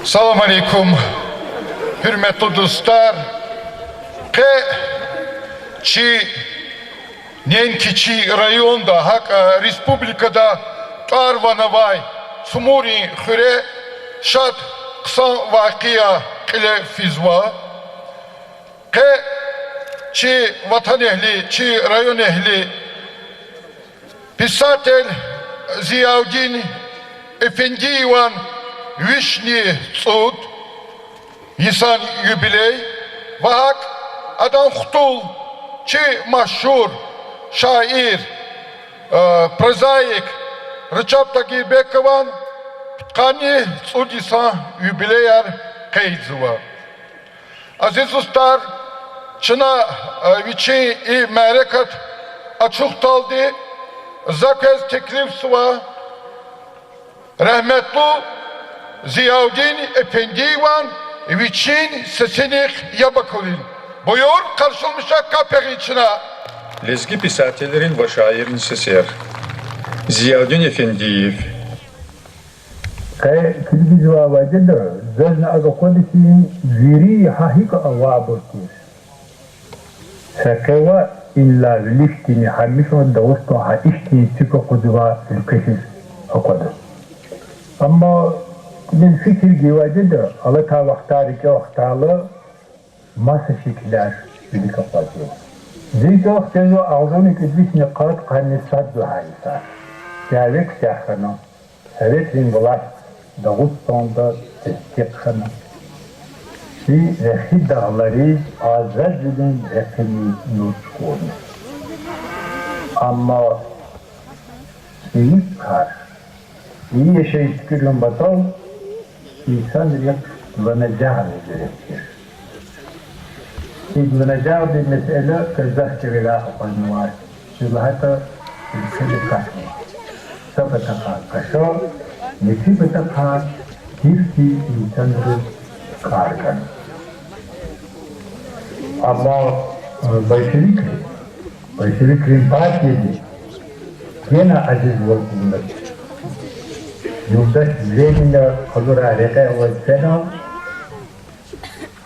Салам алейкум, hürmetli dostlar. Чи Ненкичи районда, хак республикада Тарванавай, Сумури Хуре, Шат Ксан Вакия Киле Физва. Чи ватан ehli, чи район ehli, писатель Зияудин Эфенди Иван Вишни Цуд, Исан юбилей, Вахак Адам Хутул, чи машхур шаир, прозаик Рычап Тагирбекован, Ткани Цуд Исан юбилеяр Кейдзова. Aziz dostlar, Çına viçi i merekat açık taldi, zakez teklif sıva, rahmetli Ziyaudin Efendivan viçin sesinik yabakulin. Buyur karşılmışa kaperi içine. Lezgi писательlerin ve şairin sesiyer. Ziyaudin Efendiyev. Kilgi cevabı da zazna aga kodisi ziri hahik awaburtis. Sakeva illa liftini hamisho davusto ha işti tiko kudva ülkeşiz okoda. Ama min fikir givacı da alata vaktari ki vaktalı masa şekiller bilik apatıyor. Zeyt vaktalı ağzını küdvisini qarat qarnisat duhaysa. Yavik siyahana. Evet ringolar Dağıstan'da testikhanı. Ki rehi dağları azadülün refini yurtkuğunu. Ama iyi kar, iyi yaşayıp gülün batal, insan yıklanacağı gerekir. Yıklanacağı bir mesele kızak çevela hapanı var. Şülahata ülkeli kaçma. Sabata kaşo, Nesibata kirti insanları kargan. Ama Bolşeviklerin partiyeti gene aziz olgunlar. Yurdaş Lenin'e kalura reka olsana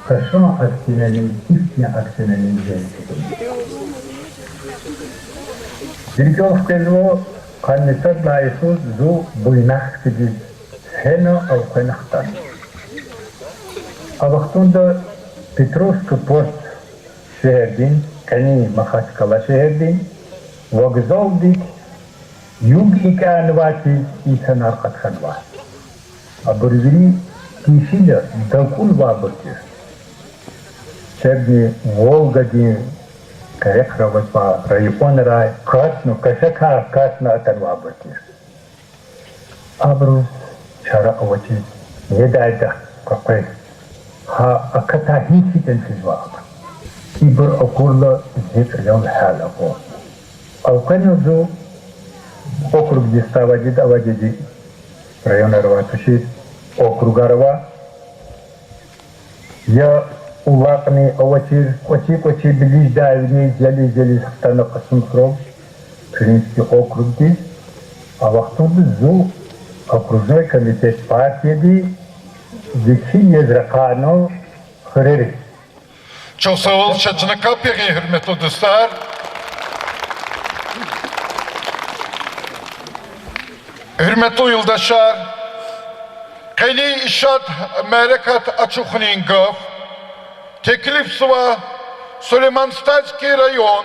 kaşon aksinenin çiftine aksinenin geldi. Bir yol Kanıtlar layıksız zu buynak gibi sena avkanaktan. Avaktunda Petrovska post şehirdin, kani Makhaçkala şehirdin, vokzaldik yug ikanvati insan arkatkan var. Aburzili kişiyle dakul vabırtır. Şebni Volgadin Карекровать по району рай, касну, кашака, касна оторвабати. Абрус, шараковати, не дайда, какой. Ха, акатахи тенсизваб. Ибр окурла зикрял халаго. Алканузу, округ диставади давади, района рватуши, округарва. Я Улакни овочи, кочи ближдавни, зели стана касумсров, Крымский округи, а вахтунды зу окружной комитет партии Викин Езракано Хрери. Çok sağ ol, şaçına kapyayı hürmetli dostlar. Hürmetli yoldaşlar, Kayni İşat Merekat Açıkhunin Gaf, Teklif sıva Süleymanstayский район,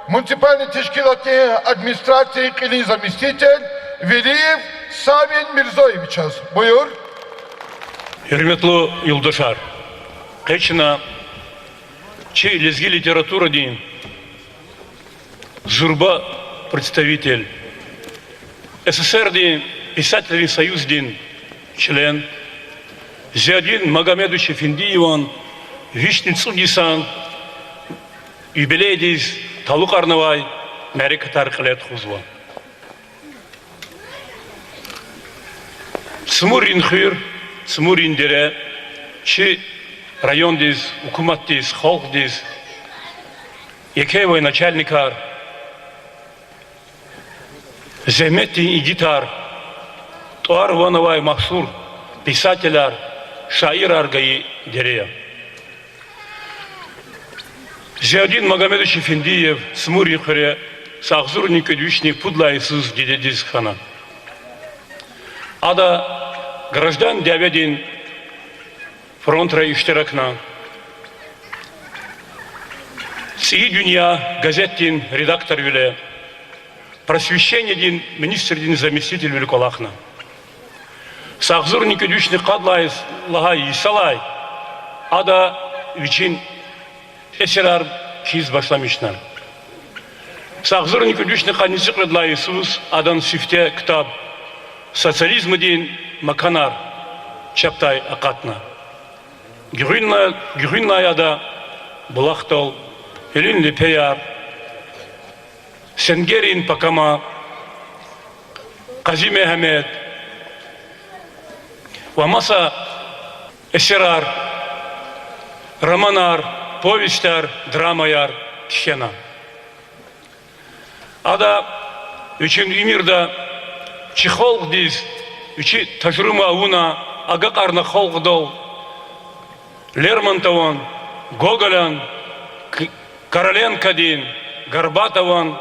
муниципальный тешкилатный администрации Килин заместитель Велиев Савин Мирзоевич. Buyur. Hürmetli yoldaşlar, Keçina, чей лезги литература день, Журба представитель, СССР день, писательный союз день, член, Зиадин Магомедович Эфенди Иван, Вишни Цугисан, юбилейдиз Талук Арнавай, Мерика Тарқилет Хузва. Смурин Хюр, Смурин Дере, Чи райондиз, Укуматтиз, Холхдиз, Екевой начальникар, Земетин и гитар, Туар Вановай Махсур, писателяр, şair argayı dereya. Ziyaudin Магомедович Эфендиев, Смурин Хре, Сахзурник Эдвичник Пудлайсыз Дедедиз Хана. Ада граждан Дяведин фронтра иштиракна. Сии Дюния газеттин редактор виле. Просвещение дин министр дин заместитель великолахна. Сахзурник Эдвичник Кадлайс Лагай Исалай. Ада Вичин Eserar kiz başlamışlar. Sağzırın küdüşne kanizlik redla Isus adan sifte kitap sosyalizmi din makanar çaptay akatna. Gürünna ya da bulaktol elinli peyar Sengerin pakama Kazi Mehmet ve masa eserar romanar povestler, dramalar, kişena. Ada üçün İmir'de çiğolg diz, üçü taşırma una, aga karna holg dol, Lermontov'un, Gogol'un, Korolenko'din, Горбатов'un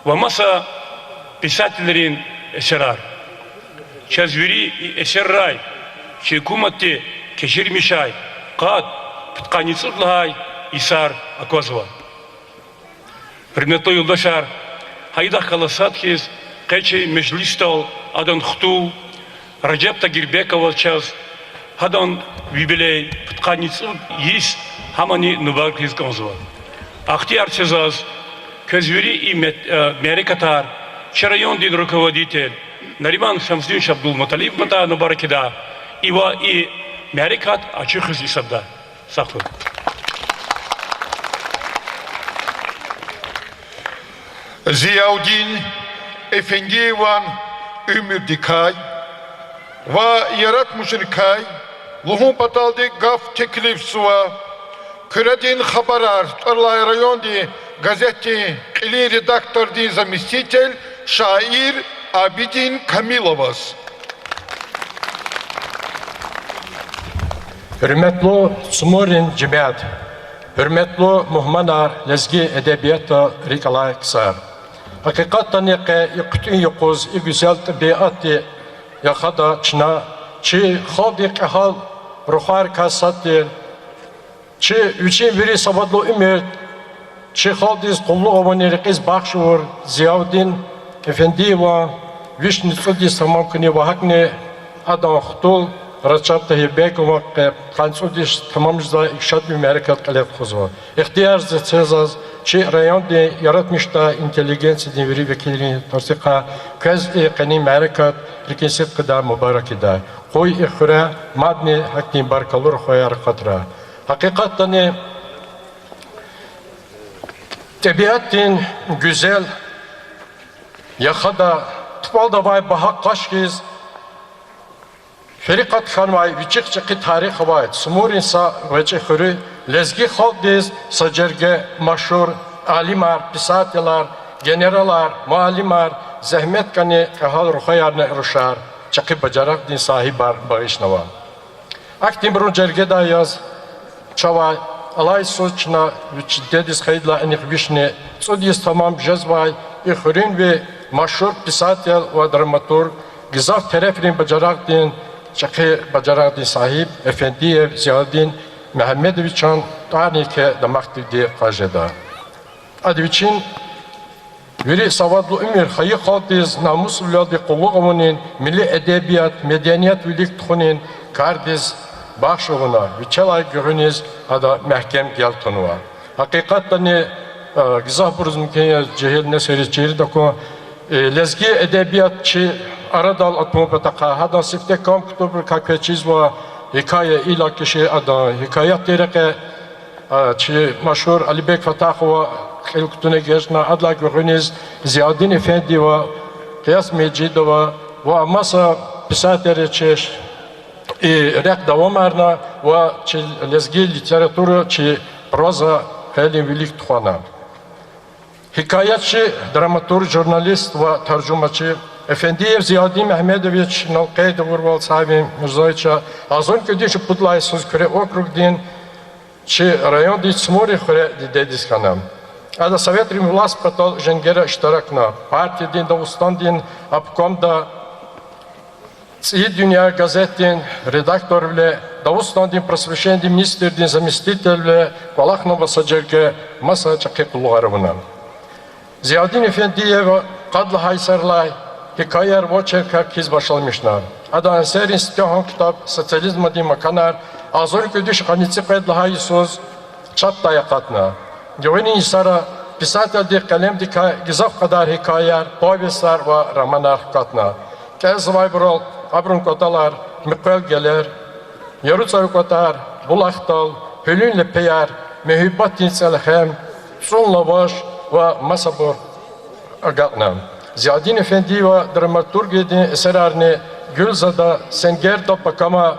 ve masa pisatellerin eserar. Çazviri eserray, çekumatti, keşirmişay, qad, Тканицудлай Исар Акозова. Предметной Юлдашар, Хайдах Каласадхис, Кечи Межлистол, Адан Хтул, Раджеп Тагирбекова час, Хадан Вибелей, Тканицуд Йис, Хамани Нубаркис Гонзова. Ахтиар Цезаз, Көзвери и Мерикатар, Чарайон Дин руководитель, Нариман Шамсдин Шабдул Маталиб Мата Нубаркида, Ива и Мерикат Ачихис Исабда. Saklı. Ziyaudin Efendiyevan Ömür Dikay ve yaratmışın kay Luhun pataldi gaf teklif suva Küredin habarar Tarlay rayondi газети или редактор din заместитель şair Abidin Kamilovas. Hürmetli Sumurin Cemiyet, hürmetli muhmanar lezgi edebiyatı Rikalay Kısar. Hakikaten yıkıtın yokuz, güzel tabiatı yakada çına, çi haldi kehal ruhar kasatı, çi üçün biri sabadlı ümit, çi haldiz kullu ovani rikiz bakşur, Ziyaudin Efendiyeva, Vişnitsudi Samakuni Vahakni, Adam Khtul, Rachab Tayyibekova Kansudis tamamızda ikşat bir merikat kalep kuzva. İhtiyar zetsezaz çi rayonde yaratmışta inteligensi dinveri vekilini tarsika kez qani merikat rikinsit qida mübarekida. Koy ikhra madni hakni barkalur khoyar qatra. Hakikaten tabiatin güzel yakada tıpalda vay bahak kaşkiz Feriqat xanmay vichiqchiqi tarix havoyat Sumurin sa vechi xuri lezgi xaldiz sajerge mashhur alimar, pisatelar, generalar, muallimar zahmet kani kahal ruhayarna rushar çaqi bajarak din sahibar bağışnava. Aktim brun jergeda yaz çava alay soçna vich dedis khaydla enik vishne sodis tamam jazvay ixurin ve mashhur pisatel ve dramaturg gizaf terefrin bajarak din Çakı Bacaradin sahip Efendiyev Ziyaudin Mehmedoviçan tani ke damakti diye kajeda. Adviçin veri savadlı ümür hayı haldiz namus vladi kulluğumun milli edebiyat medeniyet vilik tuhunin kardiz bağışıvına viçelay görünüz ada mehkem gel tonuva. Hakikaten gizah buruzmukenya cehil neseri çeyri dako lezgi edebiyatçı Aradal atmobataqa hada sifte kam kutubur kakve çiz ve hikaye ila kişi ada hikayet dereke çi maşhur Ali Bek Fatah ve kutune gezna adla görünüz Ziyaudin Efendi ve Qiyas Mecidova ve masa pisateri çeş rek devam arna ve çi lezgi literaturu çi proza helim vilik tuhana. Hikayetçi, dramaturg, jurnalist ve tercümaçı Efendiyev Ziyadin Mehmedoviç Nalqeydi Vurval sahibi Mirzoyça azon ködüş pudlay söz küre okrug din çi rayon di smori küre dedis kanam. Ada Sovet Rim vlast patal jengera iştirakna. Parti din Dağıstan din apkomda Ці dünya gazetin redaktor bile Dağıstan din просвещение министр din заместитель bile Valaknova sacerge masa çakı kullarına. Ziyadin Efendiyev Kadlı Haysarlay hikayer voçerka kiz başlamışlar. Adan eserin stihon kitap sosyalizm di makanar azor ködüş kanitsi Kadlı Haysuz çatta yakatna. Güveni insara pisateldi kalem di gizaf kadar hikayer povestler ve romanlar katna. Kez vaybrol abrun kotalar mükvelgeler yarıtsar kotar bulaktal hülünle peyar mühibbat inselhem sunla baş ve masabur agatna. Ziyadin Efendi ve dramaturg edin eserlerini Gülzada Senger Topakama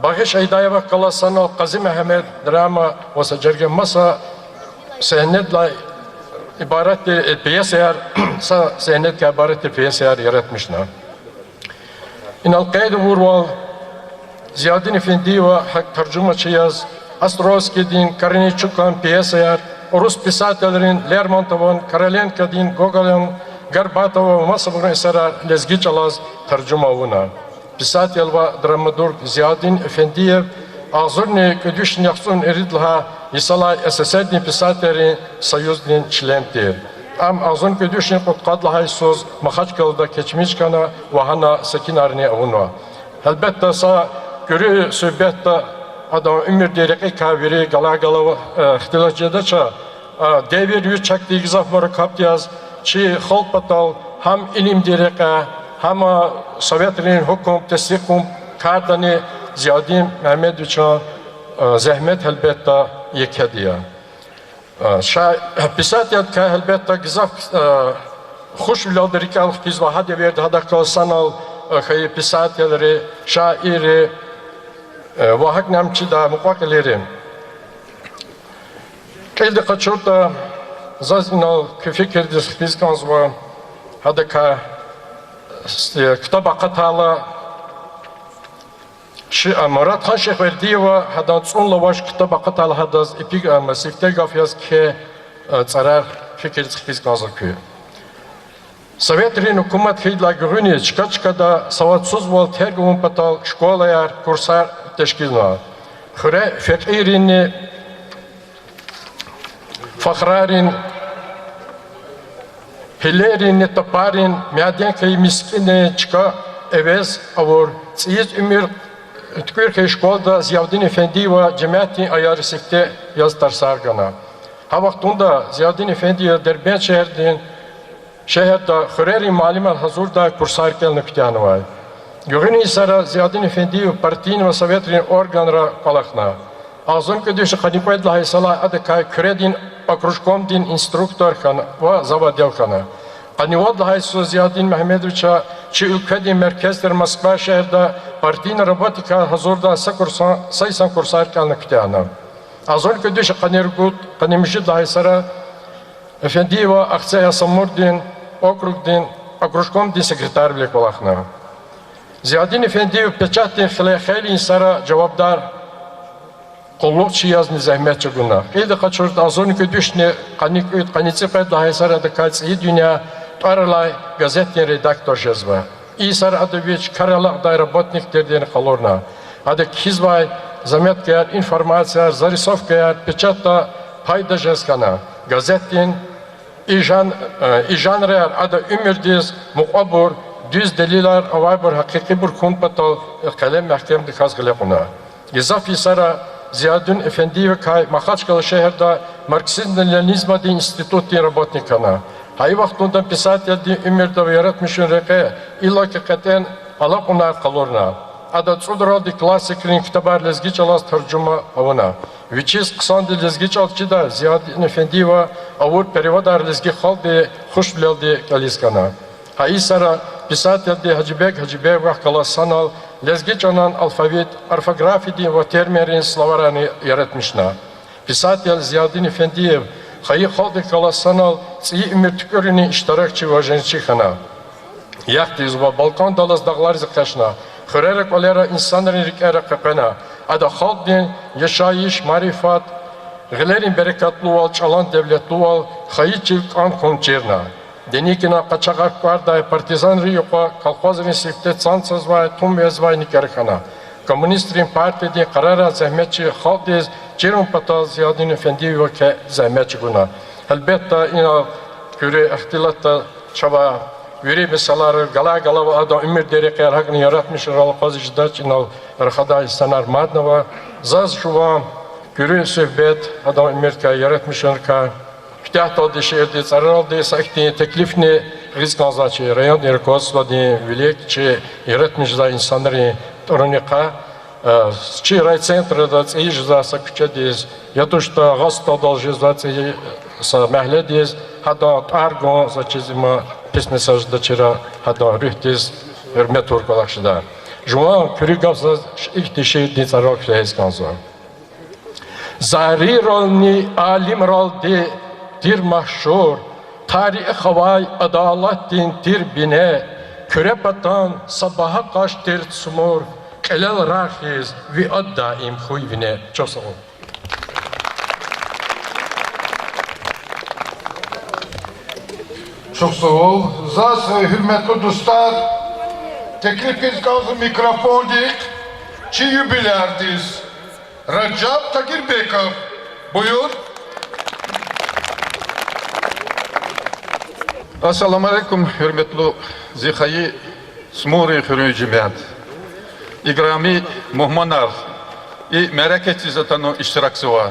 Bağış Aydayeva Kalasana Qazi Mehmet drama ve sacerge masa sehnetle ibaret piyeseler sehnetle ibaret piyeseler yaratmışlar. İnal kaydı vurval Ziyadin Efendi ve hak tercümaçı yaz Astrovski din Karnichuk'un piyeseler Rus pisatellerin Lermontov'un Korolenko din Gogol'un Горбатова ve Masabı'nın eserler lezgi çalaz tercüma avuna. Pisatel ve dramaturg Ziyadin Efendiyev ağzırni ködüşün yaksun eridlha Yisala SSR-din pisatellerin sayuzdin çilemdir. Am ağzın ködüşün kutkadlahay söz Mahaçkalı'da keçmişkana ve hana sekinarni avuna. Elbette sa görü söhbette adam ümür derek kaviri galagala ihtilacıda ça devir yüz çakti gizaf mara kaptiyaz çi halk patal ham ilim dereka ham Sovyetlerin hukum teslikum kardani Ziyadin Mehmedoviç'a zahmet elbette yekhediya. Pisateld ka elbette gizaf خوش ولادری که الخیز و هدیه ورد هدا کلاسانال خیلی pisateleri şairi و هک نمچی دا مقاکلریم. Kaydı kaçırda zazinal küfikirdi fizikans ve hada ka kitaba katala Murat Han Şeyh verdiği ve hada sonla baş kitaba katala hada epik masifte gafiyaz ki zarar fikirdi fizikans köyü. Sovetlerin hükümet heyla görünüyor çıka savatsız vol tergümün patal şkolalar kurslar teşkilna. Hıre fekirini fakhrarin hillerini taparin miadenkayı miskini çıka evez avur tsiyiz ümür Türkiye şkolda Ziyadin Efendi ve cemaatin ayarı sekte yazдар sargana. Ha vaktunda Ziyadin Efendi Derbent şehirde Hüreri Malimal Hazur'da kursar kelini kütüyanı var. Görün isara Ziyadin Efendi partinin ve Sovetlerin organlara kalakna. Ağzın ködüşü Khanikoyedla Haysala adı küredin Akruşkom din instruktör kana ve zavadev kana. Kanivodla Haysala Ziyadin Mehmedoviç'a çi ülkedin merkezler Moskva şehirde partinin robotika Hazur'da saysan kursar kelini kütüyanı. Ağzın ködüşü Kanirgut, Kanimişidla Haysala Efendi ve Aksaya Samurdin, Okrugdin, Akruşkom din sekreter bile kolakna. Ziyadin Efendi peçatin xeyli insara cevapdar kollukçı yazni zahmetçi günah. Eydi kaçırdı azonu ködüşne kanitsi pedla haysara da kalsi dünya aralay gazetin redaktör jezva. İsar adoviç karalak da работник derdiğini kalorna. Adı kizvay zamet kayar, informasiya, zarisov kayar, peçatta payda jezkana. Gazetin İjan real adı ümirdiz muqabur düz deliler avaybur hakiki bir kun patal kalem mahkem dikaz gılekuna. Gizafi sara Ziyadin Efendi ve kay Mahaçkalı şehirde Marksizm-Leninizma din institutin работникana. Hay vaxtundan pisateldi ümirde ve yaratmışın reke illa ki katen alakunar kalorna. Adı Tsudral di klasikrin kitabar lezgi çalaz tercüma avına. Viçiz kısandı lezgi çalçıda Ziyadin Efendi ve avur perivadar lezgi halde hoş bilaldi kaliskana. Hay sara pisateldi Hacibek ve kalasanal lezgi çalan alfabet, orfografi din ve termerin slavaranı yaratmışna. Pisatel Ziyadin Efendiyev hayı halde kalasanal tsiyi ümür tükörünü iştirakçı ve jençi khana. Яхтиз ва Балкан далас дağlar zıkaşna. Хөререк олера insanların rikere kakana. Ada halkın yaşayış, marifat, gelerin berekatlı ol, çalan devletli ol, hayıçılık an konçerna. Denikina kaçakak var da partizan riyoko, kalkozrin siftet sansız var, tüm vezvay nikerkana. Komünistlerin partide karara zahmetçi halkız, çerun pata ziyadin efendi ve ke zahmetçi guna. Elbette ina küre ihtilatta çaba Veri misaları gala ve adam ümür deri kıyarhakını yaratmış ralqazı jdaç inal rıkhada insanlar madnava zaz şuvam görü söhbet adam ümür kıyar yaratmış rıka Kütahta oldu şehirde zarar oldu sakti teklifini risk anzaçı rayon irkosla di vilek çi yaratmış da insanları torunika çi raycentrada çeyi jzasa küçediz ya то что gasta должность sa mahlediz hatta argon zaçizma pis mesajda çira hatta rühtiz hürmet orkalaşıda. Juan kürigavsa ihtişi di zarar kıyız kanzo. Zahir rolni alim roldi dir mahşur tarih havay adalet din dir bine köre batan sabaha kaş dir sumur elel rahiz vi addaim huyvine. Çok sağ olun. Çok sağ ol. Zas hürmetli dostlar, teklif ettiğiniz mikrofon dik, çi jubilerdiz. Recep Takirbekov, buyur. Assalamu alaikum, hürmetli zihayı smuri hürücümet. İgrami muhmanar, merak ettiği zaten iştirakçı var.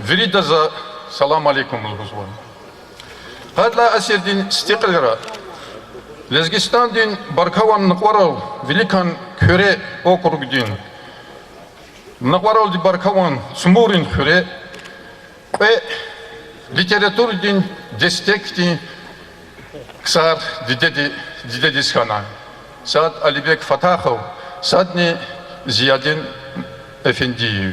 Viridaza salam alaikum ulhuzvan. Hadla aserdin stiqlera. Lezgistan din barkavan nıkvaral, velikan köre okurg din. Nıkvaral di barkavan sumurin köre ve literatür din destek din kısar didedi skana. Saad Alibek Fatahov, Sadni Ziyadin Efendiyev.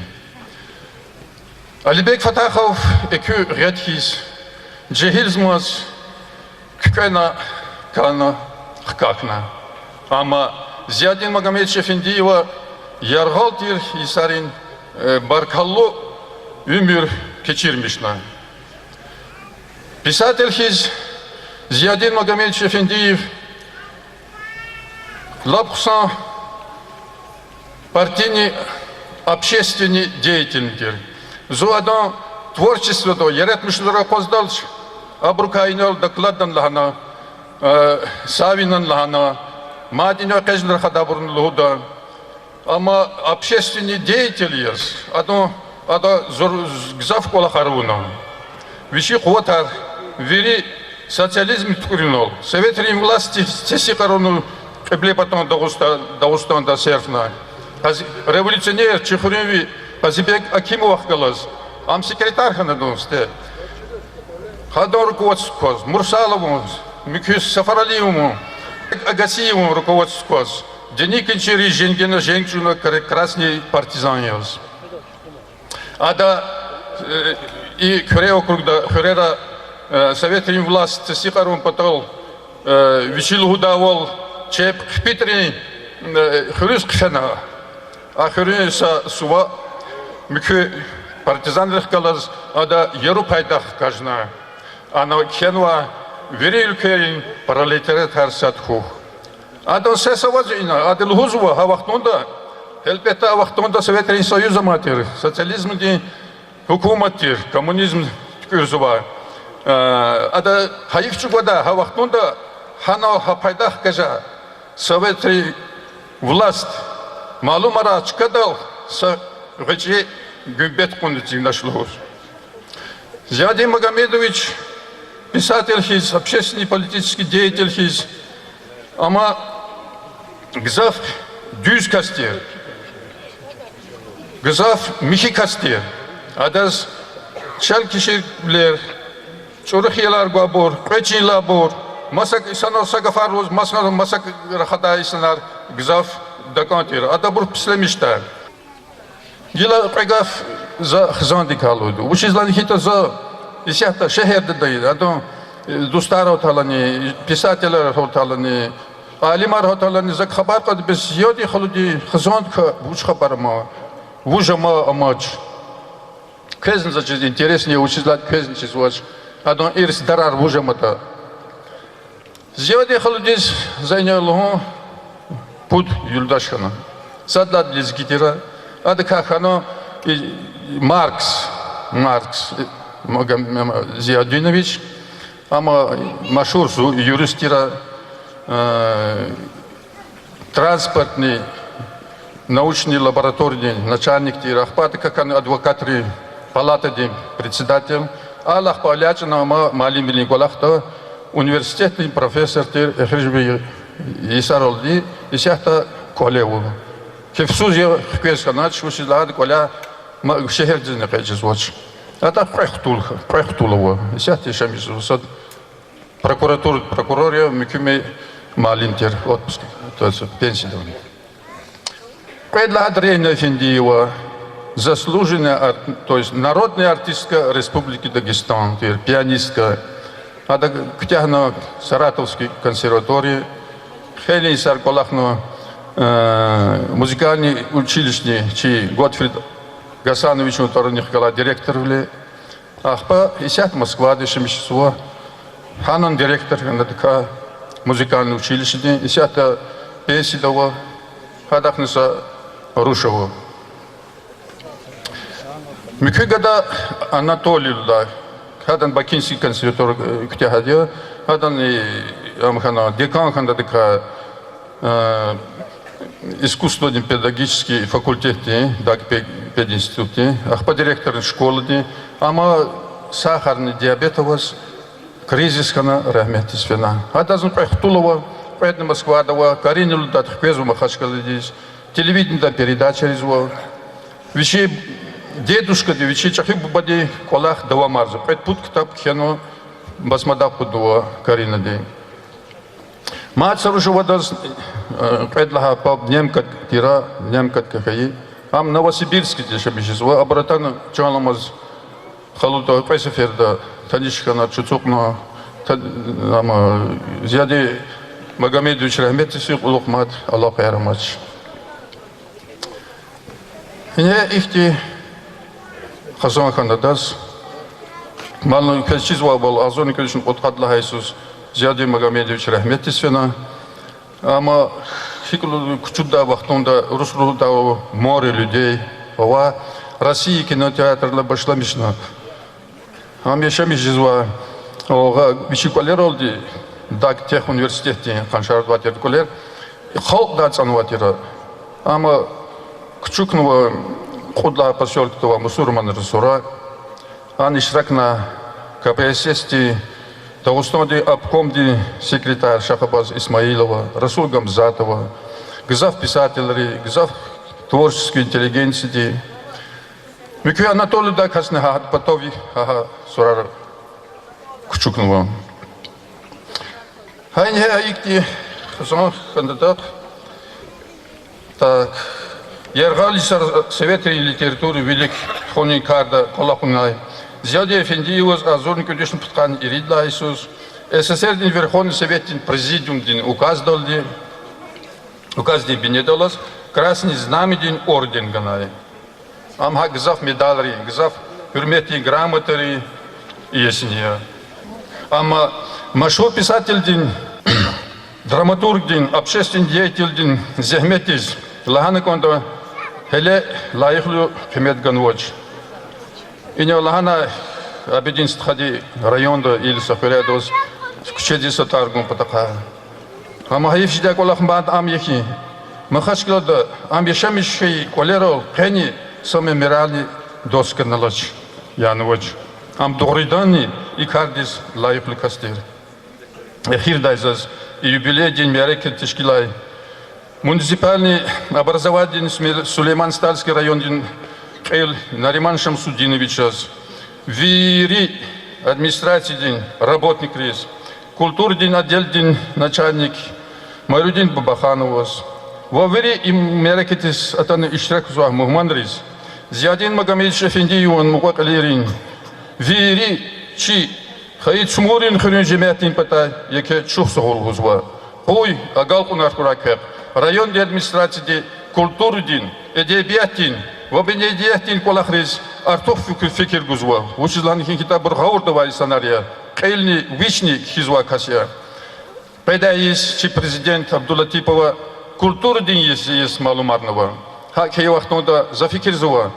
Alibek Fatahov ekü redhis Cehilzmaz kükena kana hkakna. Ama Ziyadin Magamet Efendiyeva yargaltir isarin barkallı ömür geçirmişler. Pisatelhiz Ziyadin Magamet Efendiyev Лапхсан партийный общественный деятель. Зуадан творчество то яратмышлара коздалч абрукайнал докладдан лахана савинан лахана мадина кежнер хадабурн луда. Ама общественный деятель есть. Ада гзав кола харуна. Виши хватар вери социализм ткуринол. Советские власти теси корону Кебле потом Дагустанда серфна. Революционер Чехуреви Пазибек Акимов галаз. Ам секретарь ханадовсте. Хадан руководство, Мурсалову, Микюс Сафаралиеву, Агасиеву руководство. Деникин через Женгена Женчуна красный партизан яз. Ада и Кюре округда Кюрера советские власти сикарун потол Вишилгудавол Чеп Питри хрюс кфена, а хрюса сува микю партизанлых калаз, ада Европайдах кажна, ана кенва верилкерин паралетарет харсатху. Ада сесавазина, ада лхузва хавахтунда, элбетта хавахтунда Советский Союз матер, социализм ди хукуматир, коммунизм кюрзува. Ада хаифчугада хавахтунда хана хапайдах кажа. Советская власть малум ара чкадал с речи гюбет кундити нашло. Зиадин Магомедович писатель хиз, общественный политический деятель хиз, ама гзав дюз кастер, гзав михи кастер, адаз чал киширлер, чурхилар габор, печин лабор. Masak insanlar sagafaruz, masak rahata insanlar gzaf dakantir. Adabur pislemişler. Yıla pegaf za xzandi kaludu. Uçizlan hita za isyahta şehirde değil. Adam dostlar ortalani, pisateler ortalani, алимар хоталан зак хабар кад без зиёди халуди хизонд ка буч хабар ма вужама амач кезн за чиз интереснее учислать кезн чиз вач адон ирс дарар вужамата зиёди халудис зайнялу пуд юлдашхана садлад лизгитира адка хано Маркс Зиадинович, ама машур юристира транспортный научный лабораторный начальник тира, ахпаты как адвокатри палата день председатель, Аллах палячна малим Николахта университетный профессор тир Эхрижби Исаролди и сяхта колеву. Кефсузия хкесханач вышилад коля шехердзине кайчизвоч. Это проектулово. Сяхте шамисусад прокурория микюме малинтер отпуск, то есть пенсия. Предлагадрение Финдиева заслуженная, то есть народная артистка Республики Дагестан, пианистка, а ктягна Саратовской консерватории, Хелий Сарколахно музыкальный училище, чей Готфрид Гасанович Уторних кала директор вли, ахпа исят Москва дешемищество, ханон директор на музыкальное училище, исята песидово, хадахнуса Рушево. Микигада Анатолий да, хадан Бакинский консерваторий ктягадия, хадан и амхана декан ханда дека искусственно-педагогический факультет, пединституте, ахпа директор школы, ама сахарный диабет у вас, кризис хана рахмет исфена. Адазн проектулова, поэтому Москва дава, Каринил дат хпезу махашкалидис, телевидение да передача резво, вещи дедушка, вещи чахи бубади колах дава марза, предпут китаб хено басмадав подува Карина день. Мать сарушева даз предлага по немка тира, немка кахаи. Ам Новосибирский дешебищество, обратно чаламаз халута песеферда, танишкана чуцукна, ам зяди Магомедович Рахметович улукмат Аллах ярамач. Не ихти Хасан хандадаз, малну качизва был азони качун откадла Иисус. Зяди Магомедович Рахметисвена, ама хиклу кучуда вахтунда Руслуда море людей, ова России кинотеатрла башламишна. Ам яшамиш жизва, ога вишиколеролди дак тех университете каншардватер колер, халк дацанватера, ама кучукнува худла поселктова мусурман расура, ан ишракна КПСС Дагестанды обкомди секретарь Шахабаз Исмаилова, Расул Гамзатова, гзав писателей, гзав творческой интеллигенции. Микве Анатолий да касна потови ага сурар кучукнува. Хайне айкти хасан кандидат. Так Ергали Совета литературы велик хони карда колахунай. Зиади Эфендиевоз азорник удешн путкан иридла Иисус. СССР-дин Верховный Совет-дин Президиум-дин указ дин бинедолас, Красный Знамя-дин орден ганай. Амха гзав медалри, гзав хюрмети грамотари есния. Ама машхур писатель-дин, драматург-дин, общественный деятель-дин зехметиз, лаганаконда хеле лайхлю хемет ганвоч. И не лахана обединст хади районда или сахарядос в кучедиса таргум патака. Амахаев сидя колахмбад ам яхи. Махашклада ам яшамишхи колерол хени саме мирали доска налач янвоч. Ам доридани и кардис лайфли кастир. Эхир дайзас и юбилей день мереки тишкилай. Муниципальный образовательный Сулейман-Стальский район Эл Нариман Шамсудинович, Вири администрации день, работник рейс, культур день, отдел день, начальник, Марудин Бабаханов, Вавери им мерекетис атаны иштирак зуах Мухман рейс, Зиадин Магомедович Эфендиеван Мугакалерин, Вири чи Хаид Сумурин Хрюн Жемятин Патай, яке чухсагол гузва, Huy, agal kunar kurakep. Rayon administrasyede kultur din, edebiyat din, ve belediyet din kolakriz artık fikir guzva. Uçuzlan kitap bir havurda var sanarya. Kaylni vişni hizva kasya. Pedayız ki prezident Abdullatipova kultur din yes malumarnava. Hakeye vaxtında zafikir zuva.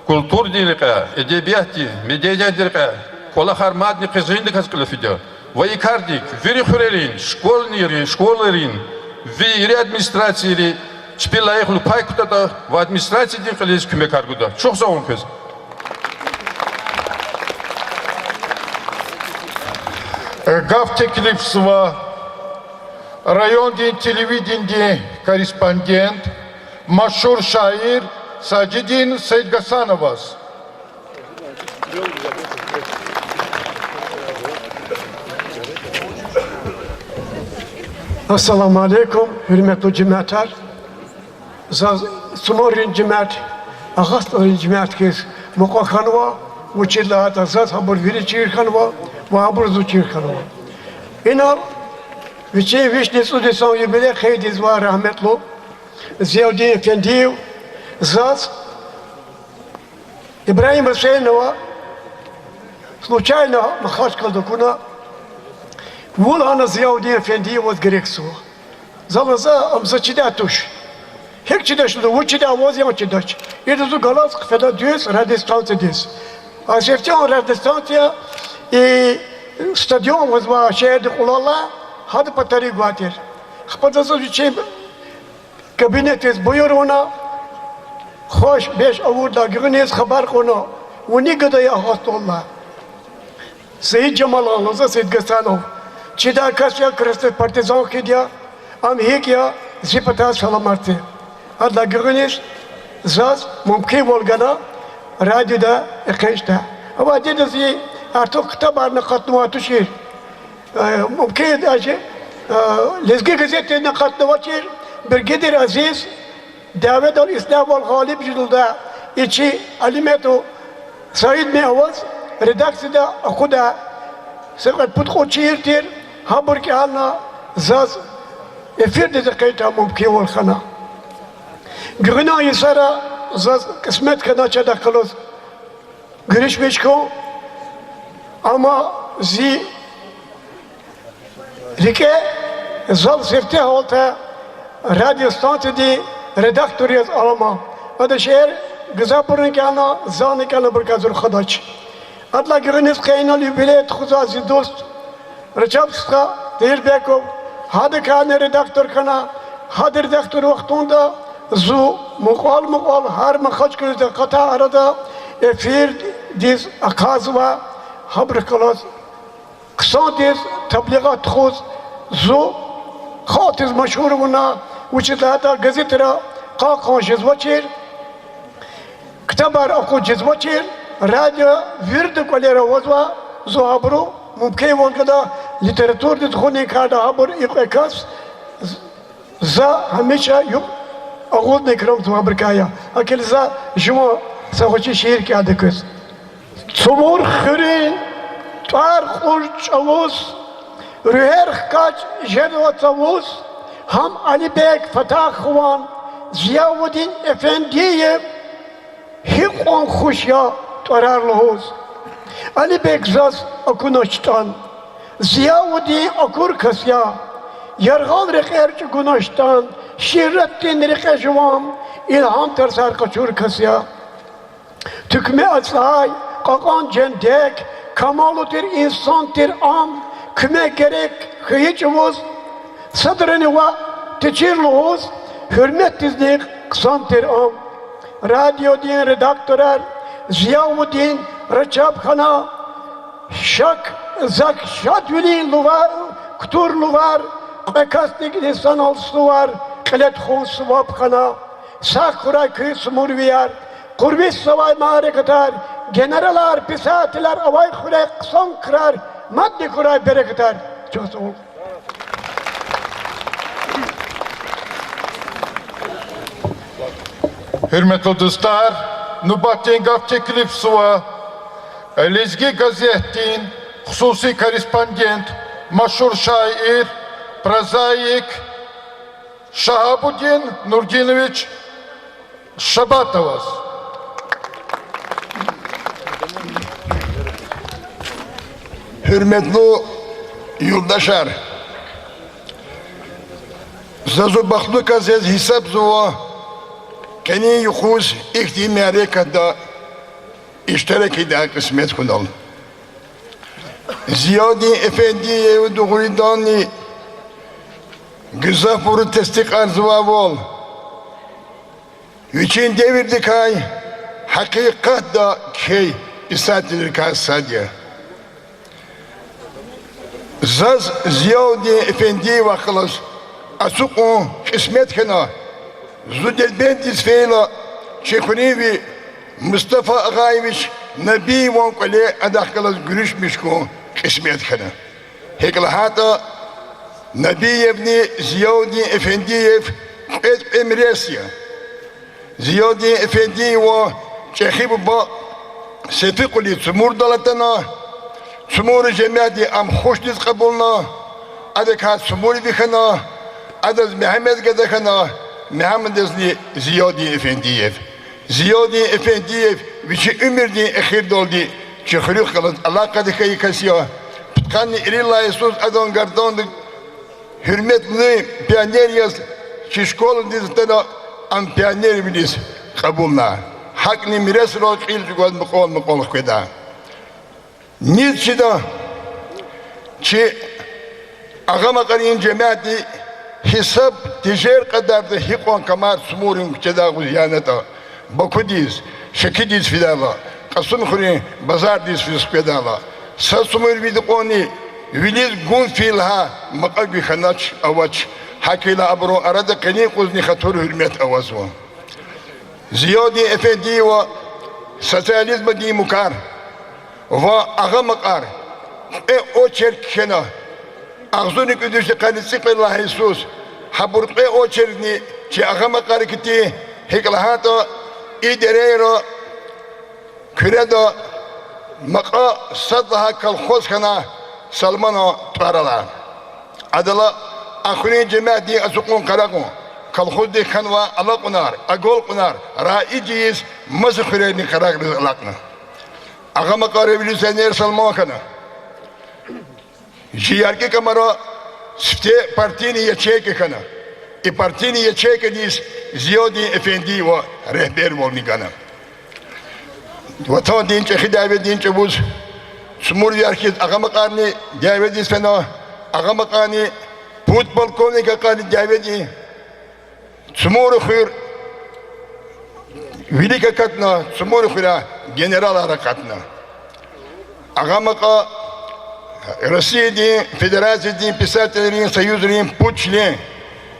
Kultur dinlika, edebiyat din, medya dinlika, kolakar madni kızındı kaskılı fidya. Ve ikardik, veri xurelin, şkollerin, veri administrasyeli, çpilayıqlı paykutada ve administrasiya din qiliz küme karguda. Çok sağ olun kız. Gav teklif sıva rayon din televidinde korespondent, maşhur şair Sacidin Seydgasanovas. Assalamu alaikum, hürmetli cemaatler. Sumorin cemaat, ağast orin cemaat kes muqakanwa, uçillahat azat habur veri çirkanwa, ve habur zu çirkanwa. İnar, viçe vişnes udesan yubile khaydiz ve rahmetlu, Ziyaudin Efendiyev, zat, İbrahim Hüseyinova, случайно махачкал докуна, Вулана Ziyaudin Efendi'yi voz gereksu. Zalasa amsaçida tuş. Hek çida şudu, uçida voz yan çidaç. Yedizu galas kıfeda düz, radistansı düz. Aşefçan radistansiya, stadyon voz va şehirde kulala, hadi patari guatir. Xpadazı üçe kabinetiz buyur ona, hoş beş avurda güveniz haber konu. Uni gıdaya hastollah. Seyyid Cemal Ağlaza Seyyid Gasanov. Çida kasya kırıstı partizan kediya, am hekya zipata salamartı. Adla güveniz, zaz mümkün volgana, radyoda ekşte. Ama dedesi artık kitabarına katnuvatı şiir. Mümkün acı, lezgi gazetlerine katnuvatı şiir. Bir gedir aziz, davet al İslam ol galip jülda, içi alimeto, Said Mehvaz, redaksiyada akuda, Sekat putko çiğirtir, habur ki halna zaz efir de kayta mümkün ol khana. Güna yisara zaz kısmet kana çada kalos. Görüşmeş ko ama zi rike zal sefte olta radyo stasyonu redaktöriyet alma. Adı şehir Gızapur'un kana zanı kana bir kazur khadaç. Adla güveniz kaynalı bilet xuzazi dost. Rıçapska Değirbekov. Hadi kane redaktör kana. Hadi redaktör vaktunda zu muqal her makaç gözde kata arada efir diz akazva habr kalas. Kısa diz tabligat xuz zu khatiz meşhur buna uçidata gazetera qaqan jizvaçir. Kitabar oku jizvaçir. Radyo virdi kolera vazva zuhabru mümkün volgada literatür dizkhone kada habur iqekas za hamisha yok ağız nekram zuhabr kaya akil za juma savaşı şiir ki adı kız Sumur khiri tar khurç avuz rüher kaç jedva tavuz ham Ali Bek Fatah Khuan Ziyaudin Efendiyev hikon khuşya tararlıhoz. Ali Bekzaz akunaştan, Ziyaudin akur kasya, yargan rekerci gunaştan, Şirrettin rekejvam, ilham tersar kaçur kasya. Tükme aslay, kakan cendek, kamalutir insantir am, küme gerek hıyıcımız, sadrını va teçirluhoz, hürmet dizlik kısantir am. Radyo din redaktörler, Ziyaudin Reçapxana, Şak Zakşatülin luvar, Kutur luvar, Bekastik lisan alsı var, Kılet khun sıvapxana, Sakura köy sumurviyar, Kurbis savay marekatar, Generalar, pisatiler, avay xurek, son kırar, Maddi kuray bereketar. Çok sağ olun. Hürmetli dostlar, Nubattin gav teklif sıva Lezgi gazetin hususi korespondent, maşhur şair прозаик Шахабудин Нурдинович Шабатовас. Hürmetli yurttaşlar, zazu baklı kazez hesap zuva, keni yukhuz ihtimari kada iştirak eda kısmet kunal. Ziyadi Efendiye ve Duğuridani Güzafur'u testik arzuva vol. Üçün devirdi kay, hakikat da key isatilir kay sadya. Zaz Ziyadi Efendi vakılas asuk o kısmet kena Zudelbendis feyla Çekunivi Mustafa Ağayviç Nabi vankale adakalas görüşmüş ko kısmet kena Hekla hata Nabi evni Ziyadi Efendiyev et emresya Ziyadi Efendi ve Çekhibu ba Sefikuli Tsumurdalatana Sumuri cemiyeti am hoşniz kabulna, adekat sumuri dikhana, adaz Mehmet gedekhana, Mehmet ezli Ziyadi Efendiyev. Ziyadi Efendiyev, vici ümirdi ekhir doldi, çekhiruk kalat, Allah kadikayı kasiya. Pıtkanni irilla Yesus adon gardondik, hürmetli piyaner yaz, şişkol dizitana am piyaner bilis kabulna. Hakni miras rol ilcugol mukol kweda. Nizçida ki ağamakarin cemaati hesap tijer kadar da hikon kamar sumurun çedağı ziyaneta bakudiz şekidiz fidala kasım khuri bazar diz fidala sasumur vidikoni viliz gun filha maqabi khanaç avaç hakila abro arada kani kuzni khatur hürmet avazwa Ziyadi Efendi ve sosyalizm di mukar ve ağamakar o çerkena ağzını küdüşte kanısı Allah Yesus haburut o çerni ki ağamakar kiti heklahato iderero küredo maqa sadha kalxoz kana salmano tarala adala akhuni cemaati azukun karagun kalxoz de khanwa alaqunar agol qunar raiciz mazkhireni karak alaqna Ağamakar evlisener salma kana. Jiyarki kamera sifte partini yecheke kana. Partini yecheke dis Ziyadi Efendi ve rehber volni kana. Vatan dinçe hidavet dinçe buz. Sumur yarki ağamakarni davet dis fena. Ağamakani futbol konika kani davet di. Sumur khir Велика katna, sumur khira general harekatna. Ağamaka Rusya'da Federasya'da Pisatellerin Soyuzu'nun puçli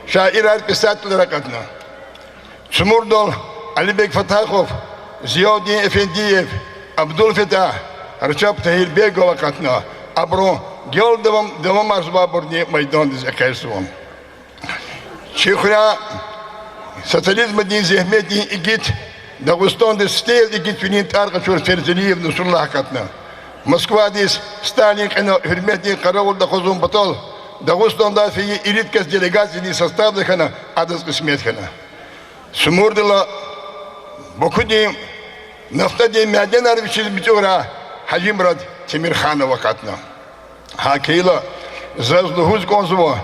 şairler pisateller harekatna. Sumurdol Alibek Fatahov, Ziyadi Efendiyev, Abdülfetah, Recep Tayyip Begov harekatna. Abro gel devam arzba burni meydan diz ekaysuam. Şikhra sosyalizm din zahmet din igit Dağıstan'da stel igit finin tarqa şur Ferzeliyev Nusullah hakatna. Moskva'da Stalin kana hürmeti Karavolda khuzum batal. Dağıstan'da fi irit kes delegasyoni sostavda kana adız kısmet kana. Sumurdala bokudi nafta de maden arbiçiz bitora Hacı Murat Temirxanov vakatna. Hakıyla zazluhuz konzuva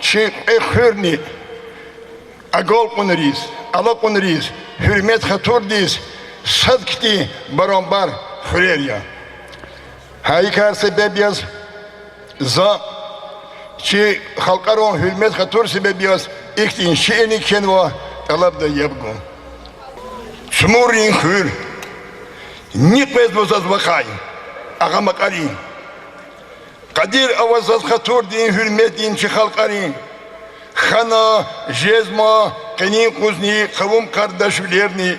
çi ekhirni agol kunriz ala kunriz hürmet khatur diz sadkti barambar khureriya hay kar sebep yaz za çi halkaron hürmet khatur sebep yaz iktin şi'ni kenva talab da yabgun sumurin khur nikmez bozaz vakay ağamakari Kadir avazaz khatur din hürmet din çi halkari Khana, jezma, kani kuzni, kavum kardeşlerni,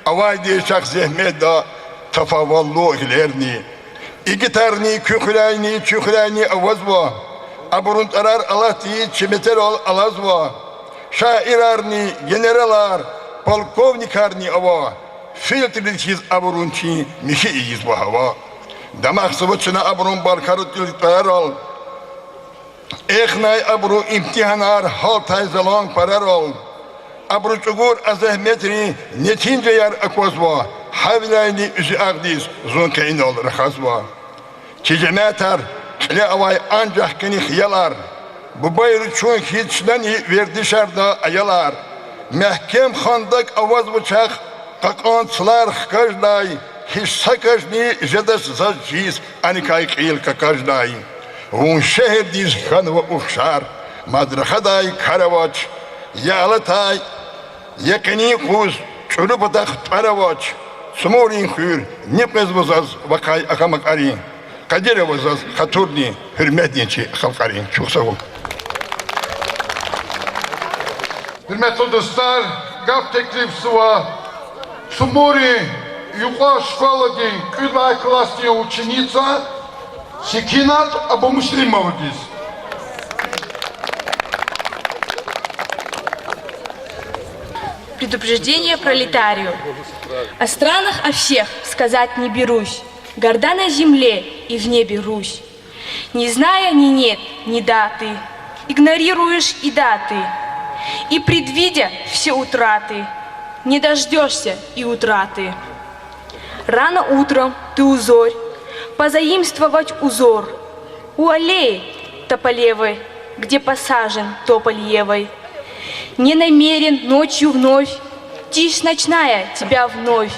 avaydi şak zehmet da tafavallu ihlerni. İgitarni, kükhlayni avazva, aburun tarar alati, çimeter alazva. Şairarni, generalar, polkovnikarni ava, filtrilikiz aburunçi, mişi iyizva hava. Damak sıvıçına aburun barkarut yıltlar al. Эхнай абру имтиханар халтай залон парарол. Абру чугур азахметри нетинже яр аквазва. Хавилайни үзи агдиз зонкайнол рахазва. Çicemeter, çile avay ancak kini hiyalar. Bu bayrı çoğun hiçleni verdi şerda ayalar. Mehkem handak avaz bıçak, kakantçılar hkajday. Hiç sakajni jedes zazciz, anikay kıyıl kakajday. Un şehir diz hanva ufşar, madrahaday karavaç. Yağlatay, yakini kuz, çölü batak paravaç. Sumurin hür, nipez bozaz vakay akamak arin. Kadir Avazaz, Haturni, hürmetliğince halkarın. Çok sağ olun. Hürmetli dostlar, gaf teklifsi var. Sumuri, yukarı şkoladın, külay klasının ученица Секинат Абумуслимова здесь. Предупреждение пролетарию. О странах, о всех сказать не берусь. Горда на земле и в небе Русь. Не зная ни нет, ни даты, игнорируешь и даты. И предвидя все утраты, не дождешься и утраты. Рано утром ты узорь, позаимствовать узор. У аллеи тополевой, где посажен тополь евой. Не намерен ночью вновь, тишь ночная тебя вновь.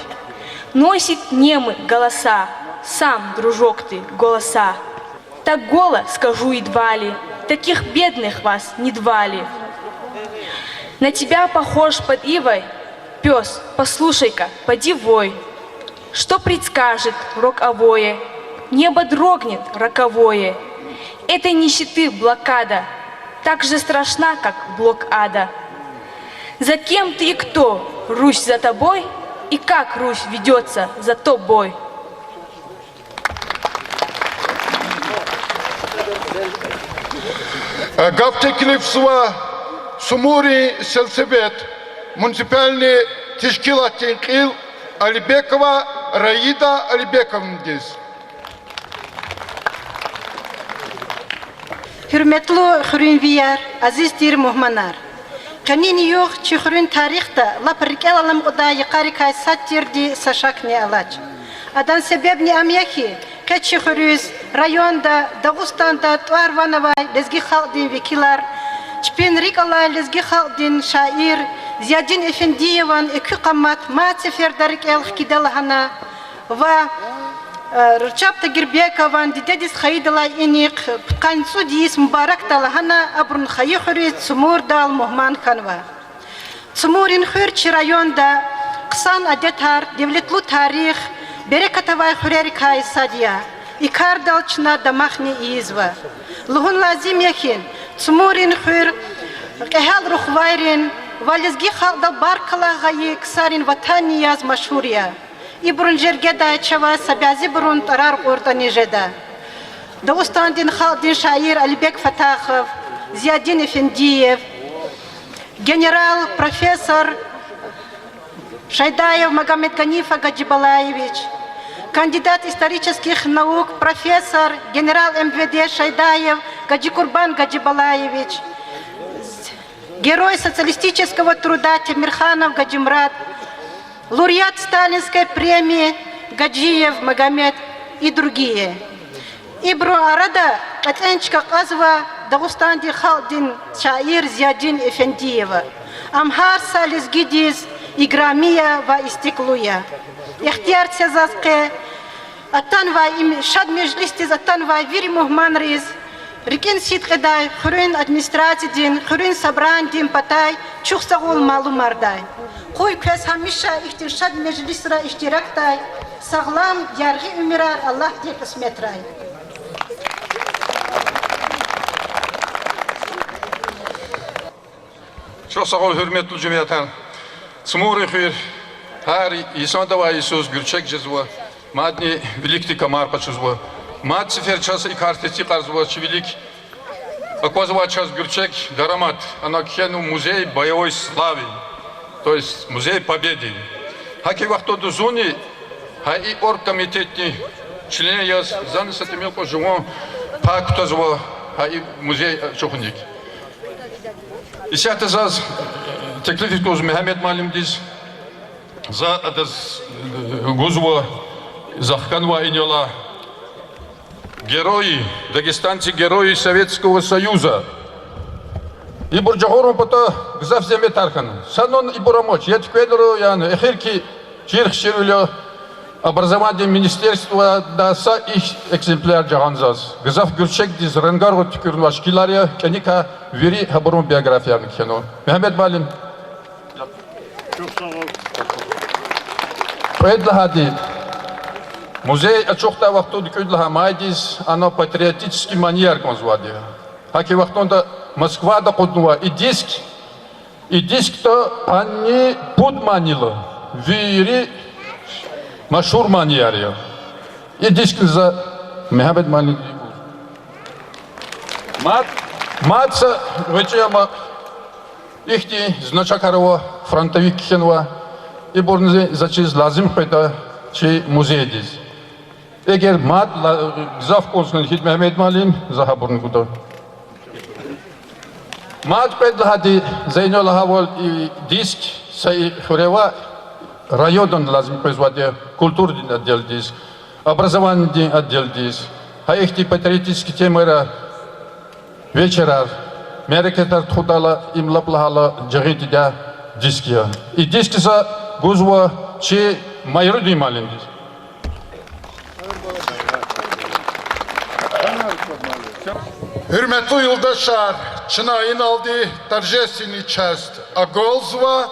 Носит немы голоса, сам, дружок ты, голоса. Так голо скажу едва ли, таких бедных вас не двали. На тебя похож под ивой, пес, послушай-ка, поди вой. Что предскажет роковое, небо дрогнет роковое. Этой нищеты блокада, так же страшна, как блок ада. За кем ты и кто, Русь за тобой, и как Русь ведется за тобой? Gaf teklifsi var. Sumuri Selsebet, Municipalni Teşkilatın Qil Alibekova Raida Alibekovna здесь. Hürmetli Hürünviyar, aziz dir muhmanar. Kanini yok ki Hürün tarihte laparikal alam oda yukarı kaysat dirdi saşakni alaç. Adan sebebni amyaki kaçı Hürüz rayonda Dağıstan'da Tuarvanavay lezgi halkdin vekilar Çpenrik alay lezgi halkdin şair Ziyadin Efendiyevan ekü kamat maatsefer darik elh kidalahana ve Rıçap Tagirbekovan didedis hayidalay enik kansu diyis mübarek dalahana abrun hayi Hürüz Sumur dal muhman kanva. Sumurin Hürçi rayonda kısan adetar devletlu tarih Berekatavay Hürerikay Sadiya İkar dalçına damahni izva. Luhun lazim yakin Sumurin Hür Ehal ruhvayrin Valizgi halda barkala gayi ksarin vatani yaz maşhuriya. İbrun jergeda çava sabazi burun tarar orta nijeda. Dağıstandin haldin şair Alibek Fatahov, Ziyadin Efendiyev, General Profesör Шайдаев Магомед Ганифа Гаджибалаевич, кандидат исторических наук, профессор, генерал МВД Шайдаев Гаджикурбан Гаджибалаевич, герой социалистического труда Тимирханов Гаджимрат, лауреат Сталинской премии Гаджиев Магомед и другие. Ибру Арада Атенчка Казва Дагустанди Халдин Шаир Зиадин Эфендиева, Амхар Салис Гидис Играмия ва истеклуя. Ихтияр сезазке атанва им шад межлистиз атанва вири мухман риз. Рикен сит кедай хурин администрациядин хурин собрандин патай чухсагул малумардай. Кой кес хамиша ихтир шад межлисра иштирактай саглам ярги умирар Аллах де кысметрай. Çok sağ ol hürmetli cümleten. Sumuri хыр, хари Исандова Иисус Гюрчек жезва, мадни великий комар почезва, мад цифер час и картети карзва велик, аквазва час Гюрчек Дарамат, она кхену музей боевой славы, то есть музей победы. Хаки вахтоду зони, хай оргкомитетни члены яз занесет имел по живому пактозва, хай музей чохуник. И сейчас заз теклифик тоже Мехмед Малим диз за адаз гузво захканва иньола герои, дагестанцы герои Советского Союза. И бурджахорум пото гзав земе тархан. Санон и бурамоч. Я тикведру ян эхирки чирхширулё образование министерства да са их экземпляр джаганзас. Гзав гюрчек диз ренгару тикурн вашкилария кеника вери хабурум биография микхено. Мехмед Малим. Предлагади музей ачухта вахту дикудлха майдис ано патриотический маньер конзвади. Хаки вахтонда Москва да куднува и диск-то они подманило, вири машур маньярио. И диск за Мехмед Малим. Матца вечема ихти значакарова фронтовик хенва и борнзе зачиз лазим хайта чи музей дис. Эгер мат зав консуль хит Мехмед Малим захабурн куда. Мат предлагади Зайнола Хавол и диск сай хурева район лазим производить культурный отдел диск, образовательный отдел диск, а их патриотические темы вечера, мерекетар тхудала им лаплахала джагитида диския. И диски за гузва чи майруди малин диск. Hürmetli yoldaşlar, Çınar'ın aldığı торжественный часть Агolzva,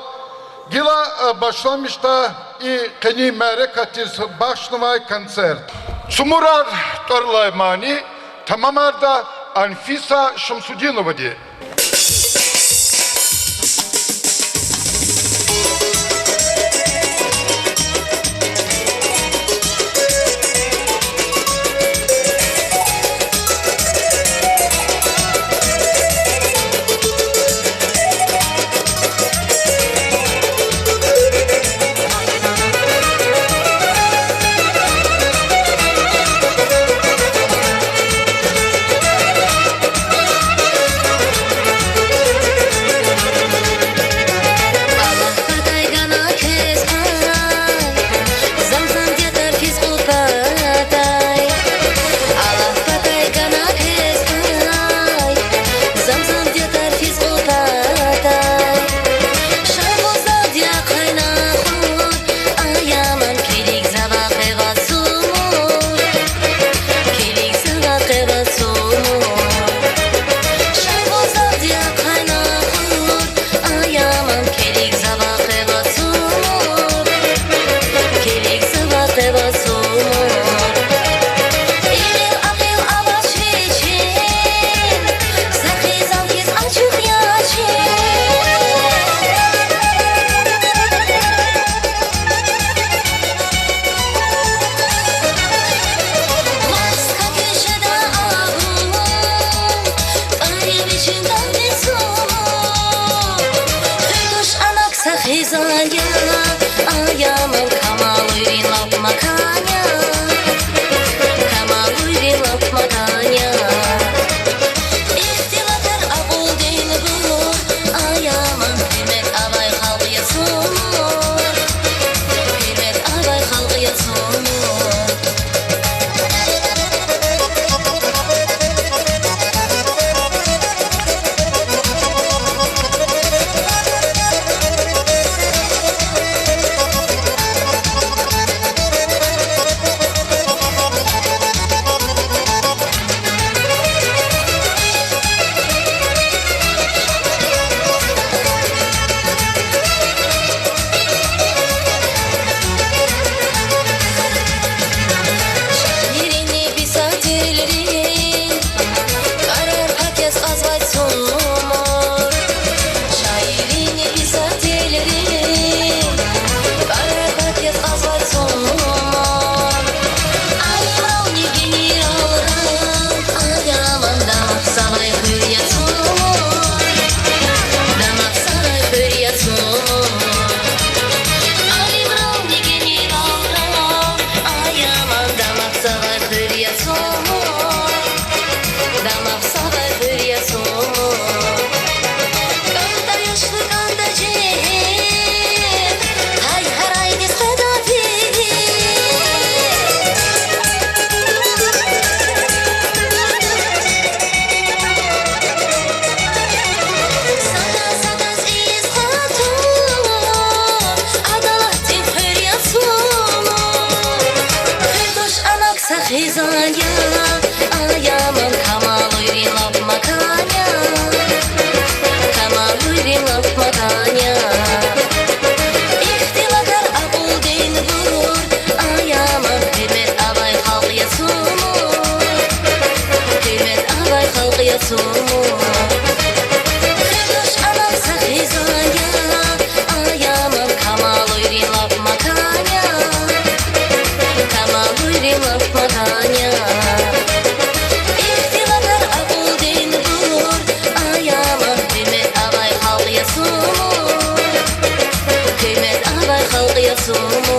Gila başlamışta и keni merekatiz başlama konser. Sumurar Torlaymani, tamamarda Anfisa Şamsudinova diye. halqıyasumu Xırdoş anam saxizanya Ayamam kamal uyrilab makanya Kamal uyrilab makanya İhtiladar aquldin bulur Ayamam kıymet avay halqıyasumu Kıymet avay halqıyasumu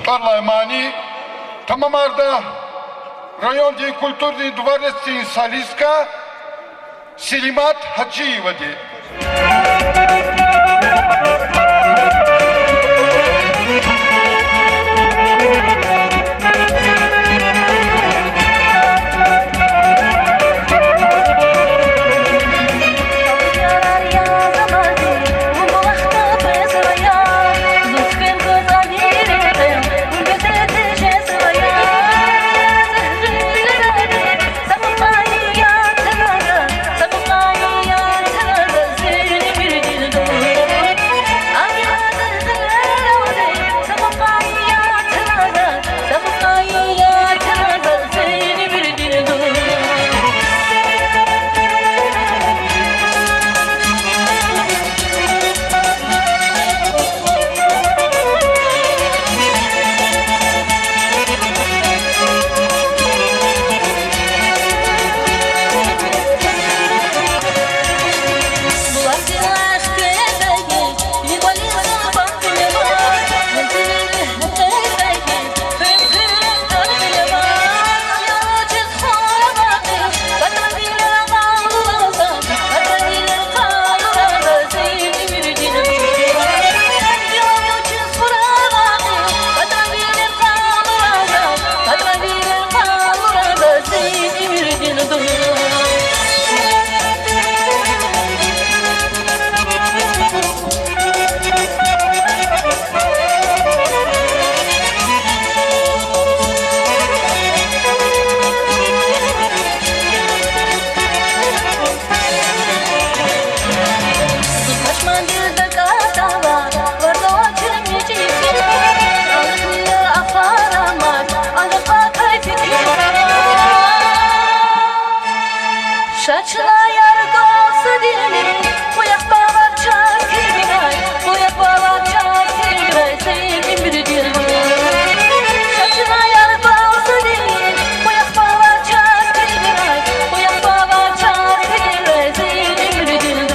Parlaymani, Tamamarda, Rayon di Kulturni Dvarestin Saliska, Selimat Hacıyevadi. Şaçına yargı olsa dilim Koyak bağlar çakirgay Koyak bağlar çakirgay Sevdim bir dilim Şaçına yargı olsa dilim Koyak bağlar çakirgay Koyak bağlar çakirgay Sevdim bir dilim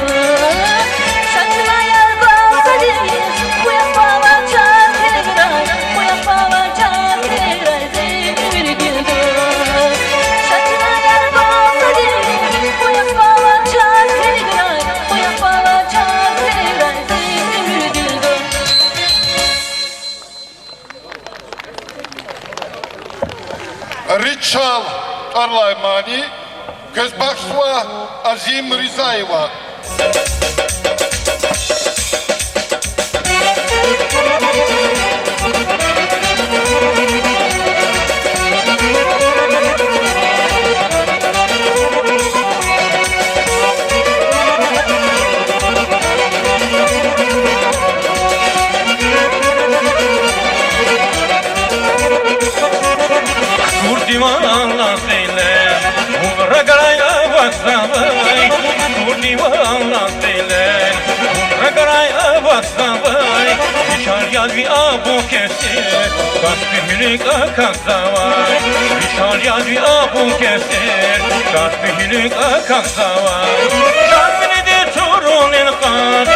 Şaçına yargı olsa dilim Koyak bağlar çakirgay Koyak bağlar çakirgay Sevdim bir dilim Şaçına yargı olsa dilim Koyak bağlar çakirgay Koyak bağlar çakirgay Sevdim bir dilim Ричал Арлаймани, Gözbaşva Azim Rizayeva. Kurdivanla seyle, Uğragaraya baksavay. Kurdivanla seyle, Uğragaraya baksavay. Dışar yaz bir abu kesir, Kasbihlik akaksavay. Dışar yaz bir abu kesir, Kasbihlik akaksavay. Şarkını de turun ilkan,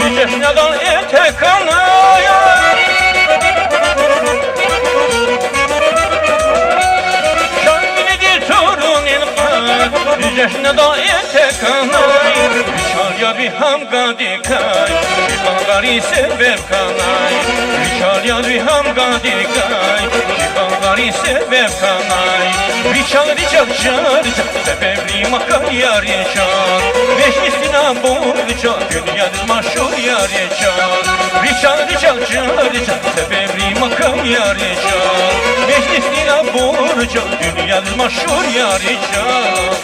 Yücesnadan ete kanaya. Jehne da ete kanay Rişalya bir hamga dikay Şihalgari sebep kanay Rişalya bir hamga dikay Şihalgari sebep kanay Rişal sebepli makar yar yaşar Meclisine borca Dünyadır maşhur yar yaşar Rişal sebepli makar yar yaşar Meclisine borca Dünyadır maşhur yar yaşar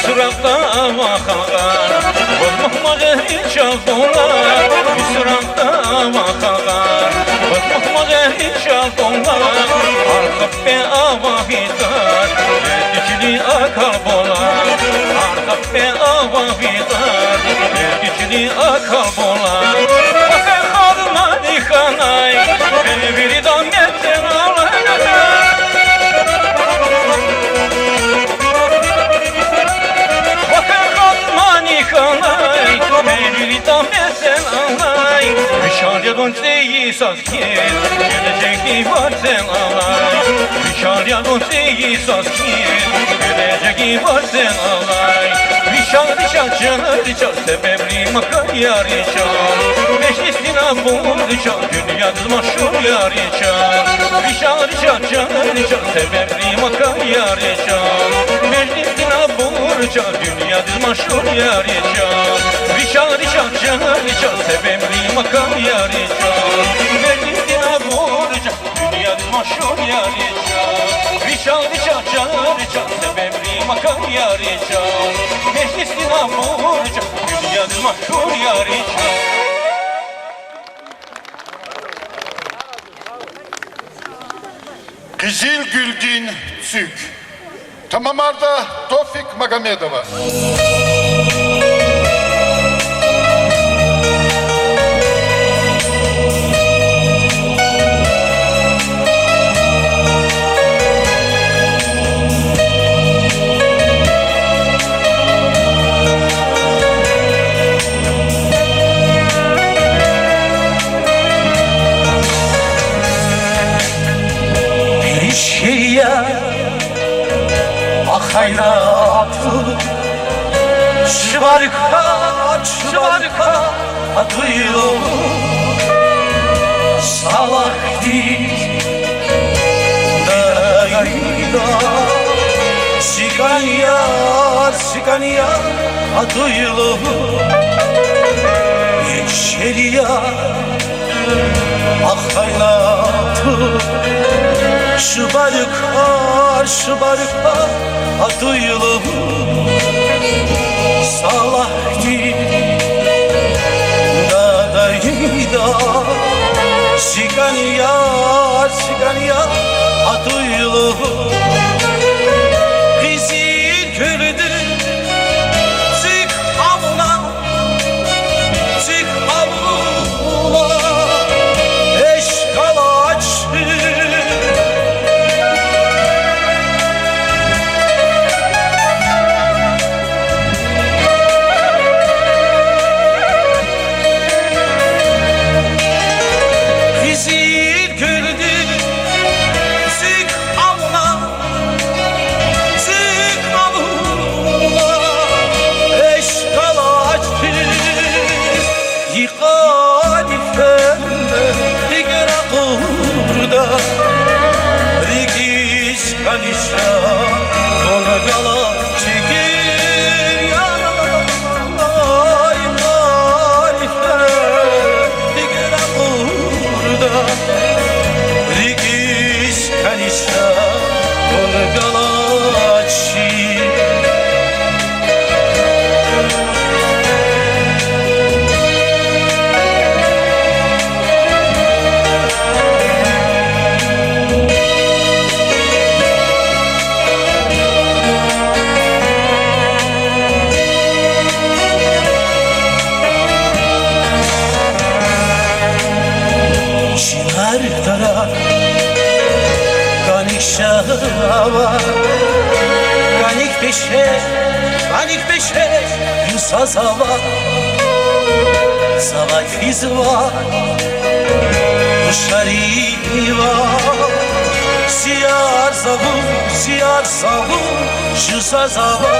Sırakta vakalar Bozmahmadı hiç alkolar Sırakta vakalar Bozmahmadı hiç alkolar Arkap be ava hitar Dikili akar bolar Arkap be ava hitar Dikili akar bolar Bakay halma dikanay Beni biri dametten alay Rişalya donseyi saskir Gelecek var sen alay Rişalya donseyi saskir Gelecek var sen alay Rişal sebepli makar yar yaşar Meclisine borca Dünyadır maşhur yar yaşar Rişal sebepli makar yar yaşar Meclisine borca Dünyadır maşhur yar yaşar Rişal sebepli makar yar yaşar Meclisine borca Dünyadır maşhur yar yaşar Rişal sebepli makar yar yaşar Meclisine borca Dünyadır maşhur yar yaşar Kızıl Gülgin Sük. Tamamarda Tofik Magomedova. Hayratı Şıvarka Adıyla Salak dik Dayda Sikan yar Adıyla Yeşil yar Ah hayratı Şu barıklar adıylı salahti dadayda Siganya adıylı bizi gördü Zik avuna eşkalaçı Ganik beşe Yusa zava Fizva Uşariva Siyar zavu Yusa zava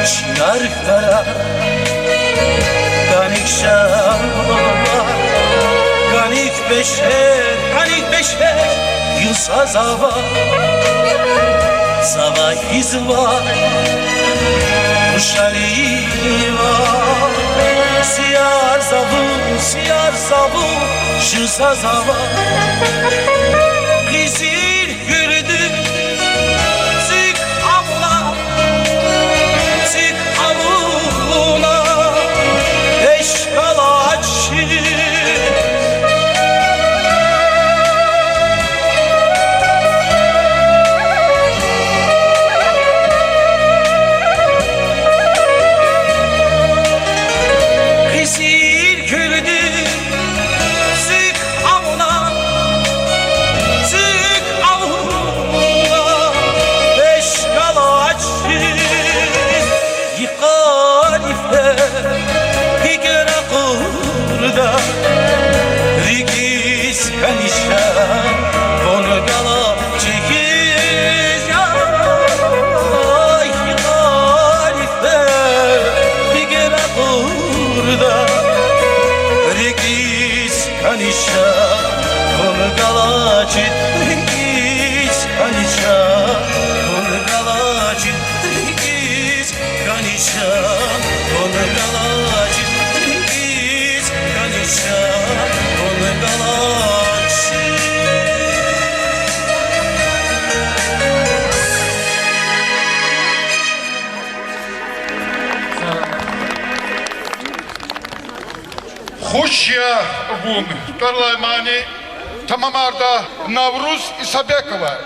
Şinar kara Ganik şava Ganik beşe Yusa zava Sava izva Uşariva Siyar zavu Şusa zava Gizir gördü Zik avuna Eşkalaçı Хуща вун, Карлаймани, Тамамарда, Навруз Исабекова.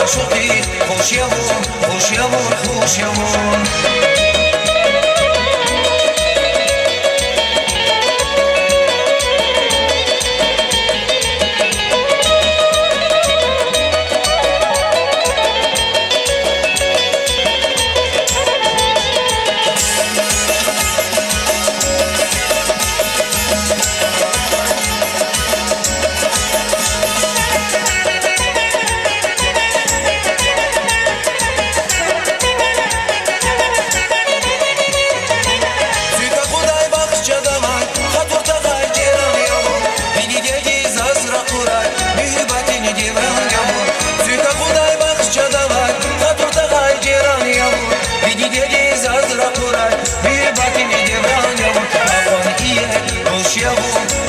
شوقی خوشیمون خوشیمون خوشیمون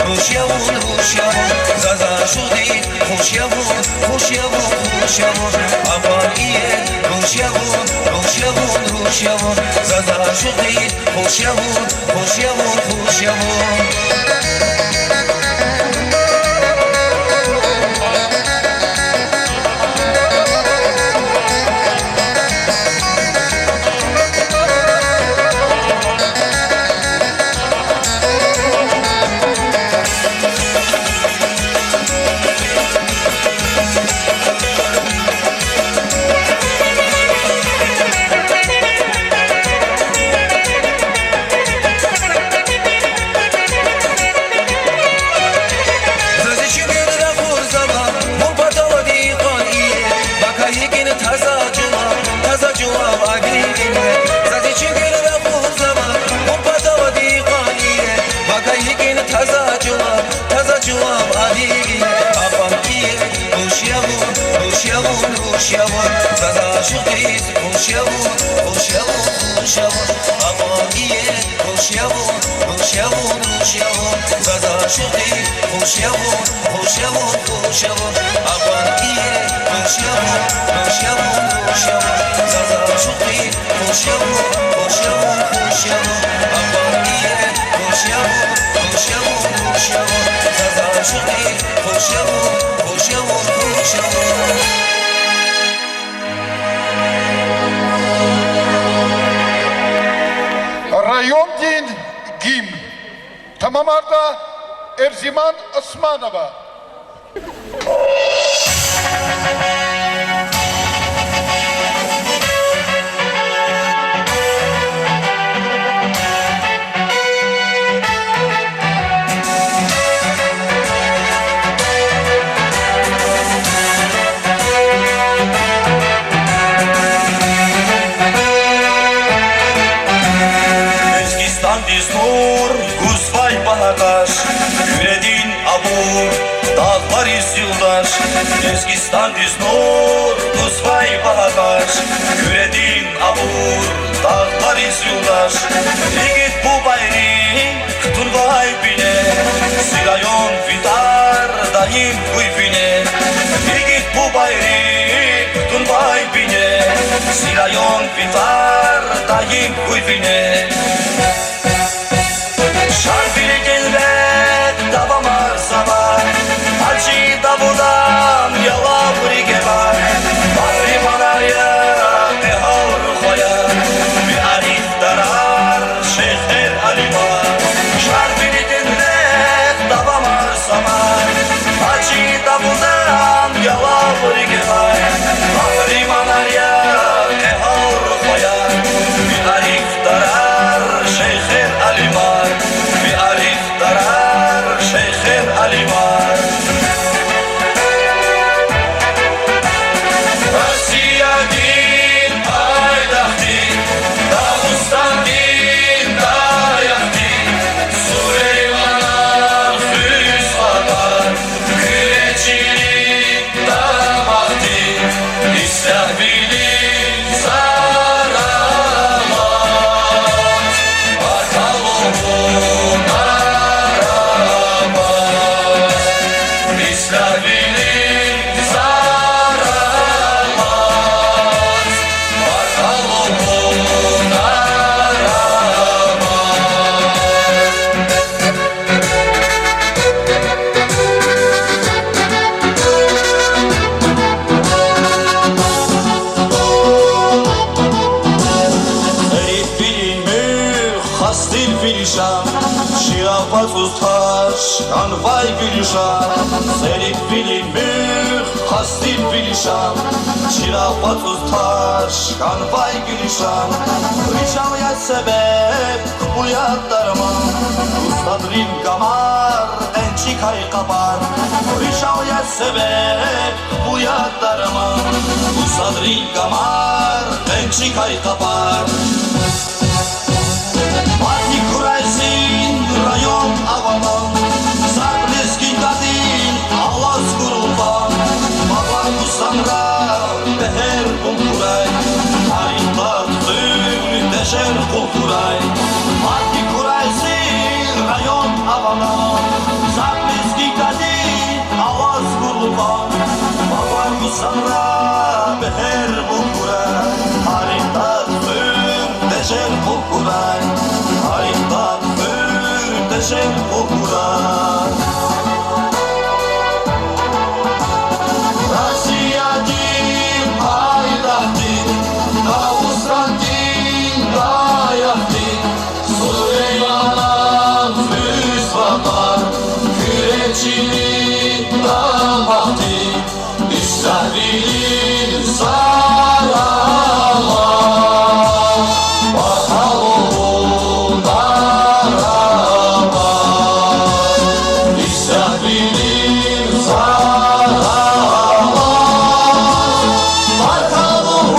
خوشیمون خوشیمون زازا شدی خوشیمون خوشیمون خوشیمون افغانیه خوشیمون خوشیمون خوشیمون زازا شدی خوشیمون خوشیمون خوشیمون خوشیمون زازا شدی خوشیمون خوشیمون خوشیمون افغانیه خوشیمون خوشیمون خوشیمون زازا شدی خوشیمون خوشیمون خوشیمون افغانیه خوشیمون خوشیمون خوشیمون زازا شدی خوشیمون خوشیمون خوشیمون افغانیه خوشیمون خوشیمون خوشیمون زازا شدی خوشیمون خوشیمون خوشیمون Rayon din Gim. Tamam Arda Erziman Osmanova. Diznur, Gusvay Bahadaş, Güredin Abur, Dağlar İzyıldaş. Ezgistan Diznur, Gusvay Bahadaş, Güredin Abur, Dağlar İzyıldaş. Ligit bu bayri, Turgay bine, Silayon Vitar, Dayim Kuyfine. Ligit bu bayri, Turgay bine, Silayon Vitar, Dayim Kuyfine. Şarfili gelbet davam arsama Hacı davudan yalavri gevar Bahri manaya behar khoya Bir arif darar şehir alima Şarfili gelbet davam arsama Hacı davudan yalavri gevar Bahri manaya behar khoya Bir arif darar şehir alima Bir arif darar kanvay gülüşan Serif bilim müh hastil bilişan Çirafatuz taş kanvay gülüşan Ricamaya sebep bu yadlarıma Ustadrim gamar ençik ay kapar Ricamaya sebep bu yadlarıma Ustadrim gamar ençik ay kapar Parti kuraysin rayon avaman Sabreskin kadin ağız kurulban Baban Musamra beher kulturay Tarihlat mühteşer kulturay Parti kuraysin rayon avaman Sabreskin kadin ağız kurulban Baban Musamra beher kulturay Tarihlat mühteşer kulturay Tarihtan mühteşem kokular Rasiyatin haydatin Davusratin dayatin Süleyman'a müsvatar Küreçinin damahti İstahrilin sarama Bakalım arama İstahrilin sarama Bakalım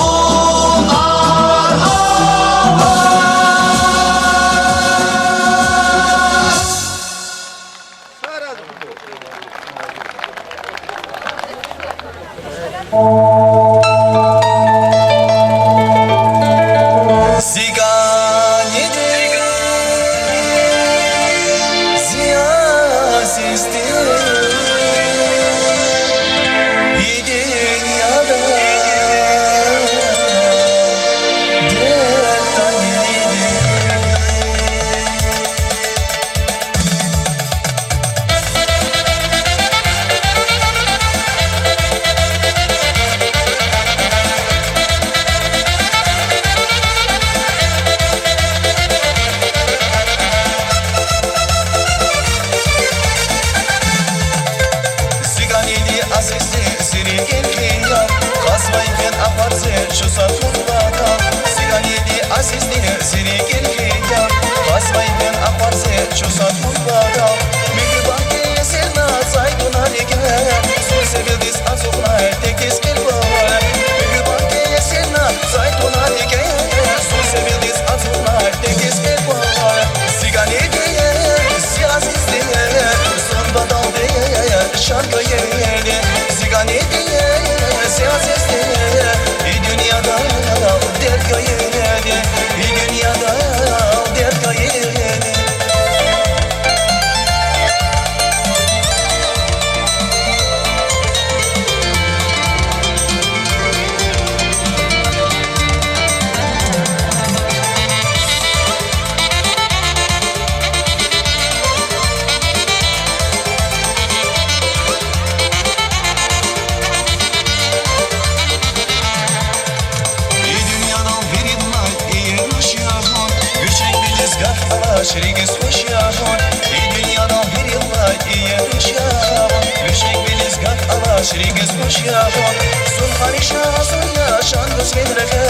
Şerigis hoş yaşon İyi dünyadan bir yıllar iyi yaşam Gülşek bilizgah ala şerigis hoş yaşon Sulhani şahsın yaşan gözgen rege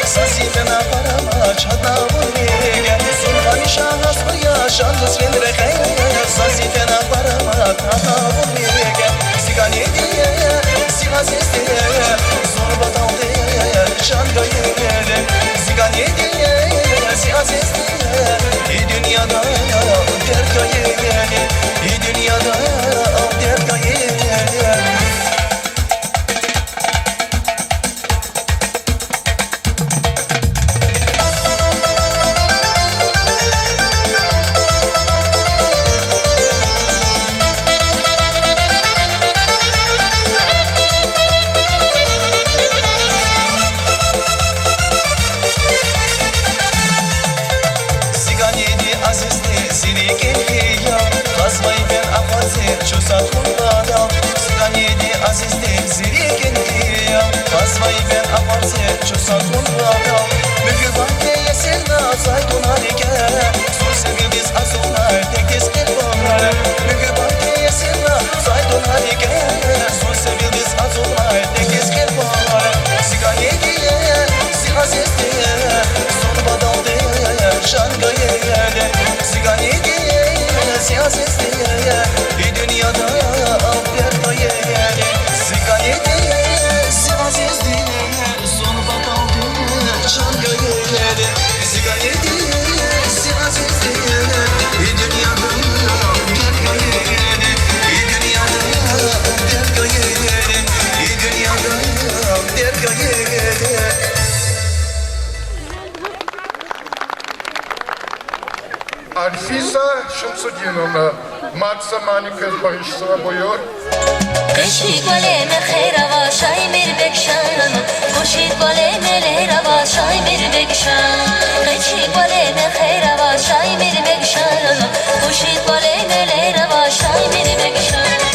Sazifena parama çadna vurmege Sulhani şahsın yaşan gözgen rege Sazifena parama çadna vurmege Sigan yediye, sigaz isteye Zorba daldiye, şanga yegede Sigan yediye, sigaz isteye İyi dünyada der gayeni İyi dünyada der gayeni Mügü Константиновна, мать сама не кажется бою. خشی گله خیر و شای میر بکشن خوشی گله ملیر و شای میر بکشن خشی گله خیر و شای میر بکشن خوشی گله ملیر و شای میر بکشن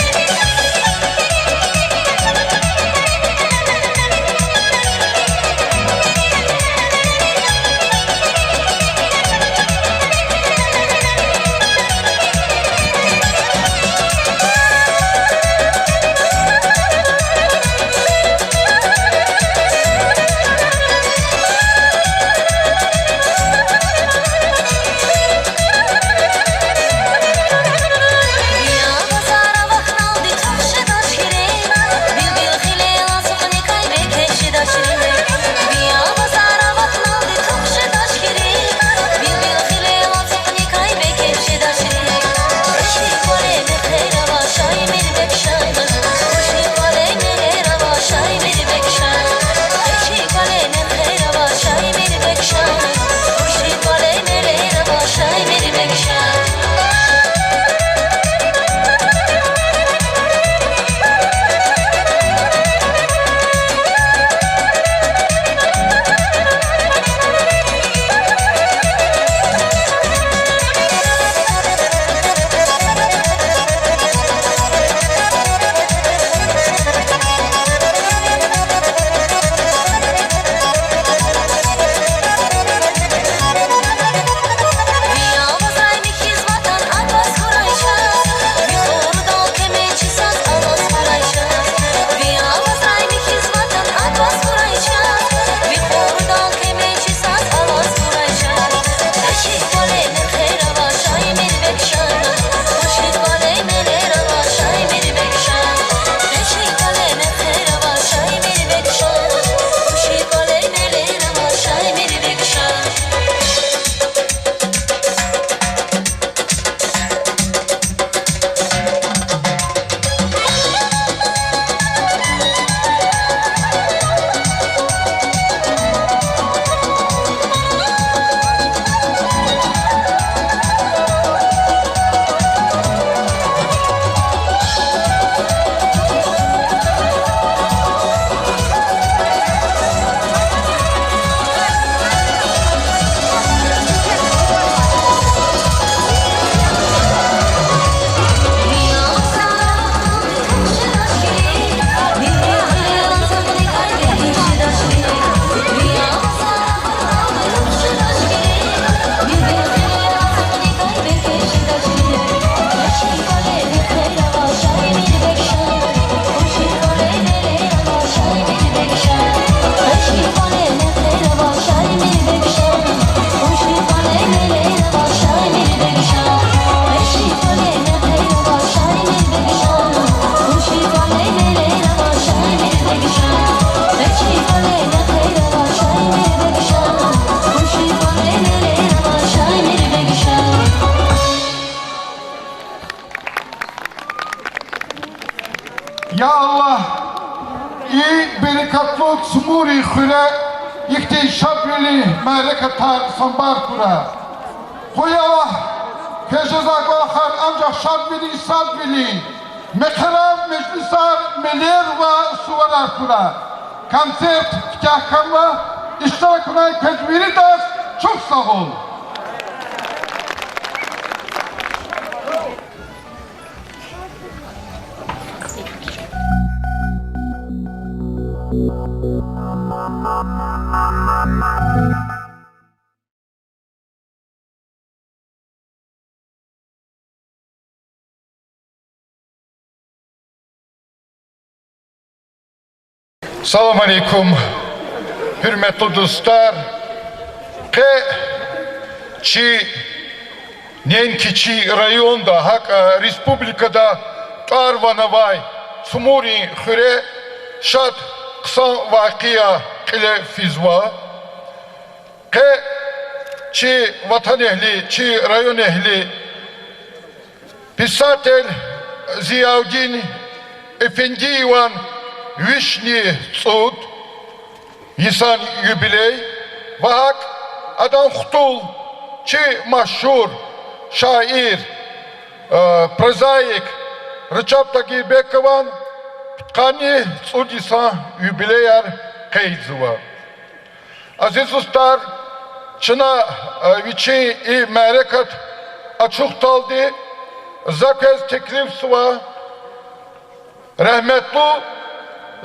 Ya Allah, iyi berekatlı sumuri hüre, yıktı şabili melekata sambar kura. Koy Allah, keşezak olakar ancak şabili sabili, mekeram meclisar melir ve suvarar kura. Konsert, fikahkanla, iştirakına tedbiri de çok sağ ol. Salam aleykum, hürmetli dostlar. Nenkiçi rayonda, hak Respublikada Tarvanavay, Sumuri Hüre, Şat kısa vakiya kile fizva. Çi vatan ehli, çi rayon ehli, pisatel Ziyaudin Efendi Ivan Vişni Tsud, Yisan Yübiley, Vahak Adam Khutul, çi maşhur şair прозаик Рычап Тагибекован Ткани Цудиса юбилеяр Кейдзува. Aziz dostlar, Çına Viçi i Merekat açıktaldı, Zakez teklif suva, Rahmetli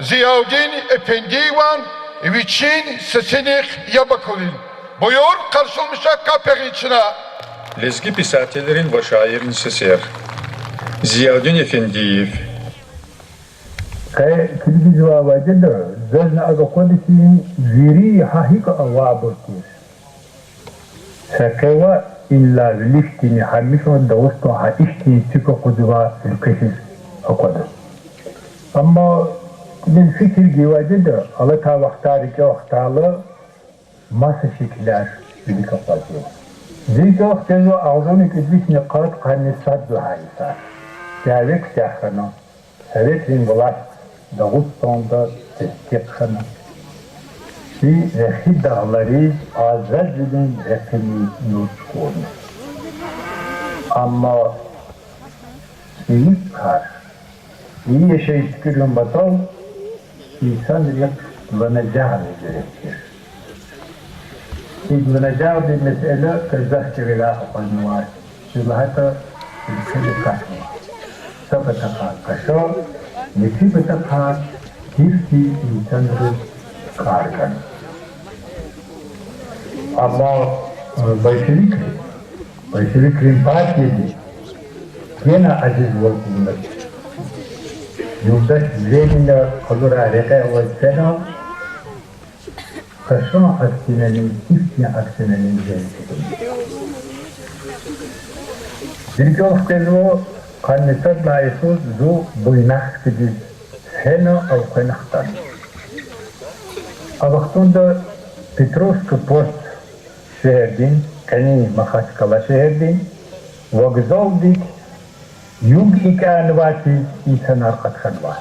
Ziyaüddin Efendivan Viçin sesinik yabakulin. Buyur karşılmışa kapek içine. Lezgi pisательlerin ve şairin sesir. Ziyaüddin Efendiyev. Kilgi cevabı da zırna aga kodisi ziri hahik awaburtis. Sakeva illa liftini hamifon dosto ha işti tiko kuduva ülkesiz akodu. Ama bil fikir givacı da alata vaktarike vaktalı masa şekiller bir kapatıyor. Zirke vaktiyo ağzını kütbis niqat karnisat duhaysa. Davek sahana. Sevetrin bulat Dağıstan'da testikhanı. Bir rehi dağları azadının refini yurt olmuş. Ama büyük kar, iyi yaşayıp görün batal, insan yapılanacağı gerekir. İlanacağı bir mesele kızak çevira olanı var. Şubahata ülkeli kaçma. Sabata kaşa, Nesibata kifti insanları kargan. Ama Bolşeviklerin partiyeti gene aziz olsunlar. Yurdaş Lenin'le kalura reka olsana kaşa aksinenin, kifti aksinenin geliştirir. Bir köfteli Kannisat layısız zu buynak gibi sena av kaynaktan. Avaktunda Petrovska post şehrdin, kani Makhaçkala şehrdin, vokzaldik yug ikanvati insan arkatkan var.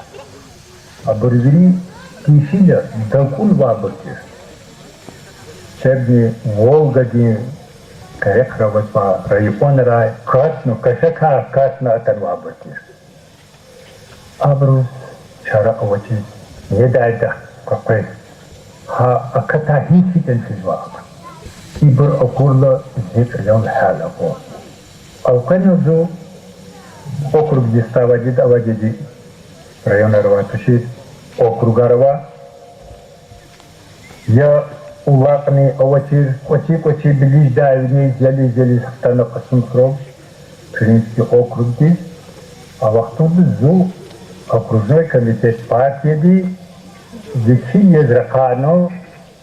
Aburzini kişiyle dakul vabırtır. Şehrdin Volga'din Коррект работа по району рай, катну, кашака, катна оторвабати. Абру, чара овочи, не дайда, какой, ха, аката хиситен сизваба. Ибр окурла зикрян халаго. Алканозу, округ диставадид авадиди, район арватуши, округ арва, я Улакни овочи билиждаевни зели стана касынкров Крымский округде, а вақтунды зу окружной комитет партияди Зичин Езракано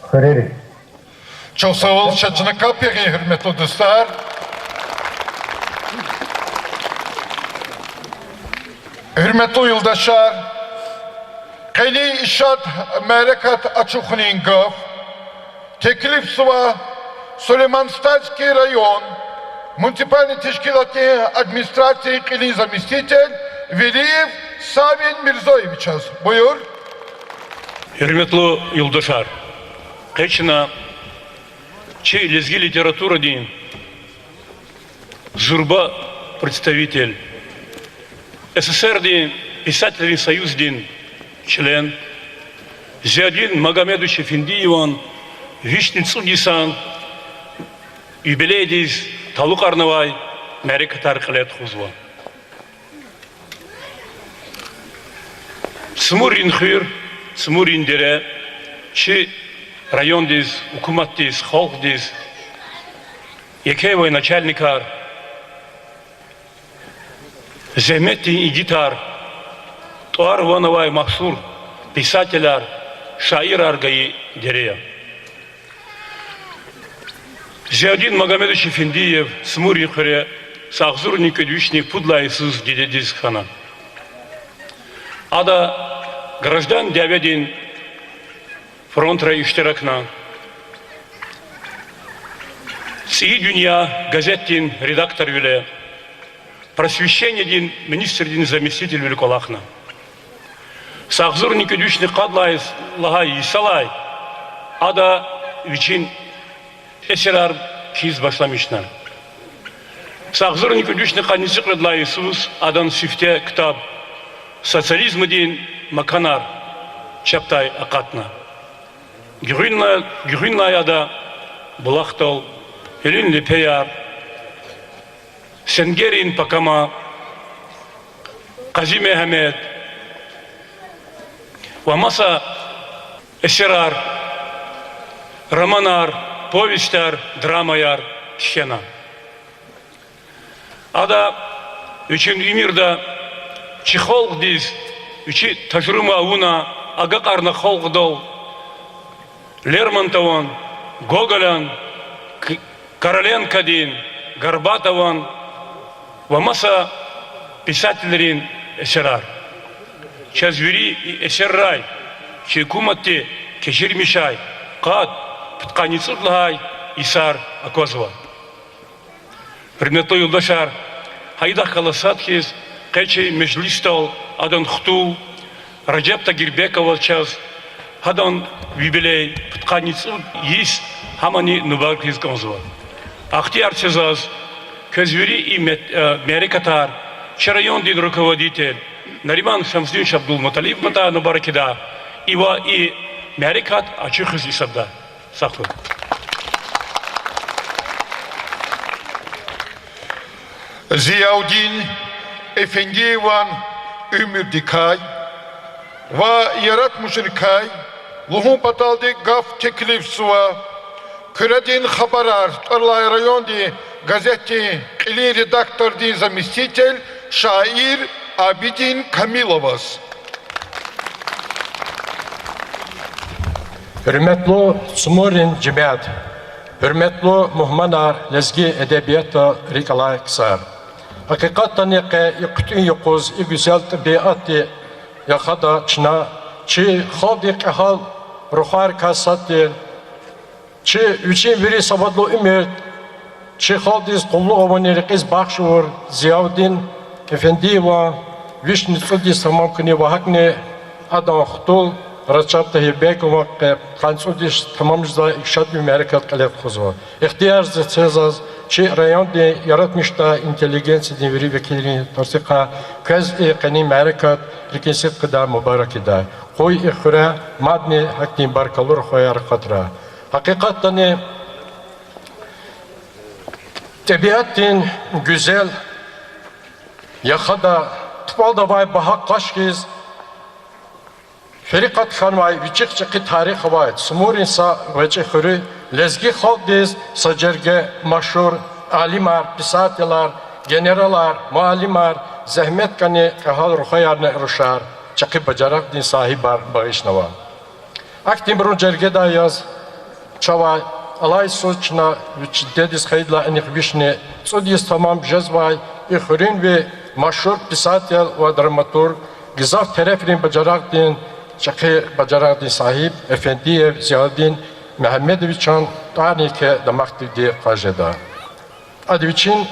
Хрери. Çok sağ ol Çeçene kapeki hürmetli dostlar. Hürmetli yoldaşlar, Kayni İşat Merekat Açıkhunin Gaf, Teklif Suva, Süleymanstayский район, муниципальный тешкилатный администрации Килин заместитель Велиев Савин Мирзоевич. Buyur. Hürmetli yoldaşlar, Keçina, чей лезги литература день, Журба представитель, СССР день, писательный союз день, член, Зиядин Магомедович Эфендиеван, Вишнин Цудисан, юбилей дейіз, Талук Арнавай, Мәрек Тарқылет Хузва. Смурин Хюр, Смурин Дере, Чи район дейіз, Укумат дейіз, Холк дейіз, Екеевой начальникар, Зехметtin İgitar, Туар Вановай Махсур, писателяр, шаир Аргайы Дерея. Зиядин Магомедович Эфендиев, Смури Хыре, Сахзурник Эдвичник Пудлайсыз Дедедиз Хана. Ада граждан Дяведин, фронтра иштиракна. Сии Дюня, газеттин, редактор Юле, просвещение дин, министр дин, заместитель Великолахна. Сахзурник Эдвичник Кадлайс, Лагай Исалай, Ада Вичин Eserar kiz başlamışlar. Сахзырник удючный каницик редла Иисус, адан сифте китаб социализм дин маканар чаптай акатна. Гюринна яда булахтал, Элин лепеяр, Сенгерин Пакама, Кази Мехамед, Вамаса Эсерар, Романар, Повестяр, Драмаяр, Щена. Ада üçün имирда чихолг диз, üçü тажрыма ауна, ага карна холгдол, Лермонтован, Гоголян, Короленко дин, Горбатован, Вамаса писательрин эсерар. Чазвери и эсеррай, чекуматте кеширмишай, кад птқаницудлай исар акозва. Предметой улдашар, хайдах каласатхиз, кечи межлистал, адан хту, Раджеп Тагирбекова час, хадан юбилей, птқаницуд есть, хамани нубаркиз конзва. Ахтияр Чезаз, Казвери и Мерикатар, Чарайон дин руководитель, Нариман Шамсдин Абдул Маталиб Мата Нубаракида, Ива и Мерикат Ачухыз Исабда. Сахлу. Ziyaudin Efendiyevan Ömür Dikay ve yaratmışın kay Luhun pataldi gaf teklif suva Küredin habarar Tarlay rayon di газете или редактор ди заместитель Шаир Абидин Камиловас. Hürmetli Sumurin Cemiyet, hürmetli muhmanar lezgi edebiyatı rikalay kısar. Hakikaten yıkıtın yokuz, güzel tabiatı yakada çına, çi haldik ehal ruhar kasatı, çi üçün biri sabadlı ümit, çi haldiz kullu avani rikiz bakşur, Ziyaudin Efendiyeва, Vişnitsudi Samakuni Vahakni, Adam Khtul, Rachab Tayyibekova, Kansudis tamamızda ikşat bir mereket kalep kuzva. İhtiyar zetsezaz, çi rayon de yaratmışta inteligensi devri vekilini tarsika, kez kani mereket rikinsit kıda mübarek ida. Koy ikhura, madni hakni barkalur khoyar khatra. Hakikaten tabiatin güzel, yakada tıpalda vay bahak kaşkiz, Ferikat Khanvay vichik tarih havayet. Sumur insa veçe khuri lezgi haldiz sacerge maşhur alimar, pisatelar, generalar, muallimar zahmet kani kahal ruhayarne irşar çakı bacarak din sahibar bağışnava. Aktim burun cergeda yaz çavay alay soçna viç dedis khaydla enik vişne sodis tamam jezvay ikhurin ve maşhur pisatel ve dramaturg gizaf terefrin bacarak din Çakı bacarak din sahip Efendiyev Ziyaudin Mehmedoviçan tani ke damakti di kajeda. Adviçin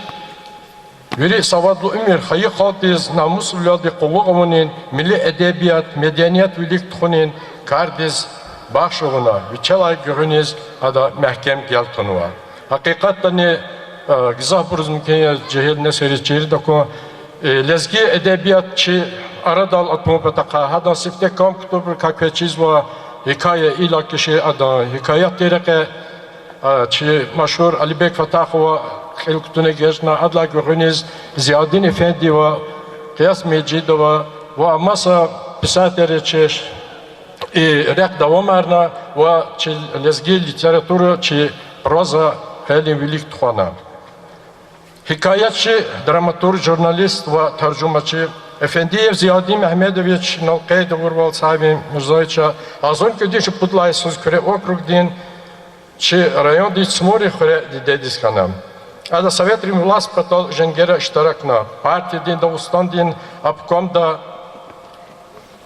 veri savadlı ümür hayı haldiz namus vladi kulluğumun milli edebiyat medeniyet vilik tuhunin kardiz bağışıvına viçelay görünüz ada mehkem geltunuva. Hakikaten gizah buruzun kenya cehil neseri cehil dako lezgi edebiyatçı Aradal atma pataka hada sifte kam kutubur kakveçiz ve hikaye ila kişi ada hikayet dereke çi maşhur Ali Bek Fatah ve xelkutune gezna adla görünüz Ziyaudin Efendi ve Qiyas Mecid ve amasa pisateri çeş rek devam arna ve çi lezgi literaturu çi proza heli vilik tuana hikayetçi dramaturg jurnalist ve tercümaçı Efendiyev Ziyaudin Mehmedoviç Nalqayd Urval sahibi Mirzoyça azon ködüş putlay söz köre okrug din çi rayon di Smori khore dedis kanam. Ada Sovet Rim vlast patal jengera iştirakna. Parti din Dağıstan din apkomda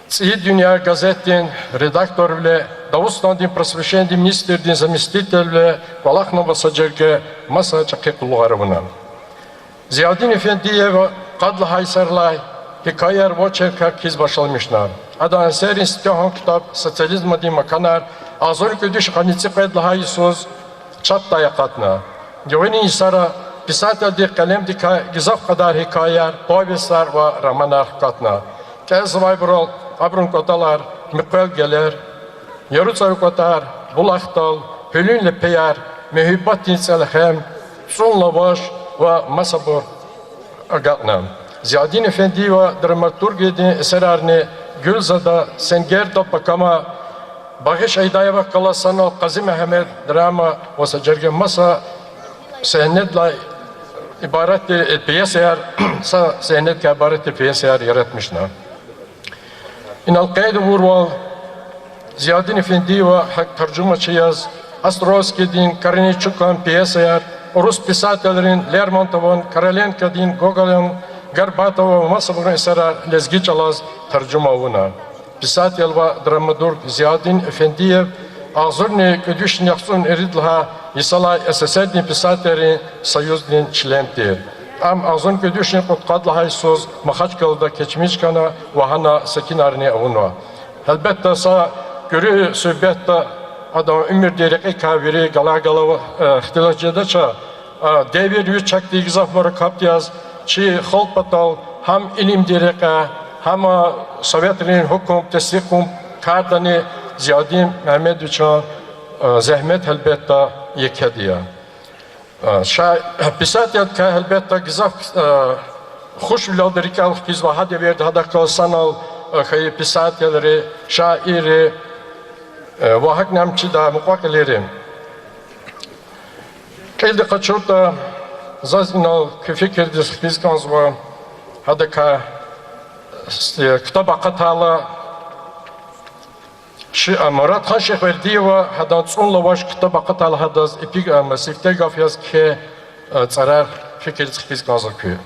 Tsiyi Dünya gazetin redaktör bile Dağıstan din prasvещенди minister din zamestитель bile Valahnova sacerge masa çakı kulluğarına. Ziyaudin Efendiyev qadlı haysarlay hikayer voçerka kiz başalmışlar. Adan serin stihon kitap sosyalizm di makanar azor ködüş qanitsi qaydlı haysos çatta yakatna. Yoveni isara писатель kalem dika gizaf kadar hikayeler, povestler ve romanlar katna. Kez vaybrol, abrun kotalar, mükvelgeler, yarıtsav kotar, bulaktal, hülünle peyar, mühibbat inselhem, sonla baş ve masabur agatna. Ziyadin Efendi ve dramaturgiyedin eserlerini Gülzada, Sengerda Pakama, Bağış Aydayeva Kalasanal, Qazi Mehmet drama ve Sacerge Masa sehnedle ibaret piyeseler, sehnedle ibaret piyeseler yaratmışlar. İnal kaydı vurval, Ziyadin Efendi ve tercümaçı yaz, Astrovski'din, Karnichuk'un piyeseler, Rus pisatellerin Lermontov'un, Korolenka'din, Gogol'un, Горбатова, Масовын эсера лезги чалаз таржумауна. Писатель ва драматург Зиадин Эфендиев азурни кудюшн яхсун эридлха исала СССР писатели союзный член. Ам азун кудюшн куткадлха исуз Махачкалда keçmişkana вахана сакинарни авунва. Elbette sa görü söhbette adam ümür derek kaviri galagala ihtilacıda ça devir yüz çakti gizaf mara kaptiyaz çi halpatal ham ilim dereka ham Sovyetlerin hukum teslikum kardani Ziyadin Mehmedoviç'a zahmet elbette yekhediya. Pisatelj ka elbette gizaf خوش ولادری که خیز و هدیه ورد هدا کاسانال خیلی pisateljleri, şairi و هک نمچی دا مقاکلریم. Kaydı kaçırda zazinal fikirdiz خیز kanz و هدا که kitaba katalı Murat Khan Şeyh verdiği ve hada sonla baş kitaba katalı hada epik masifte gafyaz ki zarar fikirdiz خیز kanz köyü.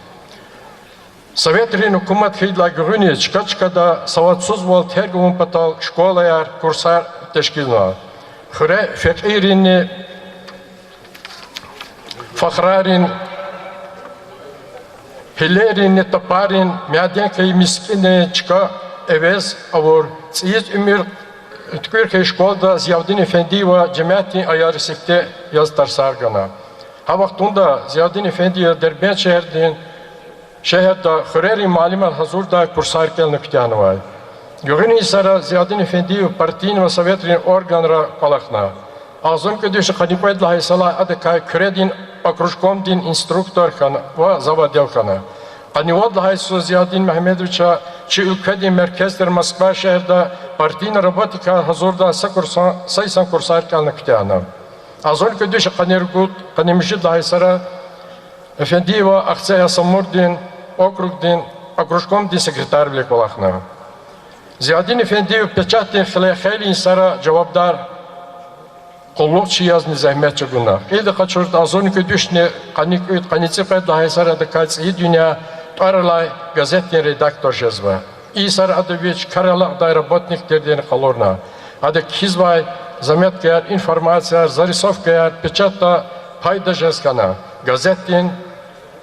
Sovyetlerin hükümet heyla görünüyor. Çıka savatsız vol tergümün patal şkolaya kurslar teşkilna. Hıre fekirini fakhrarin hillerini taparin miadenkayı miskini çıka evez avur. Siyiz ümür Türkiye şkolda Ziyadin Efendi ve cemaatin ayarı sekte yazдар sargana. Ha vaktunda Ziyadin Efendi'ye Derben şehrdin şehirde Hüreri Malimel Hazur'da kursarken nüktiyanı var. Görünü isara Ziyadin Efendi partinin ve Sovyetlerin organlara kalakna. Ağzım ködüşü Khanipayt Lahisala adı Küredin Akruşkomdin instruktör kana ve zavadel kana. Kanivad Lahisu Ziyadin Mehmedoviç'a çi ülkedin merkezler Moskva şehirde partinin robotika Hazur'da saysan kursarken nüktiyanı. Ağzım ködüşü Kanirgut, Kanimjid Lahisara Efendi ve Aksaya Samurdin okrugdin, Akruşkomdin sekreter bile kolakna. Ziyadin Efendi peçatin xeyli insara cevapdar kollukçı yazni zahmet çuguna. Kıydı kaçırdı azon ködüşne kanitsi payda haysara da kalsiyi dünya aralay gazetin redaktör jezva. İsar adoviç karalak da работник derdiğini kalorna. Adı kizvay zamet kayar, informasiya, zarisov kayar, peçatta payda jezkana. Gazetin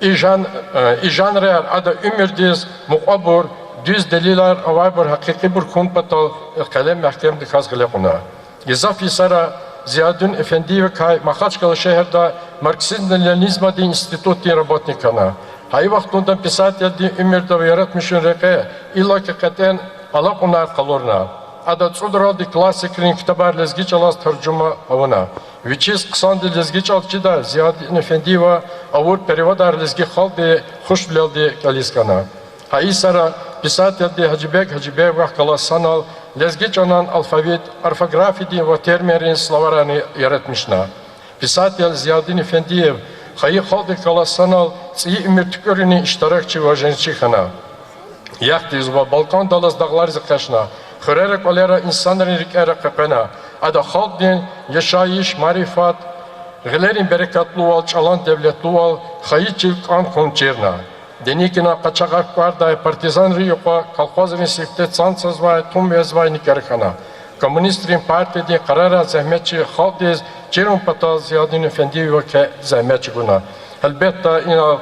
İjan real adı ümirdiz, muqabur, düz deliler, avaybur, hakiki bir kunpatal, kalem mahkemde kazgılayakuna. Gizaf isara, Ziyadin Efendi ve kay, Makhaçkalı şehirde Marksizm-Leninizm din institutin robotnikana. Hay vaxtundan pisateldi ümirde ve yaratmışın reke, illa ki katen alakunar kalorna. Adı Tsuduraldi klasikrin kitabar lezgi çalaz tercüma avuna. Вичиз қысанды лезги чалчида Зиядин Эфенди ва авур переводар лезги халды хуш билалди калискана. Хаисара писательди Хаджибек ва каласанал лезги чанан алфавит, орфографиди ва термерин словарани яратмишна. Писатель Зиядин Эфендиев хаи халды каласанал ци имиртükörünü iştirakçı ва женчихана. Яхтиз ва Балкан далас дağlar zıkaşna. Хөререк олера insanların rikere kapena. Ada halkın yaşayış, marifat, gelerin berekatlı ol, çalan devletli ol, hayıçılık an konçerna. Denikina kaçakak var da partizan riyoko, kalkozun sektet sansız var, tüm vezvay nikerkana. Komünistlerin partide karara zahmetçi halkız, çerun patal Ziyadin Efendi ve ke zahmetçi guna. Elbette ina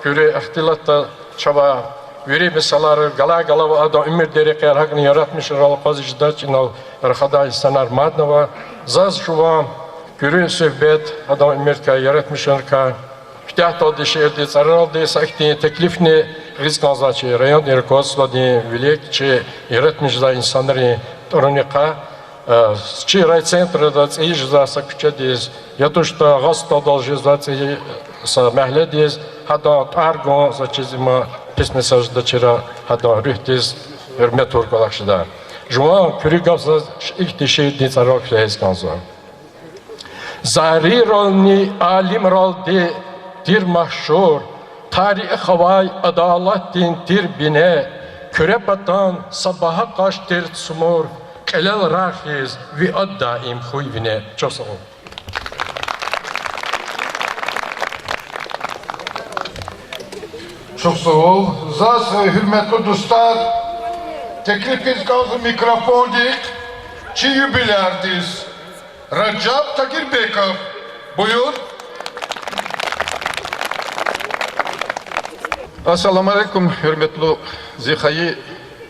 göre ihtilatta çaba Veri misalları gala adam ümür derek hakkını yaratmış Ralpazı Ciddaç inal Rıkhada insanlar madnava zaz şuva görü söhbet adam ümür ka yaratmış ka Птятоды шерди царалды сахти теклифни рисказачи район иркослади великче иратмижда инсандры тороника чи райцентр да цижда сакчадис я то что гаста должность са махледис хада тарго зачизма писмесаж дачера хада рихтис hürmet kalakşıda. Жуа кюригавса ихтишеди царок фейсказа. Зариролни алим ролди dir mahşur, tarih havay adalatin dir bine, kürepatan sabaha kaç dir sumur, kelel rahiz vi addaim huyvine. Çok sağ olun. Çok sağ ol. Zas hürmetli dostlar, teklifiniz kaldı mikrofondik. Çi jubilerdiz. Recep Takirbekov. Buyur. Assalamu alaikum, hürmetli zihayı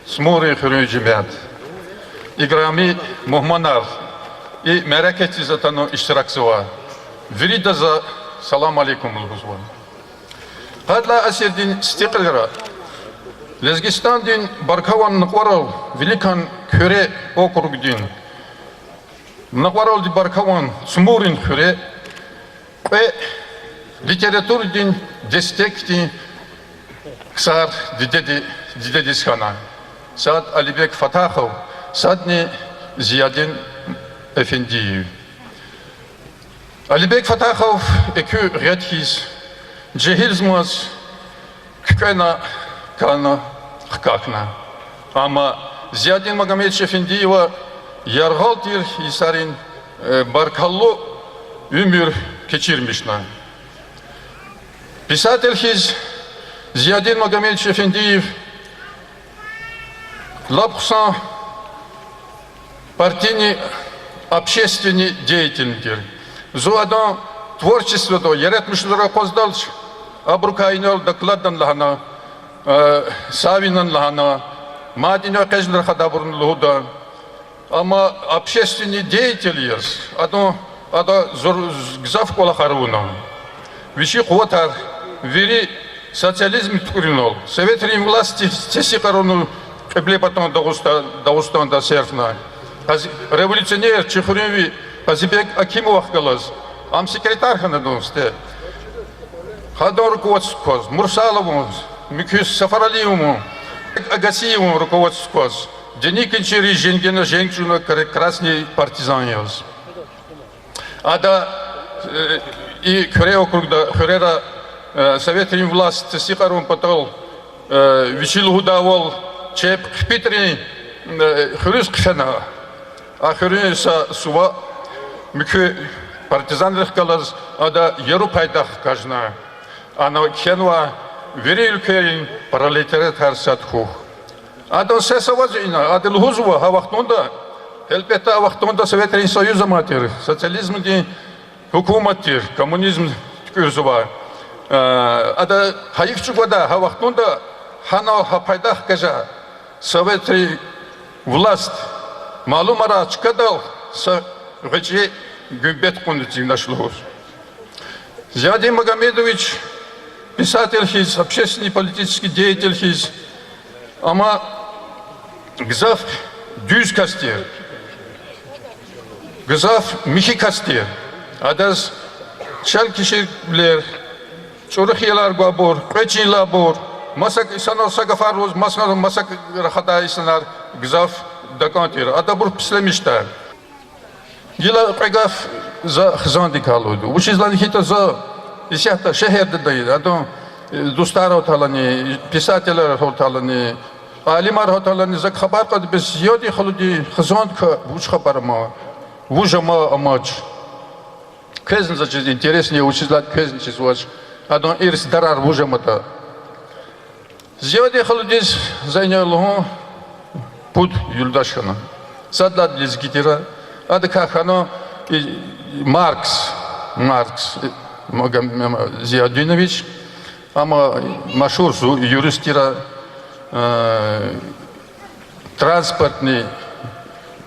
smuri hürücümet. İgrami muhmanar i meraketi zaten iştirakçıva. Viridaza salam alaikum ulguzvan. Kadla asirdin stiqlira. Lezgistan din Barkavan Nıkvaral Velikan Köre okrugdin. Nıkvaral di Barkavan Smurin Köre ve literatür din destek din Kısar didedis kana. Saad Alibek Fatahov, Sadni Ziyadin Efendiyev. Alibek Fatahov ekü redhis, cehilzmaz, kükena kana hkakna. Ama Ziyadin Magomed Efendiyeva yargaltir isarin barkallı ömür geçirmişler. Писательхиз Зиядин Магомедович Эфендиев лапхсан партийный общественный деятель. Зуадан творчество до яретмишлера поздалч абрукайнал докладдан лахана савинан лахана мадино кежлер хадабурн луда. Ама общественный деятель ерс. Ада гзав кола харуна. Виши квотар вери социализм ткуринол. Советрин власти теси корону кебле потом Дагустанда серфна. Революционер Чехуринви Азибек Акимов галаз. Ам секретарь ханадонсте. Хадон руководство Мурсалову, Микюс Сафаралиеву, Агасиеву руководство. Деникинчери Женгена Женчуна красный партизан яз. Ада и Köre округда Хөрера Советрин власть сихарун потол вишил худавол чеп хпитри хөрүс кфена а хөрүса сува микө партизанлык калаз ада Европайдах кажна ана кенва верил кеин паралетарет харсатху ада сесавазина ада лхузва хавахтонда элбета вахтонда Советрин союза матер социализм ди hükümettir komünizm tükürüzüva ada hayıfçıkvada havaktunda hana hapaydah kaja Sovetri власть malum ara çıkadal sa gıcı gümbet konucu naşluğuz. Зиядин Магомедович писательхиз, общественный политический деятельхиз, ama gzaf düz kastır, gzaf mihi kastır. Adaz çel kişiler, çorukhiyalar gabur, peçiler bor, masak insanlar sagafaruz, masak rahata insanlar gzaf dakantir. Ada bur pislemişler. Yıla pegaf za xzandi kaludu. Uçizlan hita za isyahta şehirde değil. Adam dostlar otalani, pisateler otalani, alimar otalani za khabar kad biz yodi xaludi xzand ka uç xabarma, vujama amaç. Кезн значит интереснее учислать кезн числоч. Адон ирс дарар вужамата. Зиоди халудис зайняло пут юлдашхана. Садлад лизгитира. Адка хано Маркс Зиадинович, ама машур юристира транспортный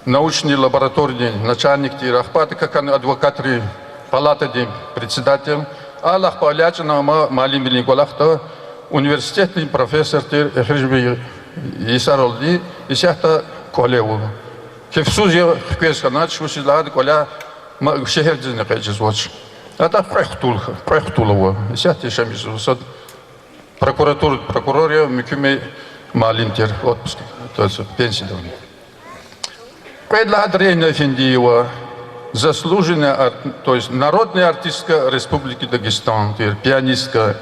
научный лабораторный начальник тирахпаты, как адвокат палата председатель, Аллах палячна малим билинколахта университетный профессор тер хрижби исаролди исяхта колеу. Кефсузия хкесканат шусилад коля шехердзне кайчзвоч. Это прехтулова. Исяхта шамисусад прокурория микюме малинтер отпуск, то есть пенсия. Предлагает Рейна Финдиева, заслуженная, то есть народная артистка Республики Дагестан, пианистка,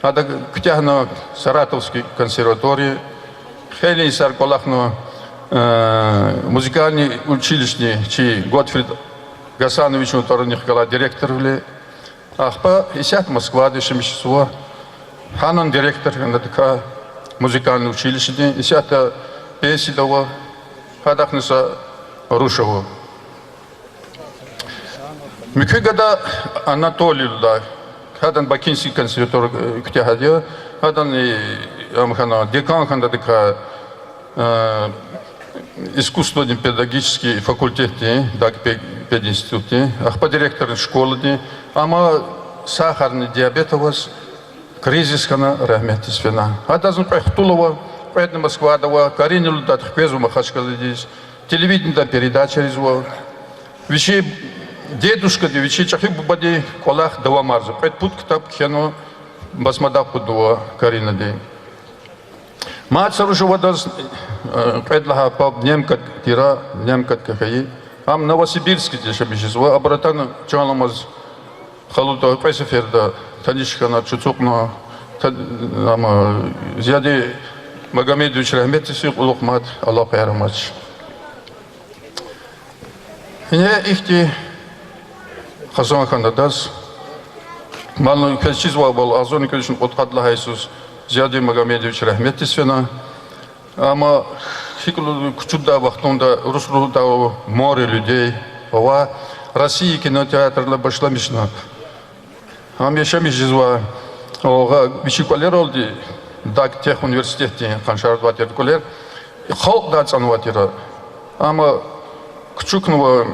а Ктяхна Саратовской консерватории, Хелин Сарколахно музыкальный училище, чей Готфрид Гасанович Уторних Кала директор, Ахпа Исят Москва, Дешемищество, Ханан директор, музыкальное училище, Исята Песидова, Хадахнеса Рушева. Микигада Анатолиевна, хадан Бакинский консерваторий Ктяхадия, хадан Амхана декан хандадека искусственный педагогический факультет, так пединституте, ахпа директор школы, ама сахарный диабет у вас, кризис хана рахмет свина. Адазун прехтулова, поэтому Москва дава, Каринил дат хвезу махачкалидис, телевидение передача резво, вещи дедушка, вещи чахи бубади колах дава марзу, поэтому пут ктап хено басмадав пудова Каринади. Мать сарушева даз предлага по немка тира, немка кахаи, ам Новосибирский дешабищество, обратно чаламаз халута песеферда, танишхана чуцукна, ам зяди Магомедович Рахметович улухмат Аллах ярамач. Я ихти Хасан хандадас малну качизва был азон калишн подкадла Иисус зяди Магомедович Рахметович вена ама хиклу кучуда вахтунда руслуда море людей ова России кинотеатрла башламишна ам яшамиш жизва ога бишиколер олди Даг тех университете Ханшар Ватер-Кулер, халк датсан ватера, ама кчукнува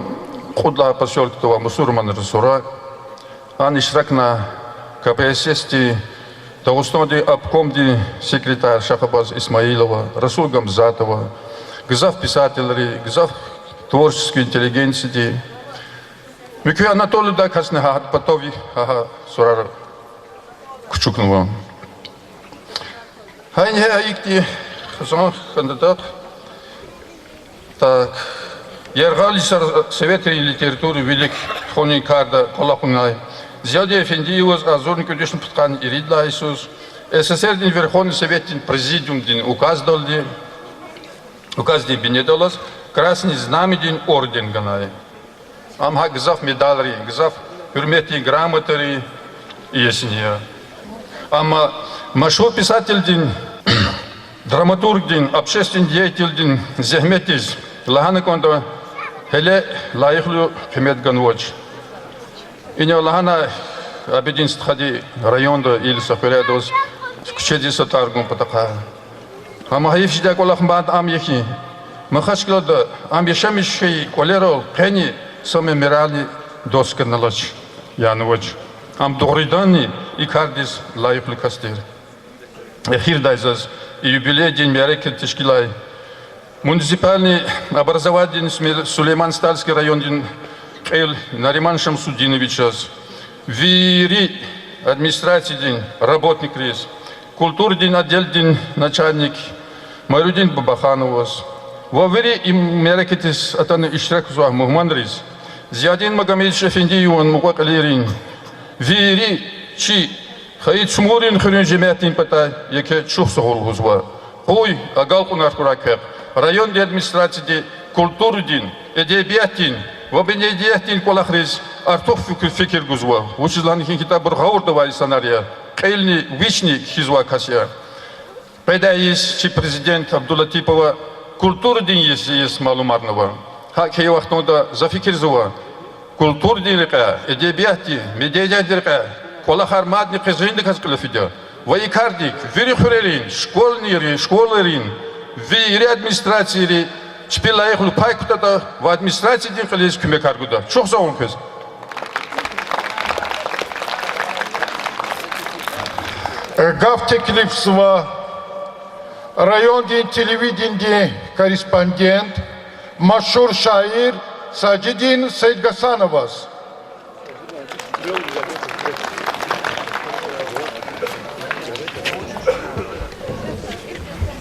худла поселка мусульман ресура, ан ишрак на КПСС Дагестанди обкомди секретарь Шахабаз Исмаилова, Расул Гамзатова, гзав писателей, гзав творческой интеллигенции. Микю Анатолий Дакасны хат потови ага сурар кчукнува. Хайня икти хасан кандидат. Так, Ергалисар Советы литературы велик хроникарда Колахунай. Зяде Эфендиевоз азорный кудешн путкан иридла Иисус. СССР дин Верховный Совет дин Президиум дин указ долди. Указ дин бинедолас. Красный знамя дин орден ганай. Амха гзав медалри, гзав хюрмети грамотари ясния. Ама машхур писатель дин, драматург дин, общественный деятель дин, Зехметиз, Лахана конда, хеле лайхлю хемет ганвоч. И не Лахана обединств хади районда или сахарядос, кчеди сатаргум патака. Ама хаифшида колахмбад ам ехи, махашклада ам ешамишхи колерол, хени саме мирали досканалач, янвоч. Ам доридани и кардис лайхлю кастир. Хирдайзас и юбилей день Мереки Тишкилай. Муниципальный образовательный Сулейман Стальский район дин Эл Нариман Шамсудинович. Вири администрации дин работник рез. Культур дин отдел дин начальник Марудин Бабахановос. Вовери им Мерекетис атаны ишрак зуа Мухман рез. Зиадин Магомедович Эфендиеван Мугак Алирин. Вири чи Хаид Шмурин хрен жемятин пата яке чухса голгузва. Хой агалкун аркуракер. Район де администрации культуры дин, эдебиятин, вабенедиятин колахриз артух фикир гузва. Учизлан хинкита бурхаур давай санария. Кайлни вични хизва касия. Пайда есть чи президент Абдулатипова культуры дин есть малумарного. Хаке вахтонда зафикирзва. Культур динлика, эдебияти, медиадирка. Кола хармадни кызгынды казкылыфидя. Вайкардик, вири хурелин, школырин, вири администрации, чпилаехлу пайкутада, в администрации дин калез кюмекаргуда. Чох заун кыз. Gaf teklif sıva rayon din televidinde korrespondent maşhur şair Sacidin Seyit Gasanovas.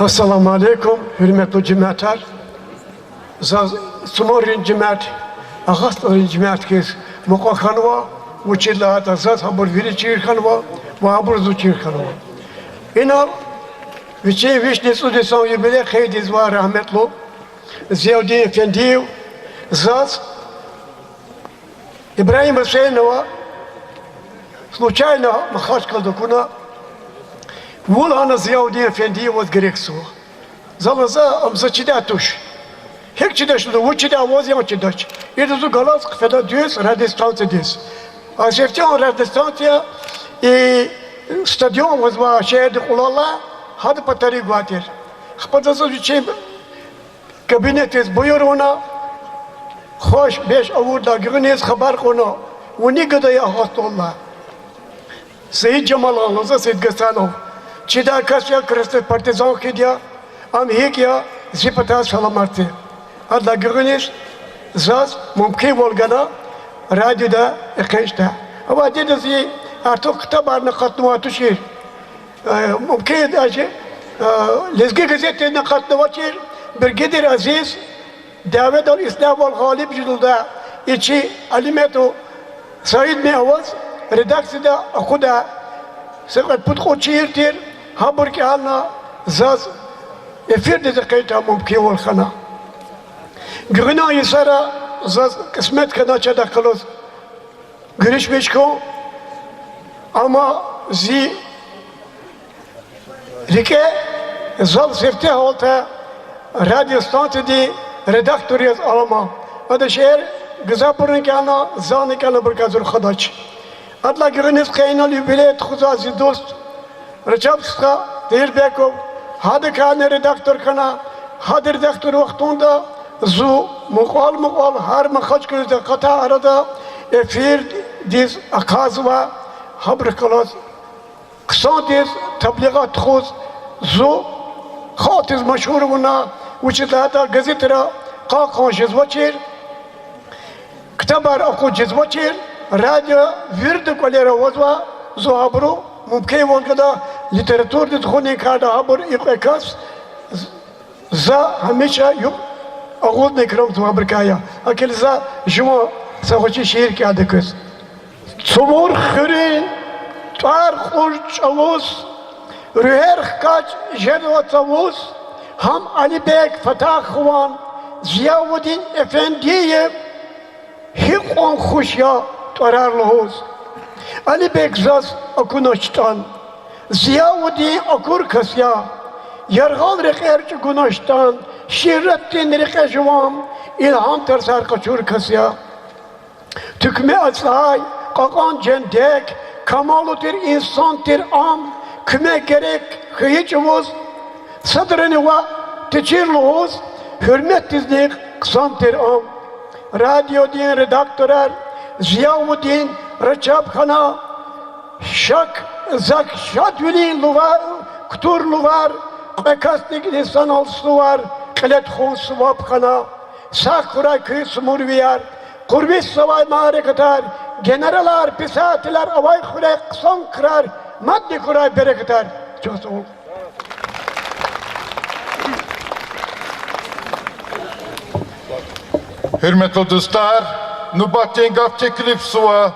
Assalamu alaikum, hürmetli cemaatler. Sumorin cemaat, ağaçların cemaat kes, mukakanva, uçillahat azat habur viri çirkanva, ve habur zu çirkanva. İnal, viçe vişne sudesan yubile khaydiz ve rahmetlu, Ziyaudin Efendiyev, zat, İbrahim Hüseyinova, случайно махачкал докуна, Вулана Ziyaudin Efendiyev was gereksu. Zalasa amsa çida tuş. Hek çida şudu, bu çida vaz yan çidaç. İrduzu galas kıfeda düz, radistansı düz. Aşefçan radistansı stadyon was va şehirde kulala, hadi patari guatir. Xpadası biçim kabinetiz buyur ona, hoş beş avurda güveniz haber konu. Uni gıdaya hastollah. Seyit Cemal Ağlıza Seyit Gasanov. Çida kasya kırıstı partizan kidya, am hekya zipata salamartı. Adla güveniz, zaz mümkün volgana, radyoda ekşte. Ama dedesi artık kitabarına katnuva şiir. Mümkün acı, lezgi gazetlerine katnuva şiir. Bir gidir aziz, davet al İslam ol galip judulda, içi alimeto, Said Mevaz, redaksiyada akuda, Sekat putko şiirtir, habur ki alna, zaz, efir de kayta mümkün volgana. Gırna yisara, zaz kısmet kana çada kılos. Girişmiş ko, ama zi rike zal sefte olta radyo stasyonu redaktörüyüz alma. Adı şehir Gızapur'un kana zanı kana bir kazur khadaç. Adla giriniz kaynal yübilet khuzazi dost. Recapska değil bekov. Hadi kana redaktör kana. Hadi redaktör vaktunda zu muqal her makhaç kırıda kata arada efir diz akazva habr kalas. Kısa diz tabligat khuz zu خاطز مشهور بنا وشتاتا gazetera قاقا جزوچير كتابر اكو جزوچير راديو ورد كوليرا وزوا زوابرو ممكن وكذا ليتراتور تدخلني كادا عبر اقاس زا هميشه يوم اغوض نكرم زوابر كايا اكل زا جمو سوچي شهر كي ادكس صبور خرين طار خوش اوس Rüher kaç Jedva Tavus, Ham Ali Bek Fatah Khuvan, Ziyaudin Efendiyev, Hik on Khuşya Tararlıhoz. Ali Bek Zaz Akunoçtan, Ziyaudin Akur Kasya, Yargal Rekerci Gunoçtan, Şirrettin Rekejvam, İlham Tersar Kaçur Kasya. Tükme Asay, Kakan Cendek, Kamalutir İnsantir Am, Kime gerek hıyıcımız, sadrını ve teçirluğuz, hürmet dizlik kısantir am. Radyo din redaktörler, Ziyavuddin Recep Khana, Şak Zak Şadvili Luvar, Kutur Luvar, Bekastik Nisan Alsuvar, Klet Khun Suvab Khana, Sakura Kı Sumurviyar, Kurbis Savay Marekatar, Generalar, Pisatiler, Avay Khurek Son Kırar, Maddi kuray bereketler. Çok sağ ol. Hürmetli dostlar, nöbetin gaf teklif sıva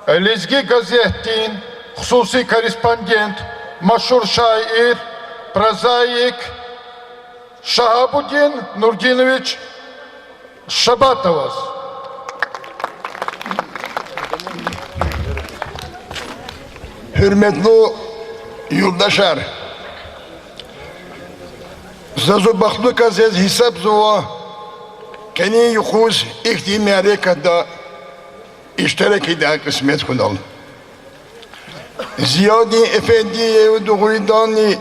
Lezgi gazetin hususi korrespondent, maşhur şair, prozaik Şahabuddin Nurdinovich Şabatovas. Hürmetli yurttaşlar, zazu baklık aziz hesap zuva, keni yukuz ihtimari kadar iştirak eden kısmet kunal. Ziyaudin Efendiyev Doğruydani,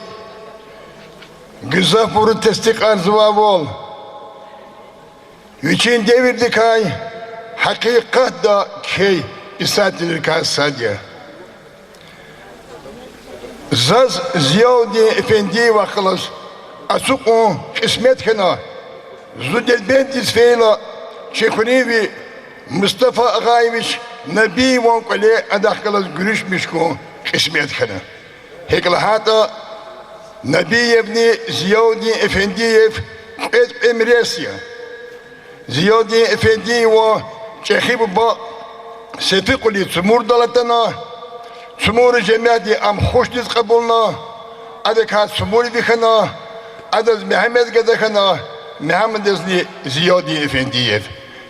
Gızapur'u testik arzuva vol. Üçün devirdik ay, hakikat da key isatilir ka sadya. Zaz Ziyadi Efendi vakılas asukun kısmet kena Zudelbendis feyla Çekunivi Mustafa Ağaymış Nabi vankale adakkalas görüşmüş ko kısmet kena Heklahata Nabi Evni Ziyadi Efendiyev et emresya Ziyadi Efendi ve Çekhib ba Sefikuli Tsumur dalatana Tsumur cemiyati am hoşniz kabulna Adekat Tsumur dikhana Adaz Mehmet Gadakana Mehmet Ezni Ziyadi Efendiyev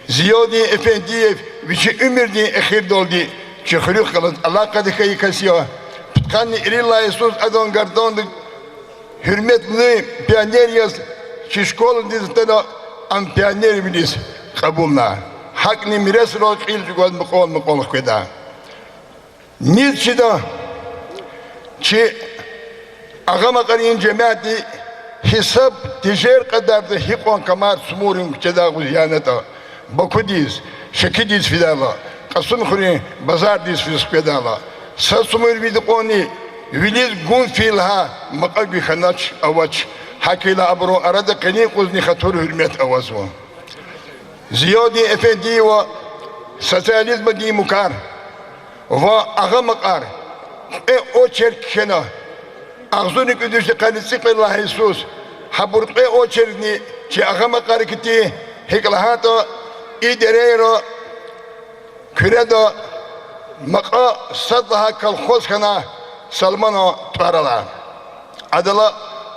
Ziyadi Efendiyev Vici ümirdi ekhir doldi Çekhuluk kalat Allah kadikayı kasya Pıtkanni irilla Yesus adon gardondu Hürmetli piyaner yaz Ki şkolun dizitana am piyaner bilis kabulna Hakni miras roç il jugol mukol keda Nilçida Ki Ağama karin cemaati Hesap tijer kadar da hikon kamar sumurin çedağı ziyaneta Bakudiz, şekidiz fidala Kasım khuri bazar diz fidala Sasumur vidikoni Viliz gun filha Maqabi khanaç avaç Hakila abro arada kani kuzni khatur hürmet avazva Ziyadi Efendi ve sosyalizm di mukar ve ağa makar o çerkena ağzını küdüşte kanısı kıllah Jesus haburqe o çerni ki ağa makar kiti hiklahato iderero küreda maqa sadha kalxoz kana salmano tarala adala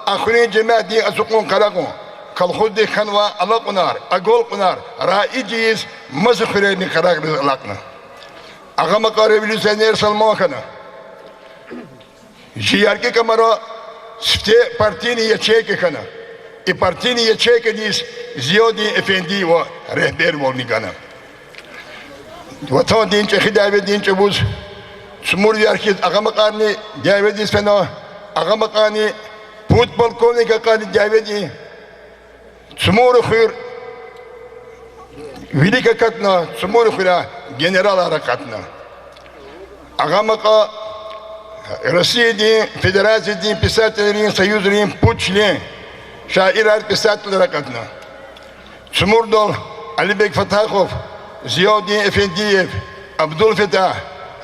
akhri cemaati azqun qaraqun kalxoz de khanwa alaqnar agol qunar raijiz mazkhireni qaraq alaqna ağa makar bilusener salman kana Жиярки камара сте партийни ячейки кана. И партийни ячейки дис Зиоди Эфенди ва рехбер волни кана. Ватан динче хидаве динче буз Сумур ярки агамакани дяве дис фена агамакани пут полковника кани дяве ди Сумур хир велика катна Сумур хира генерал аракатна. Агамака Россия din, Federasia din Pisatellerin Союзların Puçli, şairler pisateller adına. Sumurdol, Alibek Fatahov, Ziyadi Efendiyev, Abdul Fetah,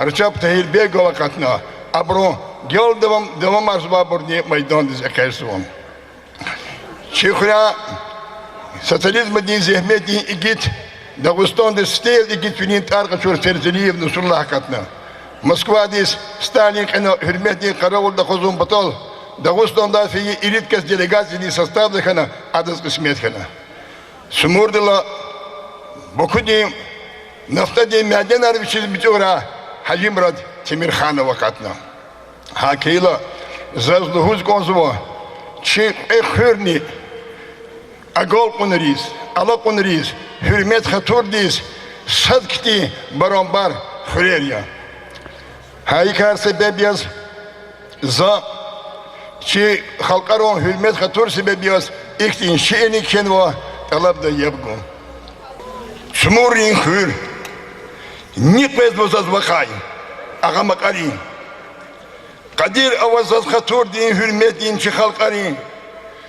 Recep Tayyip Begov adına. Abro, gel devam arzba burni meydan diz ekersuam. Şehra, sosyalizm din zehmet din igit, Dağıstan'da stel igit finin tarqaçur Ferzeliyev Nusullah adına. Moskva dis Stalin kana hürmetli karavulda khuzum batal Dağıstan'da fi irit kes delegasyoni sastavda kana adız kısmet kana Sumurdala Bokudi naftadi maden arbiçiz bitura Hacı Murad Temirxanov vakatna Hakila zazluhuz konzvo Çi ekhürni Agol kunriz ala kunriz hürmet khatur dis sadkti barambar khureriya Haykar sebebiyaz za ki halkaron hürmet hatur sebebiyaz iktin şieni kenva talab da yapgun. Sumurin hür nikbez bozaz vakay ağa makarin Kadir avazaz hatur din hürmet din ki halkarin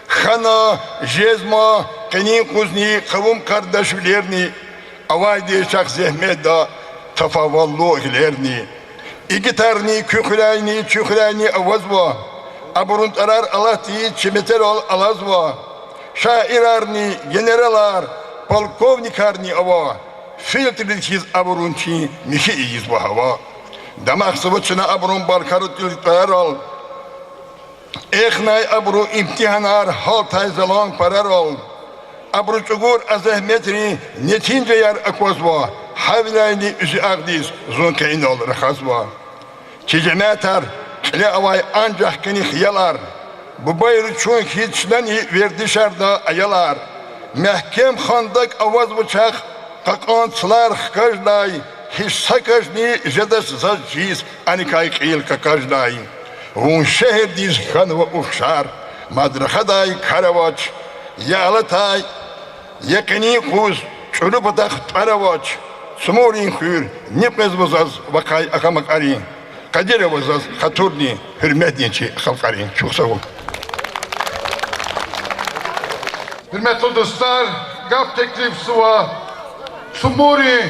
Khana jezma kanin kuzni kavum kardeşlerni avay de şak zehmet da tafavallu ihlerni İgitarni, kühülayni, çühülayni avazva. Aburunt arar Allah diye çimeter ol alazva. Şairarni, generalar, polkovnikarni ava. Filtrli hiz aburunçi, mişi iyiz bu hava. Damak sıvıçına aburun balkarut yıltayar ol. Eknay aburu imtihanar, haltay zalan parar ol. Aburu çugur azahmetri, netince yar akozva. Havlayni üzü ağdiz, zonkeyn ol rakhazva. Ki cemaatar, le avay ancak kini hiyalar. Bu bayrı çoğun hiçleni ver dışarıda ayalar. Mehkem khandak avaz bıçak, kakantlar hkajday. Hiç sakajni jedas zazciz, anikay kıyıl kakajday. Vun şehir diz khan ve ufşar. Madrahaday karavaç, yağlatay, yakini kuz, çürüpatak taravaç. Sumurin hür, nipez bozaz vakay akamak arin. Kadirova zaz haturni hürmetniçi halkarin. Çok sağ ol. Hürmetli dostlar, gaf teklifsi var. Сумори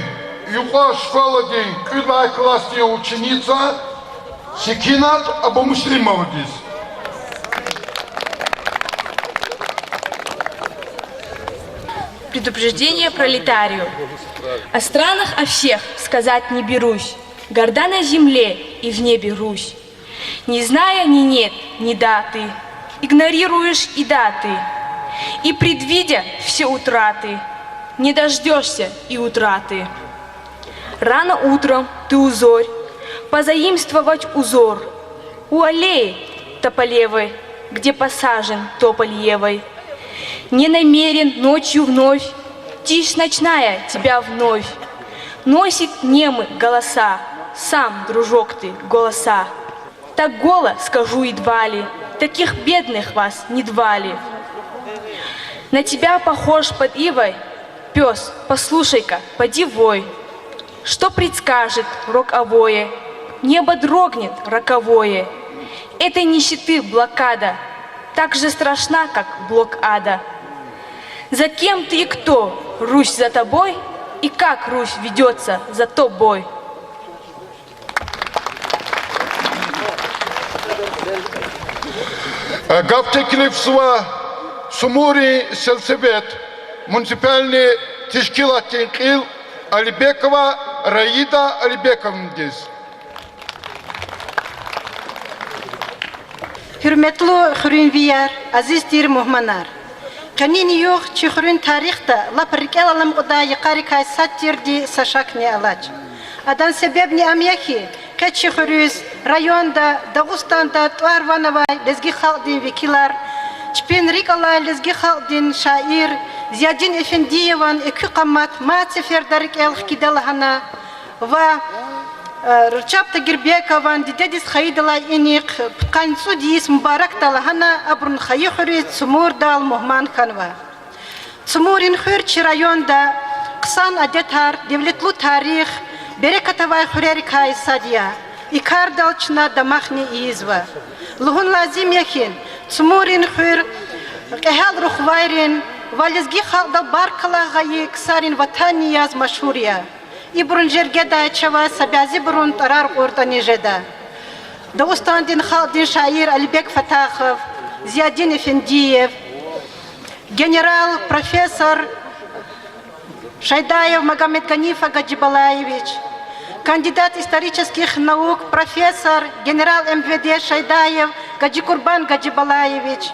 юга школа день, куда классная ученица Секинат Абу-Муслимова здесь. Предупреждение пролетарию. О странах, о всех сказать не берусь. Горда на земле и в небе Русь. Не зная ни нет, ни да ты. Игнорируешь и даты. И предвидя все утраты, не дождешься и утраты. Рано утром ты узорь, позаимствовать узор у аллеи тополевой, где посажен тополь евой. Не намерен ночью вновь, тишь ночная тебя вновь. Носит немы голоса, сам, дружок ты, голоса. Так голо скажу едва ли, таких бедных вас не двали. На тебя похож под ивой пес, послушай-ка, поди вой. Что предскажет роковое? Небо дрогнет роковое. Этой нищеты блокада так же страшна, как блок ада. За кем ты и кто? Русь за тобой? И как Русь ведется за тобой? Гав teklifsi var. Sumuri Selsebet, Municipalni Teşkilatçı İl Alibekova, Raida Alibekov'un Hürmetli Hürünviyar, aziz dir muhmanar. Kanini yok çi Hürün tarihta la perkel alam oda yıkarı kaysat dirdi saşak ne alaç. Adan sebep ne amyaki, kaçı Hürüz, rayonda, Dağıstan'da, Tuarvanavay, lezgi halkdin vekilar, Çpenrik alay lezgi halkdin şair, Ziyadin Efendiyevan ekü kamat, ma seferdarik elh kidalahana, ve Рчапта Гирбекован, дедис Хаидала Иник, Канцу Дис Мубарак Талахана, Абрун Хаихури, Цумур Дал Мухман Ханва. Цумурин Хурчи районда, Ксан Адетар, Девлетлу Тарих, Берекатавай Хурерикай Садия, Икар Далчна Дамахни Изва. Лугун Лазим Яхин, Цумурин Хур, Кехал Рухвайрин, Валезги Халдал Баркала Гаи, Ксарин Ватани Яз Машурия. İbrun jergeda çava sabiazi burun tarar ortani jeda. Dağıstan'dan halkdin şair Alibek Fatahov, Ziyadin Efendiyev, General Profesör Шайдаев Магомед Ганифа Гаджибалаевич, кандидат исторических наук, профессор, генерал МВД Шайдаев Гаджикурбан Гаджибалаевич,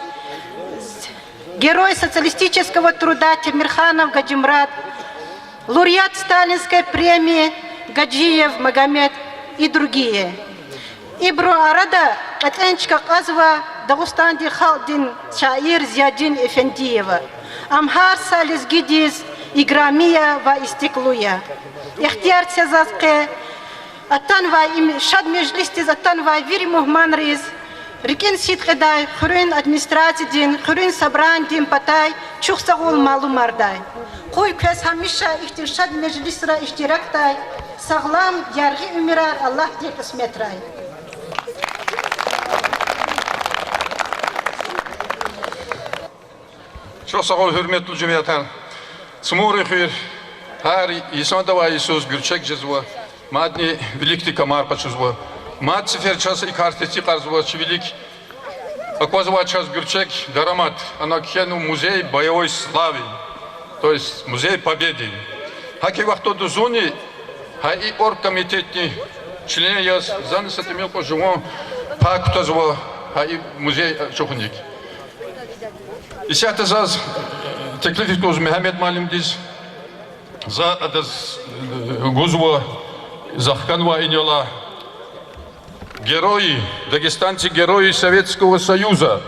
герой социалистического труда Тимирханов Гаджимрат, лауреат Сталинской премии Гаджиев Магомед и другие. Ибру Арада Катенчка Казва Дагустанди Халдин Шаир Зиадин Эфендиева. Амхар Салис Гидиз Играмия ва Истеклуя. Ихтияр Цезаске Атанва им Шад Межлистиз Атанва Вири Мухманриз. Рикен Ситхедай Хурин администрациядин Хурин Сабрандин Патай Чухсагул Малумардай. Кой көз хамиша ихтиршад Межлисра иштирактай Саглам ярги умирар Аллах дек исметрай. Çok sağ ol hürmetli cümleten. Smuri khir, her İsa'da ve İsus Gürçek cezva, madni великий комар почезва. Мад цифер час и картети карзва чевелик. Аквазва час Гürçek дарамат, она кену музей боевой славы, то есть музей победы. Хаки вахто дозуни, хай и оргкомитетни члены яз занесет мелко живо, пак тозва, хай музей чохник. İşte zaz teklif ediyoruz Mehmet Malim diz. За адаз гузва Захканва иньола герои, дагестанцы герои Советского Союза.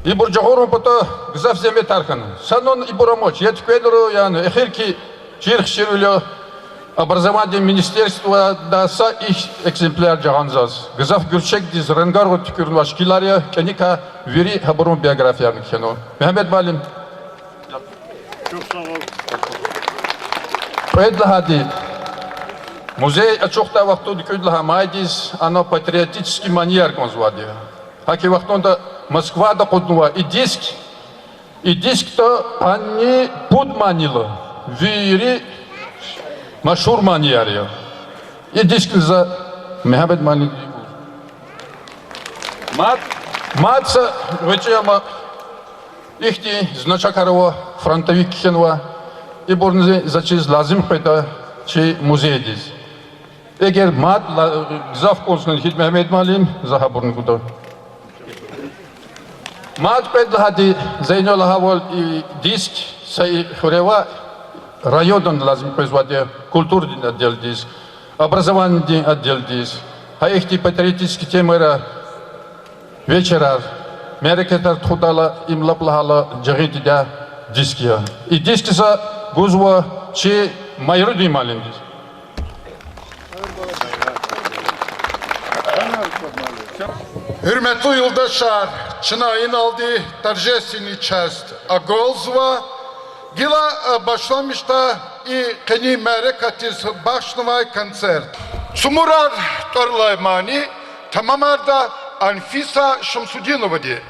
И бурджагору пото гзав земе тархан. Санон и бурамоч. Я текведеру ян эхирки чирхширулё образование министерства даса их экземпляр джаганзаз. Гзав Гürçek диз ренгару тükürün вашкилария кеника вери хабарун биографияны кено. Мехмед Малим. Поэт Лагади Музей очохта вахтуд кюдла майдис, оно патриотический маньяр конзвади. Хаки вахтунда Москва да куднува и диск-то они путманило, вири машур маньяр. И диск за Мехабед Мани. Матца вечема ихти значакарова фронтовик хенва и борнзе зачиз лазим пета чи музей дис. Эгер мат зав консуль хит Мехабед Малин захабурн куда. Мат педлахати зайнол хавол и диск сай хурева райондан лазим производя культурный отдел диск. Образование отдел здесь. А их патриотические темы вечера. Мерекетар тхудала им лаплахала джагитида диския. И диски за гузва че майру дималин здесь. Hürmetli yoldaşlar, Çınay'ın aldığı торжественный часть Аголзва, Gila başlamışta i keni merekatiz başlamay konser. Sumurar Torlaymani, tamamarda Anfisa Şamsudinova diye.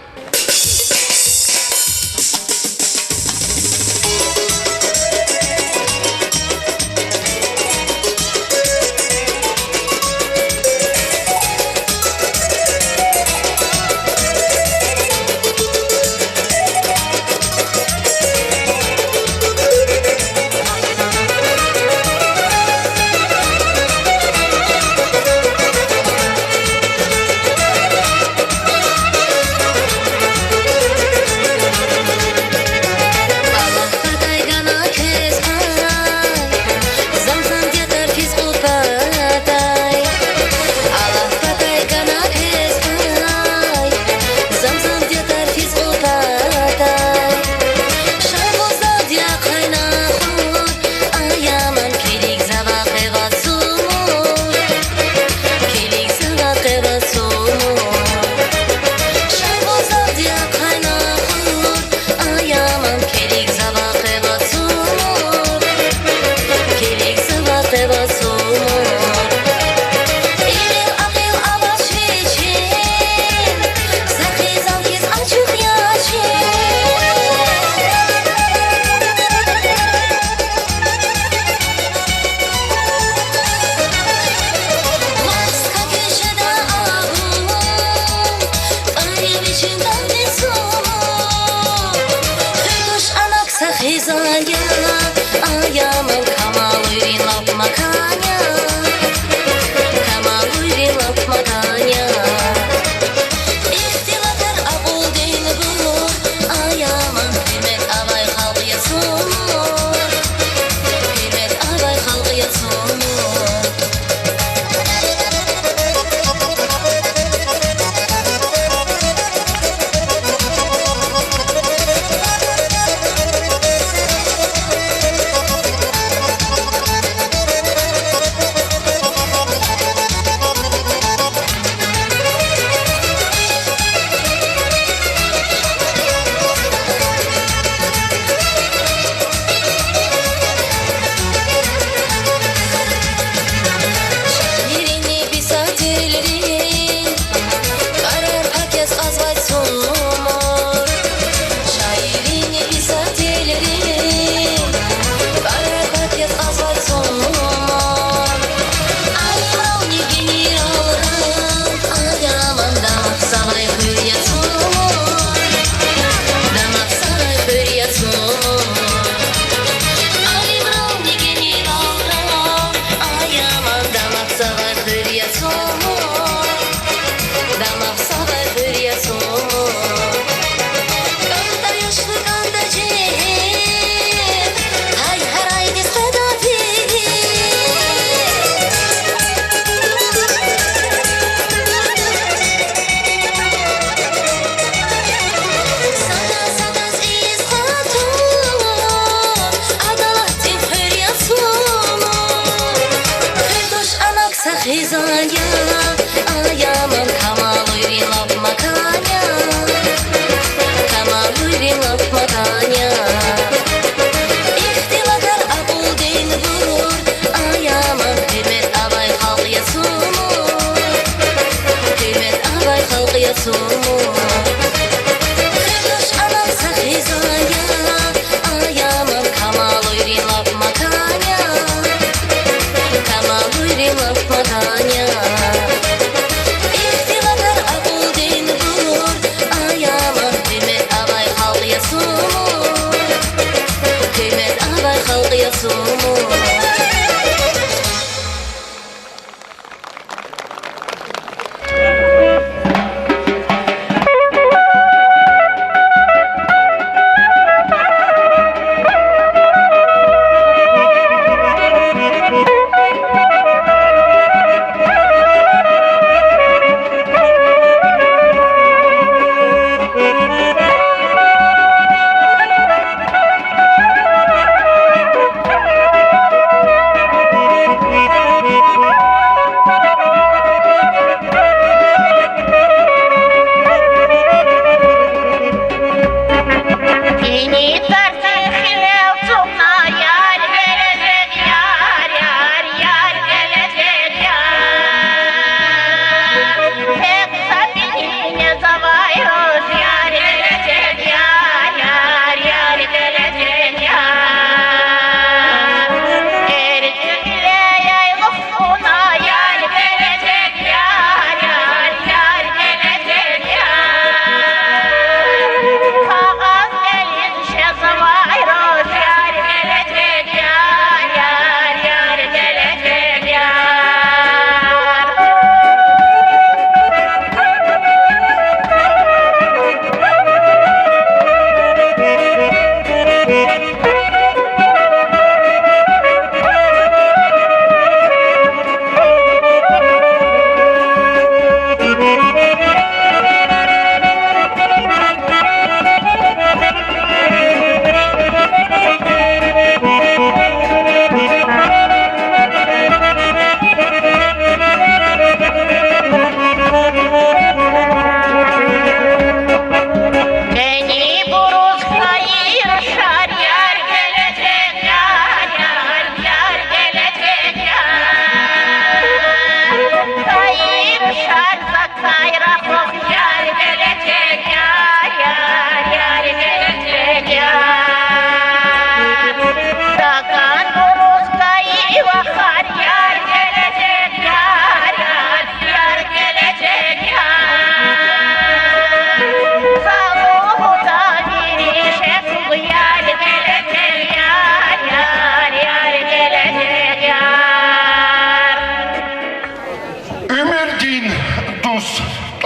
Ayağımın kıymet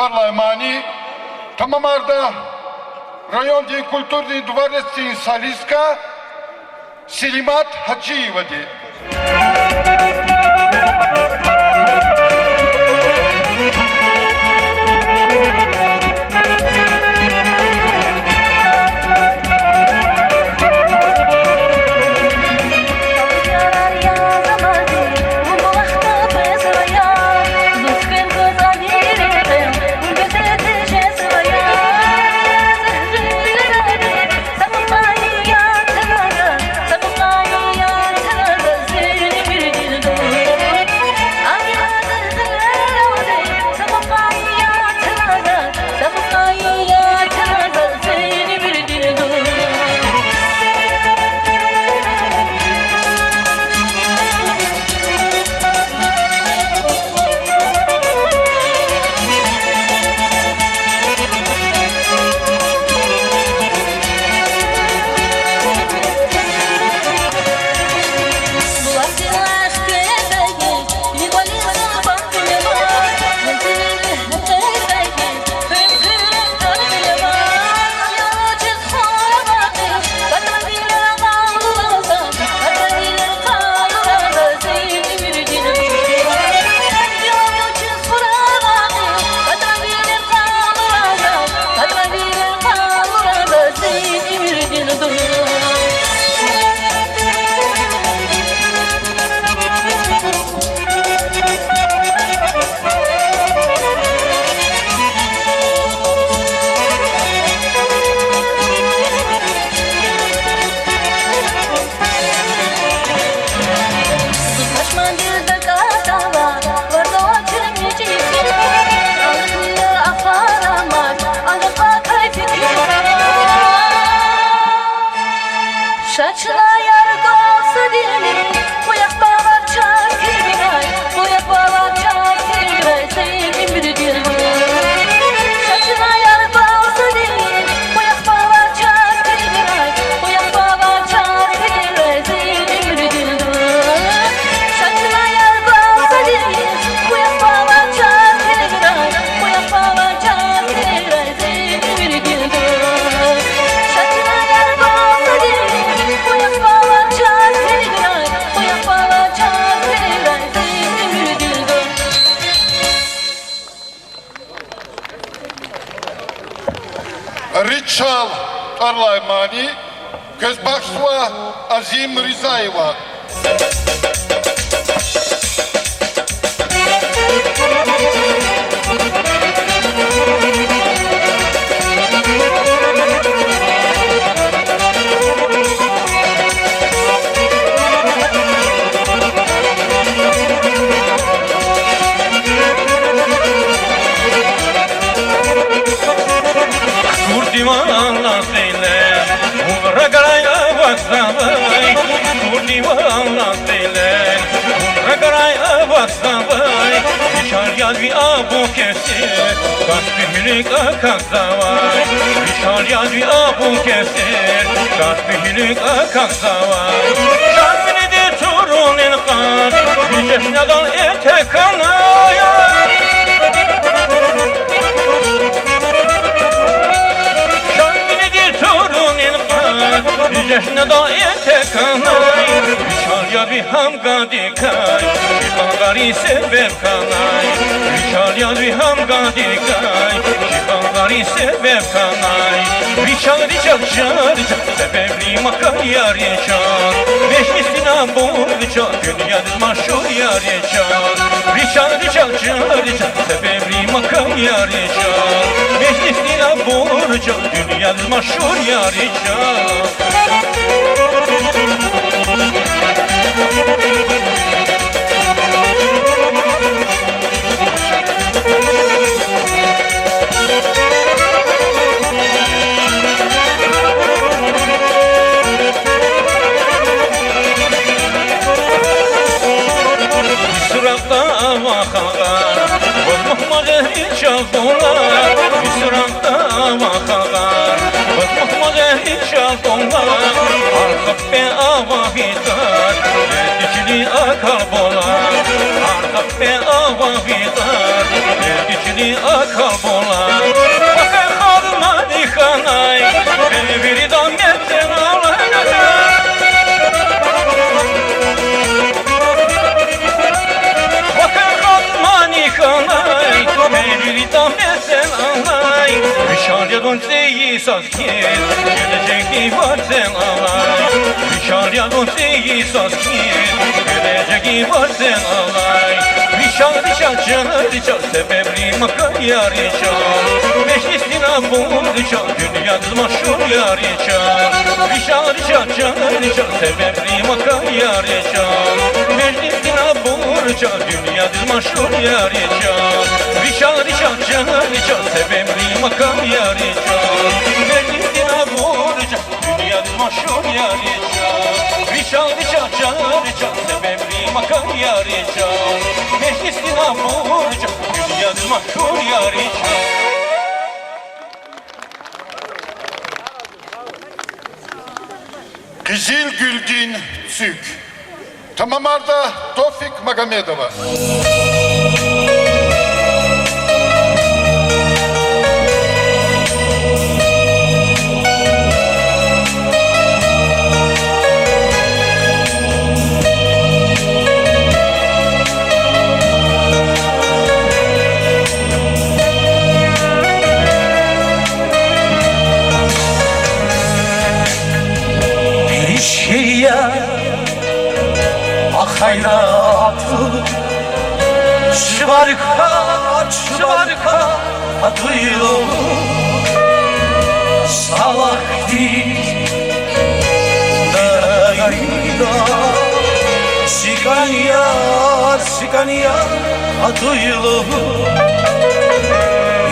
Parlaymani, Tamamarda, Rayon din Kulturni Dvaretsin Saliska, Selimat Hacıyevadi. Şaçına yargısı diyelim, bu yakbalar çakirgay, bu yakbalar çakirgay, senin bir dilin. Şaçına yargısı diyelim, bu yakbalar çakirgay, bu yakbalar çakirgay, senin bir dilin. Şaçına yargısı diyelim, bu yakbalar çakirgay, bu yakbalar çakirgay, senin bir dilin. Şaçına yargısı diyelim, bu yakbalar çakirgay, bu yakbalar çakirgay, senin bir dilin. Ritsal Parlaymani, Közbaşva Azim Rizayeva. Divana seyle, umra garaya baksavay. Divana seyle, umra garaya baksavay. Bişar yal bir abu kesir, kaç bir hülük akaksavay. Bişar yal bir abu kesir, kaç bir hülük akaksavay. Şarmini de turun ilkar, bir cesnadan ete kanaya. Cehne daire kanay, Şalya bir hamga dikay, Şifangari sebep kanay. Şalya bir hamga dikay, Şifangari sebep kanay. Riçal sebepli makar yar yaşar. Beşlisine borca, dünyada maşhur yar yaşar. Riçal sebepli makar yar yaşar. Beşlisine borca, dünyada maşhur yar yaşar. Sırakta vakalar, bozmak hiç yazdılar. Sırakta vakalar, bozmak hiç yazdılar. Arkap be ava hitar, dikili akar bolar. Arkap be ava hitar, dikili akar bolar. yadon seyi saskin Gelecek var sen alay Vişar yadon seyi saskin Gelecek var sen alay Vişar çal sebebli makar yari çal Meclisine buldu çal dünyada maşhur yari çal Vişar çal sebebli makar yari çal Meclisine buldu çal dünyada maşhur yari çal Vişar çal sebebli makar yari çal Meclisine buldu çal dünyada maşhur yari çal Vişar çal sebebli makar yari çal Meclisine buldu çal dünyada maşhur yari çal Kızıl Gülgin Sük. Tamamarda Tofik Magomedova. Hayratı şıbarka adıyla salak değil dayda sikan yar adıyla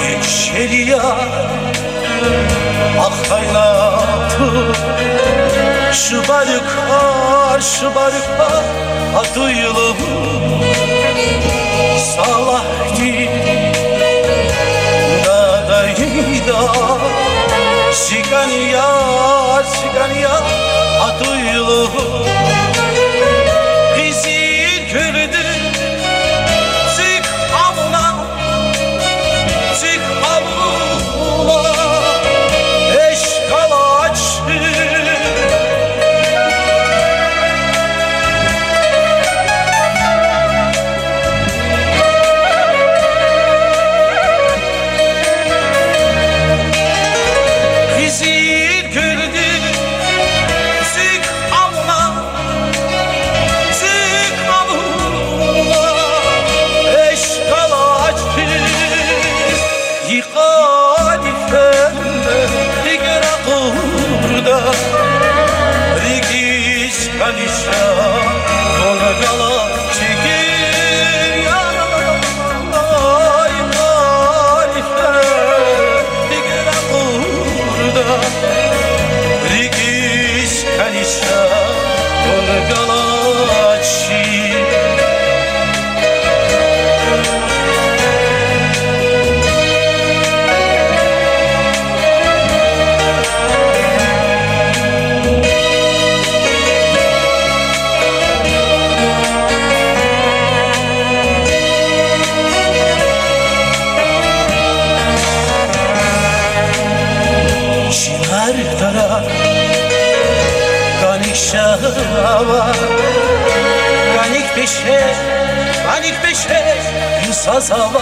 yeşil yar ah hayratı şıbarka adıyla salahti dadayda sikan yar adıyla bizi gördü zik avuna eşkalaçı Ganik beşe Yusazava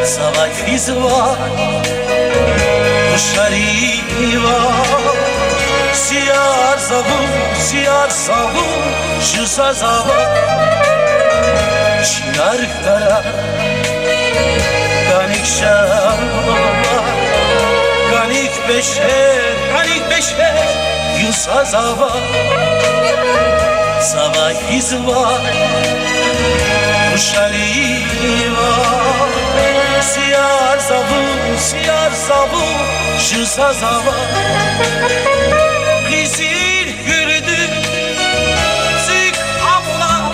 Savak izva Kuşariva Siyar savu Yusazava Şinarıklara Ganik şava Ganik beşe Yusazava Savak izva Kuşariva Siyar savu Yusazava Gizir gürdü Zik avuna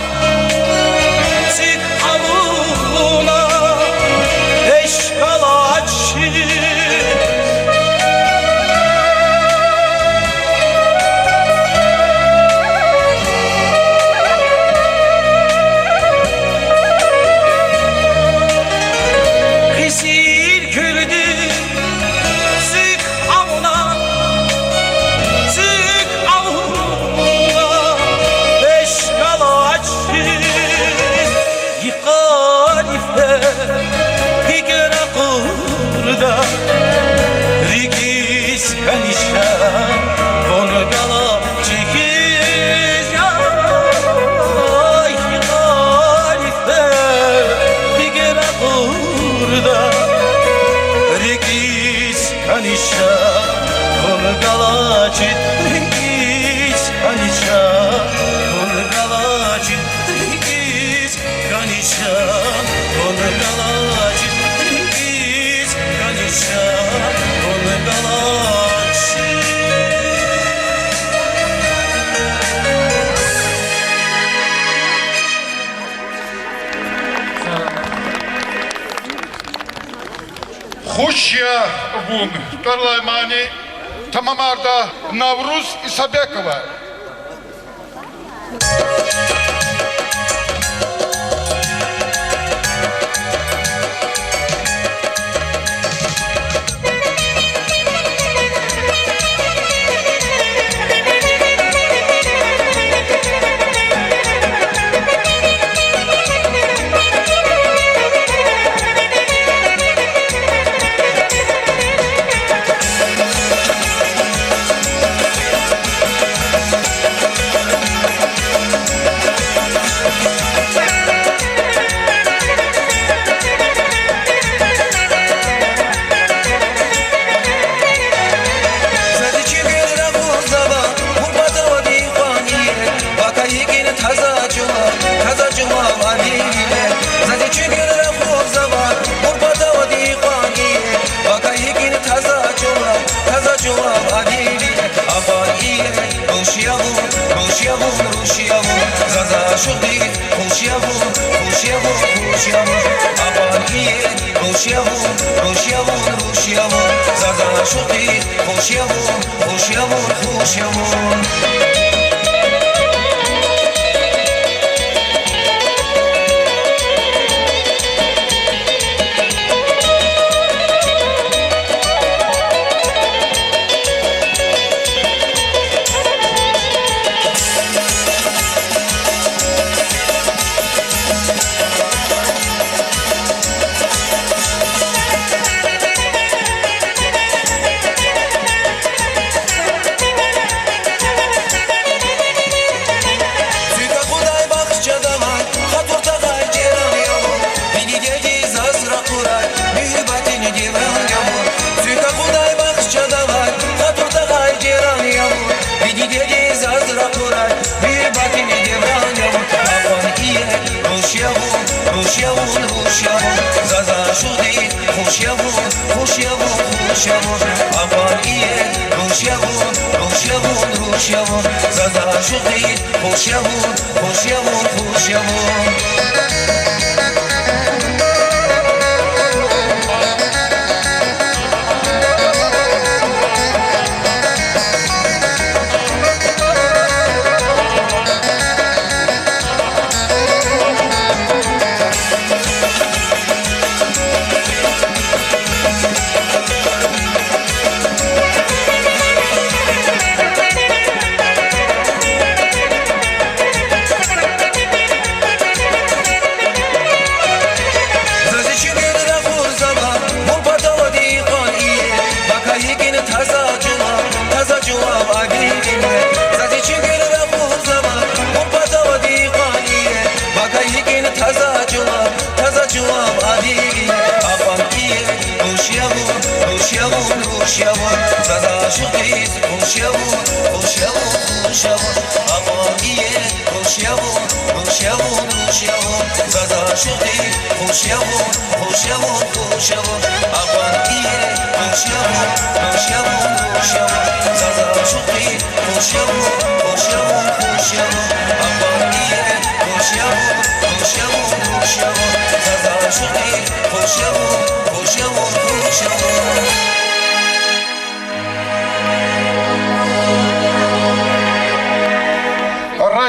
Eşkalaçı Zik avuna Хуща вун. Торлаймани. Tamamarda Navruz İsabekova.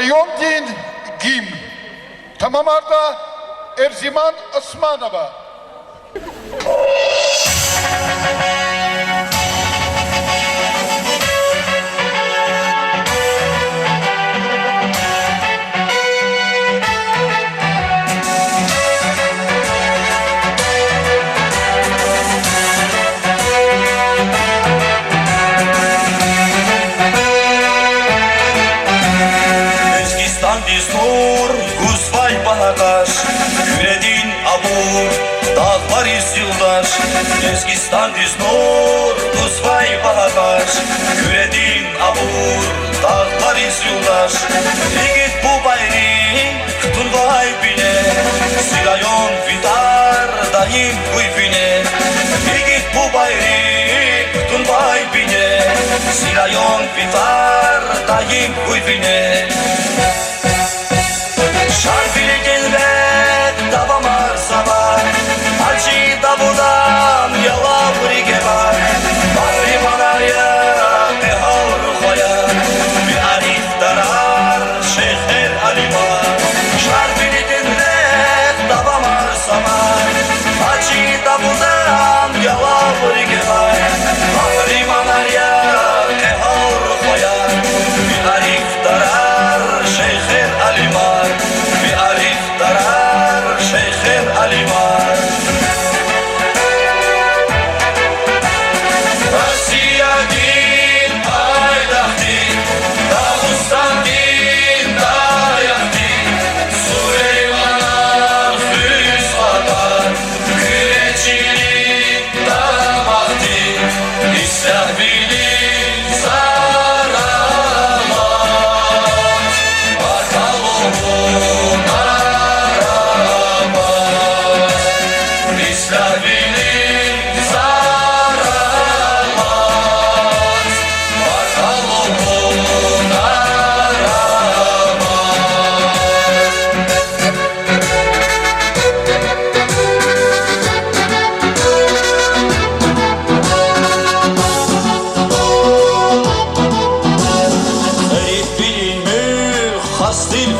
Rayon din Gim. Tamamarda Erziman Osmanova. Küredin abur, dağlar yüzyıllar. Eskistan düz nur, Kuzvay bahar. Küredin abur, dağlar yüzyıllar. Yigit bu bayri, Turvay bine. Silayon vitar, daim kuyfine. Yigit bu bayri, Turvay bine. Silayon vitar, daim kuyfine. Şarfili gelme, davamar sabah. Acı davudan yalan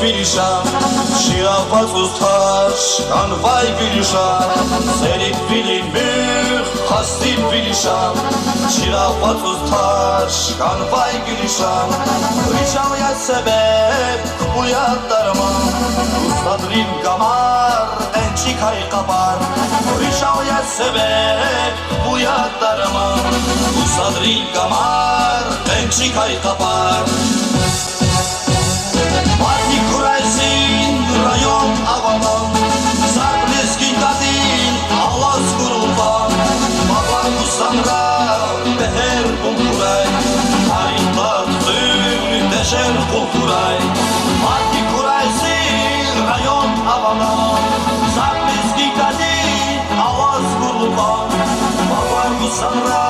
bilişan Şirafat ustaş kanvay bilişan Serik bilinmir hastil bilişan Şirafat ustaş kanvay bilişan Rişan ya sebep bu yadlarıma Ustadrin kamar ençik hay kapar Rişan ya sebep bu yadlarıma Ustadrin kamar ençik hay kapar Parti kuraysin rayon avadan Sarbleskin kadin ağlas kuruldan Baban musamra beher bulkuray Tarihlat sür deşer kulturay Parti kuraysin rayon avadan Sarbleskin kadin ağlas kuruldan Baban musamra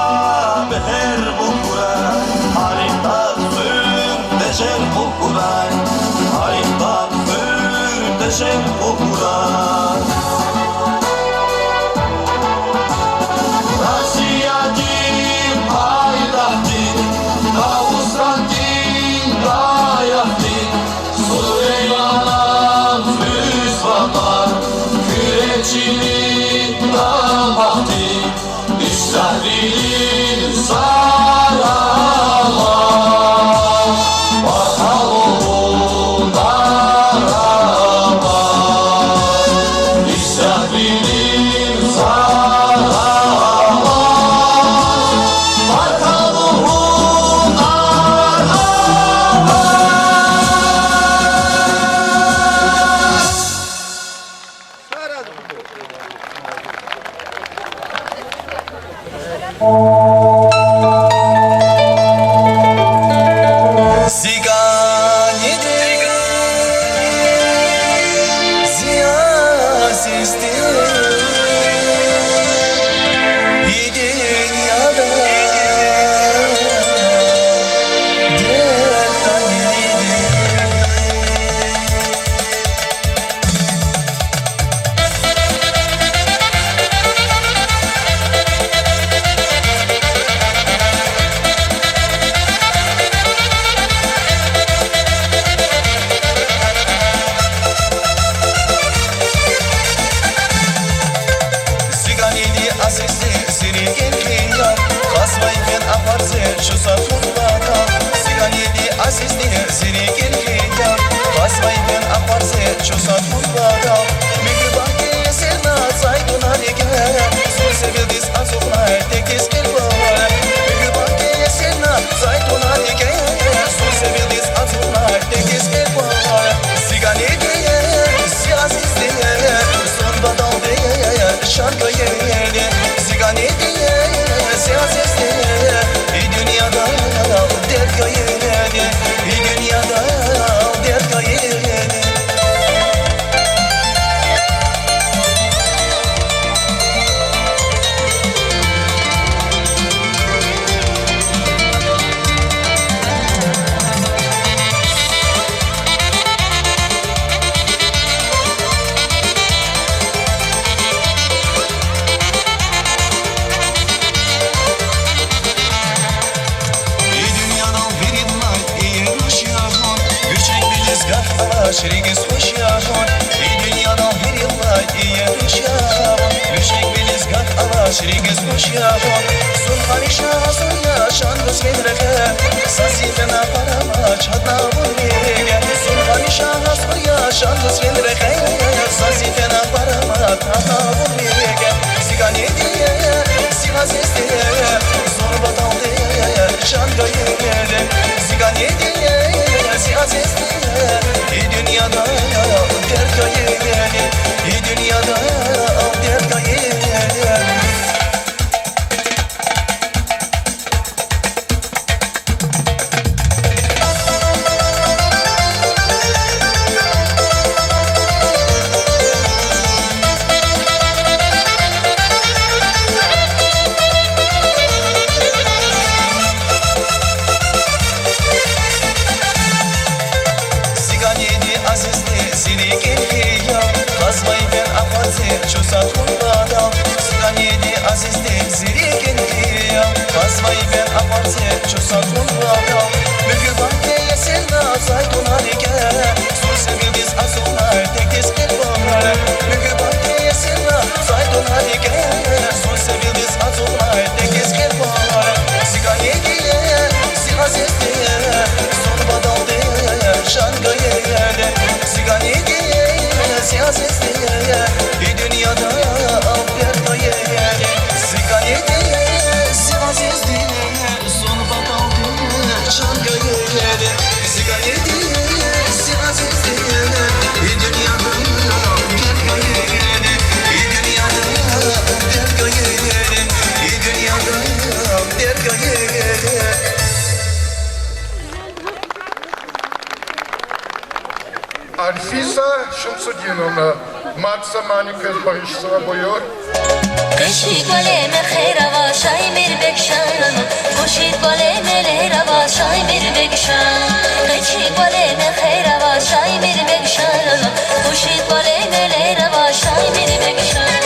beher bulkuray Tarihlat sür deşer kulturay Tarihtan mühteşem kokular Rasiyatin payidahtin Davusratin dayahtin Süleyman'a füsvatar Küreçinin damahtin İştahrilin sarama Şerigis hoş yaşon Ey dünyadan bir yıllar iyi yaşam Müşrik bilizgat ala şerigis hoş yaşon Sulhan işa sunya şandus vedreke Sazifena parama çadna vurmege Sulhan işa sunya şandus vedreke Sazifena parama çadna vurmege Sigan yediye, sigan sesteye Zorba daldiye, şanga yegele Sigan yediye, sigan sesteye dünyada der kayıyani dünyada der kayıyani Çusa kumrada, mühür bankaya selna, zaytun harike, sul sevil Шамсудиновна, Макса Маникас Борисова, buyur. قشی گله مخیر و شای میر بکشان خوشی گله ملیر و شای میر بکشان قشی گله مخیر و شای میر بکشان خوشی گله ملیر و شای میر بکشان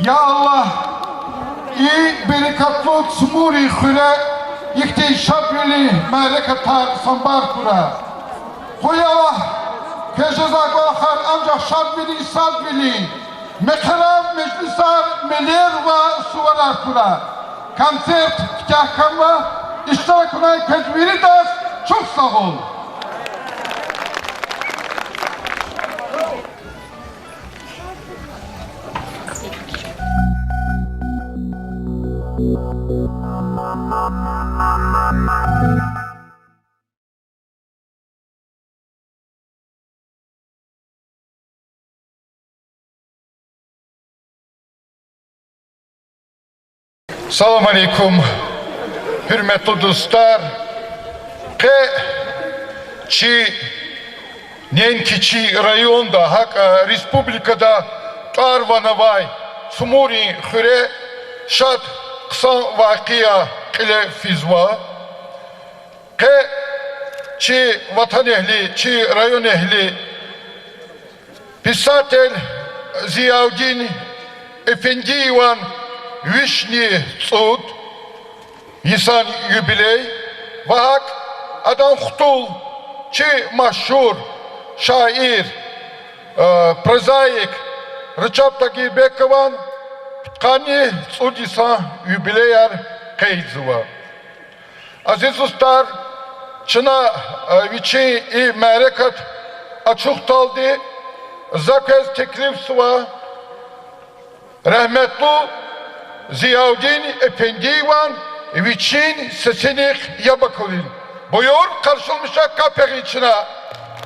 Ya Allah, iyi berekatlı tsumuri khüre, yekte şabili merekata sambar kura. Koya, kejezagla har ancak şabili sabili, mekharam meclisar meler ve suvalar kura. Konsept, kahkama, iştirakına tedbiri de çok sağ ol. Salam aleykum, hürmetli dostlar. Çi Nenkiçi rayonda, hak respublikada Tarvanavay, Sumuri Hüre, Şad kısa vakiya kile fizva. Çi vatan ehli, çi rayon ehli, Pisatel Ziyaudin Efendi Ivan Vişni Tsud, Yisan Юбилей, Vahak Adam Khutul, Çi Maşhur, şair, prozaik Rıçap Tagibekovan Kani Tsudisa Юбилеяр Кейзова. Aziz dostlar, Çına Viçi i Merekat Açuktaldi Zakez teklif suva Rahmetli Ziyaudin Efendivan Viçin Sesenik Yabakulin. Buyur karşılmışa kapek içine.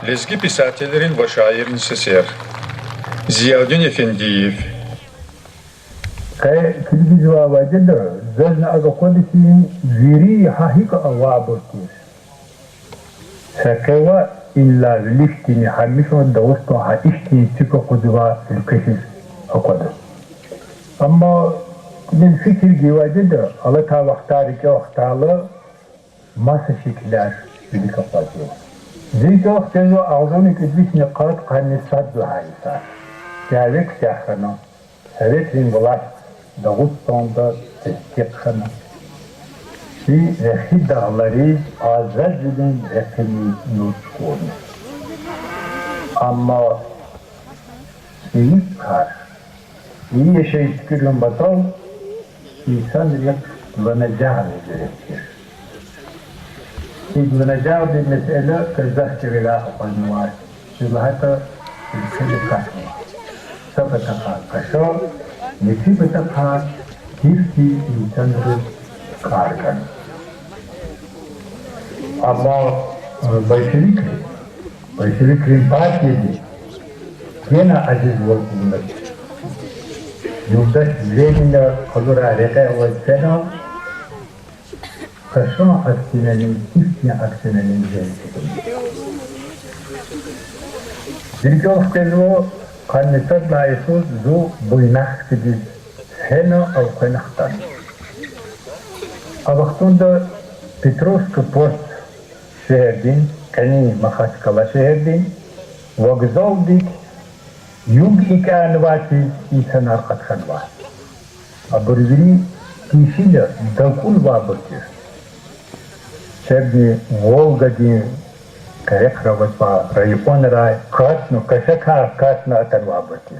Lezgi pisательlerin ve şairin sesiyer. Ziyaudin Efendiyev. Kilgi cevabı da zözne aga kodisin ziri hahik avabutir. Sakeva illa listini hamisho davusto ha iştini tiko kuduva ülkeşiz okudu. Ama min fikir givadı da alata vaktarike vaktalı masa şekiller bilik kapatıyor. Zirke vaktalı ağzını küdbisini kağıt kanısat duhaysa. Kâvek siyahana. Sovetrin vlast Dağıstan'da testikhanı. Ki rehi dağları azadülün refini nutkuğunu. Ama iyi kar. İyi yaşayıp görün batal, insan yapılanacağı gerekir. İlanacağı bir mesele kızak çevela olanı var. Çünkü hatta ülkeli kaçma. Sabata kaşo, nesibata hirki insanları kargan. Ama Bolşeviklerin partiyeti gene aziz olsunlar. Yurdaş Lenin'le kolura reka olsana kaşo aksinenin, çiftli aksinenin geliştirir. Dilki oftelu kanıtat layıksız zu buynak gidiz. Hena avkanaktan. Avaktunda Petrovska post şehirdin, kani Makhaçkala şehirdin, vokzaldik yug ikanvati insan arkatkan var. Aburzini kişiyle dakul vabıtır. Şebni Volgadin Karek Ravatva Rayupon Ray Katnu Kaşaka Katnu atan vabıtır.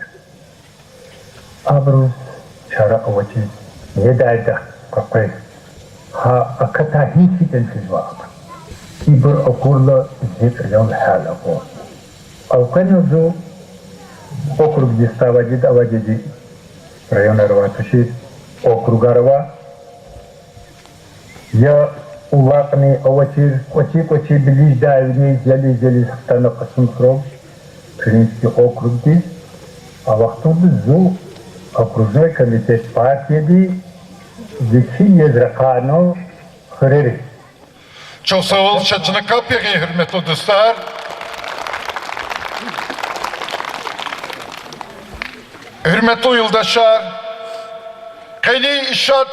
Abruz Şara avacı nedayda kakay ha akata hiç tensiz var. İbur okurla zikriyon hala o. Avkanuzu okrug distavacı davacı rayon arvatuşi okrugarva ya ulakni avacı koçi biliş davni jeli stana kısım krov Krinski okrug dis avaktunda zu Окружной комитет партии Зекин Езракану Хрери. Çok sağ ol Şaçına kapek hürmetli dostlar. Hürmetli yoldaşlar, Kayni İşat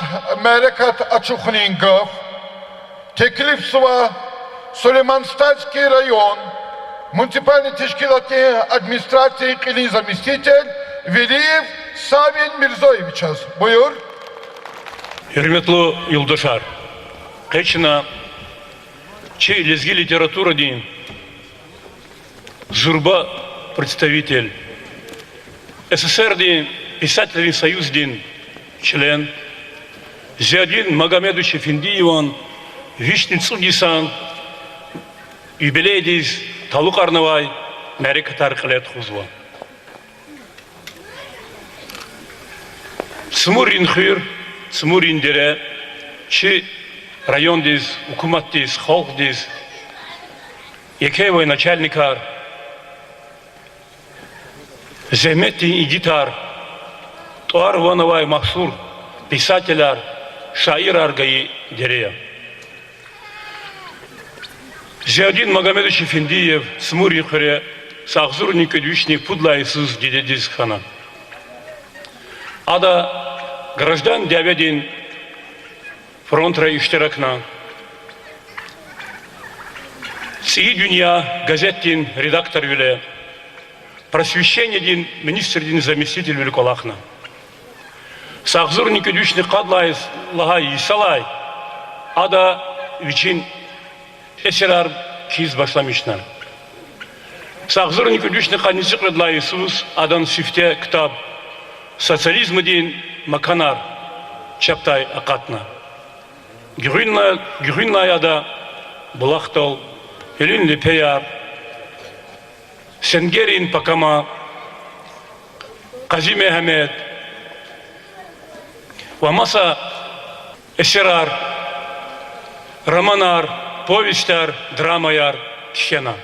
Merekat Açukhnin Gov, teklif suva Süleymanstayski rayon, Municipalny Teşkilatı Administrasiyi Kılın Zamestитель Veliyev Savin Mirzoyeviç. Buyur. Hürmetli yoldaşlar, Keçina Çi lezgi литература дейін Журба представитель СССР дейін Писательный союз дейін член Зиядин Магомедович Эфендиеван Вишницу Дисан юбилей дейіз Талук Арнавай Мәрекатар Қылет Хузва Цмурин Хюр Цмурин Дере Çi район дейіз, hukumat дейіз, халк дейіз, еке военачальникар, зәмет дейін игитар, туар ванавай махсур, писателяр, шаир аргайы дерея. Зиядин Магомедович Эфендиев, Смурин Хыре, Сахзурник Эдвичник Пудлайсыз дедедіз хана. Ада граждан Диаведин фронтра иштиракна. Сии дюня газеттин редактор виле, просвещение дин министр дин заместитель великолахна. Сахзурник Эдвичник Кадлайс лагай исалай, ада вичин эсерар киз башламишна. Сахзурни кудюшны каницы кредла Иисус, адан сифте китап «Социализм дин маканар» чаптай акатна. Гюринная ада булахтол, Элин лепеяр, Сенгерин Пакама, Кази Мехамед, Вамаса Эсерар, Романар, Повестяр, Драмаяр, Тхена.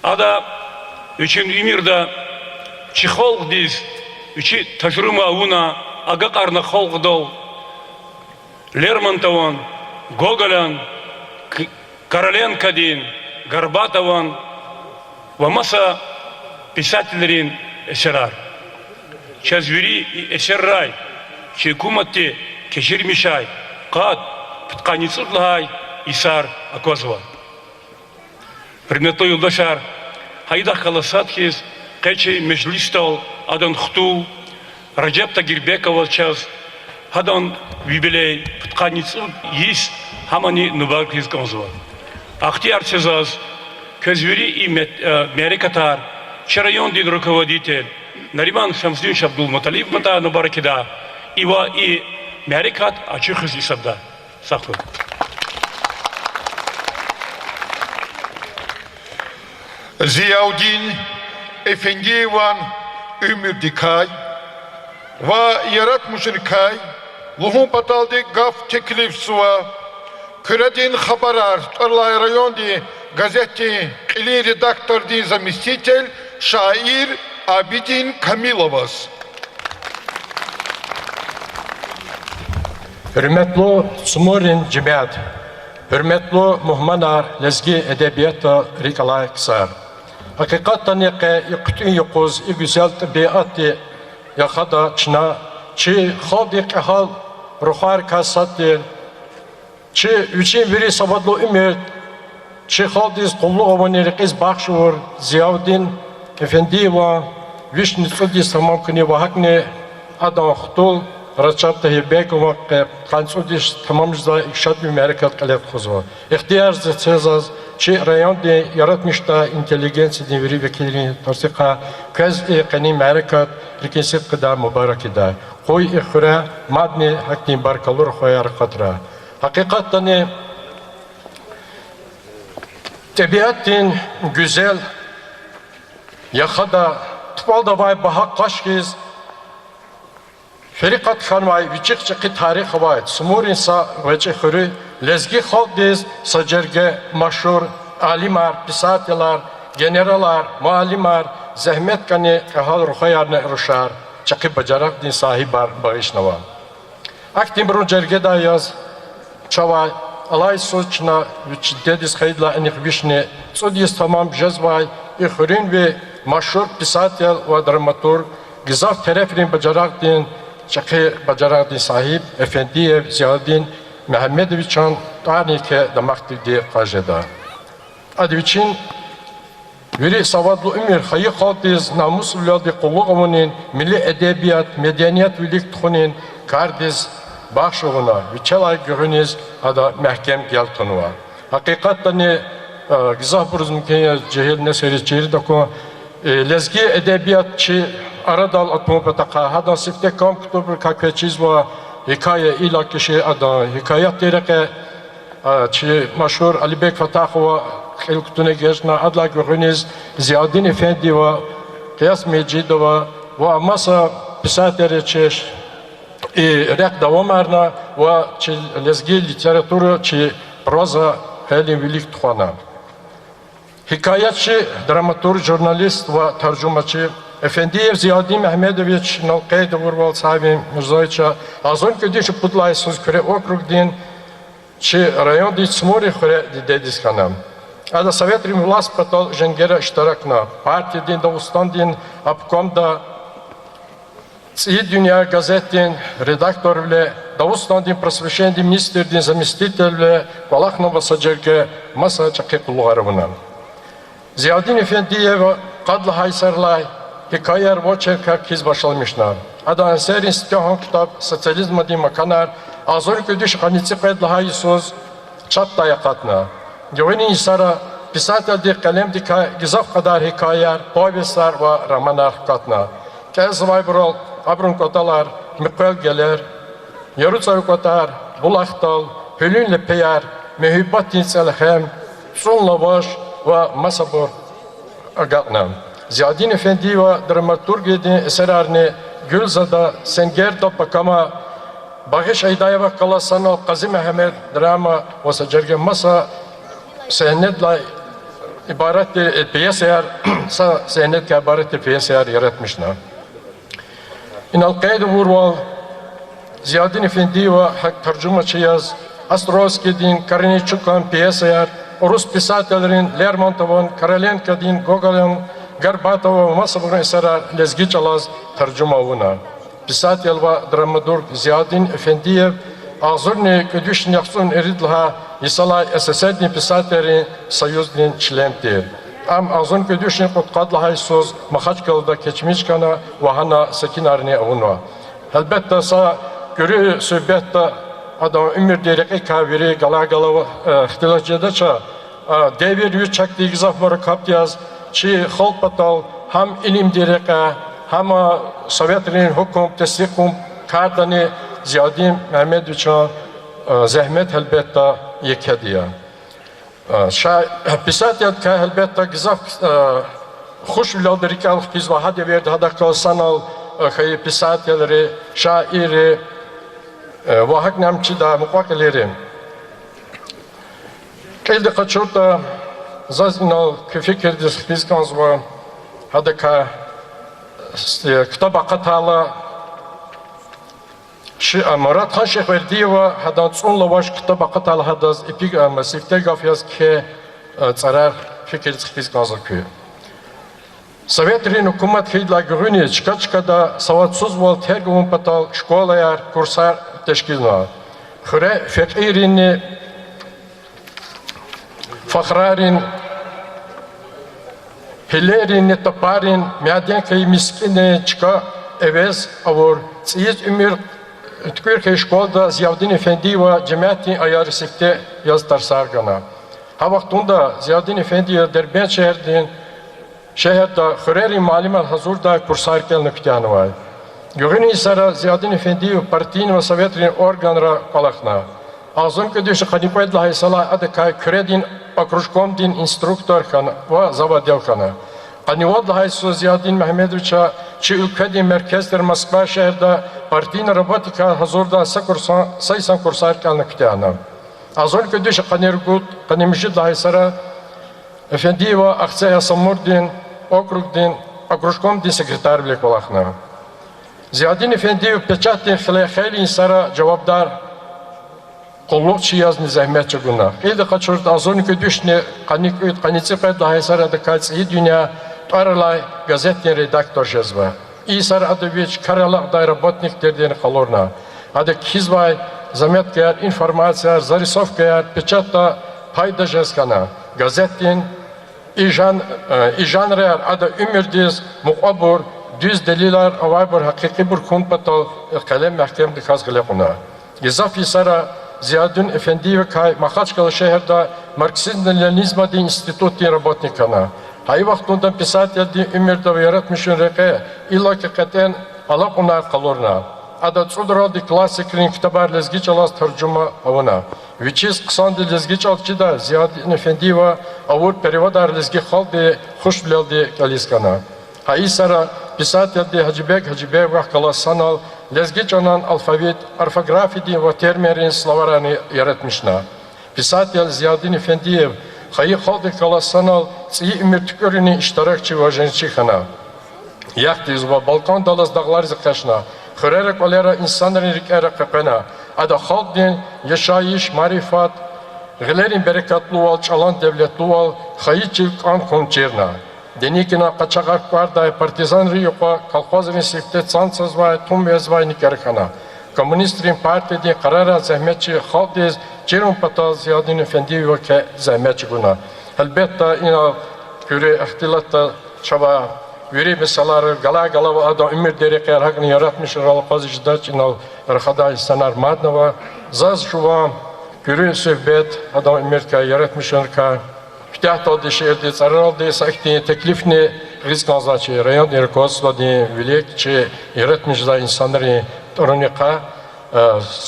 Ада üçün имирда чихол диз, üçü тажрыма уна, ага карна холгдол, Лермонтован, Гоголян, Короленко дин, Горбатован, Вамаса писательерин эсерар. Чазвери и эсеррай, чекуматте, кеширмишай, кад, птқаницудлай, исар акозва. Примето юлдашар, хайдах каласатхиз, кече межлистал, адан хту, Раджеп Тагирбекова час, хадан юбилей, птқаницуд есть, хамани нубархиз конзва. Ахтияр Цезаз, Казвери и Мерикатар, Чарайон дин руководитель, Нариман Шамсдин Шабдул Маталиб Мата Нубаракида, Ива и Мерикат Ачихыз Исабда. Сахлу. Ziyaudin Efendiyevan Ömür Dikay ve yaratmışın kay Luhun pataldi gaf teklif suva Küredin habarar Tarlay rayondi газете или редактор din заместитель şair Abidin Kamilovas. Hürmetli Sumurin Cemiyet, hürmetli muhmanar lezgi edebiyatı Rikalay Kısar. Hakikaten yıkıtın yokuz, güzel tabiatı yakada çına, çi haldik ahal ruhar kasattir, çi üçün biri sabadlı ümit, çi haldiz kullu avani rikiz bakşur, Ziyaudin Efendiyeва, Vishnu Tsudis tamamkini vahakni adam xtul, Rachab Tahibekova Kansudis tamamızda ikşat bir merikat kalet kuzva. İhtiyar zetsezaz, çi rayon de yaratmışta inteligensi din veri vekilini tarsika, kez kani merikat rikinsit kadar mübarekida. Koy ikhura madni hakni barkalur khoyar khatra. Hakikaten tabiatin güzel yakada tıpalda vay bahak kaşkiz Ferikat Khanvay vichik chiki tarikh vay smur insa veche khuri lezgi khaldiz sajerge mashhur alimar pisatelar generalar muallimar zahmet kani kahal ruhayarne rushar chiki bajarak din sahibar baghishnava aktim brun jergeda yaz çavay alay sochna vich dedis khaydla anikhvishne tsudis tamam jazvay ikhurin ve mashhur pisatel ve dramaturg Gizaf terefrin bajarak din Çakı Bacaradin sahip Efendiyev Ziyaudin Mehmedoviçan tani ke damakti diye kajeda. Adiviçin veri savadlı ümür hayı haldiz namus vladi kulluğumun milli edebiyat medeniyet vilik tuhunin kardiz bağışıvına viçelay görünüz ada mehkem gel tonuva. Hakikaten Gizaf buruzmukenya cehil neseri çeyri dako lezgi edebiyatçı Aradal atmopataka hadan sifte kam kutubur kakveçiz ve hikaye ila kişi adan hikayet dereke çi maşhur Ali Bek Fatah ve xelkutune gezna adla görünüz Ziyaudin Efendi ve Qiyas Mecidova ve masa pisateri çeş rek devam erna ve çi lezgi literaturu çi proza heli vilik tuana hikayetçi dramaturg jurnalist ve tercümaçı Efendiyev Ziyaudin Mehmedoviç nalqayd Urval sahibi Mirzoyça azon ködiş putlayı söz köre okrug din çi rayon di smori khore dedis kanam. Ada Sovet Rim vlast patal jengera iştirakna parti din Dağıstan din apkomda Tsiyi Dünya gazetin redaktör ile Dağıstan din prasveshende minister din zamestитель ile Valakhno basajerge masa çaqi kullarıvına. Ziyaudin Efendiyev qadla haysarlay hikayer voçerka kiz başlamışlar. Adan ser institution kitap sosyalizm di makanar azor ködüş qanitsi qedlahay söz çatta yaqatna. Yevini isara писатель kalem gizaf kadar hikayeler, povestler ve romanlar katna. Kez Vaybrol, Abrun Kotalar, Mikael Geller, Yarutsav Kotar, Bulaktal, Hülünle Peyar, Mehibbat İnselhem, Son Lavaş ve Masabur Agatna. Ziyadin Efendi ve dramaturg edin eserlerini Gülzada, Senger Topakama, Bağış Aydayeva Kalasanal, Qazi Mehmet drama ve Sacerge Masa sehnetle ibaret piyasayar, sehnetle ibaret piyasayar yaratmışlar. İnal kaydı vurval, Ziyadin Efendi ve tercümaçı yaz, Astrovski'din, Karinichuk'un piyasayar, Rus pisatellerin Lermontov'un, Korolenka'din, Gogol'un, Garbatova ve Masabır'ın eserler lezgi çalaz tercüma avuna. Pisatel ve dramaturg Ziyadin Efendiyev, Ağzurni Ködüşün Yaksun Eridlha, Yisalay SSR'din pisatellerin Sayuzdin çilemdir. Am Ağzurni Ködüşün Kutkadlahay söz, Mahaçkalı'da keçmişkana ve hana sekinarni avuna. Elbette sa görü söhbette adam ümür derek kaviri galagala ihtilacıda ça devir yüz çakti gizafları kaptiyaz çi halk batal ham ilim dereka ham Sovyetlerin hukum teslikum kardani Ziyadin Mehmet Uçan zahmet elbette yekediya. Pisatiyat ka elbette gizaf hoş viladır ki alıq biz vahade verdi hada kalsanal pisateleri, şairi ve hak namçı da mukvakelerim. Kaydı kaçırda zazinal küfikirdir biz kanzva hada ka kitaba katala Murat Khan Şeyh verdiği ve hadan sonla baş kitaba katala hadaz epik masifte gafyaz ki zarar fikirdir biz kanzva köyü. Sovyetlerin hükümet heyla görünüyor, çıka savatsız vol tergüvün patal, şkolayar, kursar teşkilna. Hıre fekirini, fakhrarin, hillerini, taparin, miyadenkayı miskini çıka evez avur. Siyiz ümür tükür şkolda Ziyadin Efendi ve cemiyeti ayarı sekte yazдар sargana. Ha vaktunda Ziyadin Efendi Derben şehrdin, şehirde Hüreri Malimel Hazur'da kursar kelini kütüyanı var. Görünü isara Ziyadin Efendi partiyin ve Sovyetlerin organlara kalakna. Ağzın ködüşü Kanipoyedla Haysala adı kay küredin akruşkomdin instruktör kanı ve zavadev kanı. Kanivodla Haysu Ziyadin Mehmedoviç'a çi ülkedin merkezler Moskva şehirde partiyin robotika Hazur'da saysan kursar kelini kütüyanı. Ağzın ködüşü Kanirgut, Kanimjidla Haysara Efendi ve Aksaya Samurdin, Okrugdin, Akruşkomdin sekreter bilek olakna. Ziyadin Efendi peçatin xeyli insara cevapdar kolluk çiyazni zahmetçi günah. Eydi kaçırdı azoniki düşne kanitsi qayda haysara da kalsi dünya taralay gazetin redaktör jezva. İsar adoviç karalak da работниктерден kalorna. Adı kizvay zamet kayar informasiya zarisov kayar peçatta payda jezkana. Gazetin İjan real adı ümirdiz muqabur düz deliler avaybur hakiki bir kumpatal kalem mahkem dikaz gılekuna. Gizaf isara Ziyadin Efendi ve kay Mahaçkalı şehirde Marksizm-Leninizma din institutin работникana. Hay vaktundan pisateldi ümirde ve yaratmışın reke illa ki katen alakunar kalorna. Adı Tsudral di klasikrin kitabar lezgi çalaz tercüma avına. Viçiz kısandı lezgi çalçıda Ziyadin Efendi ve avur perivadar lezgi halde hoş bilaldi kaliskana. Hay isara pisateldi Hacibek ve kalasanal lezgi çalan alfabet, orfografi ve termerin slavaranı yaratmışna. Pisatel Ziyadin Efendiyev hayı halde kalasanal tsiyi ümir tükörünü iştirakçı ve jençikhana. Yaktiz ve Balkan dalaz dağlar zikaşna. Hürerek olera insanların rikere kapena. Ada halkdin yaşayış, marifat, gılerin berekatlı ol, çalan devletli ol, hayı çilk an konçerna. Denikina kaçakak varday partizan riyuqa, kalkozrin siftet sansız vay, tum vezvay nikerkana. Komünistrin partiydi karara zahmetçi halkdiz, çirun patal Ziyadin Efendi ve ke zahmetçi guna. Elbette ina küre ihtilatta çaba Veri misalları gala ve adam ümür derek hakkını yaratmış Ralqazı Cidaç inal Rıkhada İstanar Madnava Zaz şuvam Gürü Söhbet adam ümür ka yaratmış ka ihtiyat dişerdi, sarıldı, sakti, teklifni rizkanzaçı, rayon rukovodствони, великче öğretmişler insanları torunика,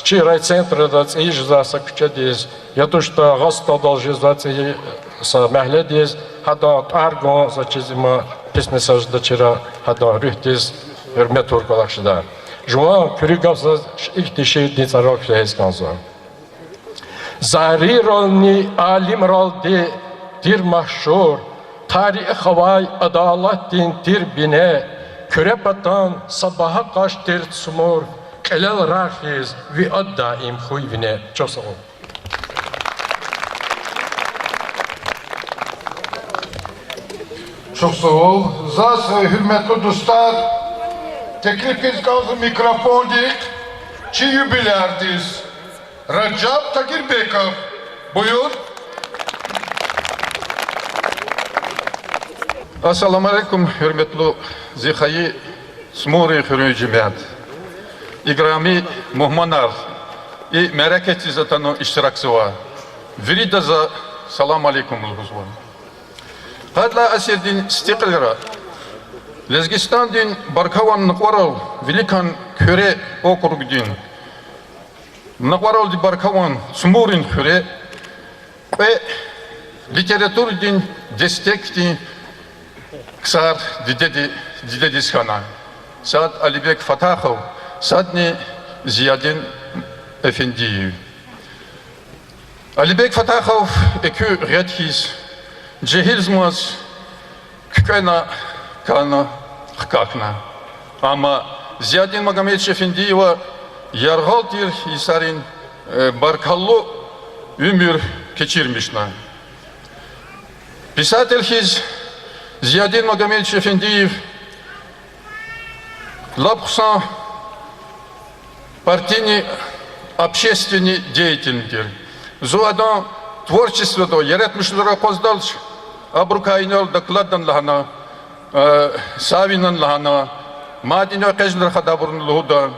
чи райцентры да цеиж за сакчадис, я то что гаста должен за цеи са махледис, хада арго за чизима писмесаж да чира хада рухтис hürmet urgalakşıda. Жуа кюригавса ихтиши дицарок фейсказа. Zari rolni alim roldi dir mahşur, tarih havay adalettin dir bine, köre batan sabaha kaç dir sumur, kelal rahiz vi addaim huyvine. Çok sağ olun. Çok sağ ol. Zas hürmetli dostlar, teklif ettiğiniz mikrofon değil, çi jubilerdiz. Recep Takirbekov, buyur. Assalamu alaikum, hürmetli Zihayi Smuri Hürücümet. İgrami muhmanar i merak ettiğiniz zaten iştirakçı var. Viridaza salam alaikum ulhuzvan. Hadla asirdin stiqlera. Lezgistan din Barkavan Nıkvaral, Velikan Köre okrugdin. Nıkvaral di Barkavan Sumurin Köre ve literatür din destekti Ksar Didediskana. Saad Alibek Fatahov, Sadni Ziyadin Efendiyev. Alibek Fatahov ekü redhis, cehilzmaz, kükena kana hkakna. Ama Ziyadin Magomed Efendiyeva yargaltir isarin barkallı ömür geçirmişler. Писательхиз Зиядин Магомедович Эфендиев лапсан партийный общественный деятель. Зуадан творчество до яретмишлера коздалч абрукайнал докладдан лахана савинан лахана мадино кежнер хадабурн луда.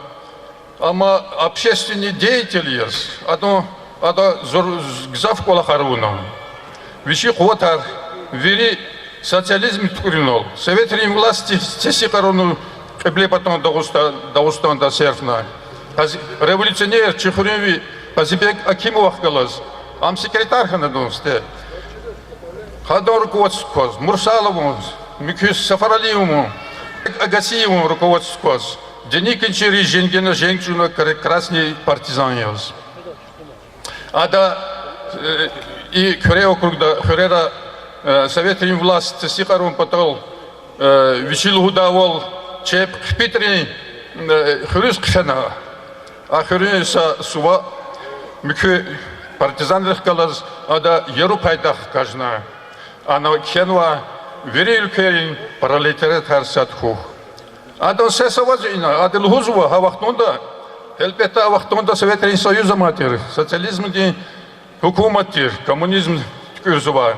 Ама общественный деятель есть. Ада гзав кола харуна. Виши хватар вери социализм ткуринол. Советские власти теси корону кебле потом Дагестан да серфна. Революционер Чехуреви Казибек Акимов галаз. Ам секретарь ханадонсте. Хадан руководство Мурсалову, Микюс Сафаралиеву, Агасиеву руководство. Деникинчи Риженгена Женчуна красный партизан яз. Ада и Köre округда Хөрера советские власти сикарун потол вишил худавол чеп хпитри хөрүс кфена а хөрүса сува микү партизанлык калаз ада еру пайдах кажна ана кенва верил керин паралетер тарсат ху ада сесавазина ада лхузва хавахтонда элбетта вахтонда Советский Союз матер социализм ди hükümettir, komünizm tükürsü var.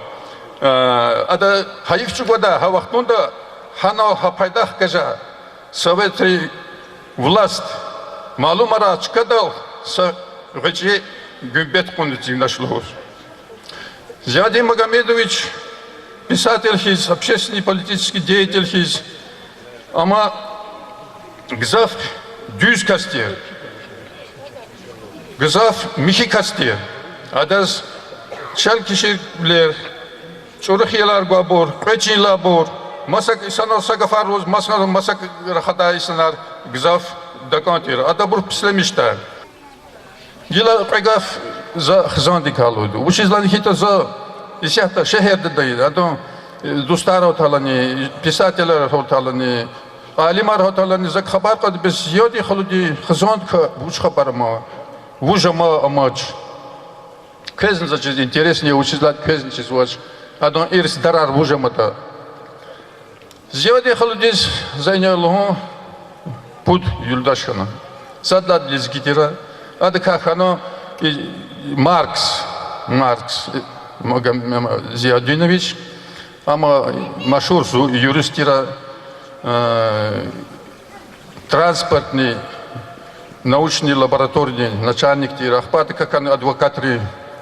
Ada hayıf çıkmadı, ha vaktunda hana ha paydah kaza, Sovetri vlast malum ara çıkadal, sa gıcı gümbet konucu naşluğuz. Ziyadin Magomedovich писательхиз, общественный политический деятельхиз, ama gzaf düz kastır, gzaf miki kastır. Adaz çel kişiler, çorukhiyalar gabor, peçinler bor, masak insanlar sagafaruz, masak rahata insanlar gzaf dakantir. Ada bur pislemişler. Yıla pegaf za xzandi kaludu. Uçizlan hita za işahta şehirde değil. Adam dostlar otalani, pisateler otalani, alimar otalani za khabar kad biz ziyadi xaludi xzand ka uç xabarma, vujama amaç. Кезн значит интереснее учислать кезн числоч. Адон ирс дарар вужамата. Зеваде халудис зайняло пут юлдашхана. Садлад лизгитира. Адка хано Маркс Зиадинович, ама машур юристира транспортный научный лабораторный начальник тирахпаты, как адвокат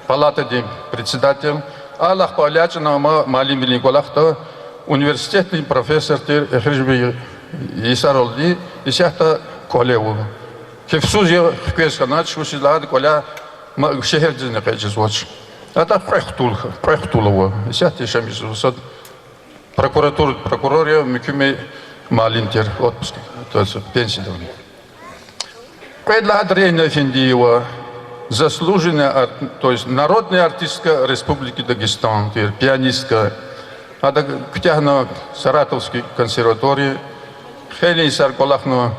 палаты председатель, Аллах Палячина Малим Николахта, университетный профессор Хрижби Исаролди, и сяхта Колеву. Кефсузия Хкесканач, Вусилад, Коля, Шехердзина Кайджизвоч. Это Прехтулова, и сяхта Шамисусад. Прокурория Микюме Малинтер, отпуск, то есть пенсия. Предлагает Рейна Финдиева, заслуженная, то есть народная артистка Республики Дагестан, пианистка, а Ктяхна Саратовской консерватории, Хелин Сарколахно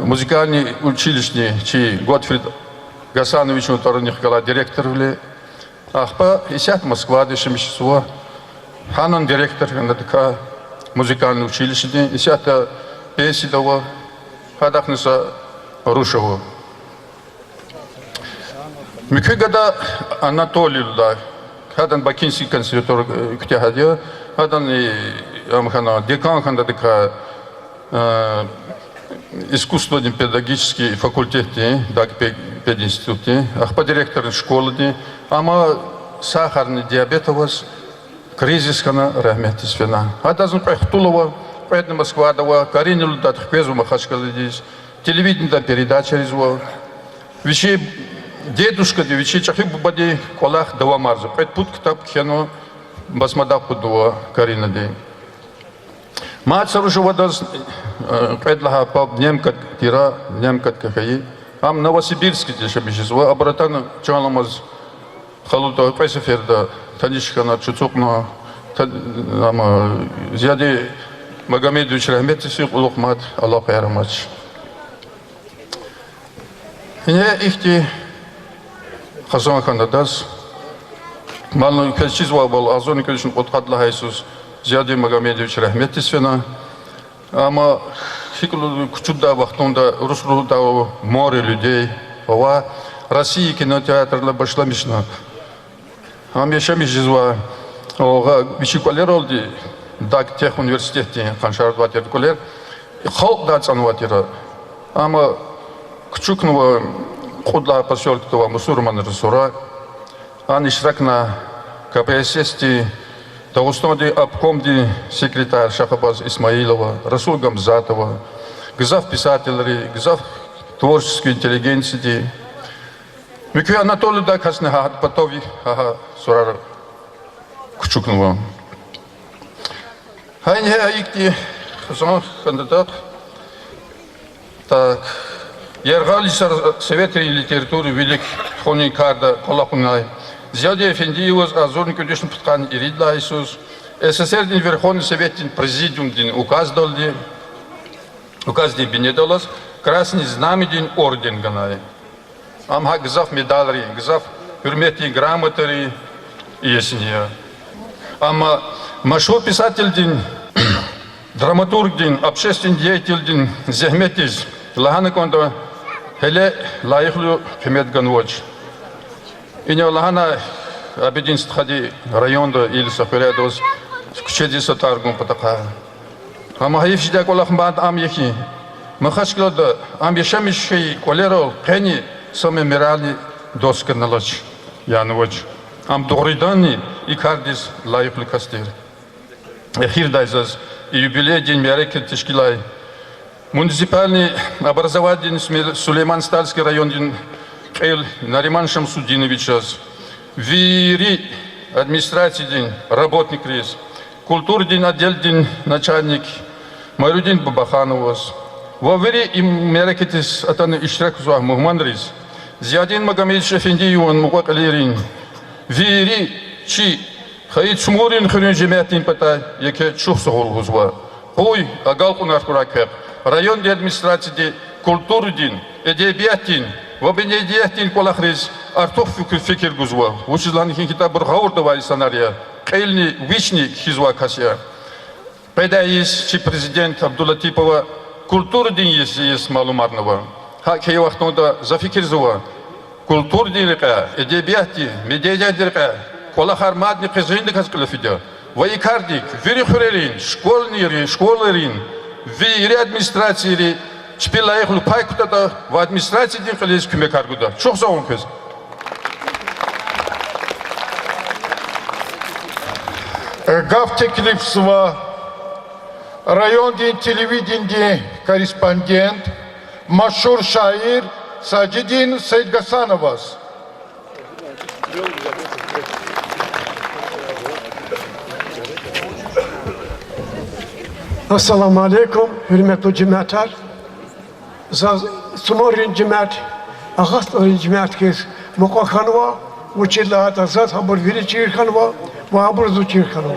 музыкальный училище, чей Готфрид Гасанович Уторнихкала директор вли, Ахпа Исят Москва, Дешемищество, Ханан директор НДК музыкальное училище, Исята Песидова, Хадахнеса Рушева. Микигада Анатолий, Хадан Бакинский консерваторий Ктяхадия, Хадан и Амхана декан НДК искусственно-педагогический факультет, пединститут, Ахпа директор школы, Ама сахарный диабет у вас, кризис хана рахмет свина. Адазн Прехтулова, Предна Москвадова, Каринил дат Хпезу Махачкаладис, телевидение да передача резво. Вичи дедушка, вичи чахи бубади колах дава марза. Предпут китаб кхено басмадав пудова Карина де. Мать Сарушевадаз предлага пап немкат тира, немкат кахаи. Ам Новосибирский дешебищество, обратно чаламаз халута песеферда, танишкана чуцукна, ама зяди Магомедович Рахметович Лухмат, Аллах Ярамач. Не ихти Хасан Хандадас, Малну Качизва был Азоникович Откадла Иисус, зяди Магомедович Рахметович, ама Хиклу Кучуда Вахтунда, Руслуда море людей, ова России кинотеатр Башламишна. Ам Яшамишизва, ога Вичиколеролди, Даг тех университете, Ханшардватер Колер, Халк Дацанватера, ама Кчукнова Худла поселка Мусурман Расура, Анишракна КПСС, Тагустоди обкомди секретарь Шахабаз Исмаилова, Расул Гамзатова, Гзав писателей, Гзав творческой интеллигенции, Миквей Анатолий Дакасна Потови, Сурара Кчукнова. Хайне Аикти, Хасан кандидат, так, Яргалисар Совета литературы Велик Хоникарда Колахунай, Зяде Эфендиевоз Азорник Удешн Путкан Иридла Иисус, СССР Верховный Совет Президиум указ долди, указ Бенедолас, Красный Знамя орден Ганай. Амха Гзав медалри, Гзав Хюрмети грамотари Есния. Ама Машо писатель день, драматург день, общественный деятель день, Зехметис, Лаганаконда, Хеле Лайхлю Хемет Ганвоч. И не Лагана обединств ходи районда или Сахарядос, Кчеди Сатаргум Патака. Ама Хаифшидя Колахмбад Амьехи, Махашклада, Амьешамишхи, Колерол, Пени, Саме Мирали, Досканалач, Яновоч. Ам Доридани и Кардис Лайхлю Кастир. Эхирдайзас и юбилей День Мереки Тишкилай. Муниципальный образовательный Сулейман-Стальский район Эл Нариман Шамсудинович. Вири администрации день, работник рейс. Культур день, отдел день, начальник. Майрудин Бабаханов. Вавери им Мерекетис Атан Ишракуза Мухман рейс. Зиадин Магомедович Эфендиеван Мукакалерин. Вири Чи Хаид Сумурин Хрюнжемятин Пата, яке Чухсагул Гузва. Хой, Агалку Наркуракеп. Район де администрации культуры дин, эдебият дин, вабенедият дин Колахриз, Артух Фикир Гузва. Учизлан Хинкита Бурхаурдова сценария. Кейльни Вични Хизва Касия. Педаис, чи президент Абдулатипова, культуры дин есть малумарного. Хакей Вахтонда Зафикирзова. Культур дилика, эдебият дин, медиадият дилика. Колахар мадни Кизринди Казкалафидя. Вайкардик, Вирихурерин, школерин, Вири администрации, Чпилаихлу Пайкутада, в администрации Динкалис Кумекаргуда. Чухзаун Кыз. Гав Теклифсова, районный телевидение корреспондент, машхур шаир Саджидин Сейдгасановас. Assalamu alaikum, hürmetli cemaatler. Sumorin cemaat, ağastorin cemaat kes mukakhanwa, uçillahat azat habur viri çirkhanwa, ve habur zu çirkhanwa.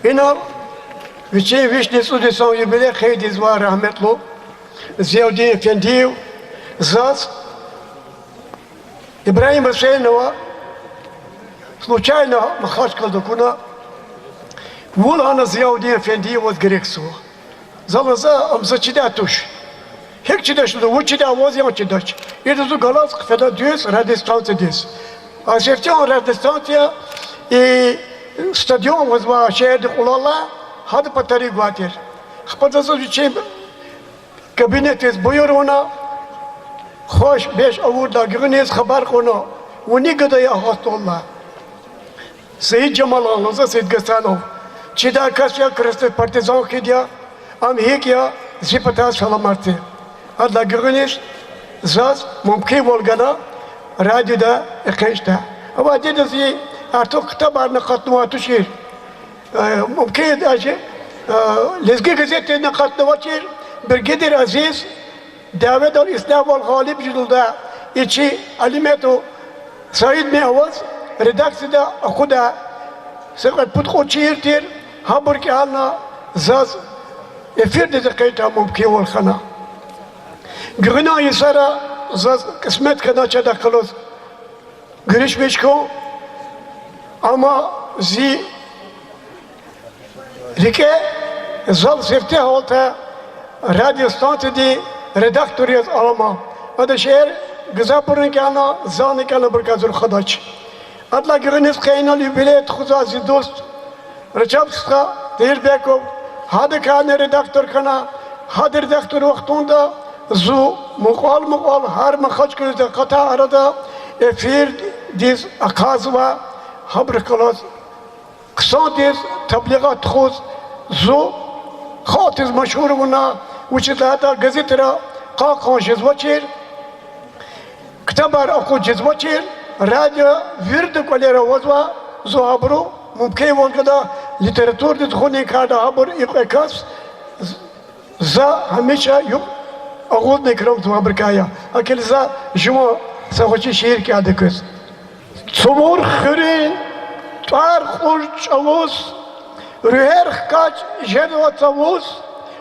İna viçe vişne sudesan yubile khaydiz ve rahmetlu, Ziyauddin Efendiyev, zat İbrahim Hüseyinova, случайно махачкал докуна, Вулана Зияудин Efendi'yi voz gereksu. Zalasa amsa çidatuş. Hek çidaşlı, o çida voz yan çidaş. Yedüzü galas kıfeda düz, radistansı düz. Aşefçan radistansiya, stadyon voz va şehirde kulala, hadi patari guatir. Xpadası üçe kabinetiz buyur ona, hoş beş avurda güveniz haber konu. Uni gıdaya hastollah. Seyyid Cemal Ağlıza Seyyid Gasanov. Çida kasya kırıstı partizan kidya, am hekya zipata salamartı. Adla güveniz, zaz mümkün volgana, radyoda ekşta. Ama dedesi artık kitabarına katnuvatı şiir. Mümkün acı, lezgi gazetine katnuvatı şiir, bir gidir aziz, davet al İslam ol galip jülda, içi alimeto, Said Mehvaz, redaksiyada akuda, Sekat putko çiğirtir, habur ki halna zaz efir de kayta mümkün ol khana. Gına yisara zaz kısmet kana çada kalos. Giriş beşko ama zi rike zal sefte olta radyo stasyonu redaktöriyet alma. Adı şehir Gızapur'un kana zanı kana burkazur khadaç. Adla gırınız kaynalı bilet xuzazi dost. Rıçapska Derbekov, hadi kane redaktör kana, hadi redaktör vaktunda zu mukal her makaç gözde kata arada efir diz akazva habr kalas kısa diz tabligat khuz zu khatiz meşhur buna uçilata gazetera qaqon jizvaçir kitabar aku jizvaçir radyo vird kolera vazva zu habru ممکن وقتا لیتراتور دیت خونی کارد هابر ایکاس زا همیشه یوب آغوز نکرم تو هابرکایا اکل زا جمع سوچی شیر کی آدکس سمور خرین تار خوش چالوس روهر خکاچ جدو تاوس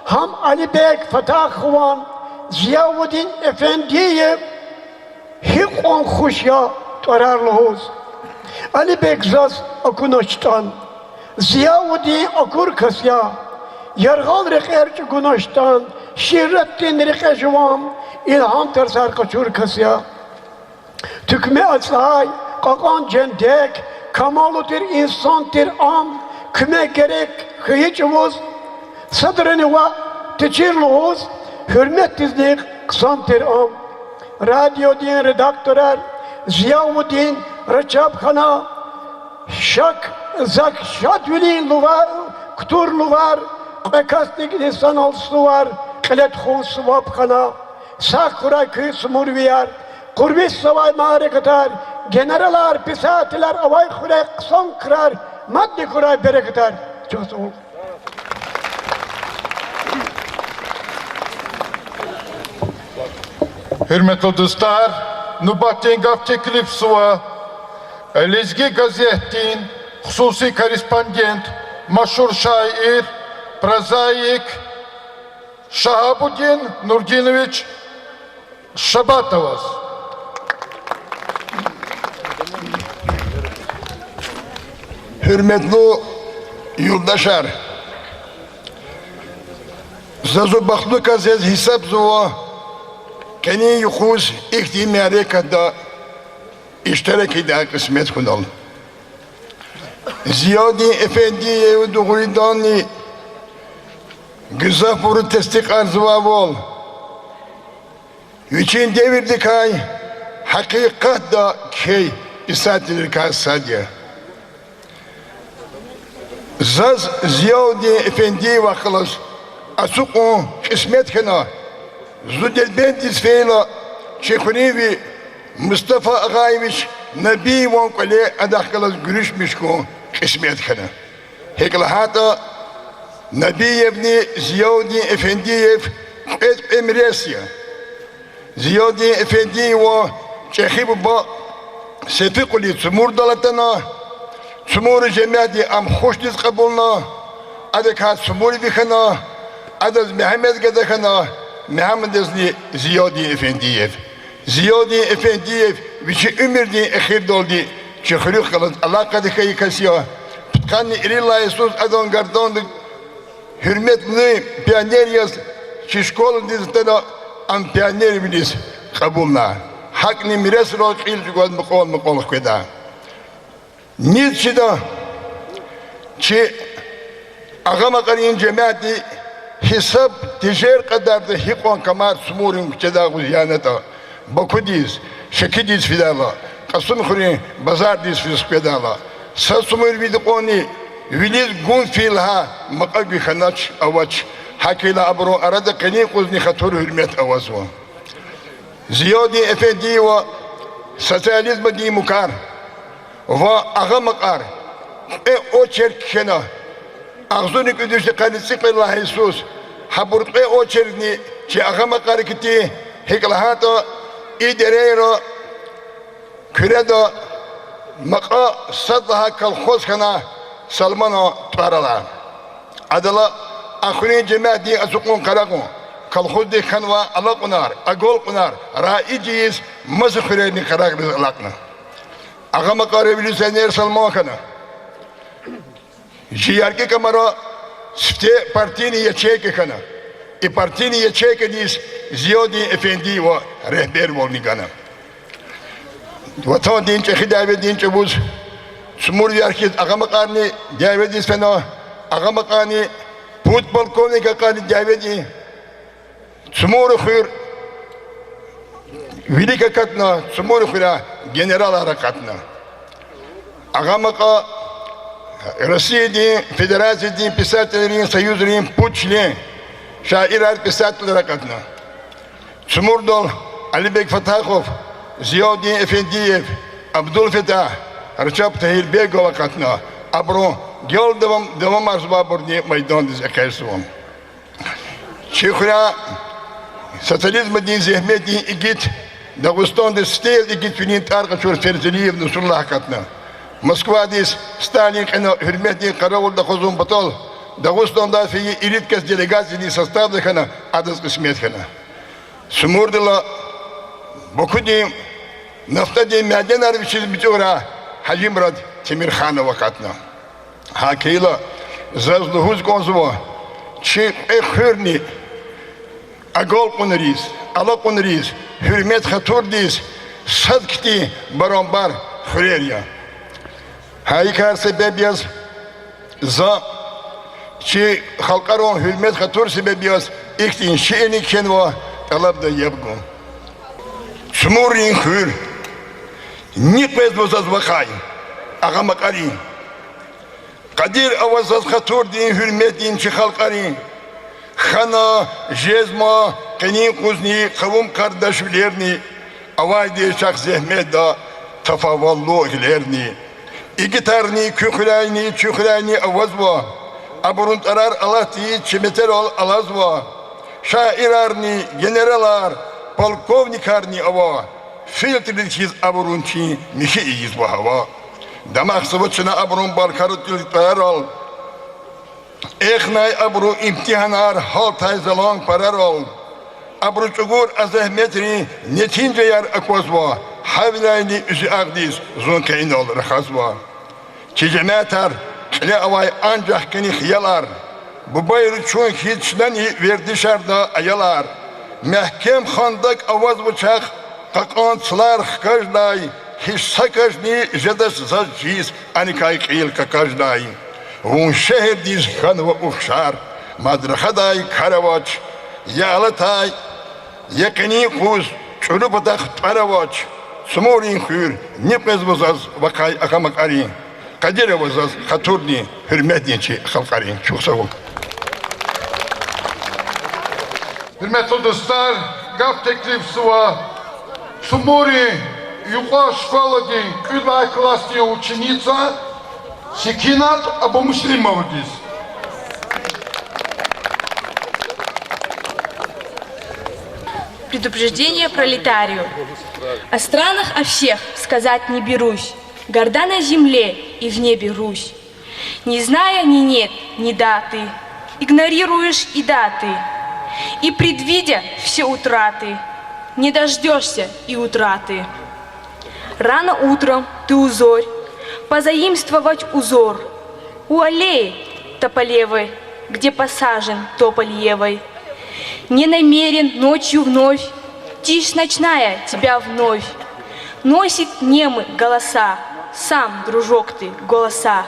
هم علی بیگ فتح خوان زیاودین افندیه هیچ آن خوشیا تارار لحوز Ali Bekzaz akunaştan, Ziyavuddin akur kasya, Yargal rekerci gunaştan, Şirrettin rekejvam, İlham tersar kaçur kasya. Tükme aslay, kakan cendek, kamalutir insantir am, küme gerek hıyıcımız, sadrını va teçirluğuz, hürmet dizlik kısantir am. Radyo din redaktörler, Ziyavuddin Rıçapkhana, şak, zak, şadvili luvar, kutur luvar, bekastik lisan alsı var, kılet khun sıvapkhana, sakuray kıy sumurviyar, kurbis savay marekatar, generalar, pisatiler, avay khurey kısan kırar, maddi kuray bereketar. Çok sağ ol. Hürmetli dostlar, Nubattin Gaf Teklifsova, Lezgi gazetin hususi korespondent, meşhur şair, prozaik Shahabuddin Nurdinovich Shabatovas. Hürmetli yurdaşlar, Zazu Bakhlu Kazez Hisab Zuva, Keni Yukhuz İhtimari Kada iştirak eden kısmet kunal. Ziyauddin Efendiye ve Duhuridani Gızapur'u testik arzuva vol. Üçün devirdik ay hakikat da key isatilir kas sadya. Zaz Ziyadi Efendi vakılas Asukun kısmet kena Zudelbendis feyla Çekunivi Mustafa Ağaymış Nabi vankale adakkalas görüşmüş ko kısmet kena Hekla hata Nabi evni Ziyadi Efendiyev et emresya Ziyadi Efendi ve Çehibu ba Sefikuli Tsumur dalatana Tsumur cemiyati am hoşniz kabulna Adekha Tsumur bikana Adaz Mehmet gadakana Mehmet ezni Ziyadi Efendiyev Ziyadi Efendiyev Vici ömürdi ehir doldi Çehirik kalan Allah kadikayı kasiya Kanni irilla Yesus adon gardondik Hürmetli piyaner yaz Şişkolun dizitana am piyaner bilis kabulna Hakni miras ro qil jugol maqol kweda Nizchida Çi Agama qarin cemaati Hisab tijer kadar da hiqon kamar sumurin keda guziyanata Bakudiz Şekidiz fidala Qasum khuri bazar diz fiz kwedala Sasumur vidqoni Viliz gun filha maqabi khanach awach Hakila abro arada qani quzni khatur hürmet awazwa Ziyadi Efendi ve sosyalizm di mukar ve ağamakar o çerkena ağzını küdüşte kalisi kıllah Jesus haburk o çerkni ki ağamakar kiti hiklahato iderero küredo maka sadha kalkhos kana salmano tarala adala akhuni cemaati azukun karakun Kalkhud de khanwa ala kunar, agol kunar, raiciyiz, mazkhireni karak rizalakna. Agama karebilu sener salma kana. Jiyar ke kamara sifte partini yecheke kana. Partini yecheke dis Ziyadi Efendi ve rehber volni kana. Vatan dinçe hidavet dinçe buz. Sumur yarkit agama karni davet dis fena. Agama karni futbol konika karni daveti. Tsumuru khir Velika katna Tsumuru khira general harakatna Agamaka Россия din Federasya din Pisatellerin Soyuzların Puçli Şairar Pisateller harakatna Tsumurdol Alibek Fatahov Ziyadi Efendiyev Abdul Fetah Recep Tayyip Begov harakatna Abro Gel devam arzba burni meydan diz ekaysuvam Çikhra Sosyalizm din zehmet din igit Dağıstan'da stel igit finin tarqa çor Ferzeliyev Nusullah hakatna Moskva dis Stalin kana hürmet din Karavulda khuzum batal Dağıstan'da fiyi ilit kes delegasyon din sastavda kana adız kısmet kana Sumurdala Boku din nafta din maden arviçiz bitora Hacı Murad Temirkhanov hakatna Hakeyla Zazluhuz konzuva Çi ekhürni Agol kunriz, ala kunriz, hürmet hatur diz, sadkti barambar xureriya. Haykar sebep yaz, za, ki halkaron hürmet hatur sebep yaz, iktin şiini kenva, talab da yapgun. Sumurin hür, nipez bozaz vakay, agamakari. Kadir avazaz hatur din hürmet din ki halkari. Хана, Жезма, Кани Кузни, Кавум Кардашвилерни, Авайди Шах Зехмеда, Тафавалло Гилерни, Игитарни, Кюхляйни, Чухляйни, Авазва, Абурунтарар Алати, Чеметерол Алазва, Шаирарни, Генералар, Полковникарни Ава, Фильтрилхиз Абурунчи, Михи Избахава, Дамах Савачина Абурун Баркарутил Тарал, Ekhnay abru imtihanar hal tayzalan parar ol. Abru çugur azahmetri netince yer akozva. Havlayni üzü agdiz zon kain ol rakhazva. Çicemetar le avay ancak kini khiyalar. Bu bayır çun hiçleni verdi şarda ayalar. Mehkem khandak avaz bıçak kakantlar khkajday. Hiç sakajni jedas zajiz anikay qil kakajday. Un şehir diz khanva ukhshar madrahaday karavaç yalatay yakini kuz çulubadak paravaç sumurin khur nipez bozaz vakay akamak ari Kadirova zaz Haturni hürmetliçi halkarın. Çok sağ ol. Hürmetli dostlar, gap teklifsi var. Sumuri yukarı школы Кюльбай классная ученица Секинат Абумуслимова здесь. Предупреждение пролетарию. О странах, о всех сказать не берусь. Горда на земле и в небе Русь. Не зная ни нет, ни даты, игнорируешь и даты. И предвидя все утраты, не дождешься и утраты. Рано утром ты узорь, позаимствовать узор. У аллеи тополевой, где посажен тополь евой. Не намерен ночью вновь, тишь ночная тебя вновь. Носит немы голоса, сам, дружок ты, голоса.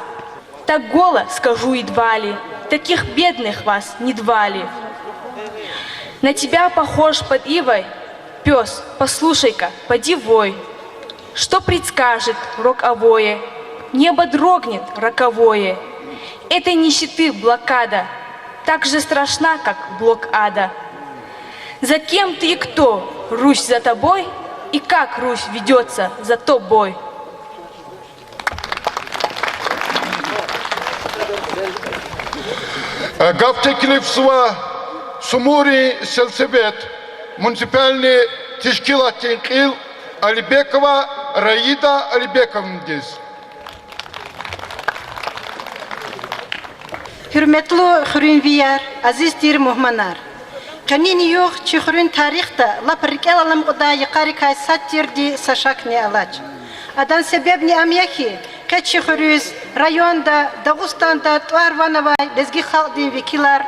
Так голо скажу едва ли, таких бедных вас не двали. На тебя похож под ивой, пес, послушай-ка, поди вой. Что предскажет роковое, небо дрогнет роковое. Этой нищеты блокада, так же страшна, как блок ада. За кем ты и кто? Русь за тобой? И как Русь ведется за тобой? Gap teklifsi var. Sumuri Selsebet Municipalny Teşkilat Tenkil Alibekova Raida Alibekovna здесь. Hürmetli Hürünviyar, aziz dir muhmanar. Kanini yok ki Hürün tarihte laparikal alam oda yukarı kaysat dirdi saşakni alaç. Adan sebebni amyaki kaçı Hürüz rayonda, Dağıstan'da, Tuarvanavay, lezgi halkdin vekilar,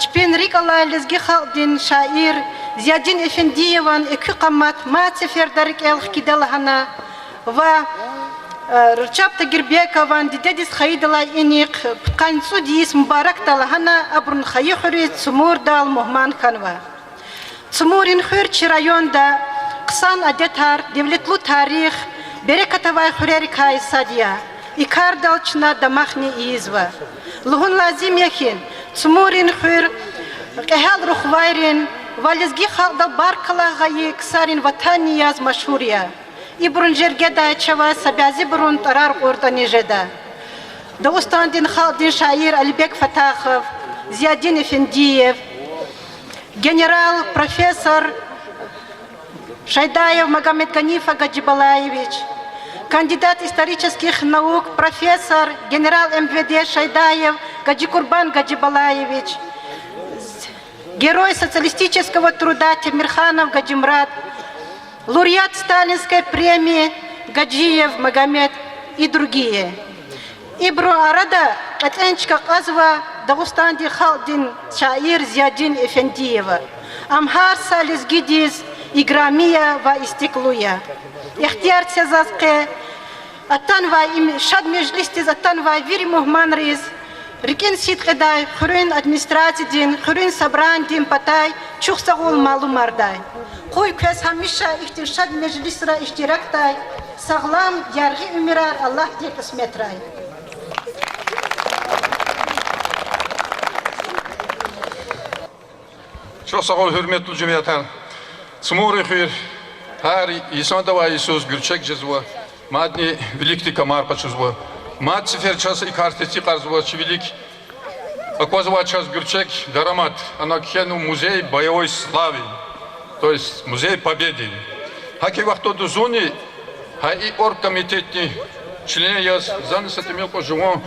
Çpenrik alay lezgi halkdin şair, Ziyadin Efendiyevan ekü kamat ma seferdarik elh kidalahana ve Рчапта Гирбекован, дедис Хаидала Иник, Канцу Дис Мубарак Талахана, Абрун Хаихури, Цумур Дал Мухман Ханва. Цумурин Хурчи районда, Ксан Адетар, Девлетлу Тарих, Берекатавай Хурерикай Садья, Икар Далчна Дамахни Изва. Лугун Лазим Яхин, Цумурин Хур, Кахал Рухвайрин, Валезги Халдал Баркала Гаи, Ксарин Ватани Яз Машурия. İbrun jergeda çava sabazi burun tarar ortani jeda. Dağıstan'dan halkdin şair Alibek Fatahov, Ziyadin Efendiyev, General Profesör Шайдаев Магомед Ганифа Гаджибалаевич, кандидат исторических наук, профессор, генерал МВД Шайдаев Гаджикурбан Гаджибалаевич, герой социалистического труда Темирханов Гаджимрат, лауреат Сталинской премии Гаджиев Магомед и другие. Ибру Арада Атенчка Казва Дагустанди Халдин Шаир Зиадин Эфендиева. Амхар Салис Гидиз Играмия ва Истеклуя. Ихтияр Цезаске Атанва им Шад Межлистиз Атанва Вири Мухманриз. Рикен Ситхедай Хурин администрациядин Хурин Сабрандин Патай Чухсагул Малумардай. Кой көз хамиша ихтиршад межлисра иштирактай саглам ярги умирар Аллах де кысметрай. Çok sağ ol hürmetli cümleten. Смуры хыр, хари Исандова Иисус Гürçek cezva, madni великий комар почезва, мад сифер час и картести карзва чевелик, аквазва час Гürçek дарамат, она кхену музей боевой славы. То есть музей победы. Хаки вахтоду зони, хаи оргкомитетни члены яз занес атемелко живон,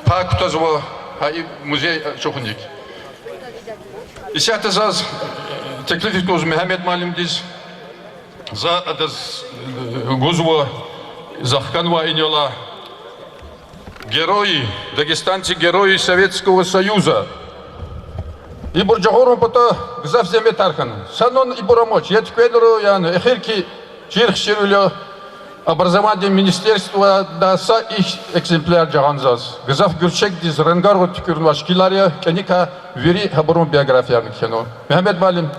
пак тазва хаи музей чохуник. И сята заз теклифик тоз Мехмед Малим диз за адаз гузва захканва иньола герои, дагестанцы герои Советского Союза. И бурджахору пото гзав земе тархан. Санон и бурамоч. Я теперь ян эхирки чирхширулё образование министерства да са их экземпляр джаганзас. Гзав Гürçek диз ренгарго тükürün вашкилария кеника вери хабурун биографияны кено. Мехмед Малим.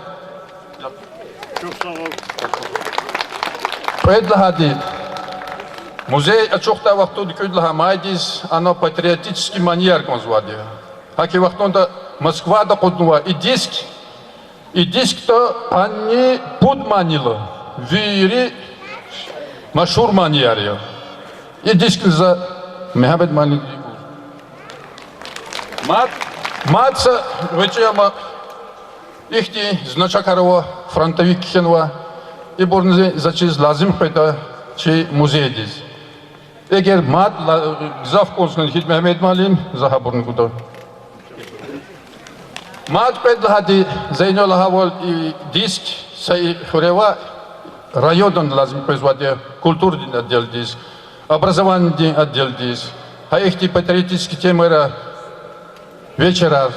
Поэдла хади Музей ачохта вахтоди кюдла майдис, оно патриотический маньер конзвади. Хаки вахтонда Москва да коднува и диск-то они подманило. Вири машур маньер. И диск за Мехабед Малик. Матца вечема ихти значакарова фронтовик хенва и борны зачиз лазим пета чи музей дис. Эгер мат зав консуль хит Мехабед Малин захабурн куда. Мат педлахати зайнола хавол и диск сай хурева райондан лазим производя культурный отдел диск, образование отдел диск. А ихти патриотические темы вечера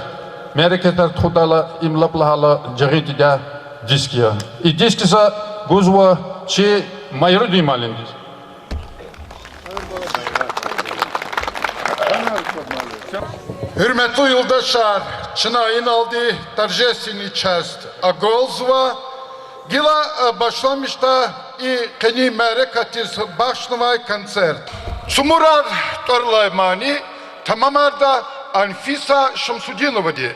мерекетар тхудала имлаплахала джагитида диския. И диски за гузва чи майруди малиндис. Hürmetli yoldaşlar, Çınar'ın aldığı торжественный часть Аголзва, Гила başlamışta и кени мерекатис başlamay konцерт. Сумурар Торлаймани, Tamamarda Анфиса Шамсудинова ди.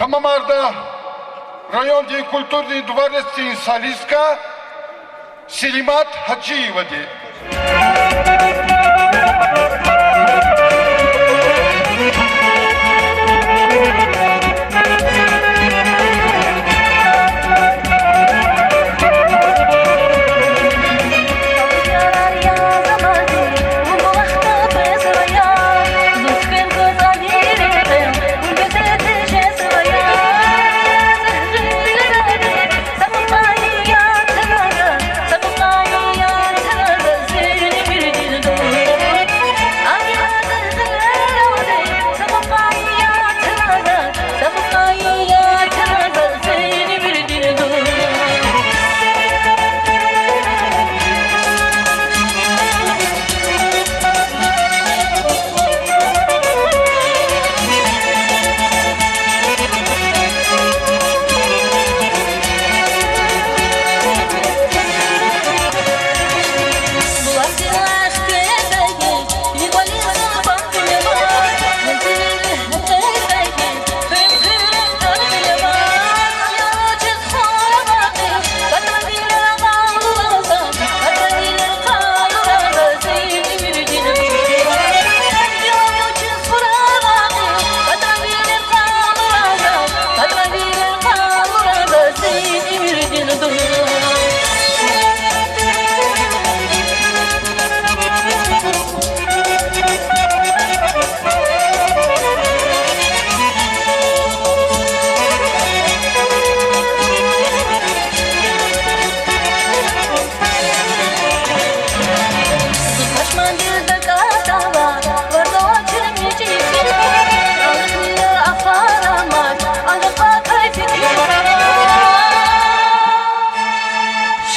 Amamarda rayon din kultur din dvarestin Saliska Selimat Hacıyeva di.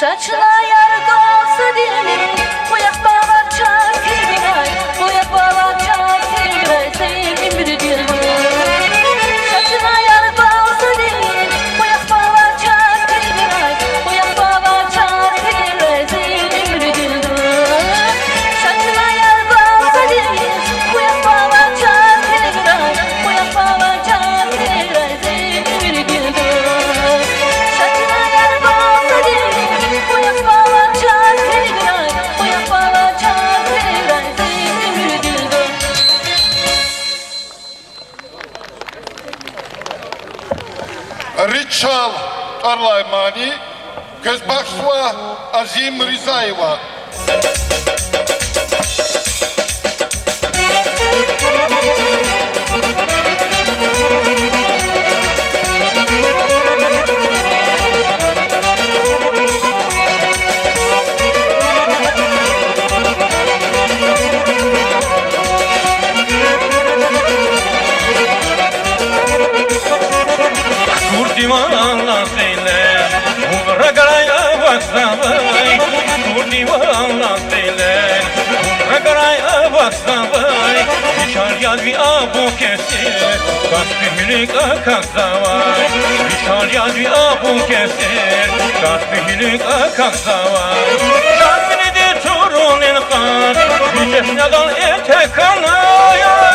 Saçına yargı olsa diyelim, bu yakmalar çakirmay, bu yakmalar çakirmay, sevdim bir dilim. Saçına yargı olsa diyelim, bu yakmalar çakirmay, bu yakmalar çakirmay, sevdim bir dilim. Saçına yargı olsa diyelim, bu yakmalar çakirmay, bu yakmalar çakirmay, sevdim bir dilim. Saçına yargı olsa diyelim, bu yakmalar çakirmay, bu yakmalar çakirmay, sevdim bir dilim. Rıçal Arlaymani Gözbaşva Azim Rizayeva. Divanla söyle, umra garaya baksavay. Divanla söyle, umra garaya baksavay. Dışar yaz bir abu kesir, kasbi hülük akaksavay. Dışar yaz bir abu kesir, kasbi hülük akaksavay. Şansını de turun enkar, bir ceşnadan ete kanaya.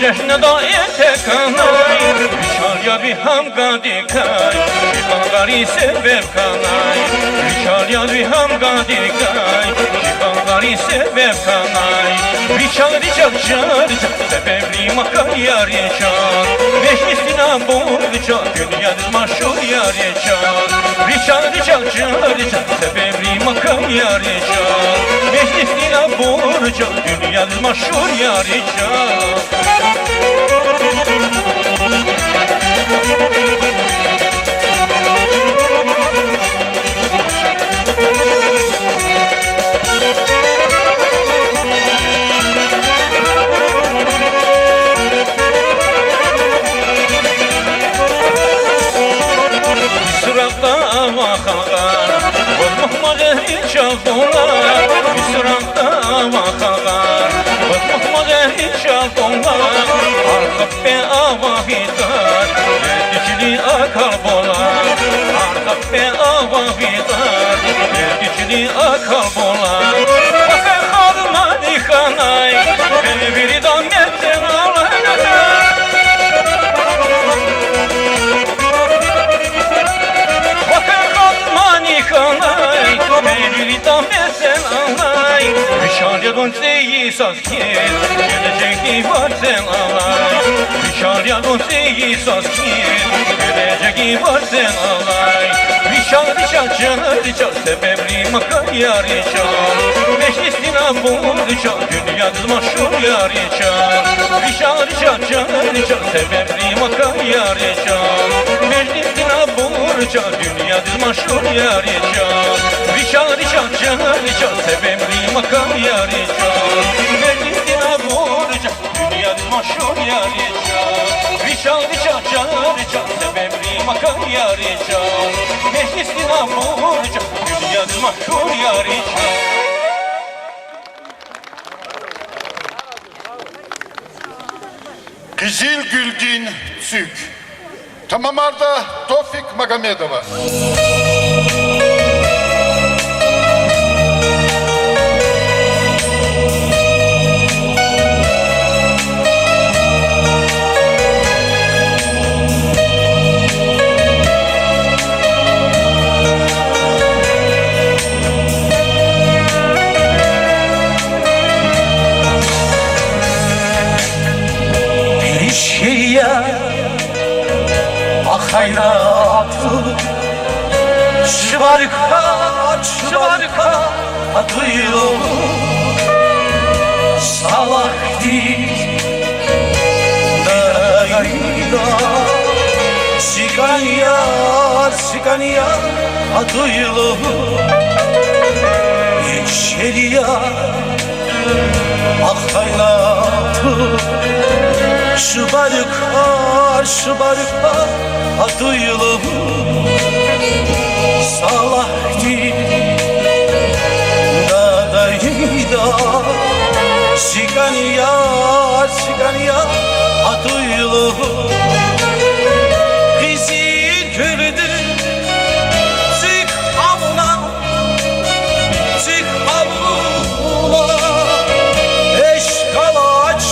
Jehne da ete kanay, Rişalya bir hamga dikay, Şihalgari sebep kanay, Rişalya bir hamga dikay, Şihalgari sebep kanay. Rişal çar, sebepli makar yar yaşar, Meclisine borca, dünyada maşhur yar yaşar. Rişal çar, sebepli makar yar yaşar, Meclisine borca, dünyada maşhur yar yaşar. Sırakta avakalgar, bozmak hiç alkolar. Sırakta avakalgar, bozmak hiç alkolar. Arkap be avakitar, dikili akal bolar. Arkap be avakitar, dikili akal bolar. Bakın mevlid Ahmet'ten ağlayacak. Bakın kalmani kalay, mevlid Ahmet'ten ağlay. Şaryadın seyi saskir, gelecek var sen ağlay. Şaryadın seyi saskir, gelecek var sen ağlay. Rişa canı rişa sebebli makar yar rişa. Meclisine bul rişa dünya maşhur yar rişa. Rişa canı rişa sebebli makar yar rişa. Meclisine bul rişa dünya maşhur yar rişa. Rişa canı rişa sebebli makar yar rişa. Meclisine bul rişa dünya maşhur yar rişa. Rişa canı rişa sebebli makar yar rişa. Meclisine vuracak dünyada mahşur yarışa. Kızıl Gülgin Sük. Tamamarda Tofik Magomedova. Perişiya Akhaynatı Şıvarka Atıylo Salakti Dayda Sikan yar Atıylo Yeşeliya Akhaynatı Şıbarka Atıylo Salahti Dadayda Sikan yar Atıylo Kızıl kördü Çık avuna Eşkalaçı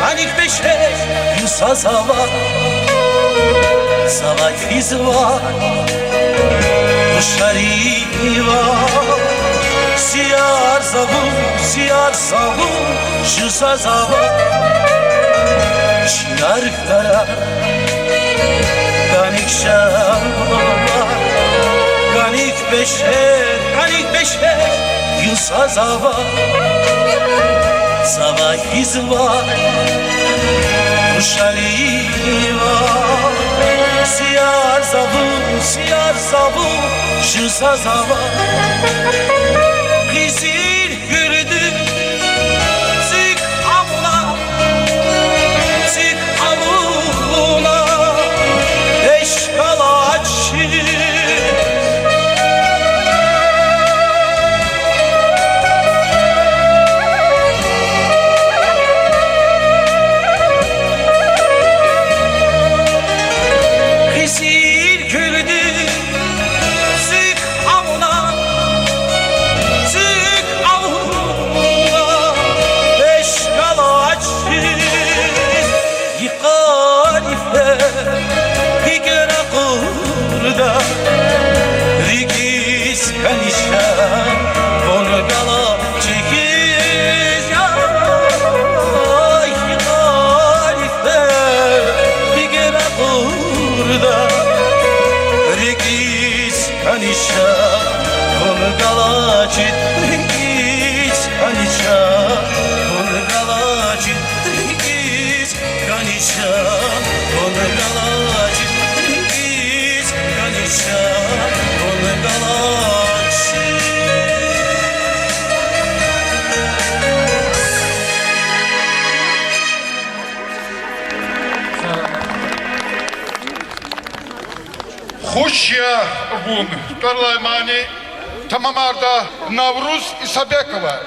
Ganik beşe Yusazava Savak fizva Kuşariva Siyar zavu Yusazava Şinarıklara Ganik şava Ganik beşe Yusazava Sava izva Kuşaliva Siyar zavu Yusazava Kızıl gürdü Çık avuna Eşkalaçı Kızıl gürdü Çık avuna kanişa Volgalacit Rigiz kanişa Volgalacit Rigiz kanişa Volgalacit Rigiz kanişa Volgalacit Хуща вун, Тарлаймани, Тамамарда, Навруз Исабекова.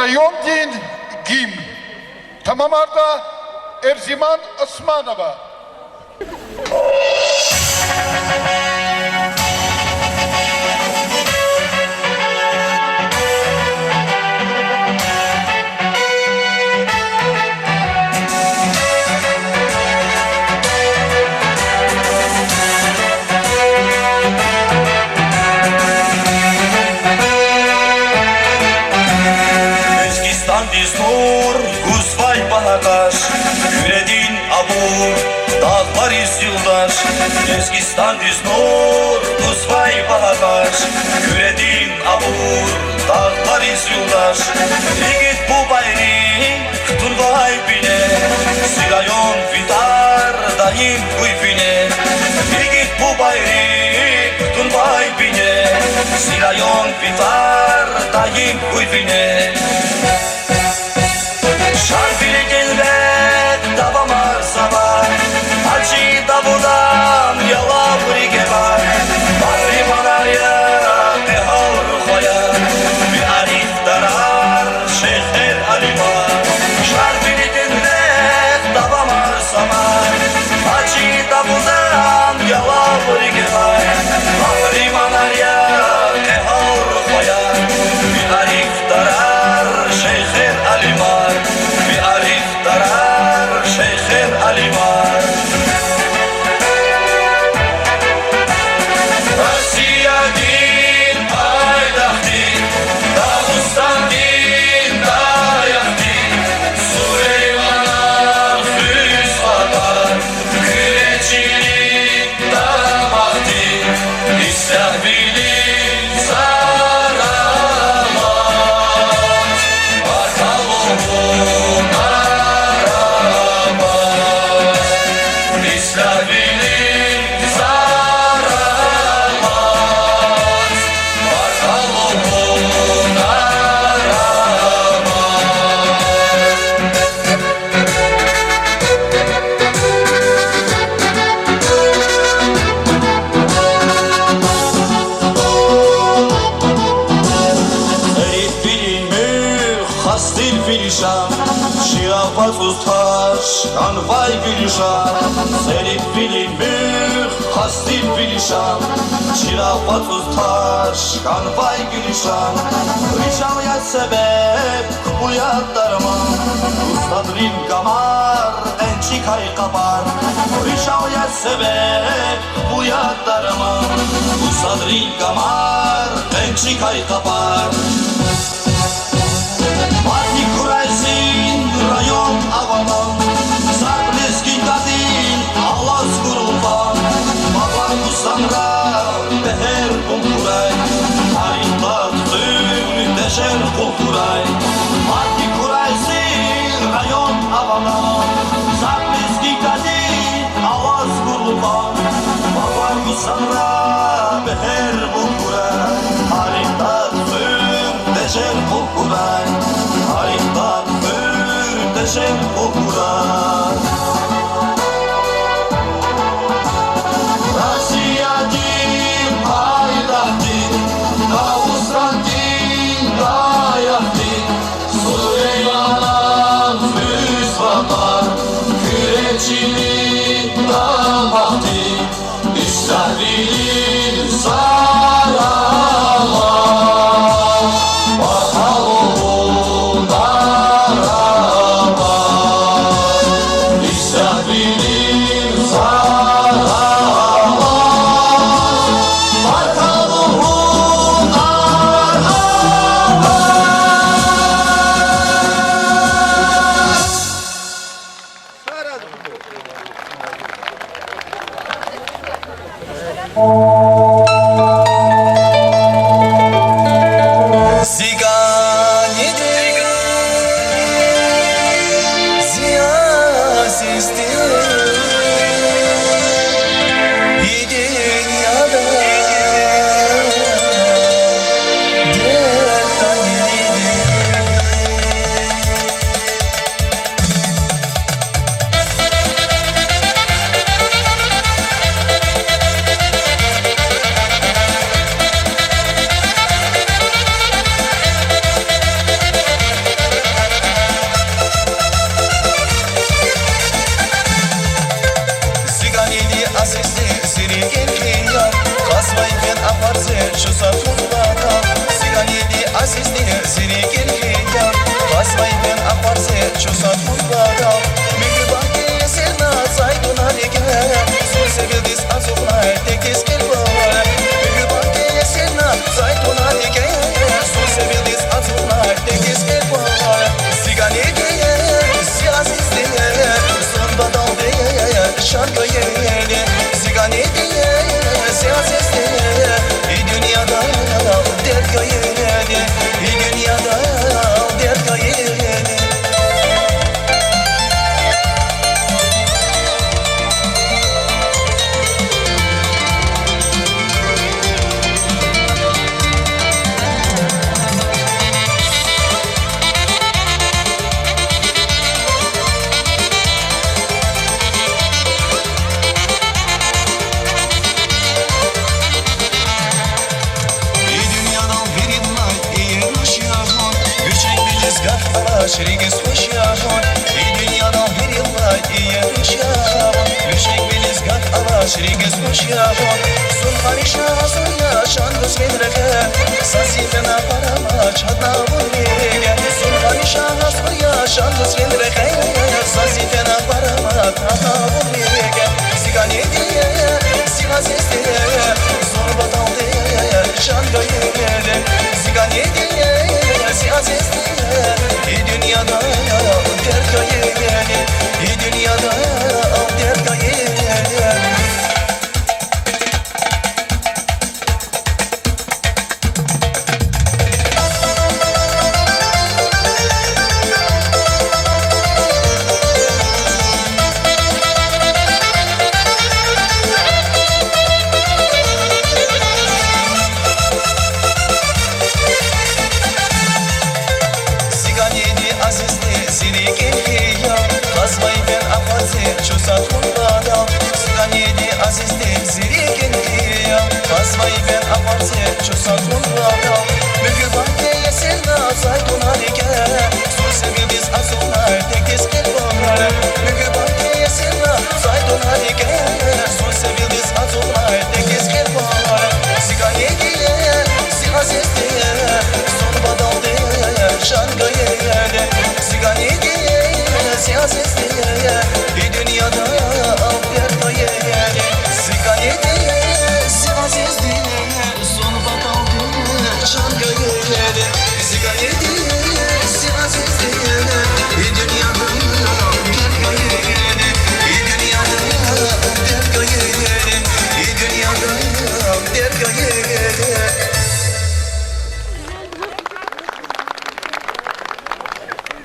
Rayom din Gim. Tamamarda Erziman Osmanova. Diznur, Guzvay Balakaş, Yüredin Abur, Dağlar İz Yıldaş, Ezgistan Diznur, Guzvay bahar Küredin abur dağlar izliyorlar Yigit bu bayri Turgay bine Sirayon vidar dayım kuyfine Yigit bu bayri Turgay bine Sirayon vidar dayım kuyfine Şarfili gelbet davamar sabah Hacı davudan yalavri gebar Bahri manarya behar khoya Bir arif darar şehir alima Şarfili gelbet davamar sabah Hacı davudan yalavri gebar Bahri manarya behar khoya Bir arif darar şehir alimar Bir arif darar şehir alimar Rusya din paydaştin Dağıstan din dayaktin Süleyman'a füz atar Küreçilik damaktin İstahbilin saramat Bakalım aramat İstahbilin saramat Bakalım aramat Herif bilinmir hastil filşan Şirafat ustaş kanvay gülşan Herif bilinmir hastil filşan Şirafat ustaş kanvay gülşan Rişavya sebep bu yadlarıma Ustadrin kamar ençi kay kapar Rişavya sebep bu yadlarıma Ustadrin kamar ençi kay kapar Parti kuraysin rayon avaman Sarbleskin kadin ağlas kurulban Baban usanra beher kumkuray Tarihlat müteşer kumkuray Parti kuraysin rayon avaman Sarbleskin kadin ağlas kurulban Baban usanra beher kumkuray Tarihlat müteşer kumkuray Tarihtan müteşem kokurar Rusya din paydaştin Dağıstan din dayaktin Süleyman'a füz atar Küreçilik damaktin İstahbilin saramat Bakalım aramat İstahbilin saramat Bakalım şarkı yerine Sigane diye siyaset diye şirigiz hoş yavon İyi dünyadan her yıllar iyi rüşavon Müşrik biliz gat ala şirigiz hoş yavon Sulhani şahsın yaşan göz vedrege Sazifena parama çadna vurmege Sulhani şahsın yaşan göz vedrege Sazifena parama çadna vurmege Sigan yediye, sigan sestiye Zorba daldiye, can gayede Sigan yediye, sigan sestiye İyi dünyada der gayede İyi dünyada der gayede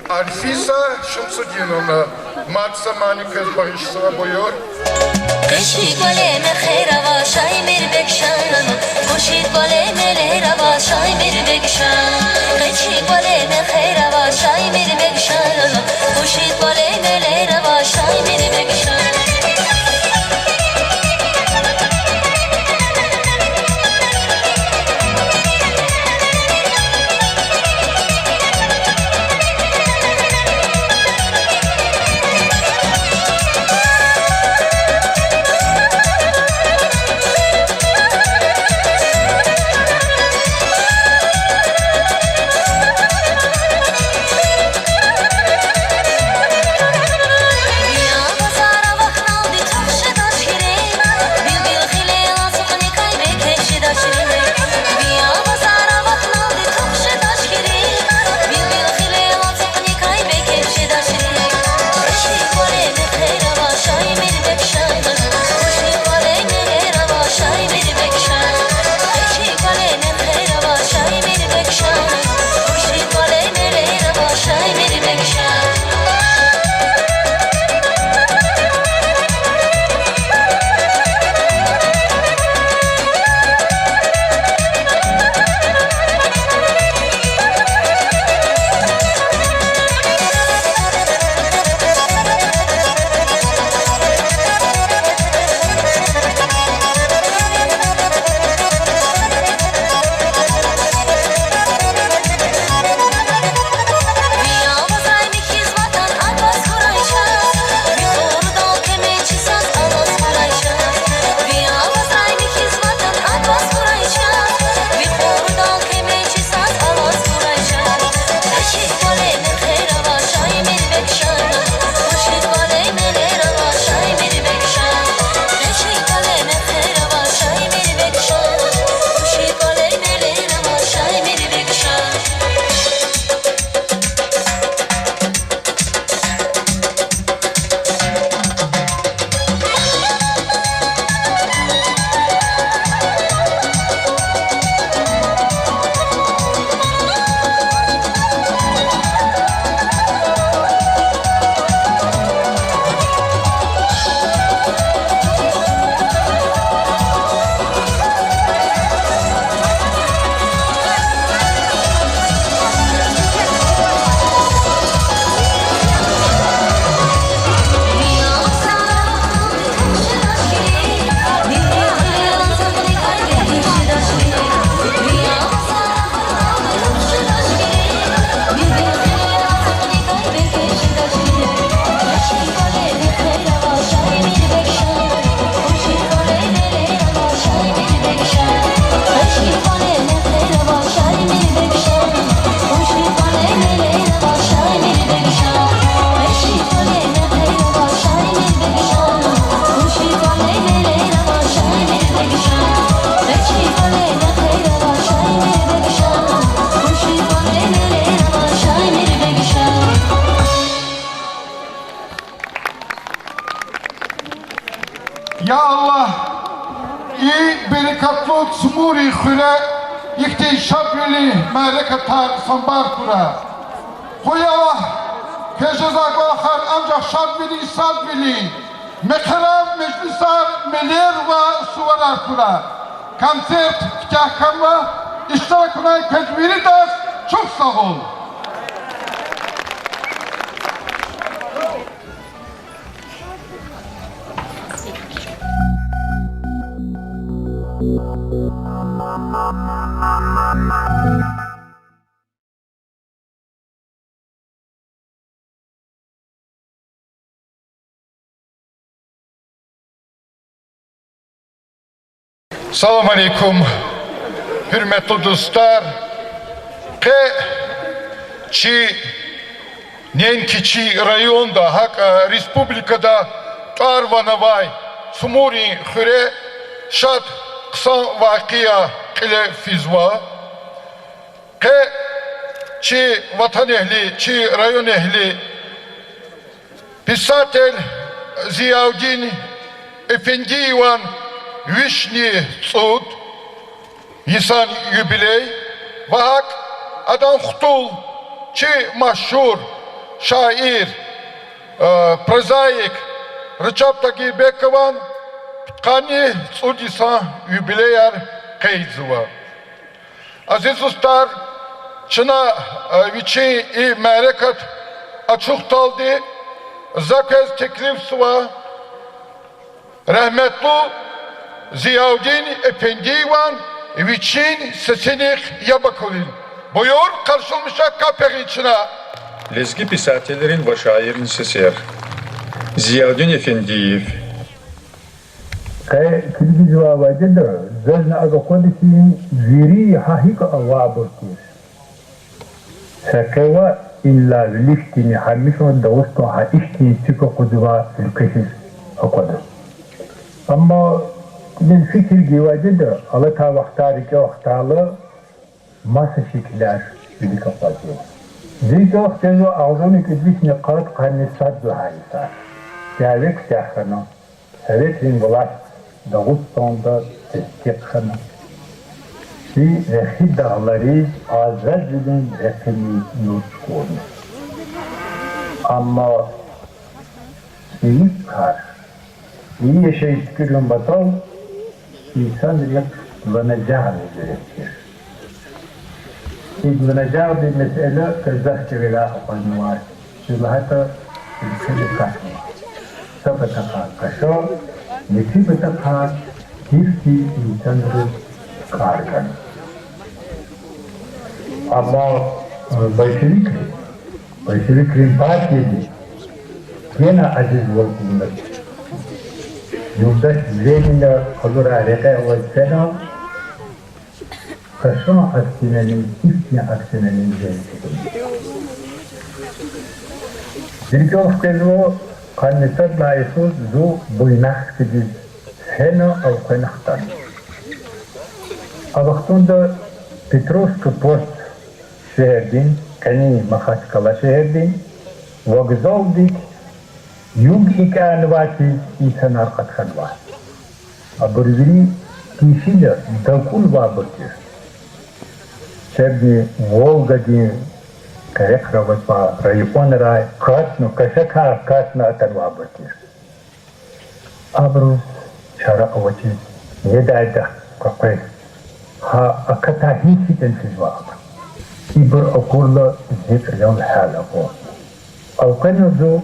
Alfisa Şumsudinova, Matsa Maniköz Barışsıra buyur. Eşi goleme xeyrava şay mir bekşan Koşi goleme lehrava şay mir bekşan Eşi goleme xeyrava şay mir bekşan Koşi goleme lehrava şay mir bekşan Hüre İhti Şabili Merekata Sambar Kura Koyala Kejezak Vakar ancak Şabili Sabili Mekheram Meclisar Melir ve Suvarar Kura Konsert Kahkama İştirakına tedbiri de çok sağ ol. Salam aleykum, hürmetli dostlar. Nenkiçi rayonda, hak Respublikada Tarvanavay, Sumuri Hüre, Şat kısa vakıya ile fizva. Çi vatan ehli, çi rayon ehli, Pisatel Ziyaudin Efendivan Vişni Tsud, Nisan Yübiley, Vahak Adam Khtul, çi maşhur şair, prozaik Recep Tayyip Erdoğan, Kani Tsud Nisan Yübileyar Kayzıva. Aziz dostlar, Çına viçi i merekat açık taldi, zakez teklif suva, rahmetli Ziyaudin Efendivan viçin sesinik yabakulin. Buyur karşılmışa kaperi içine. Lezgi pisательlerin ve şairin sesi Ziyaudin Efendiyev. Kilgi cevabı da zırna aga kodisi ziri hahik avaburtur. Sakeva illa liftini hamisho davusto ha işti tiko kuduva ülkesiz okudu. Ama bir fikir givacı da alata vaktarı ki vaktalı masa şekiller bir kapatıyor. Zirke vaktalı ağzını küdüsünü kağıt karnisat duhaysa. Yavik siyahkanı. Evet ringolar Dağıstan'da testikhanı. Bir rehi dağları azadının refini yurtkuğunu. Ama iyi kar, iyi yaşayış gülün batal, insan kullanacağı gerekir. Kullanacağı bir mesele kızak çevela hapanı var. Şulahata ülkeli kaçma. Sabata kaşo, nesibata kar, kifti insanları kargan. Ama Bolşeviklerin partiyeti gene aziz olgunlar. Yurdaş Lenin'le kalura reka olsana, kaşo aksinenin, kifti aksinenin zevkleri. Zirke ofkelu kannisat layısı zu buynak gibi sena avkanaktan. Avaktunda Petrovska post şehrdin, kani Makhaçkala şehrdin, vagzaldik yug ikanvati insan arkatkan var. Aburzini kişiyle dakul vabırtır. Şehrdin Volga'din Karekravasva rayonlara katno kaşaka katna atan vabırtır. Abruz çara avacı yedayda kakay. Ha akata hiç tensizwa. İbir okurla zikriyon hala o. Alkanyozu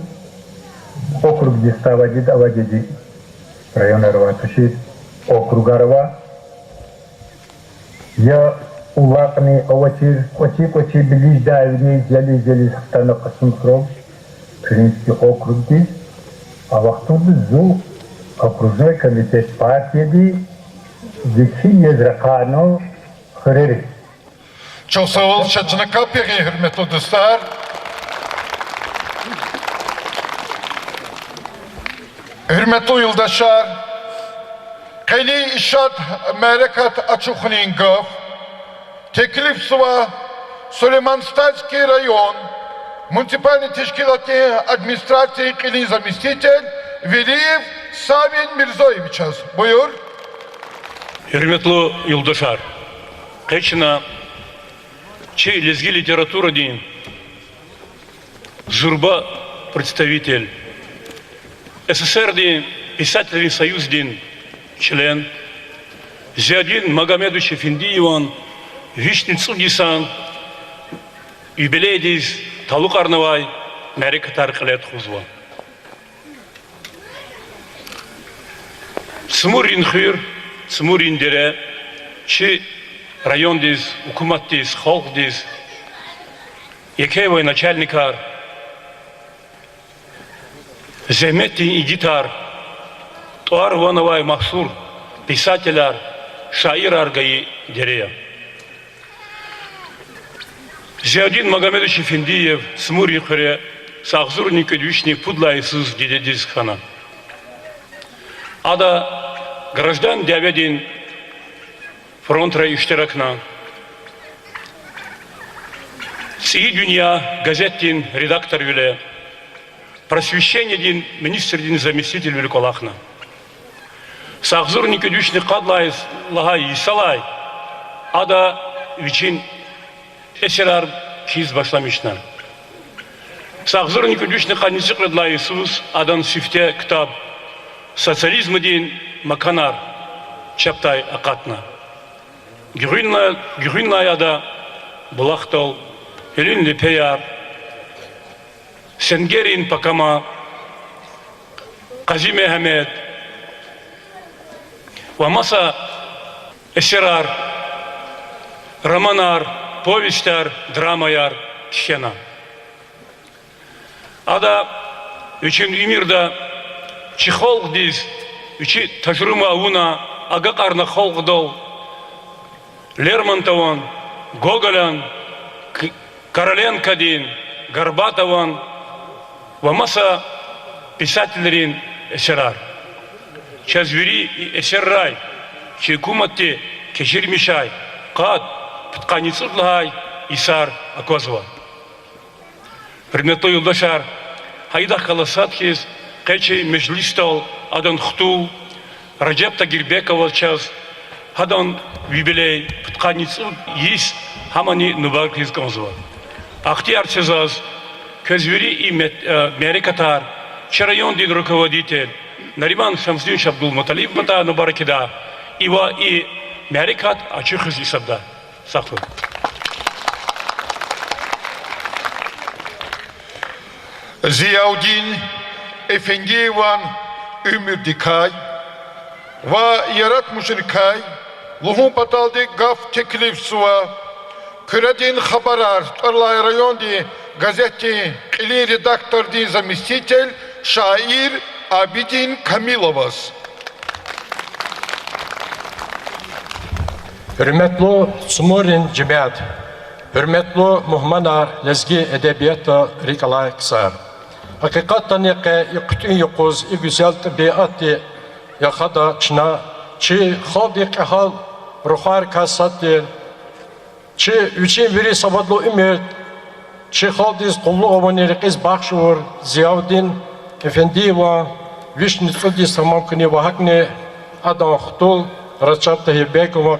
okrug distavacid avacidi rayonarva tuşit okrugarva ya ulaqni avacir koçi biliş davini jeli stana qasım krom Krinski okrugdi avaxtundu zu okruznoy komitet partiyedi Dikşin Yezrekano Hıreri. Çok sağ ol, şaçına kapyeri hürmetli dostlar. Hürmetli yoldaşlar, Kayli İşat Merekat Açukhnin Gov, teklif suva Süleyman Statski rayon, Municipalni Teşkilatı Administrasiyi Kılın Zamestitel, Veliyev Savin Mirzoyeviç. Buyur. Hürmetli yoldaşlar, Кечна, че лезги литература дин, Зурба представитель, СССР дин, писательный союз дин, член, Зиадин Магомедович Эфендиеван, Вишнин Судисан, юбилей диз, Талук Арнавай, Мерика Таркалет Хузва. Цмурин Хюр, Цмурин Дере, Чи район диз, Укумат диз, Холк диз, Якевой начальникар, Земетин и гитар, Туар Вановай Махсур, писателяр, шаир Аргаи Дерея. Зиадин Магомедович Эфендиев, Цмурин Хюре, Сахзурник Эдвичник Пудла Иисус Дедедиз Хана. Ада граждан Диаведин фронтра иштиракна. Сии дюня газеттин редактор Юле. Просвещение дин министр дин заместитель Великолахна. Сахзурник Эдвичник Кадлай Лагай Исалай. Ада Вичин Эсерар Киз Башламишна. Сахзурник Эдвичник Канисик Редла Иисус Адан Сифте Ктаб. Социализм дин Маканар, Чаптай Акатна. Гюринна яда Булахтол, Элин Лепеяр, Сенгерин Пакама, Казиме Хамед, Вамаса Эсерар, Романар, Повестяр, Драмаяр, Кхена. Ада Üçün Имирда Чихолг диз, Üçü тажрыма уна, ага карна холгдол, Лермонтован, Гоголян, Короленко дин, Горбатован, Вамаса писательрин эсерар. Чазвери и эсеррай, Чекуматте, Кеширмишай, Кад, Птқаницудлай, Исар Акозва. Примето юлдашар, Хайдах Каласатхиз, Кечи Межлистол, Адан Хтул, Раджеп Тагирбекова час, Хадан юбилей, Птқаницу есть, Хамани Нубаркиз Гонзва. Ахтияр Цезаз, Казвери и Мерикатар, Чарайон дин руководитель, Нариман Шамсдин Абдул Маталиб Мата Нубаркида, Ива и Мерикат Ачухыз Исабда. Сахлу. Ziyaudin Efendiyevan Ömür Dikay ve yaratmışın kay Luhun pataldi gaf teklif suva Küredin habarar Tarlay rayon di gazeti ili redaktor di заместитель şair Abidin Kamilovas. Hürmetli Sumurin Cemiyet, hürmetli muhmanar lezgi edebiyatı Rikalay Kısar. Hakikaten yıkıtın yokuz, güzel tabiatı yakada çına, çi haldik ahal ruhar kasatı, çi üçün veri sabadlı ümit, çi haldiz kullu avani rikiz bakşur, Ziyaudin Efendiyevan, Vişnitsudis tamamkini vahakni, Adam Khtul, Rachab Tayyibekova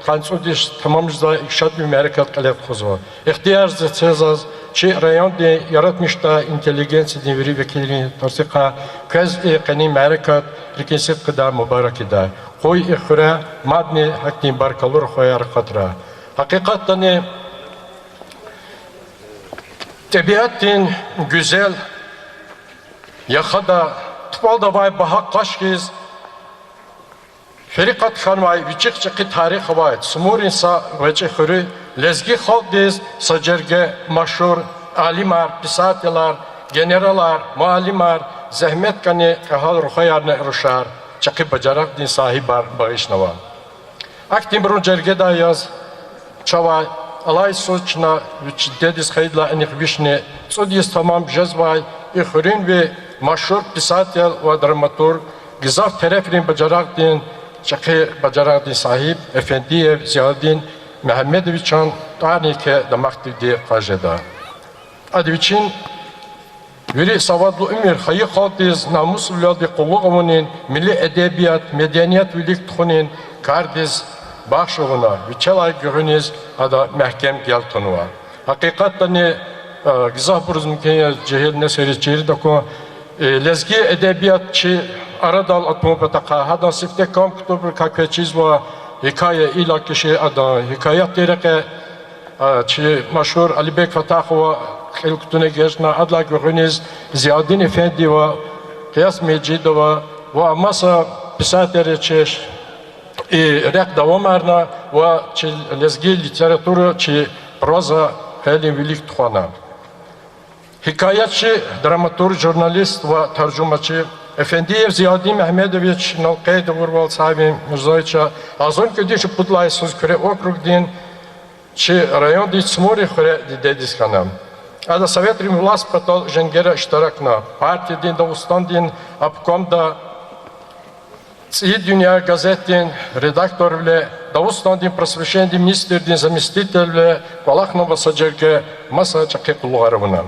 Kansudis tamamızda ikşat bir merikat kalep kuzva. İhtiyar zetsezaz, çi rayon de yaratmışta inteligensi devri vekilini tarsika kez kani merikat rikinset kadar mübarek eda. Koy ikhura madni hakni barkalur khoyar khatra. Hakikaten tabiatin güzel yakada tıpalda vay bahak kaşkiz Ferikat Khanvay vichik tarih havayet Sumurin sa vece khuri lezgi halk diz sacerge maşhur alimar, pisatelar, generalar, muallimar zahmet kani kahal ruhayar ne ruşar çakı bacarak din sahibar bağışnava. Aktim burun cergeda yaz çavay alay soçna viç dediz khaydla enik vişne sodis tamam jezvay ikhurin ve maşhur pisatel ve dramaturg gizaf terefrin bacarak din çakı bacarak din sahip Efendiyev Ziyaudin Mehmedoviçan tani ke damakti de qajeda. Adviçin veri savadlı ümür hayı haldiz namus vladi qulluğumun milli edebiyat medeniyet vilik tuhunin kardiz Bağışıvına, Viçelay Gürünüz ada mahkem gel tonuva. Hakikaten ne gizah buruz mümkün cehil ne seyircileri de ko lezgi edebiyatçı aradal atma pataka hadan sifte kam kutubur kakveçiz ve hikaye ila kişi ada hikayet dereke çi maşhur Ali Bek Fatah ve xilkutune geçna adla Gürünüz Ziyadin Efendi ve Qiyas Mecid ve masa pisateri çeş rek devam erna ve çi lezgi literaturu çi proza heli bilik tuğana. Hikayetçi, dramaturg, jurnalist ve tercümaçı Efendiyev Ziyadin Mehmedoviç Nalqayd Vurval sahibi Mirzoyça azon ködüş putlay söz küre okrug din çi rayon di Smori küre dedis kanam. Ada Sovet Rim vlast patal jengera iştirakna. Parti din Dağıstan din apkomda Циит Dünya gazetin redaktör bile Dağıstan din prasvещенди minister din zamestитель bile Valakhnova sacerke masa çakı kullarına.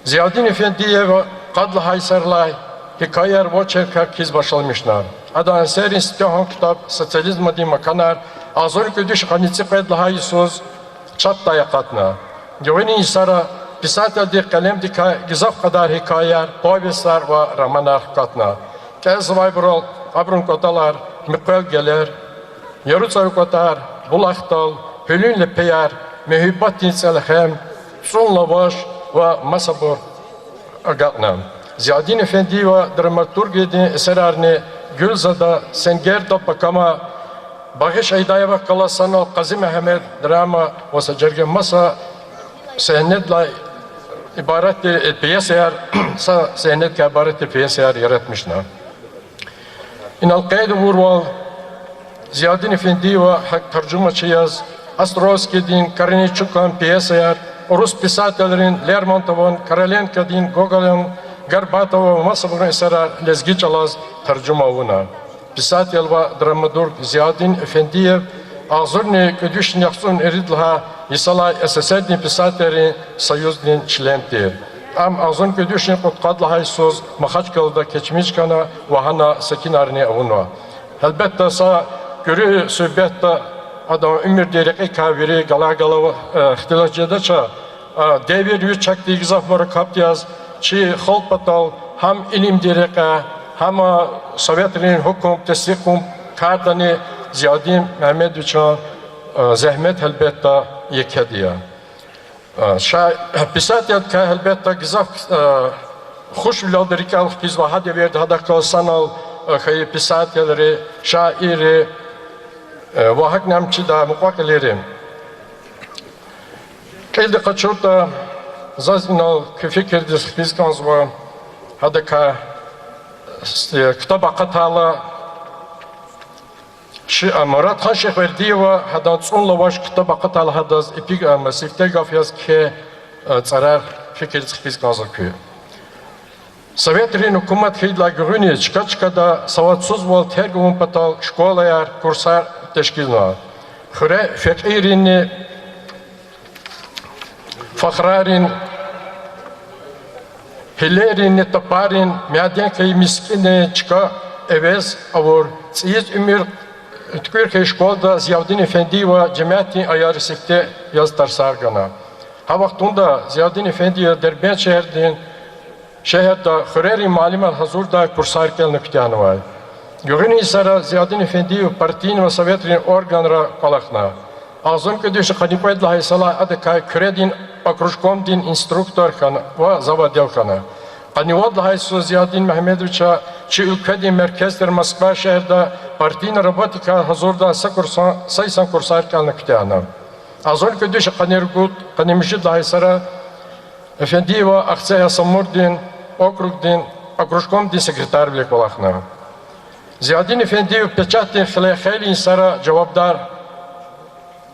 Ziyadin Efendiyev Kadlı Haysarlay hikayer voçerka kiz başlamışlar. Adan serin stihon kitap sosyalizm di makanar azor ködüş qanici Kadlı Haysuz çatta yakatna. Yeveni isara pisatelь di kalem di gizaf kadar hikayer povestlar ve romanlar katna. Kez vaybrol abrun kotalar miqel geler yarutsav kotar bulaqtal hülünle peyar mehibbat inselhem sunla baş ve masabur agatnam. Ziyadin Efendi ve dramaturg edin eserlerini Gülzada Senger Pakama Bağış Aydayeva Kalasanal Qazi Mehmet drama ve sacerge masa senetle ibaret piyeser senetle ibaret piyeser yaratmışlar. İnalqayd Vurval Ziyadin Efendi ve tercümaçı yaz Островский din Корнейчук'un piyeser Rus pisatellerin Lermontov'un, Korolenko din Gogol'un, Garbatov'un masabın eserler lezgi çalaz tercüma Pisatel ve dramaturg Ziyadin Efendiyev ağzurni ködüşün yaksun eridlha Yisalay SSR pisatellerin Soyuzdin çlentir. Am ağzun ködüşün kutkadlahay söz Mahaçkalı'da keçmişkana ve hana sekinarni avunva. Elbette sa görü söhbette adam ümür derek kaviri galagala ihtilacıda ça devir yüz çakti gizaf var kaptiyaz çi halk patal ham ilim derek ham Sovyetlerin hukum teslikum kardani Ziyadin Mehmedoviç'a zahmet elbette yekhediya. Pisatelj ka elbette gizaf خوش ولادری که خیز و حد وید هدا که سنال خیلی pisatelleri şairi و حق نمچی دا مقاقلریم کلی قچورتا زازینال که فکر دیز خیز کنز و هدا که کتاب قطعالا مراد خان شیخ وردی و هدا تسون لواش کتاب قطعالا هدا اپیگ مسیفته گافیاز که zarar fikir çıkış kazakıyor. Sovyetlerin hükümet heyla görünüyor çıka da savatsız vol tergumun patal şkolaya kurslar teşkilna. Hüre fakirini fakhrarin hillerini taparin miaden kay miskine çıka evez avur siz ümür Türkiye şkolda Ziyadin Efendi ve cemaatin ayarı sekte yazдар sargana. Ha vaktunda Ziyadin Efendi'ye Derbent şehirde Hüreri Malimel Hazur'da kursar kelini kütüyanı var. Göğün isara Ziyadin Efendi partinin ve Sovyetlerin organlara kalakna. Ağzım ködüşü Qanipayt Lahisalah adı kay küredin akrushkom din instruktor kana ve zavadel kana. Qanivad Lahisalah Ziyadin Mehmedoviç'a çi ülkedin merkezler Moskva şehirde partinin robotika Hazur'da saysan kursar kelini kütüyanı. Azon ködüşü Qanirgut, Qanimjid Lahisara Efendi ve Aksaya Samurdin, Okrugdin, Akrushkom din sekreter bile kolakna. Ziyadin Efendi peçatin xeyli insara cevapdar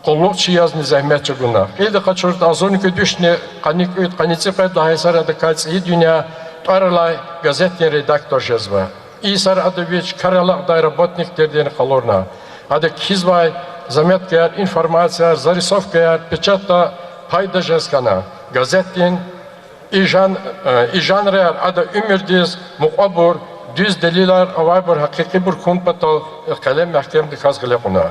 kollukçı yazni zahmet çıguna. Kıydı kaçurt azon ködüşne Qanitsi Payt Lahisara da kalsiyi dünya Aralay gazetin redaktör jezva. İsar adıviç karalak da robotnik derdiğini kalorna. Adı kizvay zametkar, informatsiya, zarysovkaya, pečata, payda jeskana. Gazetin, ijan real, adı ümirdiz, muqabur, düz deliler, avaybur, hakiki bir kun patal, kalem mahkem dikaz gıle kuna.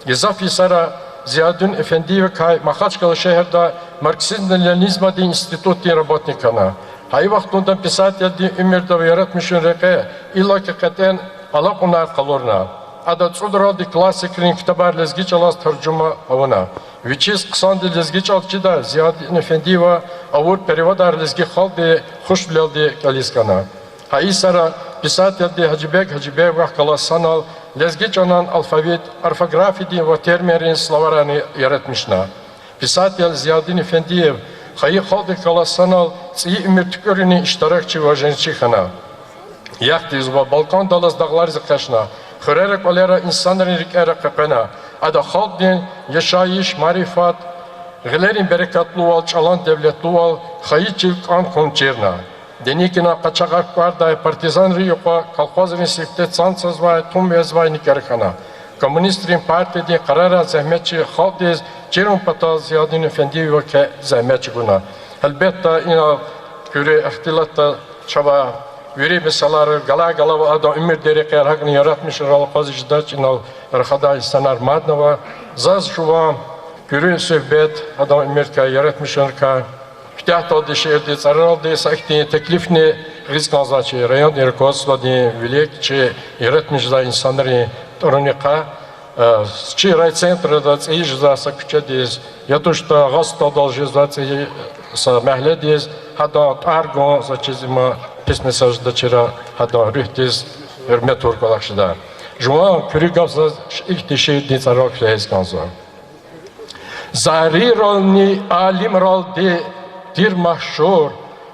Gizaf Hisara Ziyadun Efendi ve Kay Makhaçkalı şehirde Marksizm-Leninizm din institut din работникана. Hay vaxtunda pisatelь din ümirde ve yaratmışın reke illa ki katen ala kunar kalorna. Ada çudral di klasikrin kitabar lezgiç alas tercüma avına. Viçiz kısan di lezgiç alçıda Ziyadun Efendi ve avur perivadar lezgi halde hoş bildi kaliskana. Hay Hisara pisatelь di Hacibek ve kalasanal lezgiç anan alfabet, orfografi din ve termerin slavaranı yaratmışna. Pisatelь Ziyadun Efendiyev Hayı halde kalasanal tsiyi ümirtükörünü iştirakçı ve jençihana. Yaktiz ve Balkan dalaz dağlar zıkaşna. Hürerek olera insanların rikere kapena. Ada halkın yaşayış, marifat, gılerin berekatlı ol, çalan devletli ol, hayı çift an konçerna. Denikina kaçakak var da partizan riyokla kalkozun siftet sansız var, tüm vezvay nikerkana. Komünistlerin partide karara zahmetçi halkız çerun pata Ziyadun Efendi ve ke zahmetçi guna. Elbette ina göre ihtilatta çaba veri mesaları gala ve adam ümir deri kayarhakını yaratmış ralqaz icdaç inal rıkhada insanlar madna ve zaz şuvam göre söhbet adam ümir kay yaratmış ka Htiyat dişi erdi zarar de sakti teklifni risk azaçı rayon erkosla di velikçi yaratmış da insanları Торника, чи райцентра да цей за сакчадис, я то что гаста должен за цей са махледис, хада арго за чизима писмесаж да чира хада рухтис hürmet arkadaşlar. Juan kürigavsa ihtişi di zarak feyzganza. Zariralni alim raldi dir mahşur,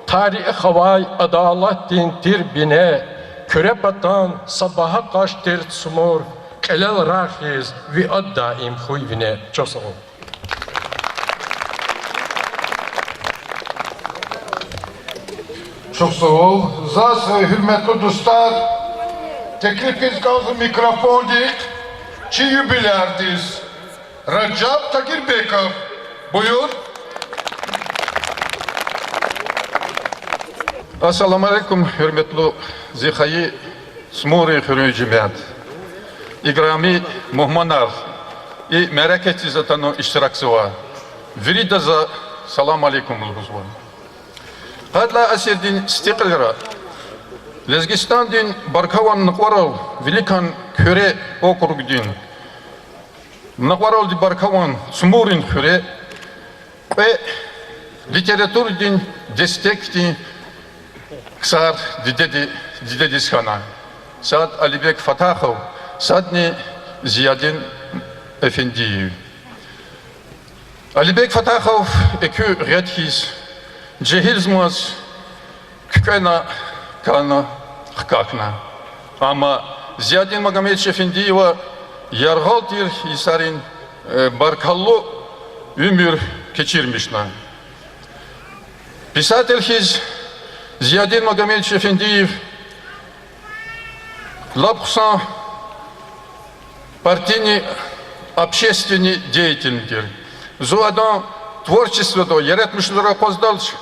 tarih havay adalet din dir bine, körepatan sabaha kaç dir sumur, kelel rahiz vi addaim huyvine. Çok sağ olun. Çok sağ ol. Zas hürmetli dostlar, teklifiniz kaldı mikrofon dik, çi jubilerdiz. Recep Tagirbekov, buyur. Assalamu alaikum, hürmetli zihayı smuri hürücümiyat. İgrami muhmanar i meraketi zaten iştirakçıva. Viridaza salam alaikum ulhuzvan. Hadla asirdin stiqlira. Lezgistan din Barkavan Nıkvaral, Velikan Köre okrug din. Nıkvaral di Barkavan Sumurin Köre ve literatür din destek din Ksar Didedis Khana. Saad Alibek Fatahov, Sadni Ziyadin Efendiyev. Alibek Fatahov ekü redhis, cehilzmaz, kükena kana hkakna. Ama Ziyadin Magomed Efendiyeva yargaltir Hisar'in barkallı ömür geçirmişler. Pisatelhiz Ziyadin Magomed Efendiyev лапхсан партийный общественный деятельный. Зуадан творчество то яратмышлара поздалч,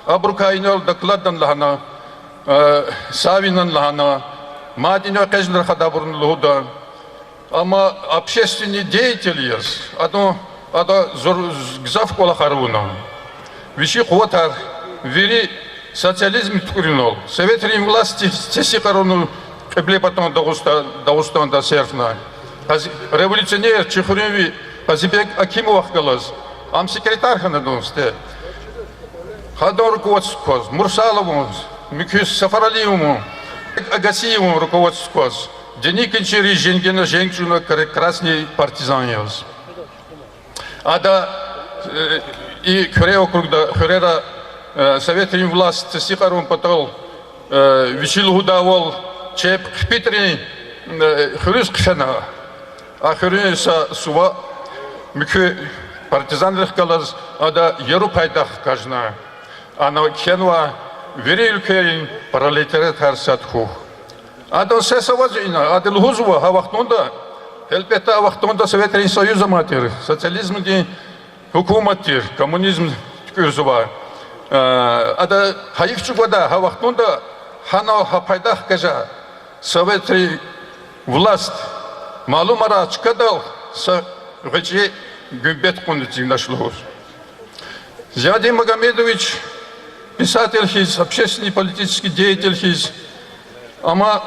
абрукайнал докладдан лахана, савинан лахана, мадина каждый хадабурн луда. Ама общественный деятель есть, ада гзав кола харуна. Виши хватар, вери социализм ткуринол. Советские власти теси корону Потом Дагустанда серфна. Революционер Чехурюви, Азибек Акимов галас. Ам секретарь ханадонсте. Хадон руководство, Мурсалову, Микюс Сафаралиеву, Агасиеву руководство. Деникинчери Женгена Женчуна красный партизан. Ада и Кюре округда, Кюрера советским власть Сихарун Патрол, Вичил Гудавол, Чеп Питри Хрюс Кшена, а Хрюса Сува Микю партизанных калаз, ада Европайдах кажна, ана Кенва Верилкейн паралетарет Харсатху. Ада Сесавазина, ада Лхузува, Хавахтунда, Элпета Хавахтунда Советский Союз матер, социализм ди хукуматир, коммунизм Кюрзува. Ада Хаивчугвада, Хавахтунда, Хана Хапайдах кажа. Советская власть малум арач кадал Врачи Гюбет Кундицин нашло. Зиади Магомедович, писатель хиз, общественный политический деятель хиз, ама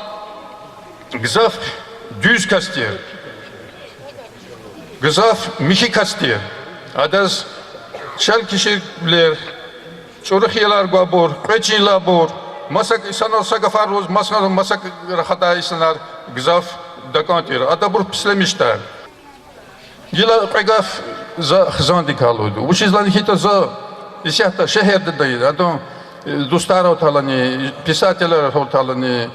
гзав дюз кастер, гзав михи кастер, адаз шал кишиблер, чурахилар габор, печи лабор, масак санар сагафароз, масак рахата исанар гзав дакантир, адабур пислемиштар. Гила прегав за хзанди калуду. Учизлани хита за исята шехерде дайд. Адон дустара оталани, писателер оталани,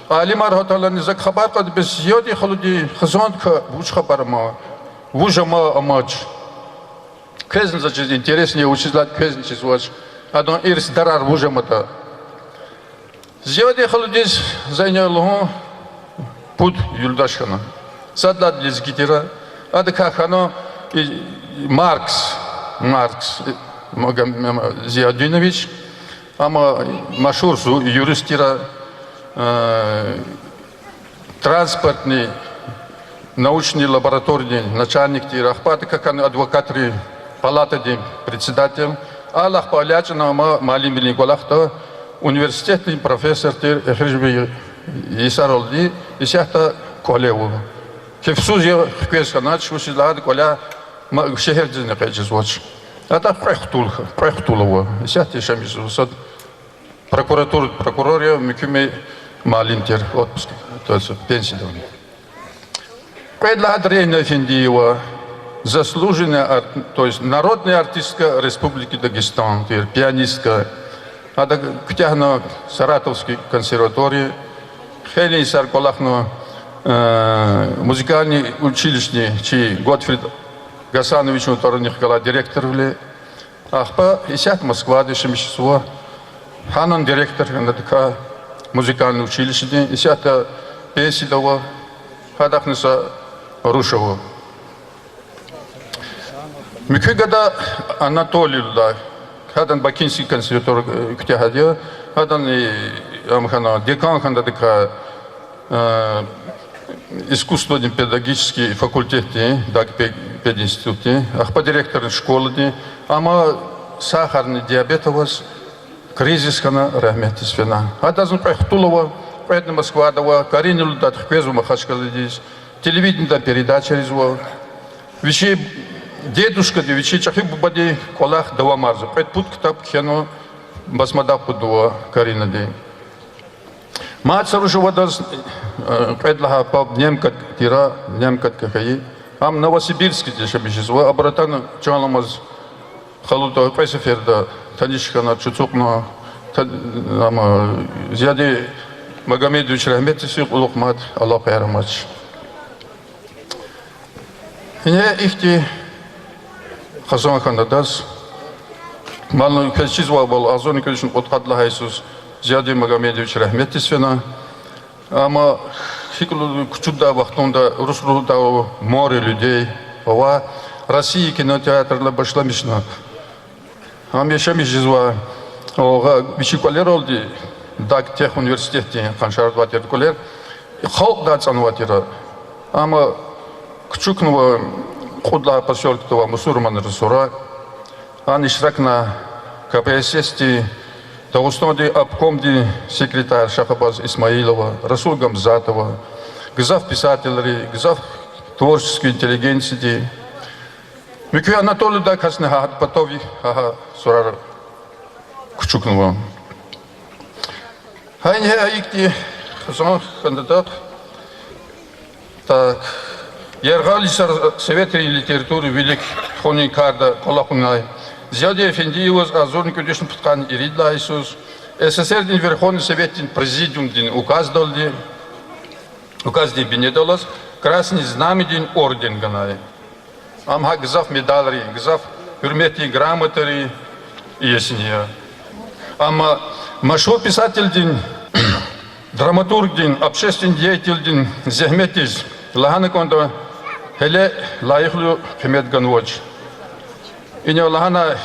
алимар оталани за хабар кад без йоди халуди хзанд ка уч хабарма. Вужама амач. Кезн за чиз интереснее учизлат кезн чиз вач. Адон ирс дарар вужамата. Зиоди халудис зайнялуху пуд юлдашхана. Садлад лизгитира. Ада кахано Маркс Зиадинович, ама машурсу юристира транспортный научный лабораторный начальник тира, ахпаты как адвокатри палаты председатель, Аллах палячна ама малим билингвалахта университетный профессор тир эхрижби Исаролди исяхта колеву. Кефсуз я хкесханач усилад коля шехердзин кайчзвоч. Это прехтулова. Исяхте шамисусад прокурор я микюме малинтер отпуск, то есть пенсия. Предлагадрена Финдиева, заслуженная, то есть народная артистка Республики Дагестан, пианистка, это Ктяхна Саратовской консерватории, Хелин Сарколахно музыкальный училище, чей Готфрид Гасанович Уторних кала директор вле, ахпа исят Москва дешемишсво, ханан директор на така музыкальное училище, исята песидова, хадахнеса Рушева. Микигада Анатолий да, хадан Бакинский консерваторий Ктяхадия, хадан амхана декан ханда дека искусственный педагогический факультет, пединституте, ахпа директор школы, ама сахарный диабет у вас, кризис хана рахмет свина. А даже прехтулова, поэтому Москва дава, Карина лутат хвезу махашкалидис, телевидение передача резво, вещи дедушка, вещи чахи бубади колах дава марза, поэтому пут ктап хено басмадап дава Карина ди. Мать сарушева даз предлага по немка тира, немка кахаи. Ам Новосибирский дешабишизва, обратно чаламаз халута песеферда, танишхана чуцукна, ама зяди Магомедович рахметиси улукмат Аллах ярамач. Ине ихти хазан хандадаз, малну качизва был азони калишн откадла Иисус. Зиади Магомедович рахметисвена, ама хиклу кучуда вахтунда Руслуда море людей, ова России кинотеатрла башламишна. Ам яшамиш жизва, ога вишиколер олди, даг тех университете, ханшар ватер колер, халк дацан ватера, ама кучукнува худла поселка мусульман ресура, ан ишракна КПСС Дагестанды обкомди секретарь Шахабаз Исмаилова, Расул Гамзатова, гзав писателей, гзав творческой интеллигенции. Микю Анатолий да касна хат потови ага сурар кучукнува. Хайне айкти хазан кандидат. Так Ергалисар Советской литературы велик хроникарда Колахунай. Зиади Эфендиев азорный конечно путкан иридла Иисус. СССР дин Верховный Совет дин Президиум дин указ дин бенедолас, красный знамя дин орден ганай. Амха гзав медалри, гзав хюрмети грамотари ясния. Ама машо писатель дин, драматург дин, общественный деятель дин, зехметиз, лагана конда, хеле лайхлю хемет ганвоч. И не лахана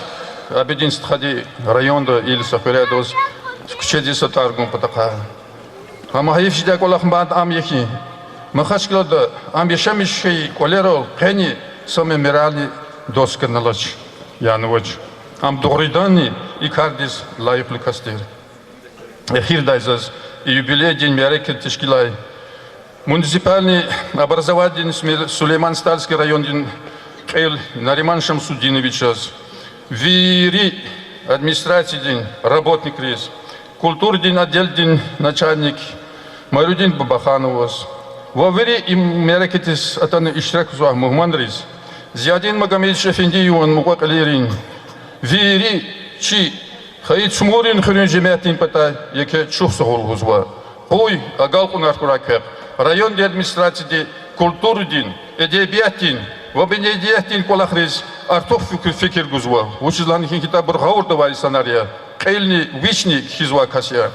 обединств хади районда или сахарядос в кчедиса таргум потака. Амахив сидя колахмбат ам яхи. Махашклада ам яшамиши колерол хени саме мирали досконалач Янович. Ам догридани и кардис лайфли кастир. Эхирдайзаз и юбилей день мереке тишкилай. Муниципальный образовательный Сулейман-Стальский район Кэл Нариман Шамсудиновичас. Вири администрации день работник рейс. Культур день отдел день начальник. Марудин Бабахановас. Вовери им мерекетис атаны иштирак зуа Мухмандрис. Зиадин Магомедович Эфендиеван Мугакалерин. Вири чи Хаид Шмурин Хрин Жемятин Пата яке чухсагол гузва. Хой агалкун аркуракер. Район администрации культуры дин, эдебият дин, вабенедият дин колахриз артух фикир гузва. Учизлан хинкита бургаур давай санария. Кайлни вични хизва касия.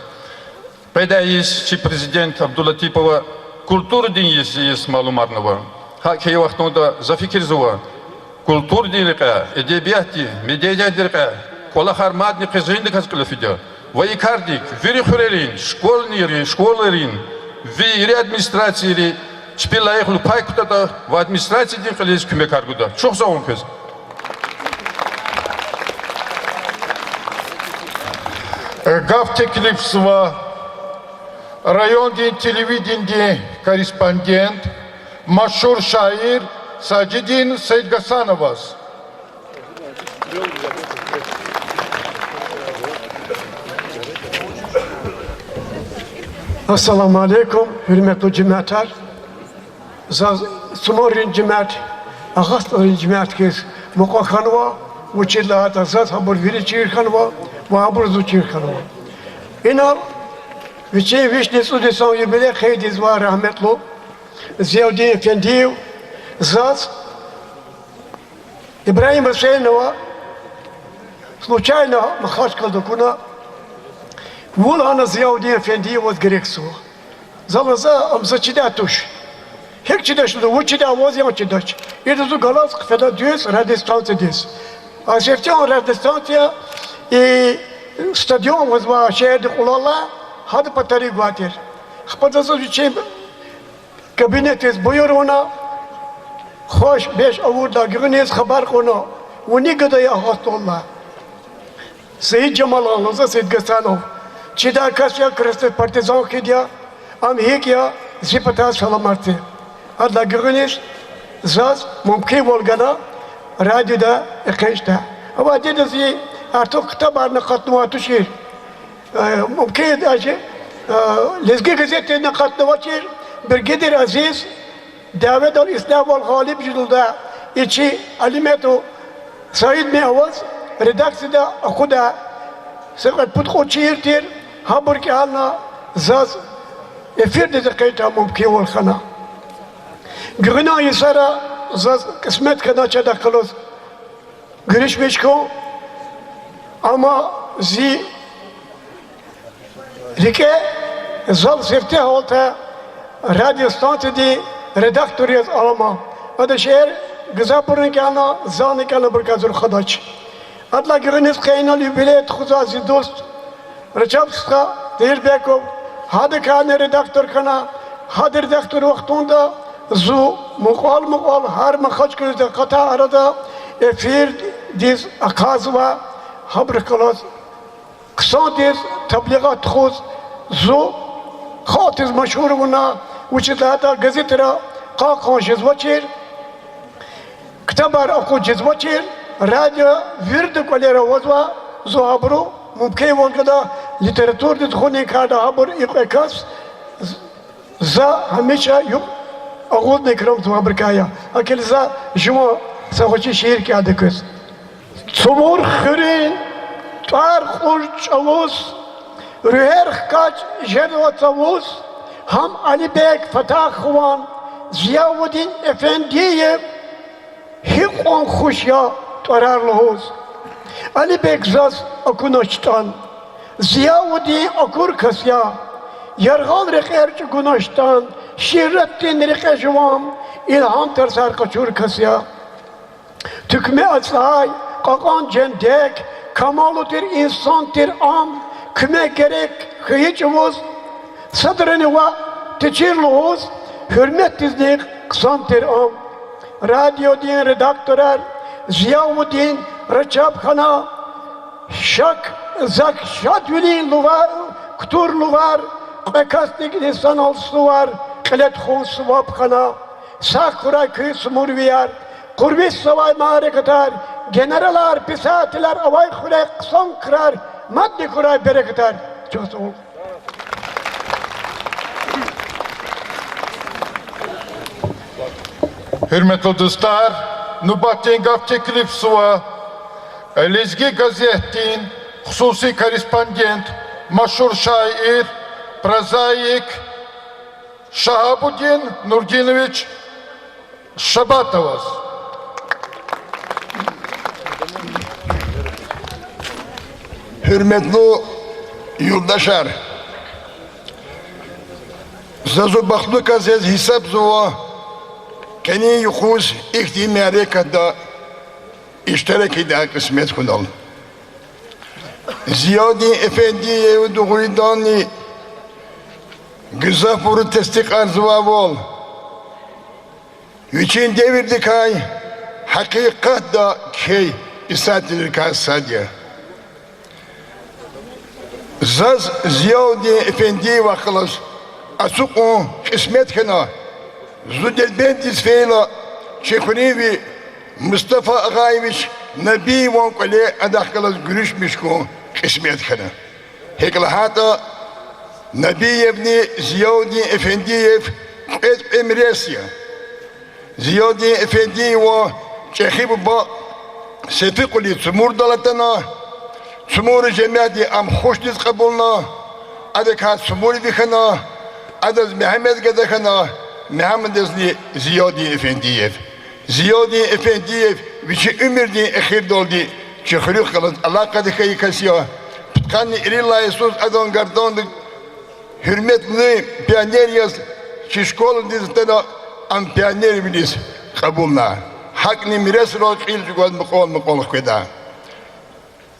Педаис чи президент Абдулатипова культуры дин есть малумарного. Хакей вахтонда зафикирзува. Культур динлика, эдебият дин, медиа динлика, колахармадни кызгинди каскалафидя. Вайкардик, вирихурелин, школерин, вири администрации шпилаехлу пайкутада в администрации дин калес кумекаргуда. Чох заун кез. Гав Теклипсова, район дин телевидение корреспондент, машур шаир Саджидин Сейдгасановас. Assalamu alaikum, hürmetli cemaatler. Sumorin cemaat, ağaçların cemaat kes, mukakhanwa, uçilla azaz habur viri çirkhanwa, ve habur zu çirkhanwa. İnar, viçe vişne sudesan yubile khaydiz ve rahmetli, Ziyadin Efendiyev, Zaz, İbrahim Hüseyinova, случайно махачкал докуна, Вулана Зияудин Efendi'yi voz gereksu. Zalaza amzaçida tuş. Hek çidaşlı uçida voz yan çidaş. İrzu galas kfeda düz radistansı düz. Aşefçan radistansı stadyon voz va şehir kulala hadi patari guatir. Xpadazı biçim kabinetiz buyur ona. Hoş beş avurda güveniz haber konu. Uni gıdaya hastollah. Seyit Cemal Ağlıza Seyit Gasanov. Çida kasya kırıstı partizan kidya, am hekya zipata salamartı. Adla görünüş, zaz mümkün volgana, radyoda ekşte. Ama dedesi artık kitabarına katnuatı şiir. Mümkün acı, lezgi gazetine katnuatı şiir. Bir gider aziz, davet al İslam ol galip jülda, içi alimeto, Said Mevaz, redaksiyada akuda, Sekat putko şiirtir, habur ki alna zaz efir de kayta mümkün ol khana. Gürna yisara zaz kısmet kana çada kalos. Görüşmeş ko ama zi rike zal sefte olta radyo stasyonu redaktörüyüz alma. Adı şehir Gızapur'un ki alna zanı kana burkazur khadaç. Adla görünüz kaynal yübilet xuzazi dost. Rıçapska Derbekov, hadi kane redaktör kana, hadi redaktör vaktunda zu mukal her makaç gözde kata arada efir diz akazva habr kalas kısa diz tabligat khuz zu khatiz meşhur buna uçidata gazetera qaqa jizvaçir kitabar aku jizvaçir radyo vird kolera vazva zu habru ممکن وقتا لیتراتور دیت خونی کرده هبر اقاس زا همیشه یوب آغوز نکرم تو امریکایا اکل زا جمع سوچی شهر کی آدکس سمور خرین تار خوش اوس روهر کاج جدوات اوس هم علی بیگ فتح خوان زیاودین افندیه هیچ خوشیا ترار لحوز Ali Bekzaz akunaştan, Ziyavuddin akur kasya, Yargal rekerci gunaştan, Şirrettin rekeşvam, İlham tersar kaçur kasya. Tükme aslay, kakan cendek, kamalutir insantir am, küme gerek hıyıcımız, sadrını va teçirluğuz, hürmet dizlik kısantir am. radyo din redaktörer, Ziyavuddin Reçapxana, Şak Zakşatülin Luvar, Ktur Luvar, Ekastik Nisan Alsuvar, Klet Khun Swapxana, Sakura Kı Smurviyar, Kurbis Savay Mahareketar, Generalar, Pisatiler, Avay Khurek, Son Kırar, Maddi Kuray Bereketar. Çok sağ olun. Hürmetli dostlar, Nubattin Gaf teklif suva, Lezgi gazetin, hususi korespondent, maşhur şair, prozaik, Şahabuddin Nurdinovich Şabatovas. Hürmetli yurttaşlar, Zazu Baklık Aziz Hisap Zuva, Keni Yukhuz İhtimari Kadda iştirak eda kısmet kunal. Ziyadi Efendiye ve Duğridani Gızafuru testik arzuva vol. Üçün devirdi kay hakikat da key isatidir kay sadya. Zaz Ziyadi Efendi vakılas asuk o kısmet kena Zudelbendis feyla Çekunivi Mustafa Ağaymış Nabi Vankale adakkalas görüşmüş ko kısmet kena. Hekla hata Nabi Evni Ziyadi Efendiyev et emresya. Ziyadi Efendi ve Çekhib ba sefikuli tsumur dalatana tsumur cemiyati am hoşniz kabulna adekat tsumur dikhana adaz Mehmet gedekhana Mehmet ezni Ziyadi Efendiyev. Ziyadi Efendiyev vici ümirdi ekhir doldi çekhuluk kalat Allah kadikayı kasiya Pitkani irilla Yesus adon gardondu hürmetli piyaner yaz ki şkolun dizitana am piyaner bilis kabulna hakni miras roçil jugod mukol kweda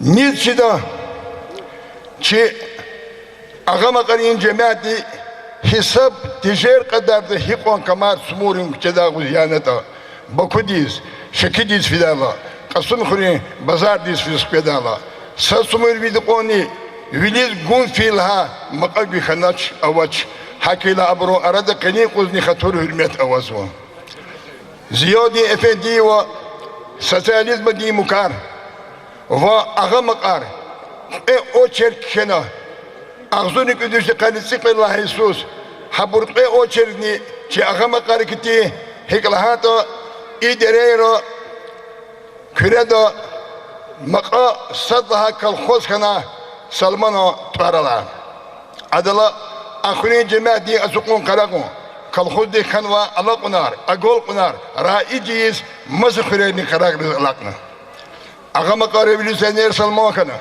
nitçida ki agama karin cemaati hesap tijer kadar da hikon kamar sumurin çeda guziyaneta bakudiz şekidiz fidala kasım khuri bazar diz fidala sasumur vidikoni Viliz gun filha maqabi khanaç avaç hakila abro arada kani kuzni khatur hürmet avazwa Ziyadi Efendi ve sosyalizm di mukar ve ağa makar o çerkena ağzını küdüşte kanısı kılla Jesus haburqe o çerni ki ağa makar kiti hiklahato idereyro küreda maqa sadha kalkhos kana Salmano Parala Adala Akhuni Cemaati Asukun Karagun Kalkhudi Khanwa Alakunar Agol Kunar Raiciyiz Mazkhureni Karagriz Alakna Agama Revolutionner Salman Kana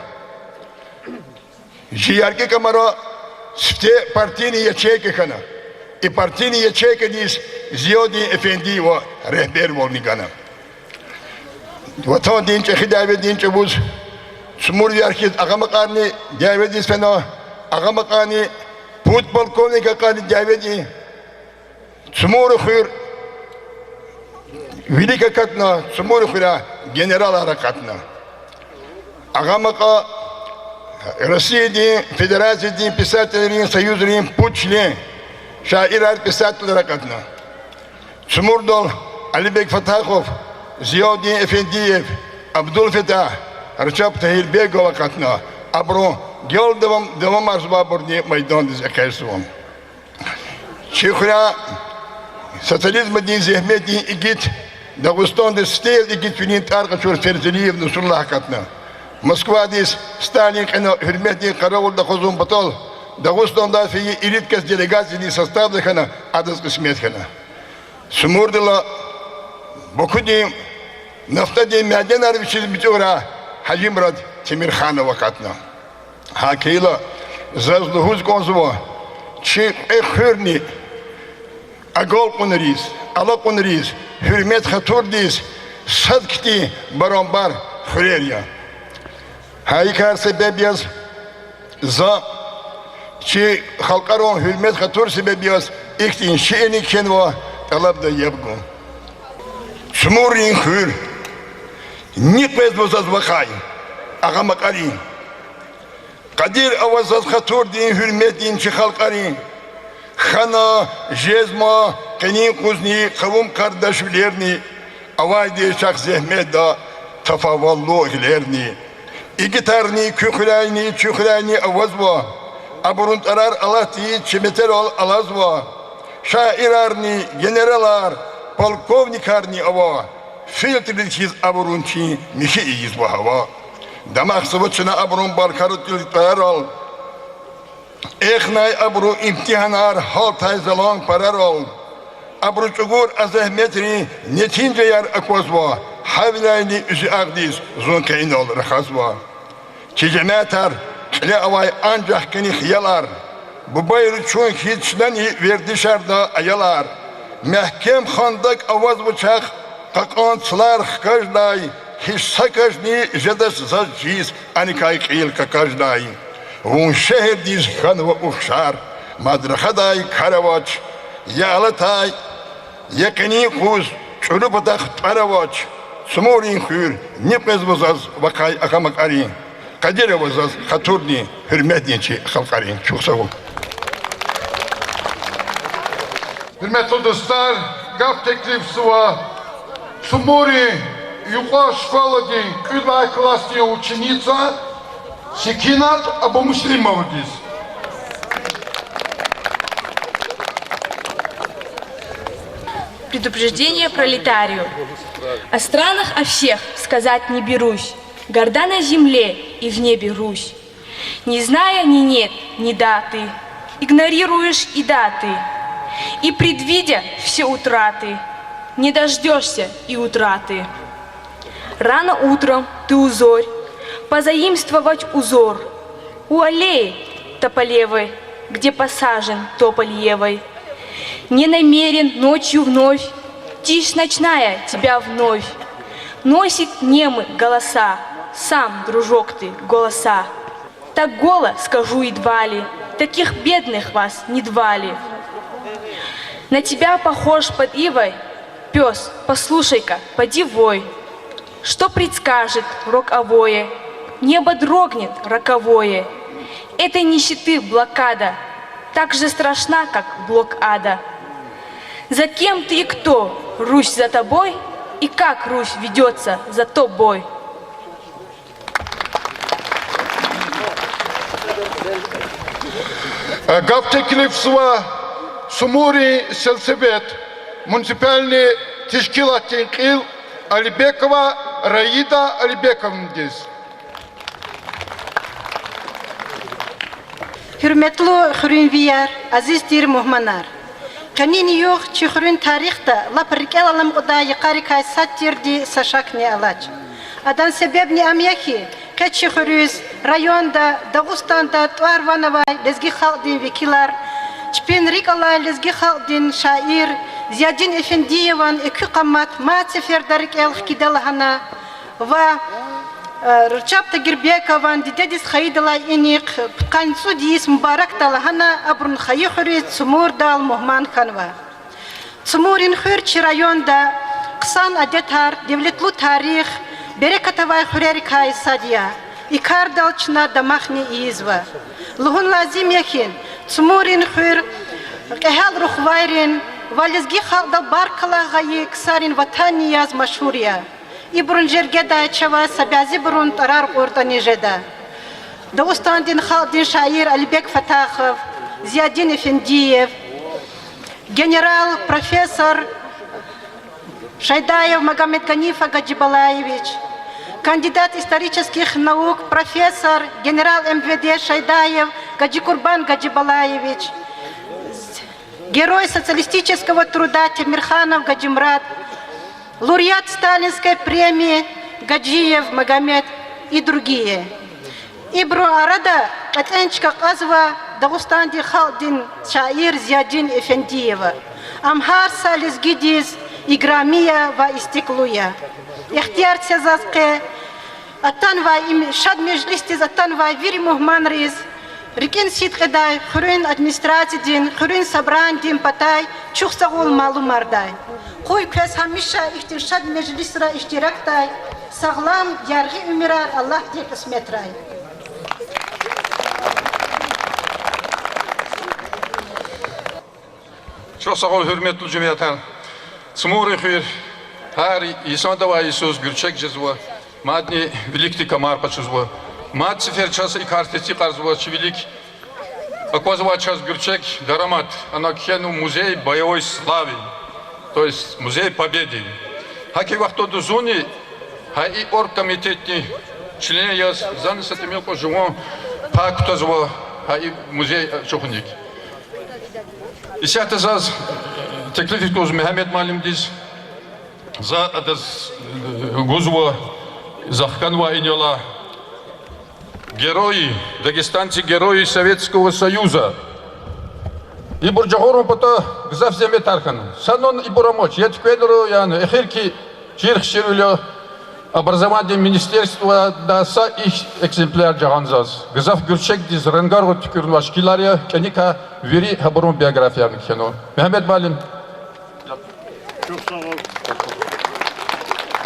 Jiyarki Kamara Sifte Partini Yacheke Kana I Partini Yacheke dis Ziyadi Efendi ve Rehber Volnigana Vatan dinçe hidavet dinçe buz Sumur yarkit agamakani davedi fena agamakani put balkoni kakani davedi sumur khir vilika katna sumur khira general harakatna agamaka Rusiyadi Federasyadi Pisatlerin Soyuzların puçli şairat pisatlı harakatna sumur dol Ali Bek Fatahov Ziyadi Efendiyev Abdul Fetah Recep Tayyip Begova katna abro gel devam arzuba burni meydan diz ekersuam. Şikhra sosyalizm din zehmet din igit Dağıstan da stel igit finin tarqa şur Ferzeliyev Nusullah katna. Moskva dis Stalin kana hürmeti karavul da khuzum batal Dağıstan'da fi irit kes delegasyoni sastavda kana adız kısmet kana. Sumurdla bokudi nafta di maden arbiçiz bitura Hacı Murat Temirhan'a vakatna. Hakıyla zazluhuz konzuva çi ekhürni agol kunuriz, ala kunuriz, hürmet khatur diz, sadkti barambar khureriya. Haykar sebebiyaz za çi halkaron hürmet khatur sebebiyaz iktin şi'ni kenva talab da yabgun. Смурин хыр. Не пезвозаз вахай. Агамакарин. Кадир авазаз хатурдин хюрметин чихалкарин. Хана, жезма, канин кузни, кавум кардашвлерни. Авайди шах зехмеда тафавалло хилерни. İgitarni, kükrayni, çükrayni avazva. Aburun arar alati, çimeter ol alazva. Şairarni, generalar, polkovnikarni ava. Filtriliz aburunçi, mişi iyizva hava. Damak sıvıçına aburun barkarut yıltayar al. Eknay aburu imtihanar, haltay zalan parar ol. Abru çugur azehmetini, netince yar akozva. Havlayni üzü ağdiz, zonkeyn ol rakhazva. Çicemetar, le avay ancak kini hiyalar. Bu bayrı çoğun hiçleni verdi şarda ayalar. Mehkem khandak avaz bıçak, kakançlar hkajday. Hiç sakajni jedas zaciz, anikay kıyıl kakajday. Vun şehir diz khanva ufşar. Madrahaday karavaç, yağlatay, yakini kuz, çürübadak taravaç. Сморин хюр, не пезвозаз вакай акамакарин. Кадире возаз хатурни, hürmetniçi халкарин. Çok sağ ol. Hürmetli dostlar, gaf teklifsi var. Смори, юга школади, küllay klasni ученица, Секинат Абумуслимовдис. Предупреждение пролетарию. О странах, о всех сказать не берусь. Горда на земле и в небе Русь. Не зная ни нет, ни даты, игнорируешь и даты. И предвидя все утраты, не дождешься и утраты. Рано утром ты узорь, позаимствовать узор у аллеи тополевой, где посажен тополь евой. Не намерен ночью вновь, тишь ночная тебя вновь. Носит немы голоса, сам, дружок ты, голоса. Так голо скажу едва ли, таких бедных вас не двали. На тебя похож под ивой, пес, послушай-ка, поди вой. Что предскажет роковое, небо дрогнет роковое. Этой нищеты блокада, так же страшна, как блок ада. За кем ты и кто? Русь за тобой? И как Русь ведется за тобой? Gaf teklifsi var. Sumuri Selsebet, Municipalni Teşkilatçı İl Alibekova, Raida Alibekov'diz. Hürmetli hürünviyar, aziz dir muhmanar. Kanini yok çi hürün tarihta la perkel alam oda yıkarı kaysat dirdi saşak ne alaç. Adan sebep ne amyaki, kaçı hürüz, rayonda, Dağıstan'da, Tuarvanavay, lezgi halkdin vekilar, Çpenrik alay lezgi halkdin şair, Ziyadin Efendiyevan iki kamat, ma seferdarik elh kidalahana, ve Rıçapta Girbekovan, Didedis Hayidalay inik, Kansu diyis Mübarek dalahana, Abrun Hayi hürüz, Sumur dal Muhman Khanva. Sumurin hür çi rayonda, Kısan adetar, devletlu tarih, Berekatavay hürerik hay sadiya, İkar dalçına damahni izva. Luhun lazim yakin, Sumurin hür, Ehal ruhvayrin, Valizgi halda barkala gayi ksarin vatani yaz maşhuriya. İbrun jergeda çava sabazi burun tarar ortani jeda. Dağıstan'din halkdin şair Alibek Fatahov, Ziyadin Efendiyev, General Profesör Шайдаев Магомед Ганифа Гаджибалаевич, кандидат исторических наук, профессор, генерал МВД Шайдаев Гаджикурбан Гаджибалаевич, герой социалистического труда Тимирханов Гаджимрад, лауреат Сталинской премии Гаджиев Магомед и другие. Ибру Арада Атенчка Казва Дагустанди Халдин Шаир Зиядин Эфендиева, Амхар Салис Гидиз Играмия ва истеклуя. Ихтияр сезазке Атанва им шад межлистиз Атанва вири мухман риз. Рикен сит кедай хурин администрации дин, хурин собран дин патай, чухсагул малум мардай. Koy köz hamişa ihtirşad meclisra iştiraktay. Sağlam yargı ümirar Allah diye kısmet ray. Çok sağ ol hürmetli cümleten. Smuri khir. Her insan da var Isus Gürçek cezva. Madni великий комар почувствовал. Мат цифер час и картети карзва чевелик. Оказывается час Гürçek дарамат. Она кену музей боевой славы. То есть музей победы. Хаки вахтоду зони, хай оргкомитетни члены яз занесет мелко живо пак тозво хай музей чухник. И сейчас заз теклифик тоз Мехмед Малим диз за адаз гузво захканва иньола герои, дагестанцы герои Советского Союза. И бурджагору пото гзав земе тархан. Санон и бурамоч. Я текведру ян эхирки чирхширулё образование министерства даса их экземпляр джаганзаз. Гзав Гürçek диз ренгару тükürün килария кеника вери хабурун биографияны кено. Мехмед Малин.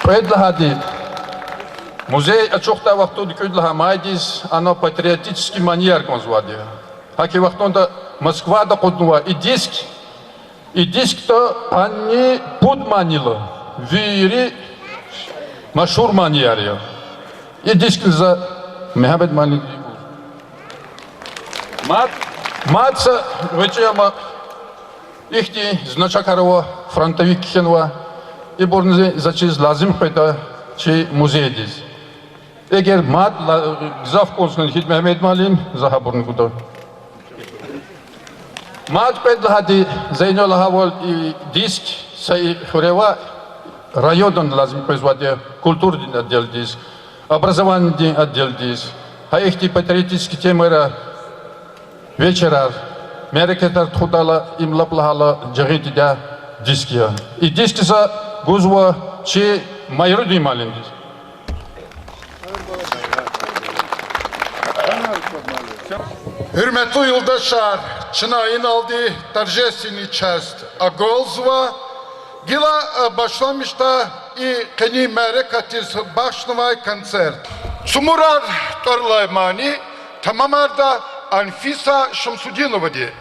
Предлагади музей ачохта вахту дикюдла майдис ано патриотический маньер конзвади. Хаки вахтонда Москва да коднува и диск-то они подманило, вири машур маньярио. И диск за Мехмед Малин. Матца вечема ихти значакарова фронтовик хенва и борнзе зачиз лазим пета чи музей дис. Эгер мат зав консуль хит Мехмед Малин захабурн кудо. Мат предлагади Зайнёл Хавол и диск сай хорева районен лазим производить культурный отдел диск, образовательный отдел диск, а их патриотические темы вечера мерекетар тхудала им лаплахала джагитида диския. И диски за гузва чи майруди малин диск. Hürmetli yoldaşlar, Çınay'ın aldığı торжественный часть Агolzva, Gila başlamışta i keni merekatiz başlamay konser. Sumurar Torlaymani, tamamarda Anfisa Şamsudinova diye.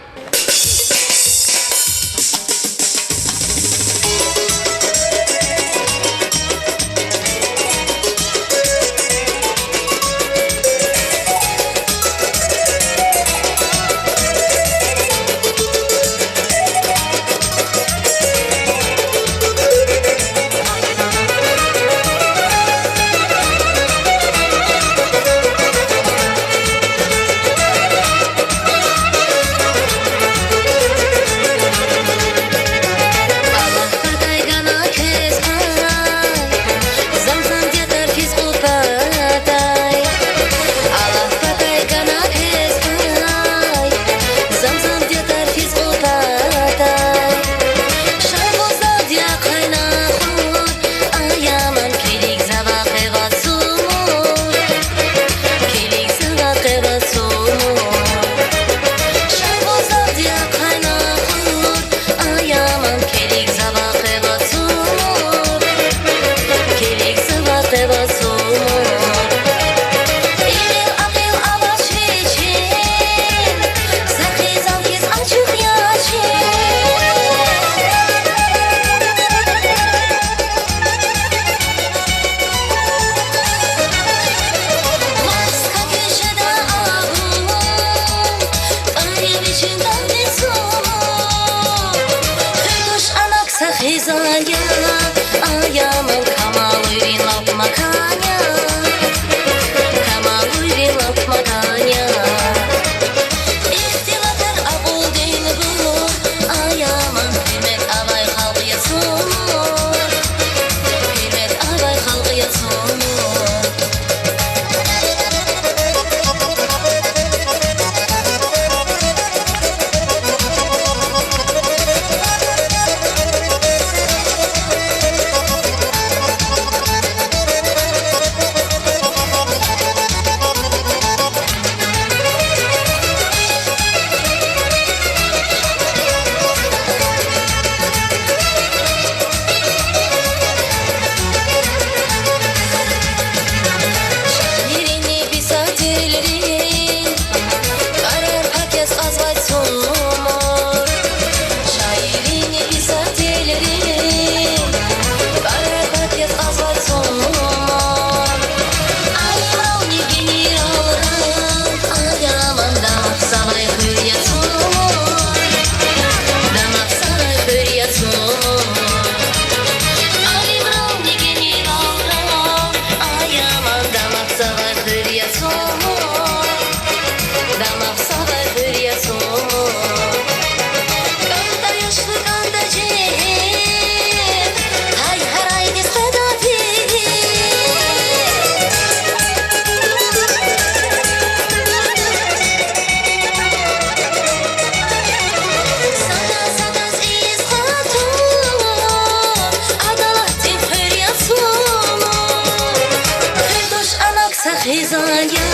sakhizaya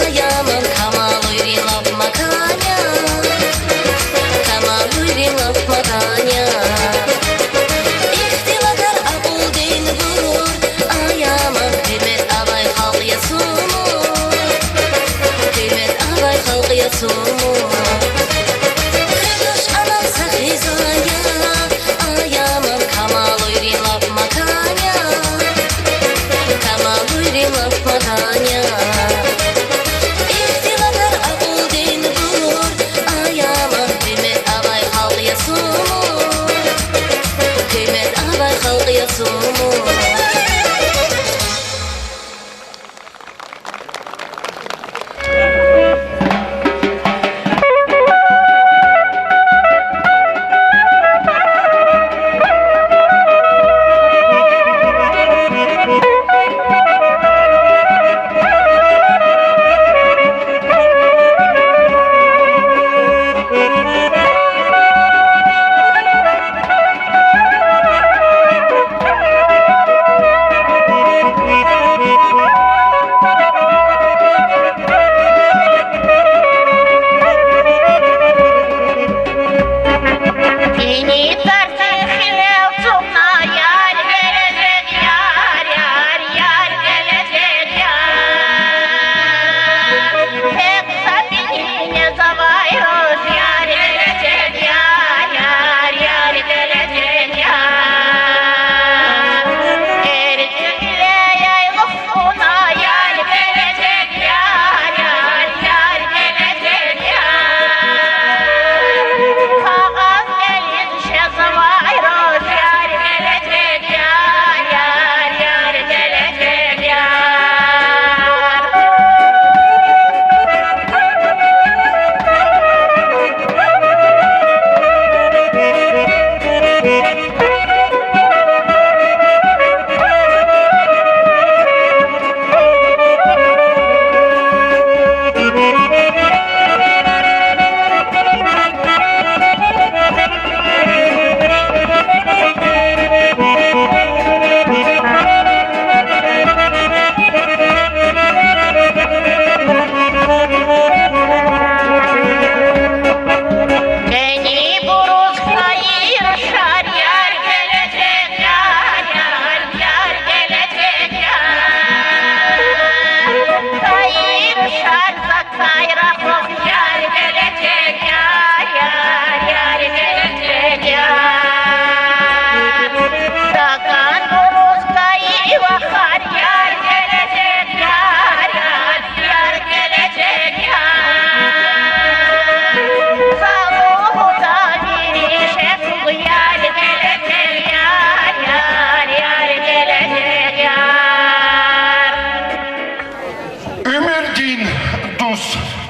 ayamam kamal uyri laf makanya kamal uyri laf makanya ihtiladar abul din vurur ayamam kıymet abay halk yasumur kıymet abay halk yasumur kıymış anam sakhizaya ayamam kamal uyri laf makanya kamal uyri laf makanya ihtiladar abul din vurur ayamam kıymet abay halk yasumur kıymet abay halk yasumur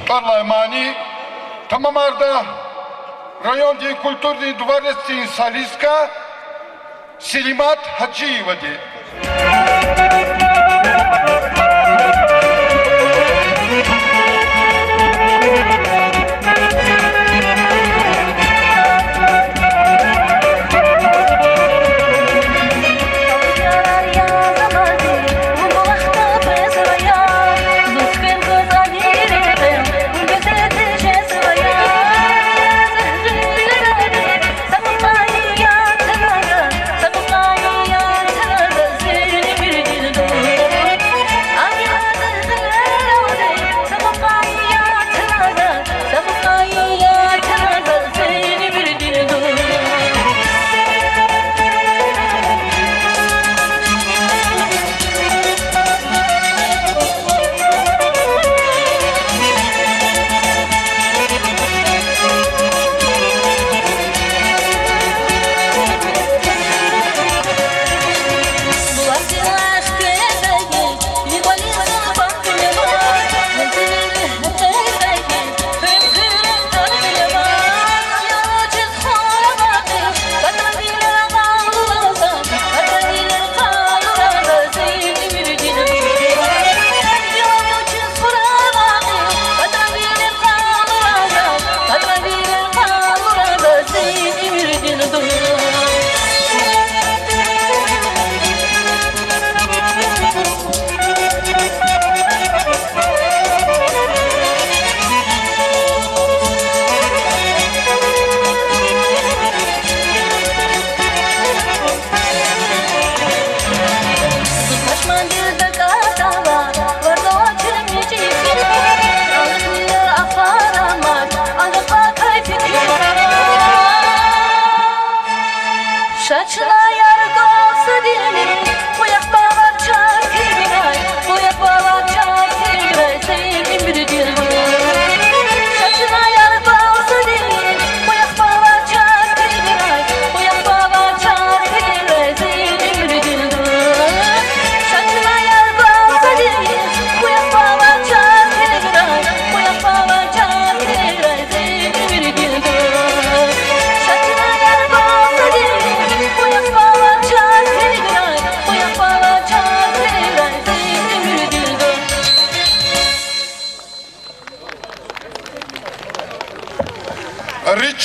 Parlaymani Tamamarda Rayon di Kulturni Dvoretstin Saliska Selimat Hacıyevadi.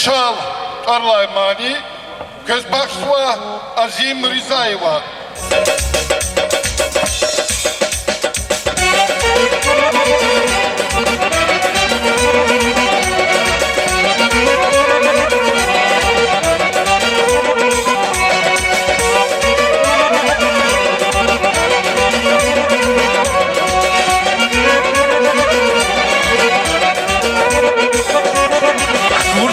Şal Arlaymani, Közbaşova Azim Rizayeva.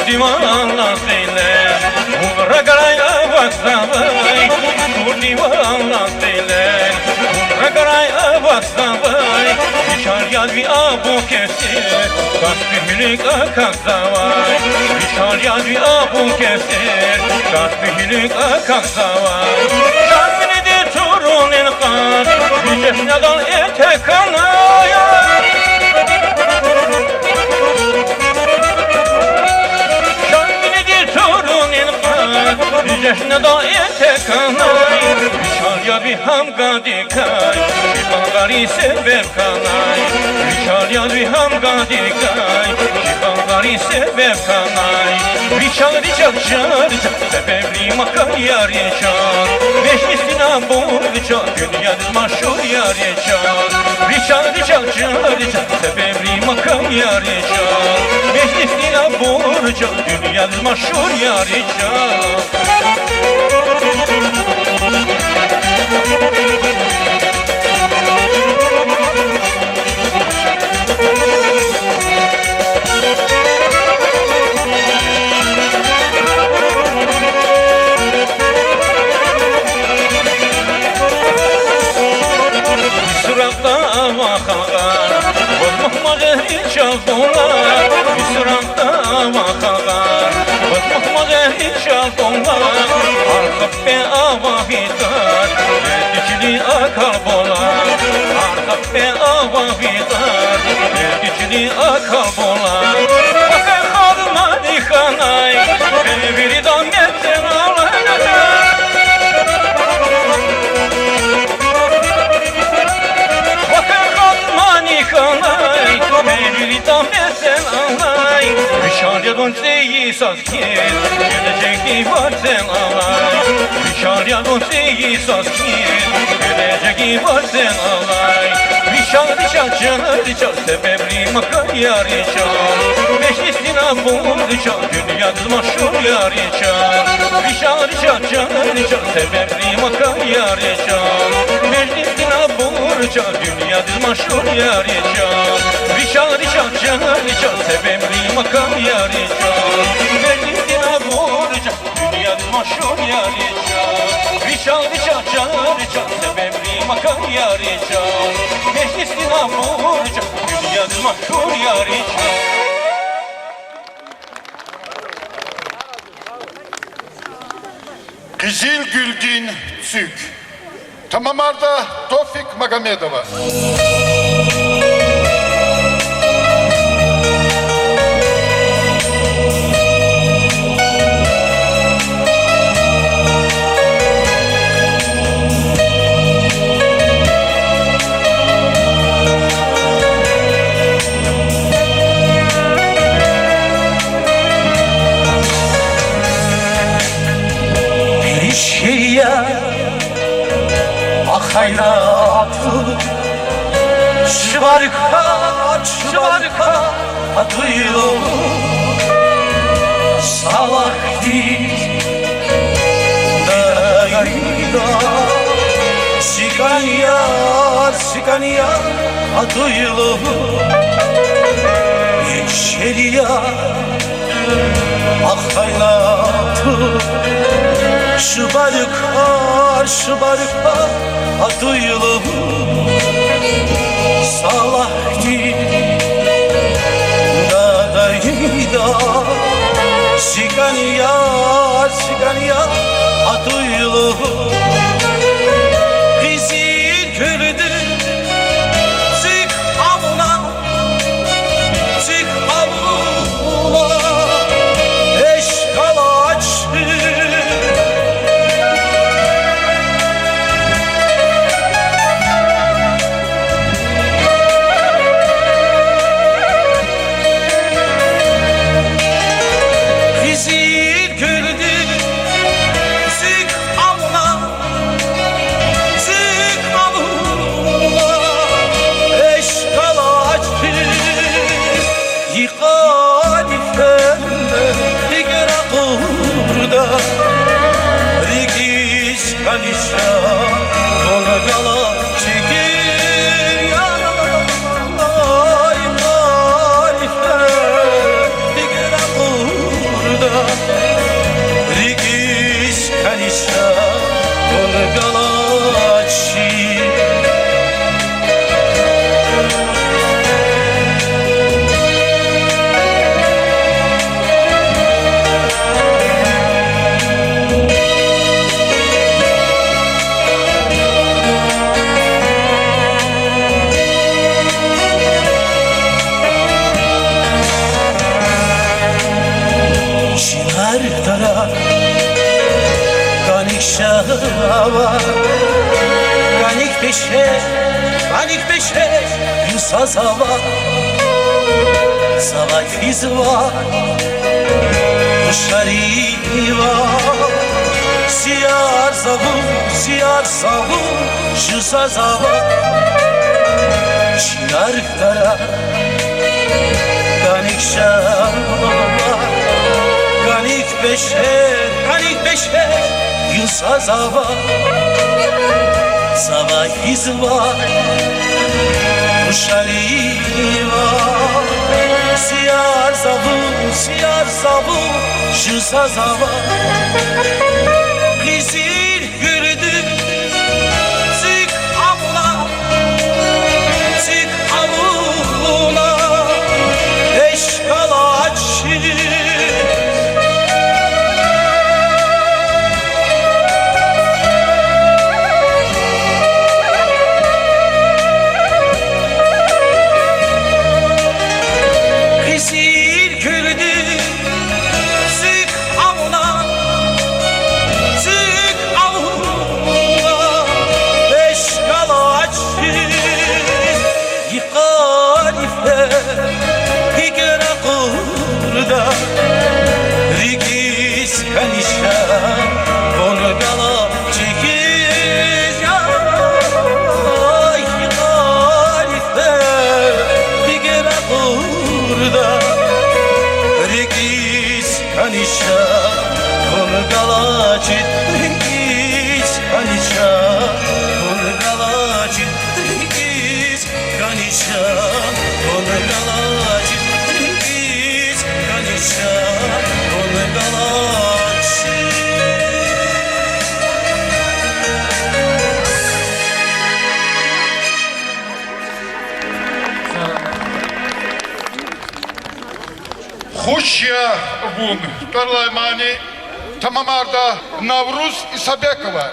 Divanla söyle, umra garaya baksavay. Divanla söyle, umra garaya baksavay. Bişar yaz bir abu kesir, kaç bir hülük akaksavay. Bişar yaz bir abu kesir, kaç bir hülük akaksavay. Şarkını de turun elkan, bir cesnadan ete kanaya. Jehne da ete kanay, Bişar bir hamga dikay, Şifangari sever kanay. Bişar bir hamga dikay, Şifangari sever kanay. Bişar sebebli makar yar yaşar. Beşlisina borca, dünyada maşhur yar yaşar. Bişar sebebli makar yar yaşar. Beşlisina borca, dünyada maşhur yar yaşar. Sırakta vakalar, bozmak hiç yazdılar. Sırakta vakalar, bozmak hiç yazdılar. Arka be ava hitar, dikili akar bolar. Arka be ava hitar, dikili akar bolar. Bakar kalma dikanay, bir dametten ağlar. Kanay, bir damlesen anlay. Bişaryadan seyi saz kir, gelecek var sen anlay. Bişaryadan seyi saz kir, gelecek var sen anlay. Bişar çal, sebebli makar yar çal. Beşlisina buldu çal, dünyada maşhur yar çal. Bişar çal, sebebli makar yar çal. Beşlisina buldu çal, dünyada maşhur yar çal. Bişar çal, sebebli makar yar çal. Beşlisina buldu çal, dünyada maşhur yar çal. Bişar çal, sebebli makar yar çal. Beşlisina buldu çal, dünyada maşhur yar çal. Kızıl Gülgin Sük. Tamamarda Tofik Magomedova. Hayratı şıbarka adıyla salak değil dayda sikan yar adıyla yeşil ah hayratı şıbarka adıyla salak değil dayda sikan yar adıyla bizi güldü çık avuna eşkala açtı. zava Ganik beşe Yusa zava Zava fizva Uşariva Siyar zavu Yusa zava Şiar kara Ganik şava Ganik beşe Yusa zava Zava hizva Uşariva Siyar zavu Yusa zava Hizir gürdü Zik avuna Eşkalaçı Rigis kanişa Onu gala çekiz ya Ay halife Higera kurda Rigis kanişa Onu gala çekiz kanişa Onu gala çekiz kanişa Onu gala çekiz kanişa Onu gala Hoş ya bun. Tarlaymani Tamamarda Navruz İsabekova.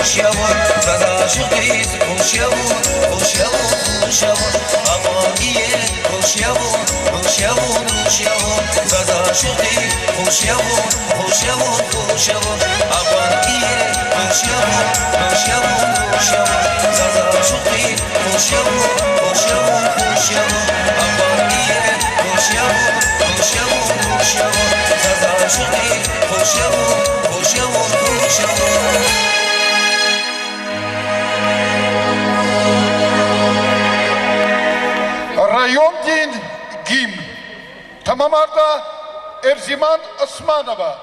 خوشیابون زدا شدید خوشیابون آبادیه خوشیابون زدا شدید خوشیابون آبادیه خوشیابون زدا شدید خوشیابون آبادیه خوشیابون زدا شدید خوشیابون Rayon din Gim. Tamam Arda Erziman Osmanova.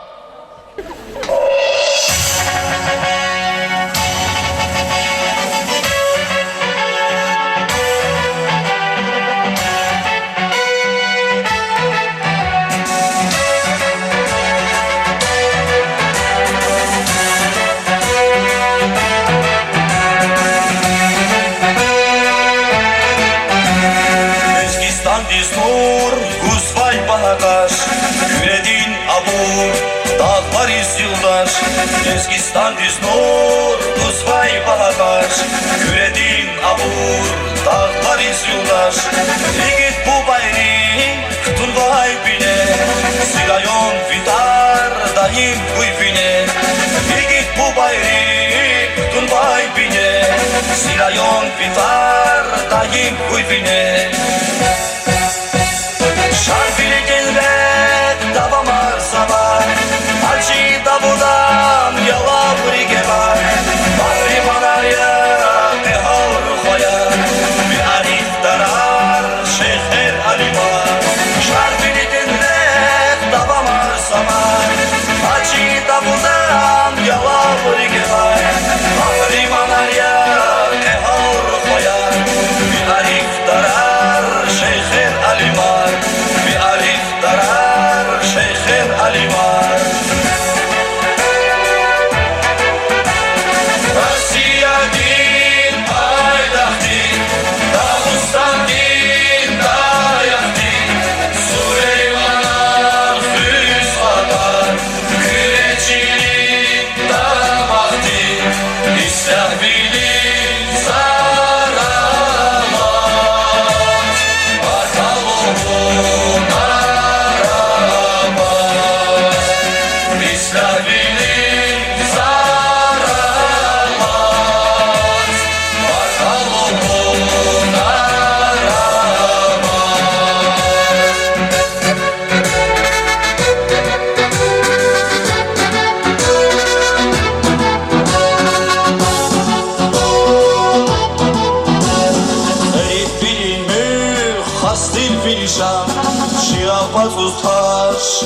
Eskistan düz nur, Tuzvay Bağdaş Küredin abur, dağlar iz yoldaş Yigit bu bayri, Tunvay bine Silayon fitar, dayım kuy bine Yigit bu bayri, Tunvay bine Silayon fitar, dayım kuy bine Şarfili gelbet, davamar sabah Alçı davudan yala brige var Bahri manarya ehar khoya Bir arif darar şeyher alimar Şarfili denret davamar samar Alçı davudan yala brige var Bahri manarya ehar khoya Bir arif darar şeyher alimar Bir arif darar şeyher alimar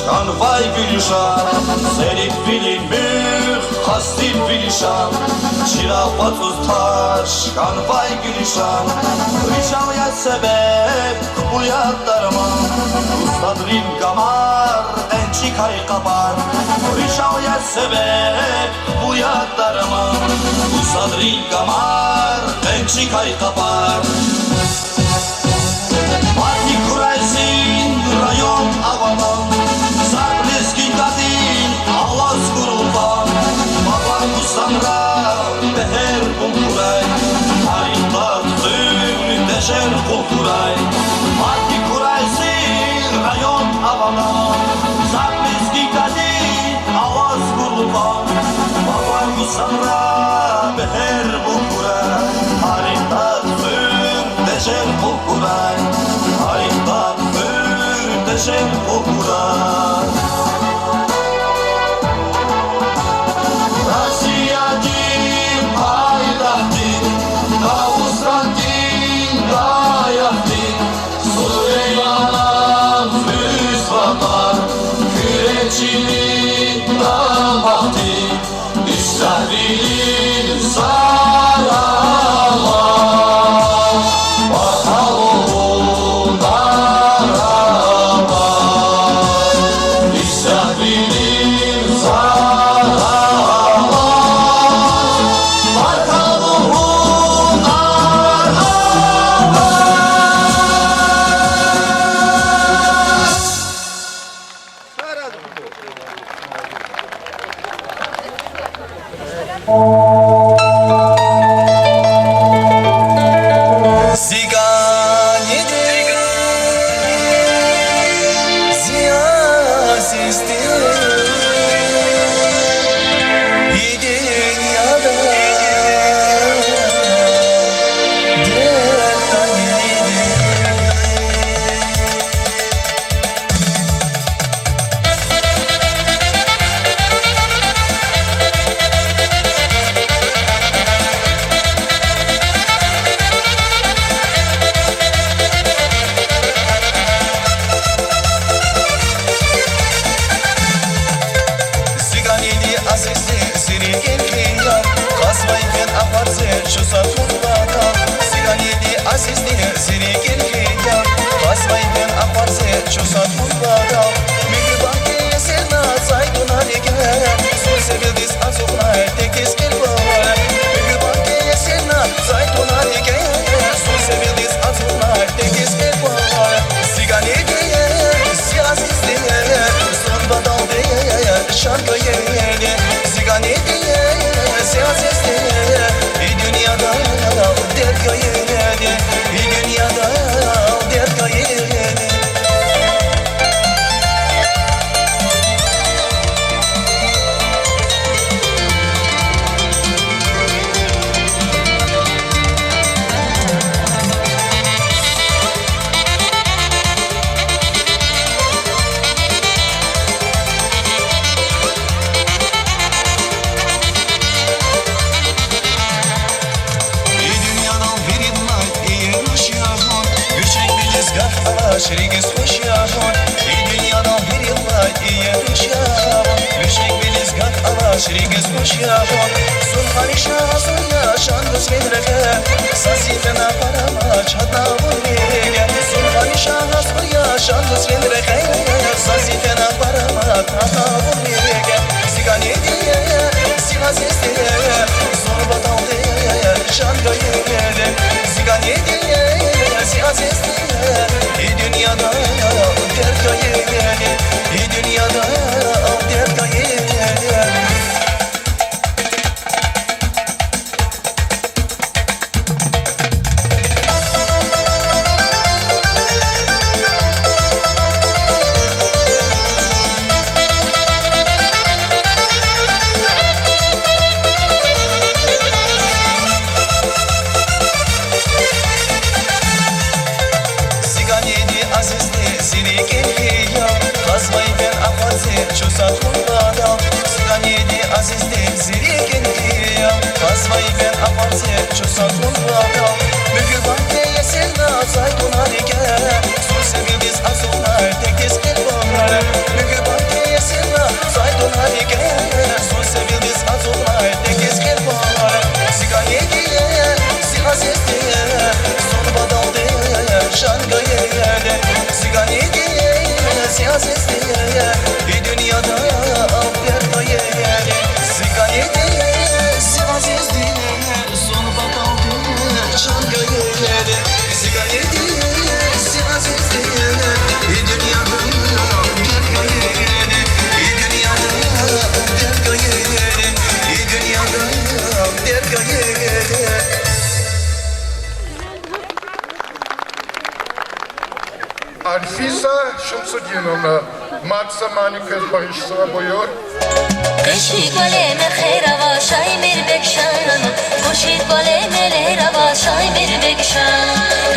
Kanvay gülüşan, serip bilinmir, hastil bilişan Şirafatuz taş, kanvay gülüşan Rişavya sebep, bu yadlarıma Ustadrin gamar, ençi kay kapar Rişavya sebep, bu yadlarıma Ustadrin gamar, ençi kay kapar Parti kuraysin, rayon avaman Sarbleskin kadin, ağlas kuruldan Baban Mustanra, beher bulkuray Tarihtar tüm, deşer kulturay Parti kuraysin, rayon avaman Sarbleskin kadin, ağlas kuruldan Baban Mustanra, beher bulkuray Tarihtar tüm, deşer kulturay Tarihtar tüm, deşer kulturay Küreçinin namahdi İsrail'in saralar Bakalım aralar İsrail'in saralar Bakalım aralar azizdir iyi dünyada dert aynıdır. Siganidi azizdir seni gelkiyor Kasmayken aparsı şu satırlarda Siganidi azizdir seni gelkiyor Kasmayken aparsı şu satırlarda Mihribanki selna sayduna nege Son sevildiz azoklar tekiz kelbar Mihribanki selna sayduna nege Son sevildiz azoklar tekiz kelbar Siganidi azizdir son badal şarkı yedi Sigan ediye siyaset iyi dünyada dert yedi iyi dünyada dert yedi. Şerikes hoş yaşon İyi dünyadan bir yıllar iyi yaşam Müşrik biliz gat ala şerikes hoş yaşon Sulhan işa sun yaşan göz medreke Sazifena parama çatna vurmege Sulhan işa sun yaşan göz medreke Sazifena parama çatna vurmege Sigan ediye sigan sestiye Zor batal diye şan gayede Sigan ediye sigan sestiye İyi dünyada dert gayede İyi dünyada dert gayede azizdir seni geliyor Kazmayken aparsı şu satırlarda Sigan yedi azizdir seni geliyor Kazmayken aparsı şu satırlarda Mühürban diye selna sayduna nege Son sevildiz azoklar tekiz kelbar Mühürban diye selna sayduna nege Son sevildiz azoklar tekiz kelbar Sigan yediye azizdir son badal diye şan gayede Sigan ediye siyaset diye iyi dünyada affet gayede Sigan ediye siyaset diye son badal diye şan gayede Sigan ediye siyaset diye iyi dünyada affet gayede İyi dünyada affet gayede İyi dünyada affet gayede. Alfisa Şumsudinova, Matsa Maniköz Barışsa buyur. Eşi goleme xeyrava şay mir bekşan Koşi goleme lehrava şay mir bekşan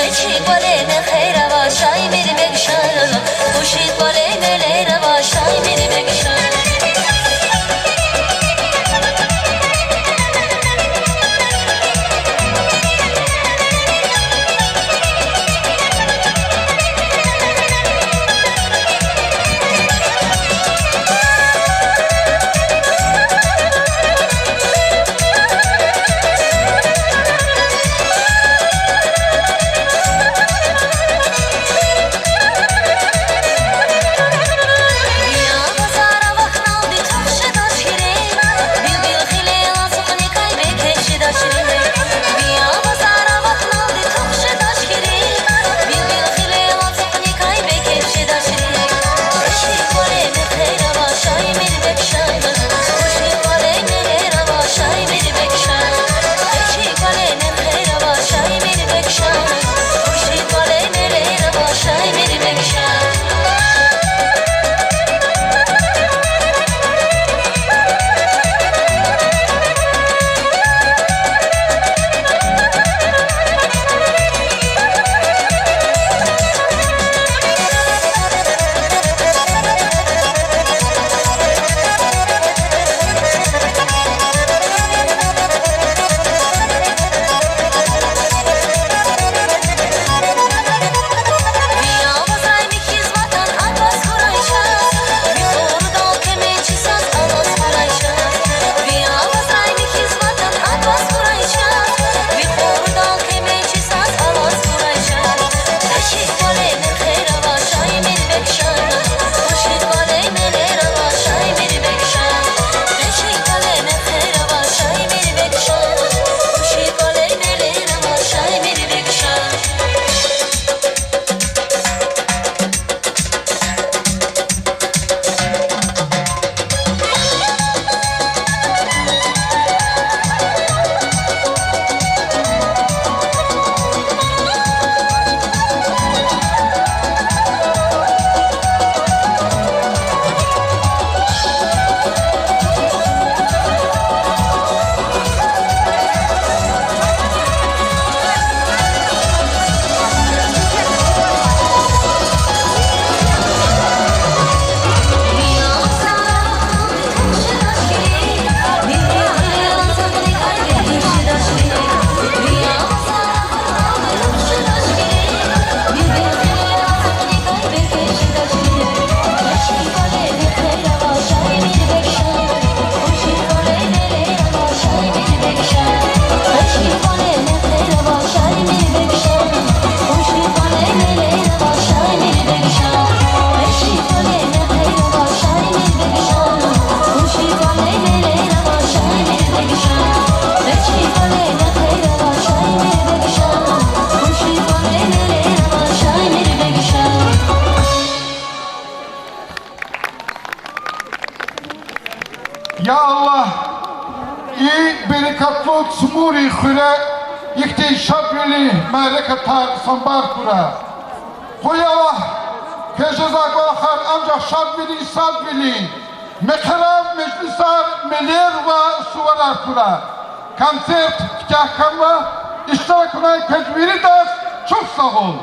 Eşi goleme xeyrava şay mir bekşan Koşi goleme lehrava şay mir bekşan Ya Allah, iyi berekatlı tsumuri khüre, yekte şabili melekatar sambar kura. Koy Allah, keşezak olakar ancak şabili sabili, mekharam meclisar meler ve suvarar kura. Konsert, kahkama, iştirakına tedbiri de çok sağ ol.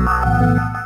Thank you.